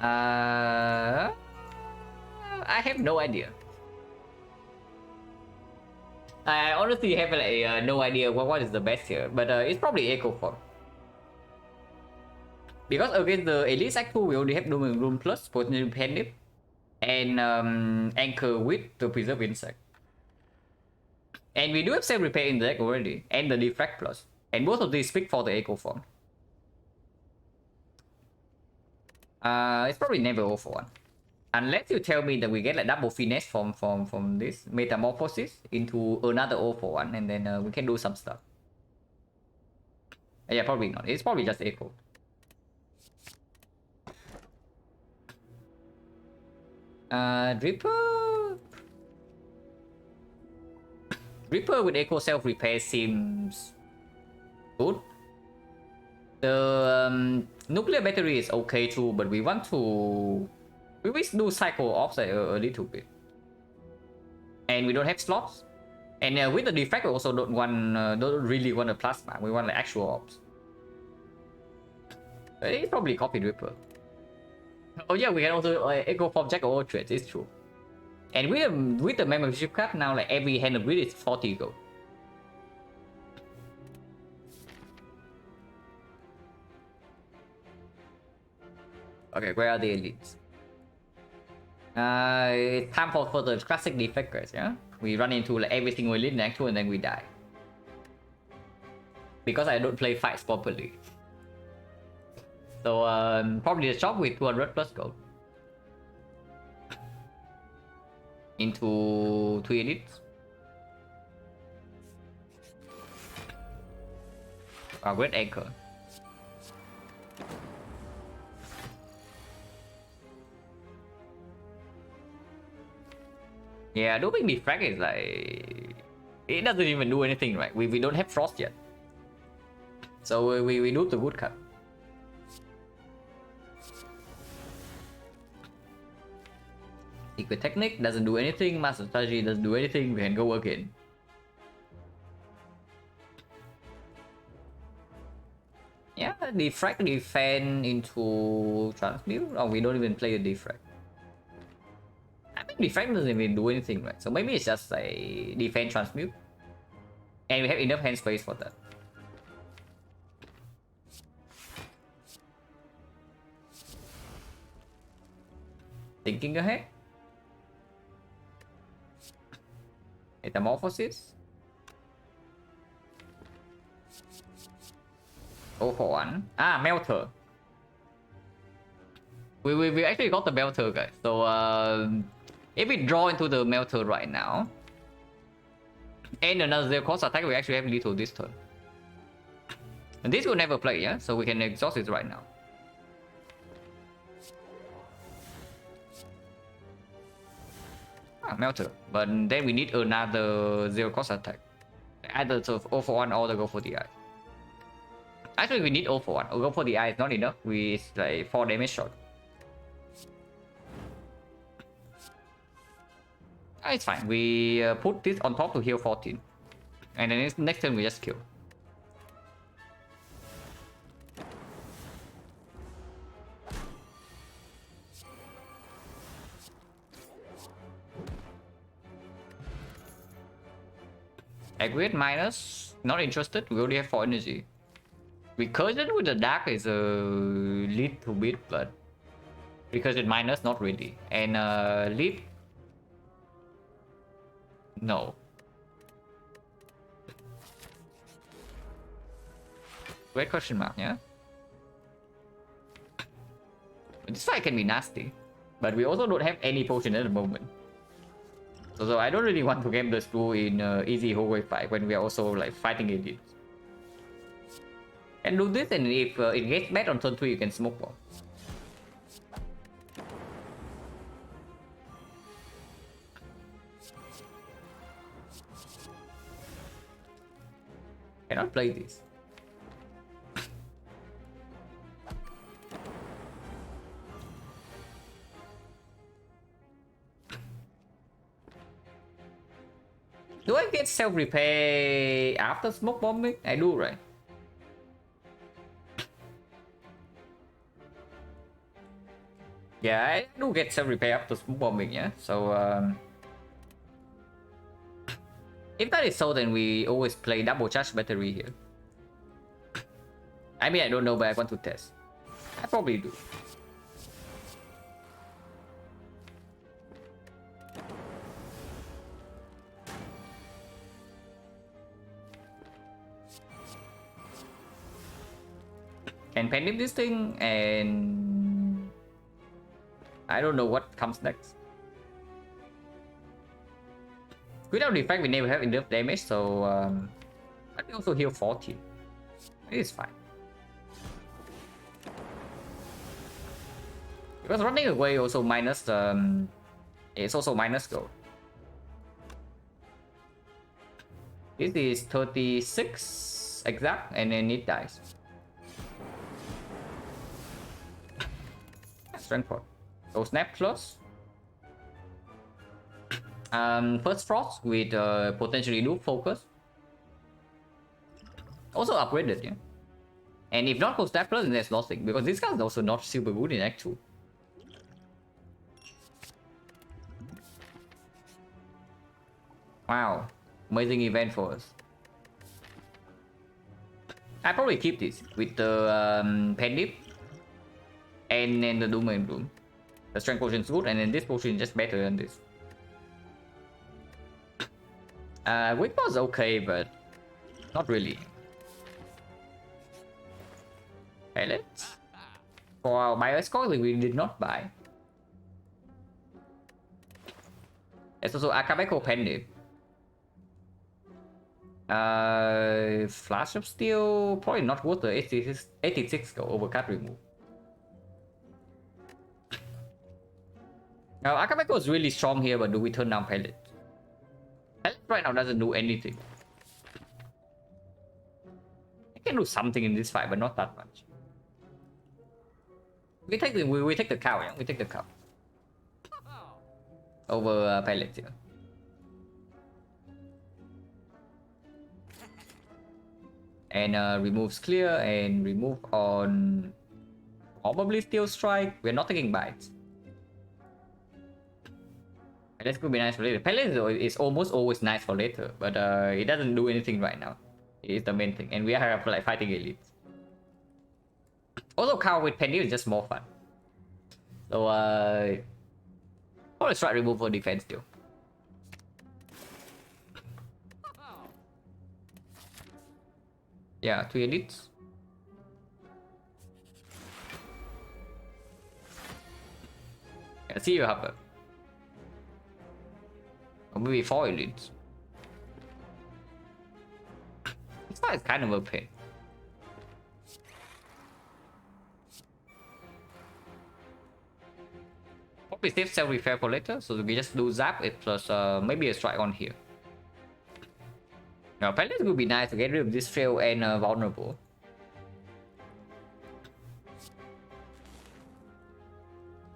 I have no idea. I honestly have like, no idea what is the best here, but it's probably Echo Form. Because against the Elite Act 2, we only have Doom and Gloom plus, Potential Panic, and Anchor with to preserve Insect. And we do have Self Repair in the deck already, and the Defract plus. And both of these speak for the Echo Form. It's probably never 0 for 1. Unless you tell me that we get like double finesse from this Metamorphosis into another 0 for 1, and then we can do some stuff. Yeah, probably not. It's probably just Echo. Reaper with Echo Self Repair seems good. The nuclear battery is okay too, but we want to do cycle ops a little bit, and we don't have slots. And with the defract, we also don't really want a plasma. We want like actual ops. It's probably copied Reaper. Oh yeah, we can also Echo Form Jack or trades. It's true. And with the membership card now, like every hand of grid is 40 gold. Okay, where are the elites? It's time for the classic defectors, yeah? We run into like every single elite in Act 2 and then we die. Because I don't play fights properly. So probably the shop with 200 plus gold. Into 2 elites. Great Anchor. Yeah, I don't think Defrag is like... It doesn't even do anything, right? We don't have Frost yet. So we do the woodcut. Secret Technique doesn't do anything, Master Strategy doesn't do anything, we can go again. Yeah, Defrag defend into Transmute? Oh, we don't even play a Defrag. I mean, Defrag doesn't even do anything, right? So maybe it's just a defend Transmute. And we have enough hand space for that. Thinking ahead. Metamorphosis. Oh for 1. Ah, Melter. We actually got the Melter, guys. So if we draw into the Melter right now, and another zero cost attack, we actually have little this turn. And this will never play, yeah? So we can exhaust it right now. Melter, but then we need another zero cost attack. Either to 0 for 1 or to go for the eye. Actually, we need 0 for 1. Go for the eye is not enough. It's like 4 damage short. It's fine. We put this on top to heal 14. And then next turn we just kill. Aggregate minus, not interested, we already have 4 energy. Recursion with the dark is a little bit, but recursion minus, not really. And leap, no. Great question mark, yeah? This fight can be nasty, but we also don't have any potion at the moment. So I don't really want to game the screw in easy hallway fight when we are also like fighting elites. And do this, and if it gets bad on turn 3, you can smoke bomb. Cannot play this. Do I get self-repair after smoke bombing? I do, right? Yeah, I do get self-repair after smoke bombing, yeah? So, if that is so, then we always play double charge battery here. I mean, I don't know, but I want to test. I probably do. Can pen this thing, and I don't know what comes next. Without the fact we never have enough damage, so I can also heal 14. It is fine. Because running away also minus it's also minus gold. This is 36 exact, and then it dies. Strength point. So snap plus. First frost with potentially do focus. Also upgraded, yeah. And if not for snap plus, then there's nothing, because this guy is also not super good in Act 2. Wow, amazing event for us. I probably keep this with the pen dip and then the doom and bloom. The strength potion is good, and then this potion is just better than this. Whip was okay, but not really. Pellets? For our Bioscoiling, we did not buy. There's also Akabeko Pendant. Flash of Steel, probably not worth the 86 go over card remove. Now, Akabeko is really strong here, but do we turn down Pellet? Pellet right now doesn't do anything. I can do something in this fight, but not that much. We take the cow, yeah? We take the cow. Over Pellet here. And removes clear and remove on probably Steel Strike. We're not taking bites. This could be nice for later. Pellet is almost always nice for later, but it doesn't do anything right now. It's the main thing, and we are like fighting elites. Also, cow with Penny is just more fun. So let's try remove for defense still. Yeah, 2 elites. Yeah, see you, Harper. Or maybe 4 elites. This fight is kind of a pain. Probably save self-repair for later, so we just do zap it plus maybe a strike on here. Now, Palace would be nice to get rid of this fail and vulnerable.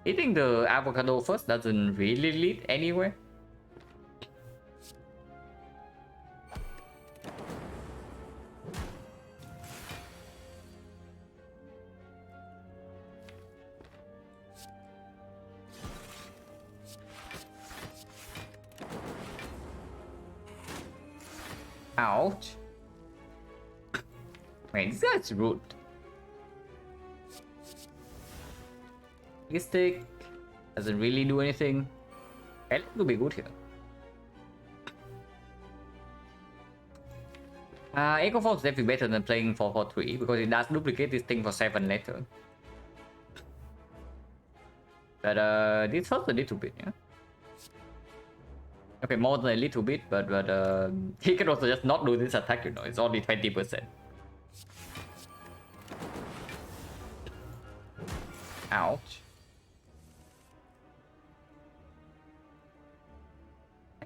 Hitting the avocado first doesn't really lead anywhere. Ouch. Man, this guy's rude. Stick doesn't really do anything. It will be good here. Echo Force is definitely better than playing 4-4-3 because it does duplicate this thing for 7 later. But this hurts a little bit, yeah. Okay, more than a little bit, but he can also just not do this attack, you know. It's only 20%. Ouch.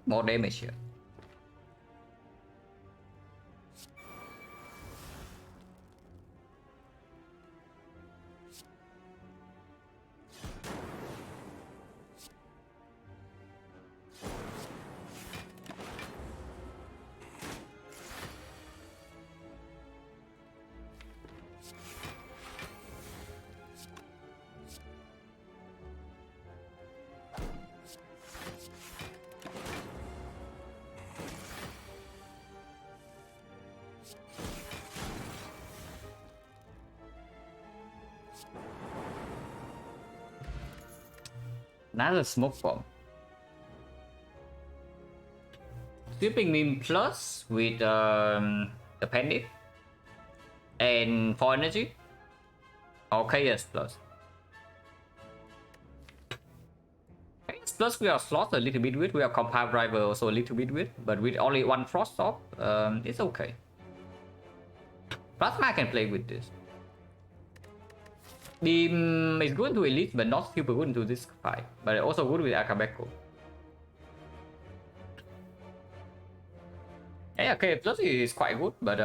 More damage here. Another smoke bomb. Sweeping Meme plus with the Pendant and 4 energy. Okay, yes, plus. Chaos plus we are slot a little bit with. We have Compile Driver also a little bit with, but with only 1 Frost off, it's okay. Plasma can play with this. Beam is good to Elite, but not super good into this fight. But also good with Akabeko. Yeah, okay, plus is quite good, but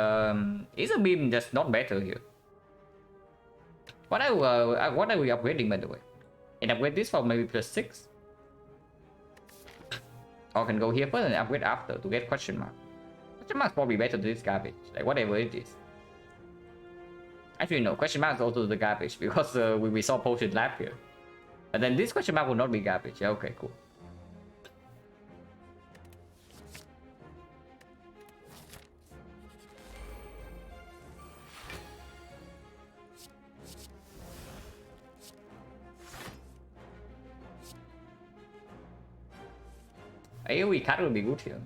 is a beam just not better here. What are we upgrading, by the way? And upgrade this for maybe +6. Or can go here first and upgrade after to get question mark. Question mark is probably better than this garbage, like whatever it is. Actually, no, question mark is also the garbage because we saw potion lab here. But then this question mark will not be garbage. Yeah, okay, cool. AoE cut will be good here.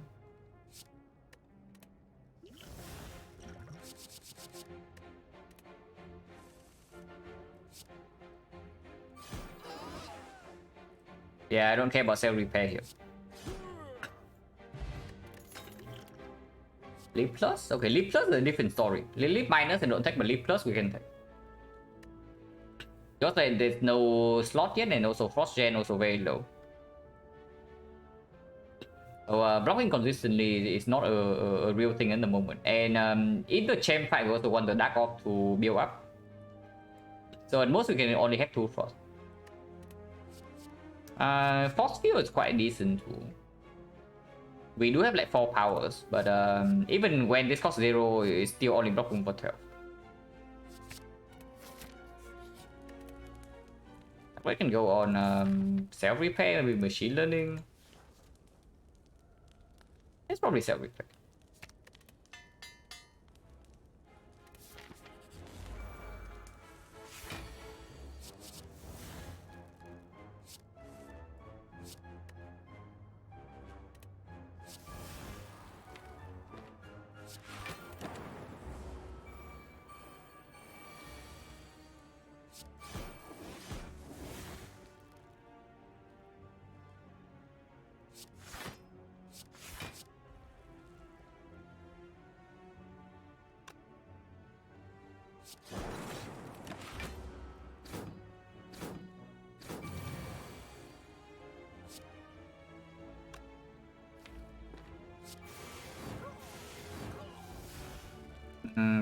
Yeah, I don't care about self repair here. Leap plus? Okay, Leap plus is a different story. Leap minus and don't take, but Leap plus we can take. Just that there's no slot yet, and also Frost Gen also very low. So blocking consistently is not a real thing in the moment. And in the champ fight, we also want the Dark Orb to build up. So at most we can only have 2 Frost. Force Field is quite decent too. We do have like 4 powers, but even when this costs 0, it's still only blocking for 12. We can go on self-repair with machine learning. It's probably self-repair.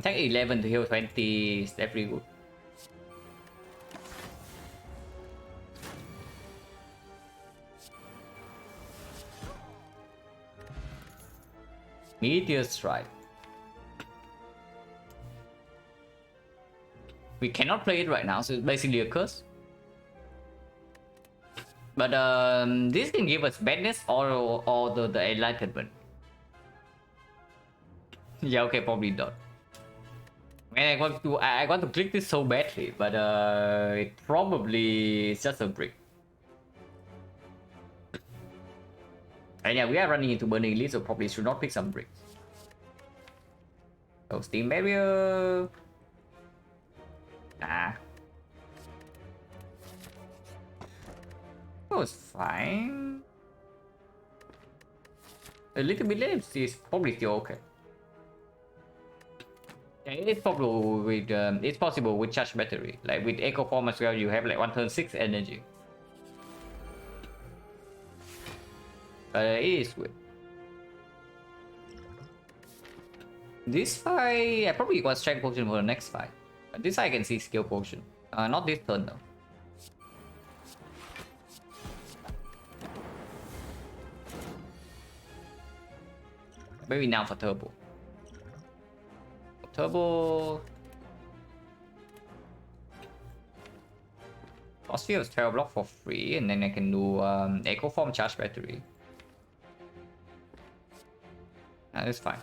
Take 11 to heal 20 is definitely good. Meteor Strike. We cannot play it right now, so it's basically a curse. But this can give us badness or the enlightenment. Yeah, okay, probably not. Man, I want to click this so badly, but it probably is just a brick. And yeah, we are running into burning leads, so probably should not pick some bricks. So steam barrier. Nah. That was fine. A little bit less is probably still okay. Yeah, it's possible with charge battery. Like with Echo Form as well, you have like 1 turn 6 energy. But it is good. This fight, I probably got strength potion for the next fight. But this I can see skill potion. Not this turn though. Maybe now for turbo. Turbo. Phosphia is 12 block for free, and then I can do Echo Form charge battery. That's fine.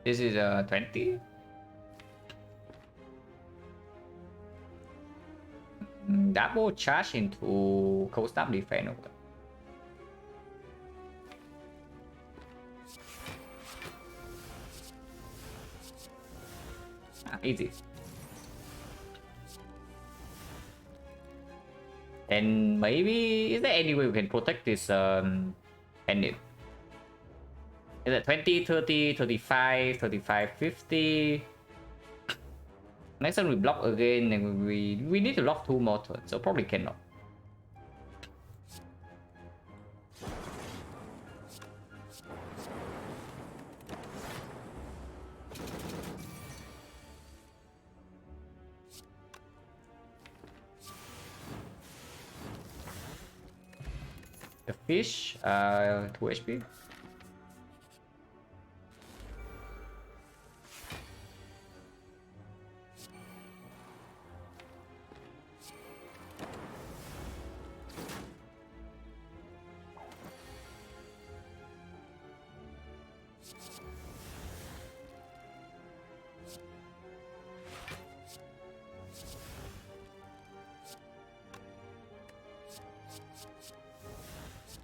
This is 20. Double charge into cold snap defense. Easy. And maybe is there any way we can protect this ending? Is it 20, 30, 35, 35, 50? Next time we block again, and we need to lock 2 more turns, so probably cannot. The fish, 2 HP.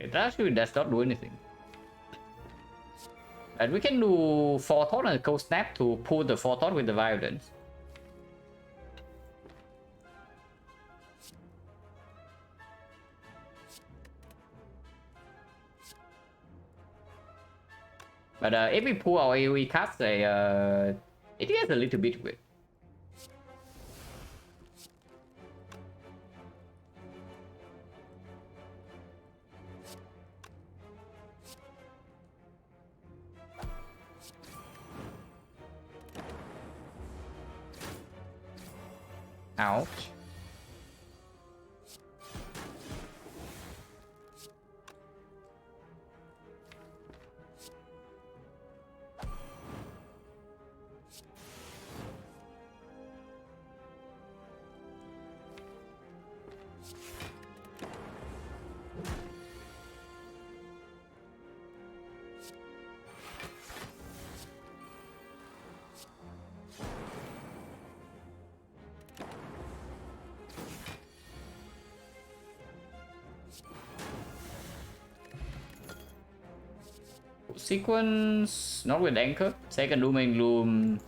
It actually does not do anything. And we can do Photon and Cold Snap to pull the Photon with the Violence. But if we pull our AoE cast, it gets a little bit weird. Ouch. Sequence, not with anchor. Second dooming gloom.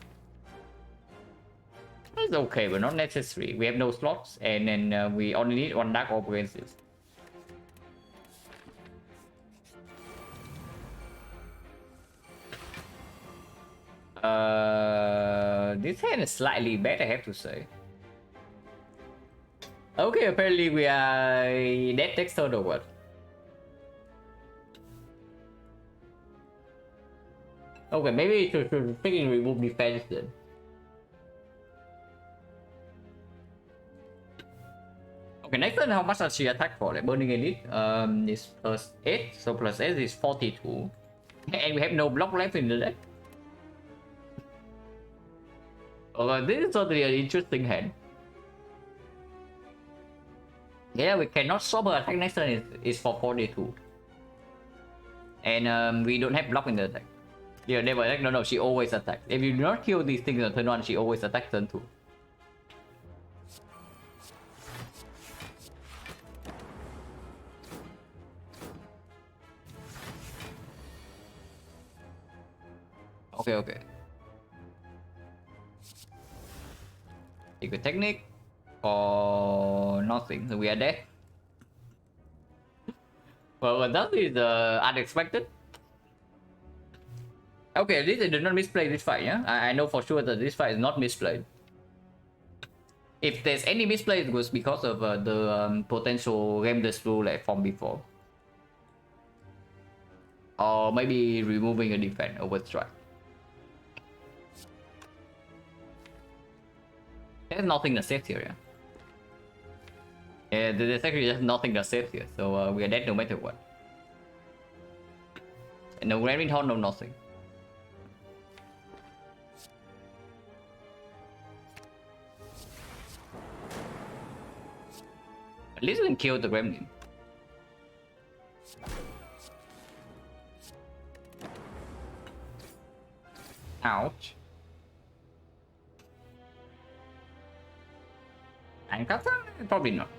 It's okay, but not necessary. We have no slots, and then we only need 1 dark orb against this. This hand is slightly better, I have to say. Okay, apparently we are dead textured or what? Okay, maybe to freaking remove defense then. Okay, next turn, how much does she attack for? Like Burning Elite is plus 8, so plus 8 is 42. And we have no block left in the deck. This is totally an interesting hand. Yeah, we cannot stop her attack next turn is for 42. And we don't have block in the attack. Yeah, never attack. No, she always attacks. If you do not kill these things on turn 1, she always attacks turn 2. Okay. Secret technique or nothing, so we are dead. Well, that is unexpected. Okay, at least I did not misplay this fight, yeah? I know for sure that this fight is not misplayed. If there's any misplay, it was because of the potential game-less rule like from before. Or maybe removing a defense over strike. There's nothing to save here, yeah? Yeah, there's actually just nothing to save here, so we are dead no matter what. And no Remington, no nothing. At least we can kill the Gremlin. Ouch. And Captain? Probably not.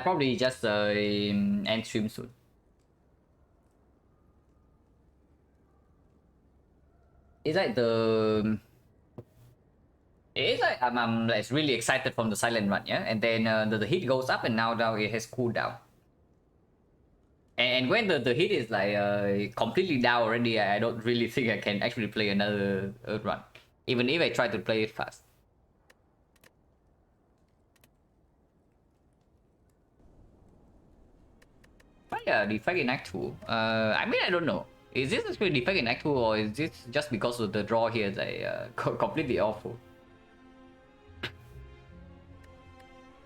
Probably just end stream soon. It's like I'm like really excited from the silent run, yeah, and then the hit goes up, and now it has cooled down. And when the hit is like completely down already, I don't really think I can actually play another Earth run, even if I try to play it fast. But yeah, defect in Act 2. I mean, I don't know. Is this actually defect in Act 2, or is this just because of the draw here that completely awful?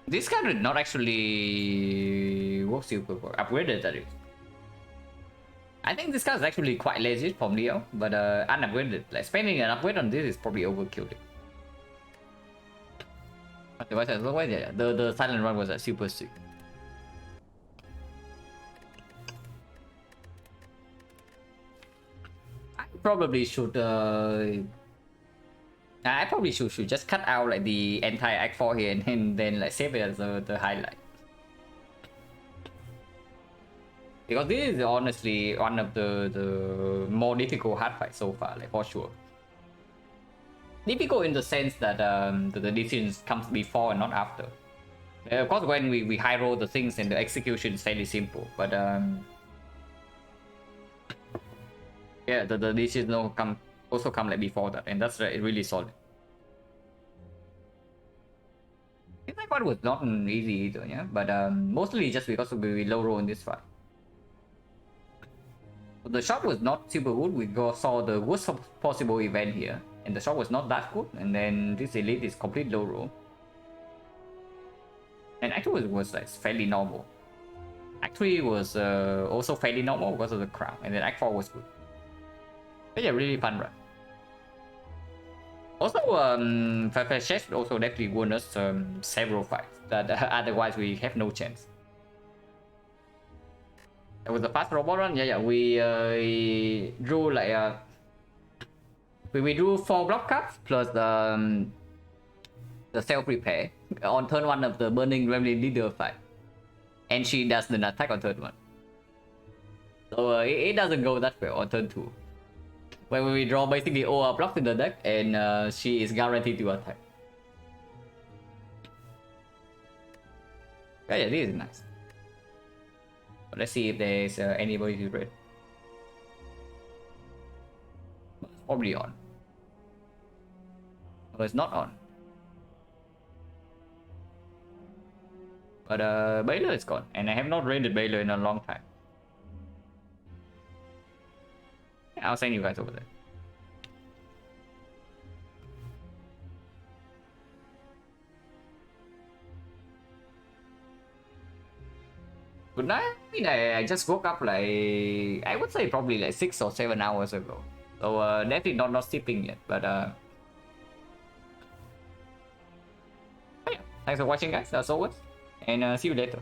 This card did not actually work super well. Upgraded, that is. I think this card is actually quite legit from Leo, but unupgraded. Like spending an upgrade on this is probably overkill. The silent run was super sick. I probably should just cut out like the entire Act 4 here and then like save it as the highlight. Because this is honestly one of the more difficult hard fights so far, like for sure. Difficult in the sense that the decisions comes before and not after. Of course, when we high roll the things and the execution is fairly simple, but yeah, the decisions also come like before that, and that's really solid. This one was not easy either, yeah, but mostly just because we low roll in this fight. The shot was not super good. We saw the worst possible event here, and the shot was not that good. And then this elite is complete low roll. And actually was like fairly normal. Act 3 was also fairly normal because of the crown, and then Act 4 was good. But yeah, really fun run. Also, Chef also definitely won us several fights that otherwise we have no chance. It was a fast robot run. Yeah. We drew like we drew 4 block cards plus the self repair on turn 1 of the burning Gremlin leader fight, and she does the attack on turn 1. So it doesn't go that well on turn 2, where we draw basically all our blocks in the deck, and she is guaranteed to attack. Yeah, this is nice. But let's see if there's anybody to read. It's probably on. Oh, it's not on. But Baylor is gone, and I have not raided Baylor in a long time. I'll send you guys over there. Good night. I mean, I just woke up like, I would say probably like 6 or 7 hours ago. So definitely not sleeping yet. But yeah. Thanks for watching, guys, as always, and see you later.